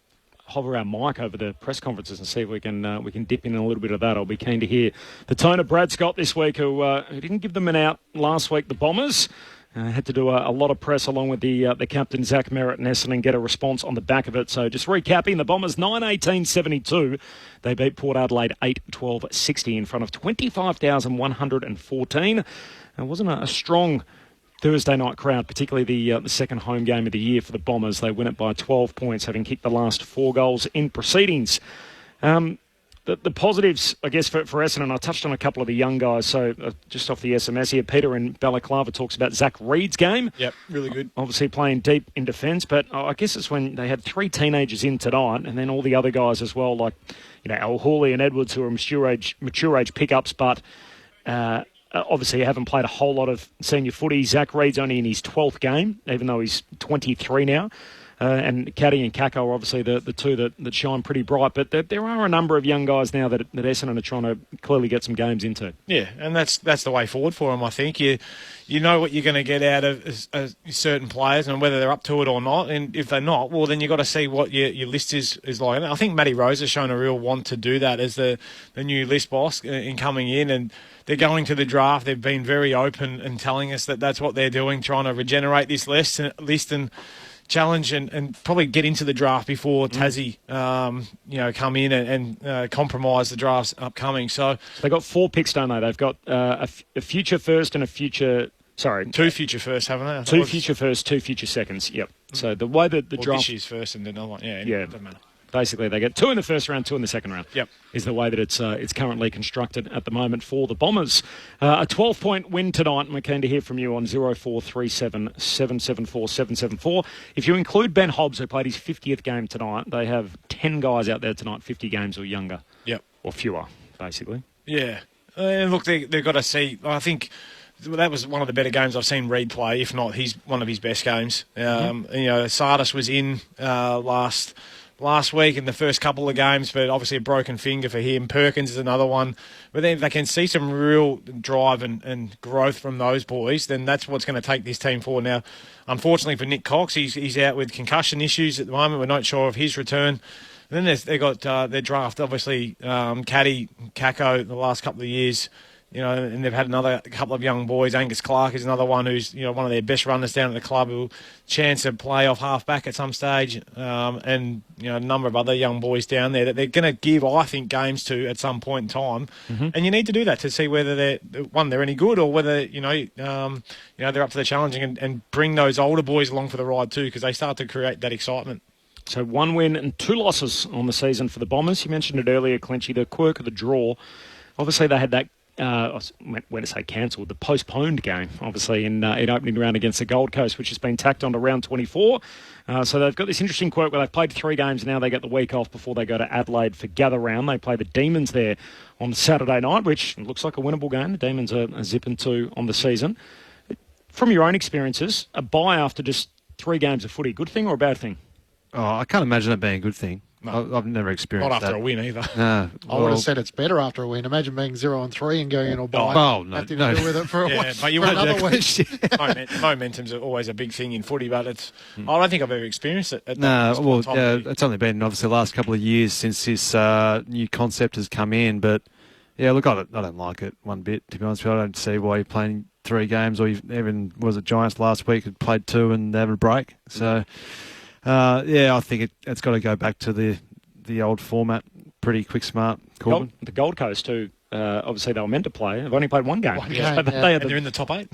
hover our mic over the press conferences and see if we can dip in a little bit of that. I'll be keen to hear the tone of Brad Scott this week, who didn't give them an out last week, the Bombers. Had to do a lot of press along with the captain, Zach Merritt, and Essendon, get a response on the back of it. So just recapping, the Bombers 9-18-72. They beat Port Adelaide 8-12-60 in front of 25,114. It wasn't a strong Thursday night crowd, particularly the second home game of the year for the Bombers. They win it by 12 points, having kicked the last 4 goals in proceedings. The positives, I guess, for Essendon, I touched on a couple of the young guys. So just off the SMS here, Peter in Balaclava talks about Zach Reed's game. Yep, really good. Obviously playing deep in defence, but I guess it's when they had 3 teenagers in tonight, and then all the other guys as well, like Al Hawley and Edwards, who are mature age pickups, but obviously haven't played a whole lot of senior footy. Zach Reed's only in his 12th game, even though he's 23 now. And Caddy and Kako are obviously the two that shine pretty bright. But there are a number of young guys now that Essendon are trying to clearly get some games into. Yeah, and that's the way forward for them, I think. You know what you're going to get out of certain players and whether they're up to it or not. And if they're not, well, then you've got to see what your list is like. And I think Matty Rose has shown a real want to do that as the new list boss in coming in. And they're going to the draft. They've been very open and telling us that that's what they're doing, trying to regenerate this list and challenge and probably get into the draft before Tassie, come in and compromise the drafts upcoming. So they got 4 picks, don't they? They've got a future first and a future. Sorry, 2 future firsts, haven't they? 2 future firsts, 2 future seconds. Yep. So the way that the draft this year's first and another one, it doesn't matter. Basically, they get 2 in the first round, 2 in the second round. Yep. Is the way that it's currently constructed at the moment for the Bombers. A 12-point win tonight, and we're keen to hear from you on 0437 774 774. If you include Ben Hobbs, who played his 50th game tonight, they have 10 guys out there tonight, 50 games or younger. Yep. Or fewer, basically. Yeah. Look, they've got to see. I think that was one of the better games I've seen Reid play, if not one of his best games. Sardis was in last week in the first couple of games, but obviously a broken finger for him. Perkins is another one. But then if they can see some real drive and growth from those boys, then that's what's going to take this team forward. Now, unfortunately for Nick Cox, he's out with concussion issues at the moment. We're not sure of his return. And then they got their draft, obviously, Caddy, Kako, the last couple of years. And they've had another couple of young boys. Angus Clark is another one who's, one of their best runners down at the club who chance to play off half-back at some stage. And, a number of other young boys down there that they're going to give, I think, games to at some point in time. Mm-hmm. And you need to do that to see whether they're any good or whether, they're up to the challenge and bring those older boys along for the ride too, because they start to create that excitement. So 1 win and 2 losses on the season for the Bombers. You mentioned it earlier, Clenchy, the quirk of the draw. Obviously, they had that, when to say cancelled, the postponed game, obviously, in opening round against the Gold Coast, which has been tacked on to round 24. So they've got this interesting quirk where they've played 3 games. Now they get the week off before they go to Adelaide for Gather Round. They play the Demons there on Saturday night, which looks like a winnable game. The Demons are zipping 2 on the season. From your own experiences, a bye after just 3 games of footy, good thing or a bad thing? Oh, I can't imagine it being a good thing. No. I've never experienced that. Not after a win either. No. I would have said it's better after a win. Imagine being 0-3 and going in all bye. Oh, no. Having to deal with it for another week. Momentum's always a big thing in footy, but I don't think I've ever experienced it. It's only been obviously the last couple of years since this new concept has come in. But yeah, look, I don't like it one bit. To be honest with you, I don't see why you're playing 3 games, or even was it Giants last week had played 2 and they have a break. So. I think it's got to go back to the old format. Pretty quick, smart. Corbin. The Gold Coast too. Obviously, they were meant to play. They've only played 1 game. They're in the top 8.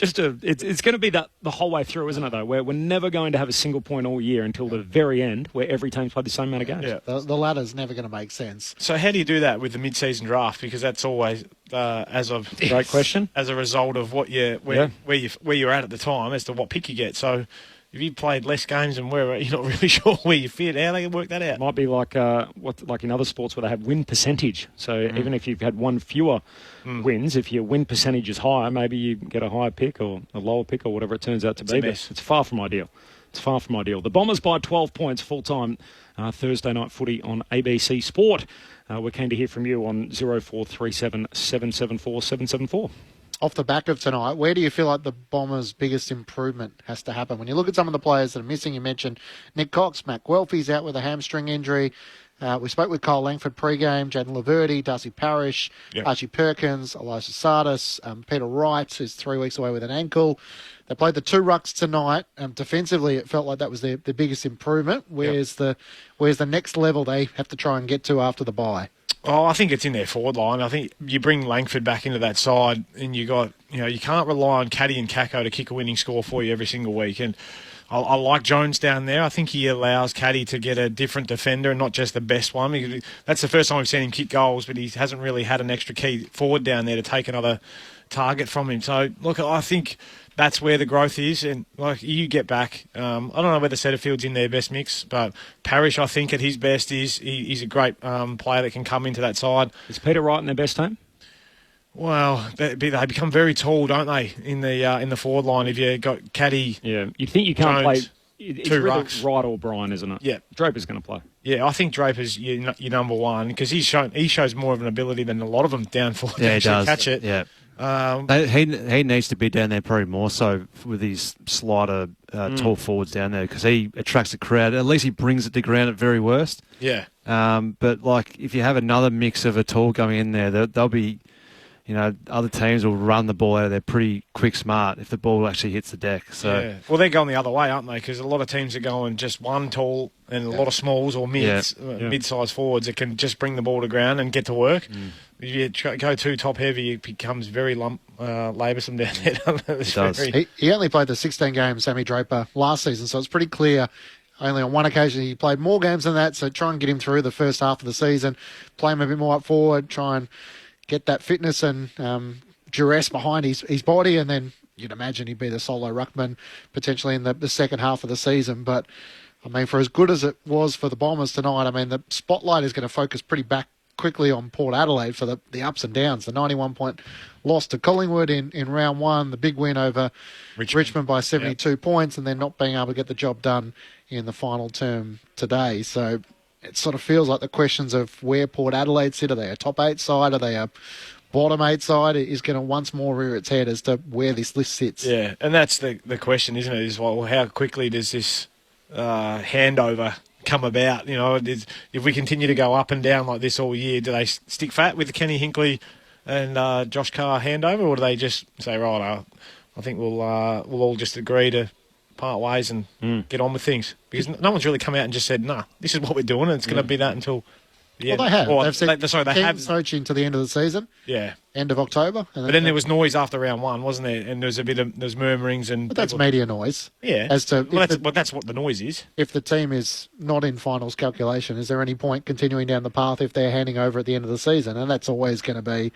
It's going to be that the whole way through, isn't it? Though, where we're never going to have a single point all year until the very end, where every team's played the same amount of games. Yeah, the ladder's never going to make sense. So how do you do that with the mid-season draft? Because that's always great question. As a result of where you're at the time as to what pick you get. So. If you played less games and you're not really sure where you fit, how they can work that out? It might be like in other sports where they have win percentage. So even if you've had 1 fewer wins, if your win percentage is higher, maybe you get a higher pick or a lower pick or whatever it turns out to be. It's far from ideal. The Bombers by 12 points full-time Thursday night footy on ABC Sport. We're keen to hear from you on 0437 774 774. Off the back of tonight, where do you feel like the Bombers' biggest improvement has to happen? When you look at some of the players that are missing, you mentioned Nick Cox, Matt Guelphy's out with a hamstring injury. We spoke with Kyle Langford pre-game, Jaden Laverty, Darcy Parish, Archie Perkins, Elijah Sardis, Peter Wright, who's 3 weeks away with an ankle. They played the 2 rucks tonight. Defensively, it felt like that was their biggest improvement. Where's the next level they have to try and get to after the bye? Oh, I think it's in their forward line. I think you bring Langford back into that side and you can't rely on Caddy and Kako to kick a winning score for you every single week. And I like Jones down there. I think he allows Caddy to get a different defender and not just the best one. That's the first time we've seen him kick goals, but he hasn't really had an extra key forward down there to take another target from him. So, look, I think that's where the growth is. And, you get back. I don't know whether Setterfield's in their best mix, but Parish, I think, at his best, he's a great player that can come into that side. Is Peter Wright in their best team? Well, they become very tall, don't they, in the forward line? If you got Caddy, you'd think you can't Jones, play. It's 2 really rucks. Wright or Bryan, isn't it? Yeah, Draper's going to play. Yeah, I think Draper's your number one because he shows more of an ability than a lot of them down forward to actually catch it. Yeah. He needs to be down there probably more so with his slider tall forwards down there because he attracts the crowd. At least he brings it to ground at very worst. Yeah. But if you have another mix of a tall going in there, they'll be, other teams will run the ball out of there pretty quick, smart if the ball actually hits the deck. So yeah. Well, they're going the other way, aren't they? Because a lot of teams are going just one tall and a lot of smalls or mid-sized forwards that can just bring the ball to ground and get to work. If you go too top-heavy, it becomes very laboursome down there. He only played the 16 games, Sammy Draper, last season, so it's pretty clear. Only on one occasion he played more games than that, so try and get him through the first half of the season, play him a bit more up forward, try and get that fitness and duress behind his body, and then you'd imagine he'd be the solo ruckman potentially in the second half of the season. But, I mean, for as good as it was for the Bombers tonight, I mean, the spotlight is going to focus pretty back quickly on Port Adelaide for the ups and downs. The 91-point loss to Collingwood in round one, the big win over Richmond by 72 points, and then not being able to get the job done in the final term today. So it sort of feels like the questions of where Port Adelaide sit. Are they a top 8 side? Are they a bottom 8 side? Is going to once more rear its head as to where this list sits. Yeah, and that's the question, isn't it? Is, well, how quickly does this handover come about? You know, if we continue to go up and down like this all year, do they stick fat with the Kenny Hinkley and Josh Carr handover, or do they just say, right, I think we'll all just agree to part ways and get on with things? Because no one's really come out and just said, nah, this is what we're doing, and it's going to be that until the end. Well, they have. Or, they've said they have coaching to the end of the season. Yeah. End of October. And but then there was noise after round one, wasn't there? And there was murmurings and. But that's media noise. Yeah. As to that's what the noise is. If the team is not in finals calculation, is there any point continuing down the path if they're handing over at the end of the season? And that's always going to be,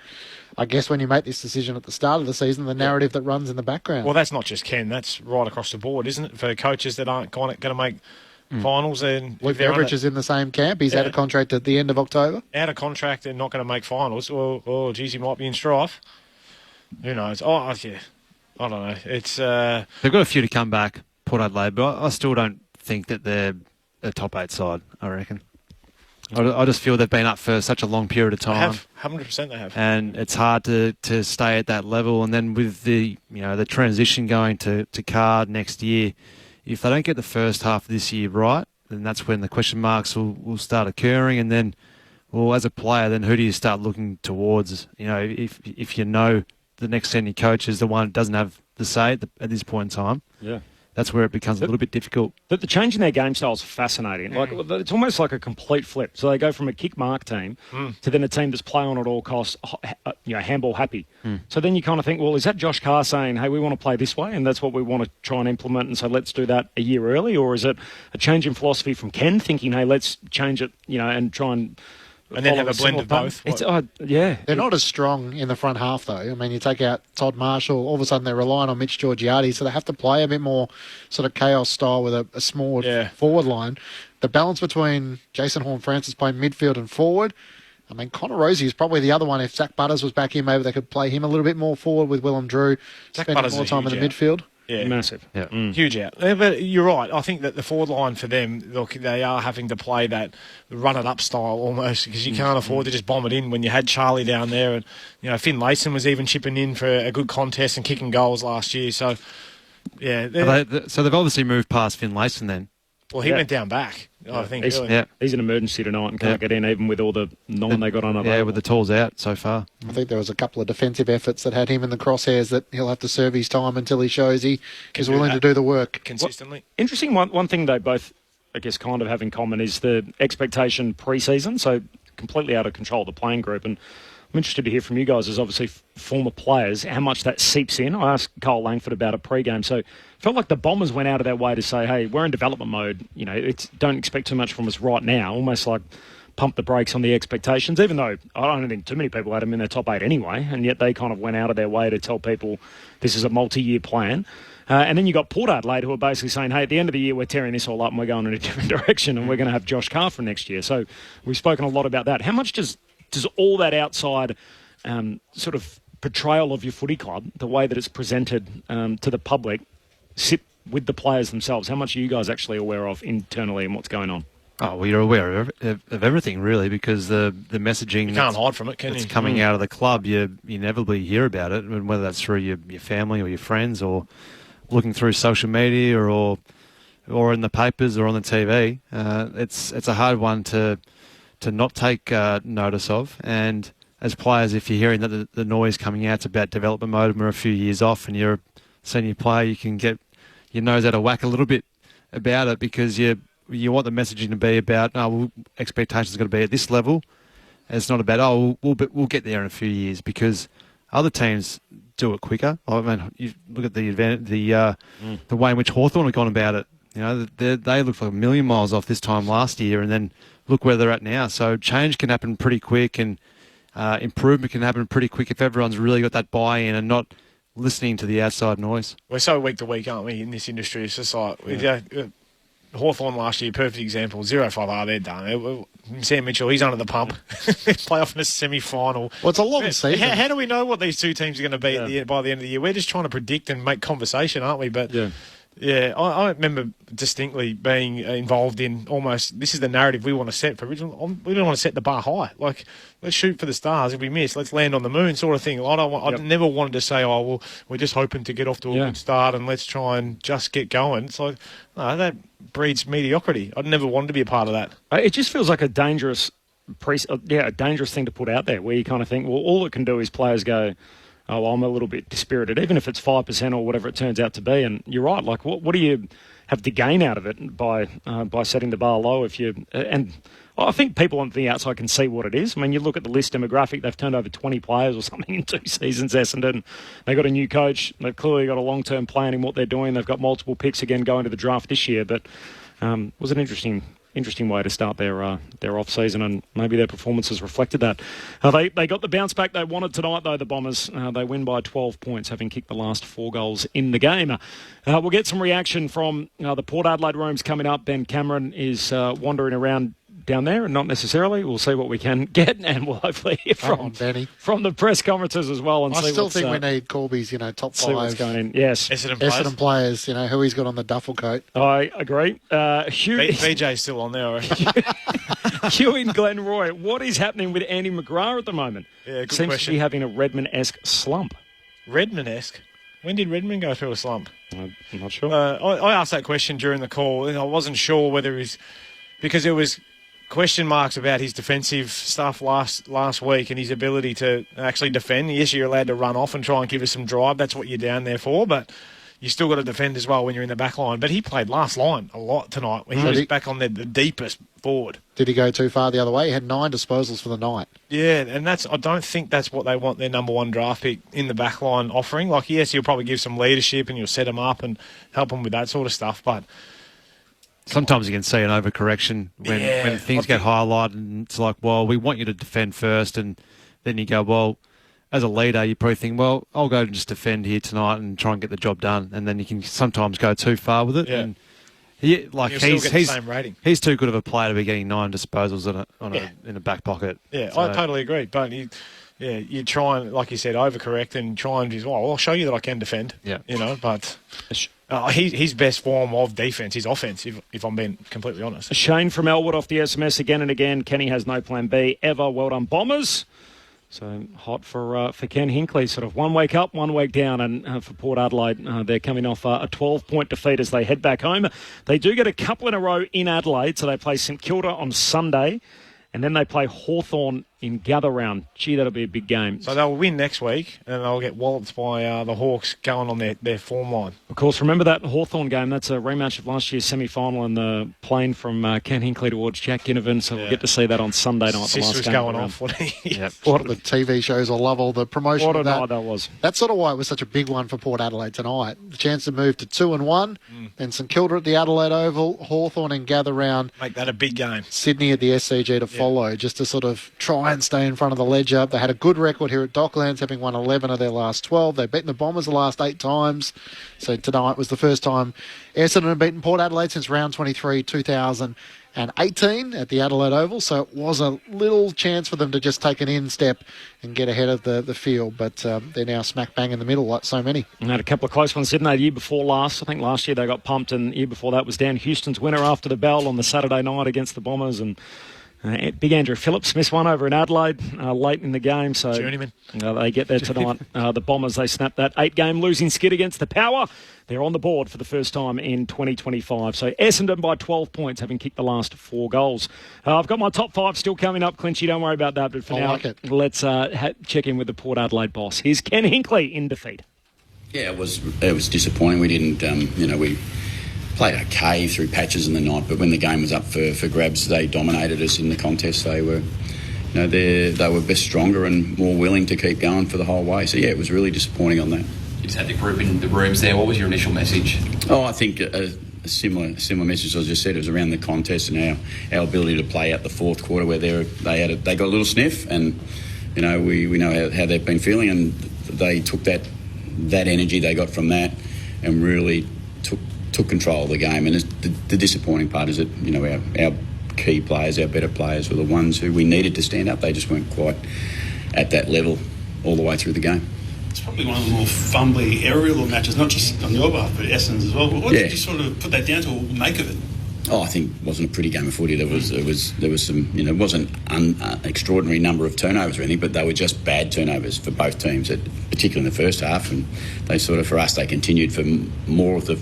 I guess, when you make this decision at the start of the season, the narrative that runs in the background. Well, that's not just Ken. That's right across the board, isn't it? For coaches that aren't going to make finals, and Luke Beveridge is in the same camp. He's out of contract at the end of October. Out of contract and not going to make finals. Or geez, he might be in strife. Who knows? Oh, yeah. I don't know. It's they've got a few to come back, Port Adelaide, but I still don't think that they're a top 8 side. I reckon. I just feel they've been up for such a long period of time. They have. 100% they have. And it's hard to stay at that level. And then with the transition going to Card next year, if they don't get the first half of this year right, then that's when the question marks will start occurring. And then, well, as a player, then who do you start looking towards? You know, if you know the next senior coach is the one that doesn't have the say at this point in time. Yeah. That's where it becomes a little bit difficult. But the change in their game style is fascinating. Like it's almost like a complete flip. So they go from a kick mark team to then a team that's play on at all costs, handball happy. So then you kind of think, well, is that Josh Carr saying, hey, we want to play this way and that's what we want to try and implement, and so let's do that a year early? Or is it a change in philosophy from Ken thinking, hey, let's change it, and try and then have a blend of both. They're not as strong in the front half, though. I mean, you take out Todd Marshall, all of a sudden they're relying on Mitch Georgiades, so they have to play a bit more sort of chaos style with a small forward line. The balance between Jason Horne-Francis playing midfield and forward, I mean, Connor Rosie is probably the other one. If Zach Butters was back in, maybe they could play him a little bit more forward with Willem Drew, spending more time in the midfield. Yeah. Massive. Yeah. Huge out. But you're right. I think that the forward line for them, look, they are having to play that run-it-up style almost, because you can't afford to just bomb it in when you had Charlie down there. And, Finn Layson was even chipping in for a good contest and kicking goals last year. So, yeah. So they've obviously moved past Finn Layson then. Well, he went down back, I think. He's an emergency tonight and can't get in, even with all the 9 they got on. Yeah, with the tools out so far. I think there was a couple of defensive efforts that had him in the crosshairs that he'll have to serve his time until he shows he is willing to do the work. Consistently. Interesting, one thing they both, I guess, kind of have in common is the expectation pre-season, so completely out of control of the playing group. And I'm interested to hear from you guys as obviously former players, how much that seeps in. I asked Cole Langford about it pre-game. So it felt like the Bombers went out of their way to say, hey, we're in development mode. Don't expect too much from us right now. Almost like pump the brakes on the expectations, even though I don't think too many people had them in their top 8 anyway. And yet they kind of went out of their way to tell people this is a multi-year plan. And then you got Port Adelaide, who are basically saying, hey, at the end of the year, we're tearing this all up and we're going in a different direction and we're going to have Josh Carr for next year. So we've spoken a lot about that. How much does all that outside sort of portrayal of your footy club, the way that it's presented to the public, sit with the players themselves? How much are you guys actually aware of internally and what's going on? Oh, well, you're aware of everything, really, because the messaging... You can't hide from it, can you? It's coming out of the club. You inevitably hear about it, and whether that's through your family or your friends or looking through social media or in the papers or on the TV. It's a hard one to not take notice of. And as players, if you're hearing that the noise coming out's about development mode and we're a few years off and you're a senior player, you can get your nose out of whack a little bit about it, because you want the messaging to be about, expectations are going to be at this level. And it's not about, we'll get there in a few years, because other teams do it quicker. I mean, you look at the way in which Hawthorn have gone about it. They looked like a million miles off this time last year, and then look where they're at now. So change can happen pretty quick, and improvement can happen pretty quick if everyone's really got that buy-in and not listening to the outside noise. We're so week to week, aren't we, in this industry? It's just like Hawthorn last year, perfect example. 0-5, they're done. Sam Mitchell, he's under the pump. Play off in a semi-final. Well, it's a long season. How do we know what these two teams are going to be by the end of the year? We're just trying to predict and make conversation, aren't we? But I remember distinctly being involved in almost, this is the narrative we want to set for original. We don't want to set the bar high. Like, let's shoot for the stars. If we miss, let's land on the moon, sort of thing. I never wanted to say, oh, well, we're just hoping to get off to a good start and let's try and just get going. It's like, no, that breeds mediocrity. I'd never wanted to be a part of that. It just feels like a dangerous thing to put out there, where you kind of think, well, all it can do is players go, oh, well, I'm a little bit dispirited, even if it's 5% or whatever it turns out to be. And you're right. Like, what do you have to gain out of it by setting the bar low? And I think people on the outside can see what it is. I mean, you look at the list demographic; they've turned over 20 players or something in 2 seasons. Essendon, they got a new coach. They've clearly got a long-term plan in what they're doing. They've got multiple picks again going to the draft this year. But it was an interesting way to start their off-season, and maybe their performances reflected that. They got the bounce back they wanted tonight, though, the Bombers. They win by 12 points, having kicked the last 4 goals in the game. We'll get some reaction from the Port Adelaide rooms coming up. Ben Cameron is wandering around down there, and not necessarily. We'll see what we can get, and we'll hopefully hear from the press conferences as well. And I still think we need Corby's, top 5. See what's going in. Yes. Essendon players, who he's got on the duffel coat. I agree. BJ's still on there, I reckon. Hugh in Glenroy, what is happening with Andy McGrath at the moment? Yeah, good Seems question. to be having a Redmond-esque slump. Redmond-esque? When did Redmond go through a slump? I'm not sure. I asked that question during the call, and I wasn't sure whether he's... Because there was question marks about his defensive stuff last week and his ability to actually defend. Yes, you're allowed to run off and try and give us some drive. That's what you're down there for, but you still got to defend as well when you're in the back line. But he played last line a lot tonight. He was back on the deepest forward. Did he go too far the other way? He had 9 disposals for the night. Yeah, and I don't think that's what they want their number 1 draft pick in the back line offering. Like, yes, you'll probably give some leadership and you'll set them up and help them with that sort of stuff, but... Sometimes you can see an overcorrection when things get highlighted, and it's like, well, we want you to defend first, and then you go, well, as a leader, you probably think, well, I'll go and just defend here tonight and try and get the job done, and then you can sometimes go too far with it. Yeah. And he's too good of a player to be getting 9 disposals in a back pocket. Yeah, so. I totally agree, but you try and, like you said, overcorrect and try and just, I'll show you that I can defend. Yeah. But his best form of defence is offence, if I'm being completely honest. Shane from Elwood off the SMS again and again. Kenny has no plan B ever. Well done, Bombers. So hot for Ken Hinkley. Sort of 1 week up, 1 week down. And for Port Adelaide, they're coming off a 12-point defeat as they head back home. They do get a couple in a row in Adelaide. So they play St Kilda on Sunday. And then they play Hawthorn in Gather Round. Gee, that'll be a big game. So they'll win next week, and they'll get walloped by the Hawks going on their form line. Of course, remember that Hawthorn game? That's a rematch of last year's semi-final and the plane from Ken Hinkley towards Jack Ginnivan. So we'll get to see that on Sunday night. The last was game going off. What the TV shows, I love all the promotion what of that. What a night that was. That's sort of why it was such a big one for Port Adelaide tonight. The chance to move to 2-1, and St Kilda at the Adelaide Oval, Hawthorn in Gather Round. Make that a big game. Sydney at the SCG to follow, just to sort of try and stay in front of the ledger. They had a good record here at Docklands, having won 11 of their last 12. They've beaten the Bombers the last 8 times. So tonight was the first time Essendon had beaten Port Adelaide since round 23, 2018 at the Adelaide Oval. So it was a little chance for them to just take an in-step and get ahead of the field. But they're now smack bang in the middle like so many. And had a couple of close ones, didn't they? The year before last, I think last year they got pumped, and the year before that was Dan Houston's winner after the bell on the Saturday night against the Bombers. And big Andrew Phillips missed one over in Adelaide late in the game, so they get there tonight. The Bombers, they snapped that 8-game losing skid against the Power. They're on the board for the first time in 2025. So Essendon by 12 points, having kicked the last 4 goals. I've got my top 5 still coming up, Clinchy. Don't worry about that. But for now, let's check in with the Port Adelaide boss. Here's Ken Hinkley in defeat. Yeah, it was disappointing. We didn't, we played okay through patches in the night, but when the game was up for grabs, they dominated us in the contest. They were, they were best stronger and more willing to keep going for the whole way. So yeah, it was really disappointing on that. You just had the group in the rooms there. What was your initial message? I think a similar message as I just said. It was around the contest and our ability to play out the fourth quarter where they got a little sniff, and we know how they've been feeling, and they took that energy they got from that and really took control of the game. And the disappointing part is that, you know, our key players, our better players, were the ones who we needed to stand up. They just weren't quite at that level all the way through the game. It's probably one of the more fumbly aerial matches, not just on your behalf, but Essendon's as well. What did you sort of put that down to, or make of it? I think it wasn't a pretty game of footy. There was some, you know, it wasn't an extraordinary number of turnovers or anything, but they were just bad turnovers for both teams, particularly in the first half. And they sort of, for us, they continued for more of the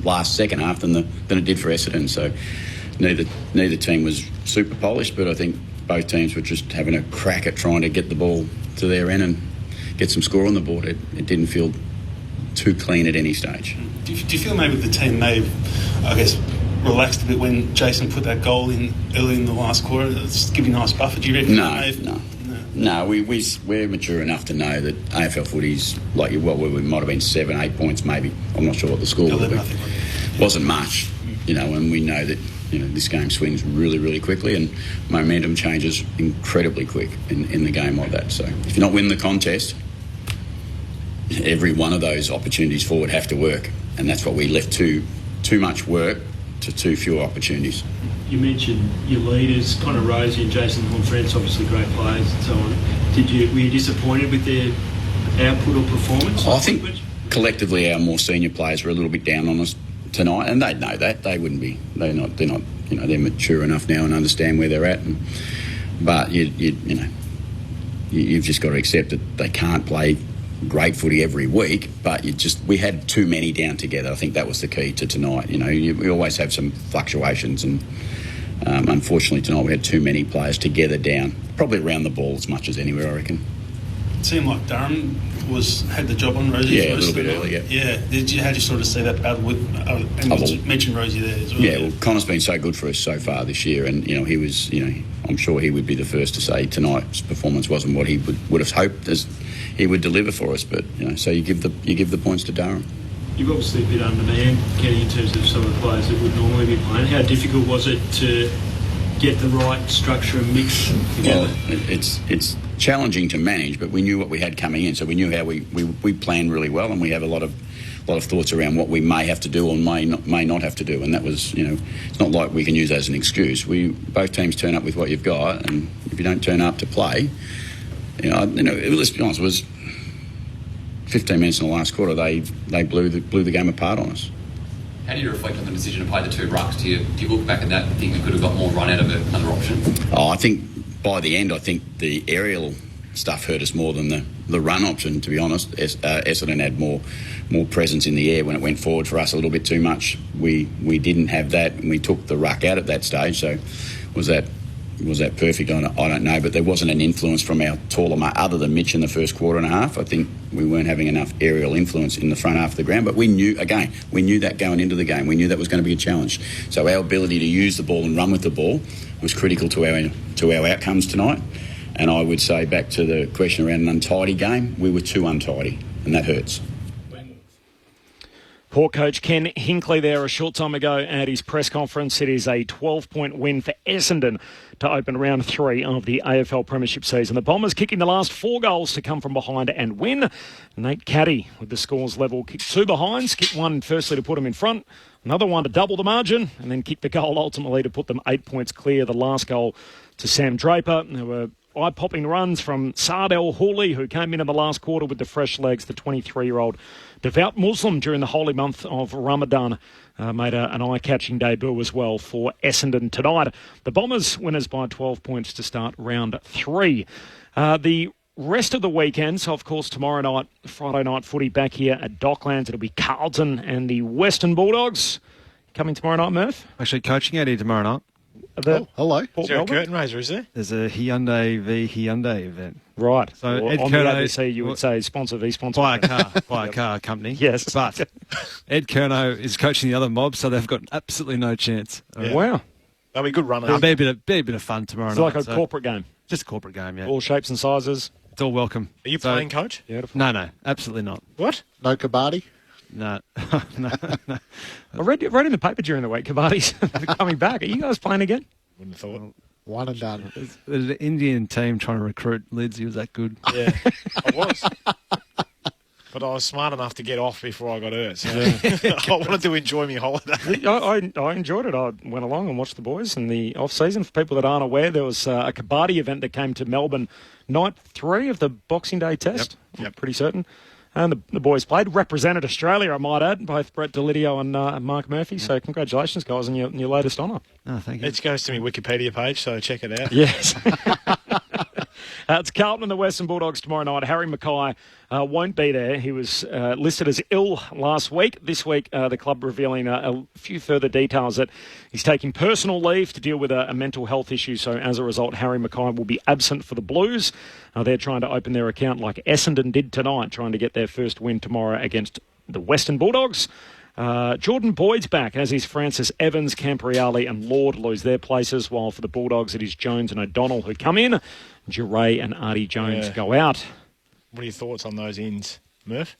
last second half than it did for Essendon. So neither team was super polished, but I think both teams were just having a crack at trying to get the ball to their end and get some score on the board. It didn't feel too clean at any stage. Do you feel maybe the team may have, I guess, relaxed a bit when Jason put that goal in early in the last quarter? It's giving a nice buffer. Do you reckon? No. We're mature enough to know that AFL footy's like, we might have been 7-8 points maybe. I'm not sure what the score was, but wasn't much, you know, and we know that, you know, this game swings really, really quickly and momentum changes incredibly quick in the game like that. So if you're not winning the contest, every one of those opportunities forward have to work, and that's what we left too much work to too few opportunities. You mentioned your leaders, Connor Rosie and Jason Horn-French, obviously great players and so on. Were you disappointed with their output or performance? I think collectively our more senior players were a little bit down on us tonight, and they'd know that. They wouldn't be. They're not. You know, they're mature enough now and understand where they're at. But you've just got to accept that they can't play great footy every week, but we had too many down together. I think that was the key to tonight. You know, we always have some fluctuations, and unfortunately tonight we had too many players together down, probably around the ball as much as anywhere, I reckon. It seemed like Durham had the job on Rosie. Yeah, a little bit early. Yeah. How did you sort of see that battle with? And you mentioned Rosie there as well. Yeah, well, Connor's been so good for us so far this year, and you know he was. You know, I'm sure he would be the first to say tonight's performance wasn't what he would have hoped as he would deliver for us. But you know, so you give the points to Durham. You've obviously been undermanned, Kenny, in terms of some of the players that would normally be playing. How difficult was it to get the right structure and mix together? Well, it's challenging to manage, but we knew what we had coming in, so we knew how we planned really well, and we have a lot of thoughts around what we may have to do or may not have to do, and that was, you know, it's not like we can use that as an excuse. Both teams turn up with what you've got, and if you don't turn up to play, let's be honest, it was 15 minutes in the last quarter. They blew the game apart on us. How do you reflect on the decision to play the two rucks? Do you look back at that and think we could have got more run out of it, another option? I think by the end, the aerial stuff hurt us more than the run option, to be honest. Essendon had more presence in the air when it went forward for us a little bit too much. We didn't have that, and we took the ruck out at that stage. So was that perfect? I don't know, but there wasn't an influence from our taller mate other than Mitch in the first quarter and a half. I think we weren't having enough aerial influence in the front half of the ground, but we knew that going into the game. We knew that was going to be a challenge. So our ability to use the ball and run with the ball was critical to our outcomes tonight. And I would say, back to the question around an untidy game, we were too untidy, and that hurts. Port coach Ken Hinkley there a short time ago at his press conference. It is a 12-point win for Essendon to open round 3 of the AFL Premiership season. The Bombers kicking the last 4 goals to come from behind and win. Nate Caddy with the scores level, kicked 2 behinds, kicked 1 firstly to put them in front, another one to double the margin, and then kicked the goal ultimately to put them 8 points clear. The last goal to Sam Draper. There were eye-popping runs from Sardell Hawley, who came in the last quarter with the fresh legs. The 23-year-old devout Muslim during the holy month of Ramadan made an eye-catching debut as well for Essendon tonight. The Bombers winners by 12 points to start round 3. The rest of the weekend, so of course tomorrow night, Friday night footy back here at Docklands. It'll be Carlton and the Western Bulldogs coming tomorrow night, Murph. Actually coaching out here tomorrow night. Hello. Is there a curtain raiser, is there? There's a Hyundai v Hyundai event. Right. So well, Ed on Curnow, the ABC, you would say sponsor v sponsor. By a car company. Yes. But Ed Curnow is coaching the other mob, so they've got absolutely no chance. Yeah. Wow. That'll be a good runners. It'll be a bit of fun tomorrow It's night. like a corporate game. Just a corporate game, yeah. All shapes and sizes. It's all welcome. Are you playing, coach? No, absolutely not. What? No kabaddi? No. No. I read in the paper during the week, Kabaddi's coming back. Are you guys playing again? Wouldn't have thought. One and done. There's an Indian team trying to recruit Lids. He was that good. Yeah, I was. But I was smart enough to get off before I got hurt. So I wanted to enjoy my holiday. I enjoyed it. I went along and watched the boys in the off-season. For people that aren't aware, there was a kabaddi event that came to Melbourne night 3 of the Boxing Day test. Yep. I'm pretty certain. And the boys played, represented Australia, I might add, both Brett Delidio and Mark Murphy. So congratulations, guys, on your latest honour. Oh, thank you. It goes to my Wikipedia page, so check it out. Yes. It's Carlton and the Western Bulldogs tomorrow night. Harry Mackay won't be there. He was listed as ill last week. This week, the club revealing a few further details that he's taking personal leave to deal with a mental health issue. So as a result, Harry Mackay will be absent for the Blues. They're trying to open their account like Essendon did tonight, trying to get their first win tomorrow against the Western Bulldogs. Jordan Boyd's back, as is Francis Evans, Campriali and Lord lose their places, while for the Bulldogs it is Jones and O'Donnell who come in. Duray and Artie Jones go out. What are your thoughts on those ins, Murph?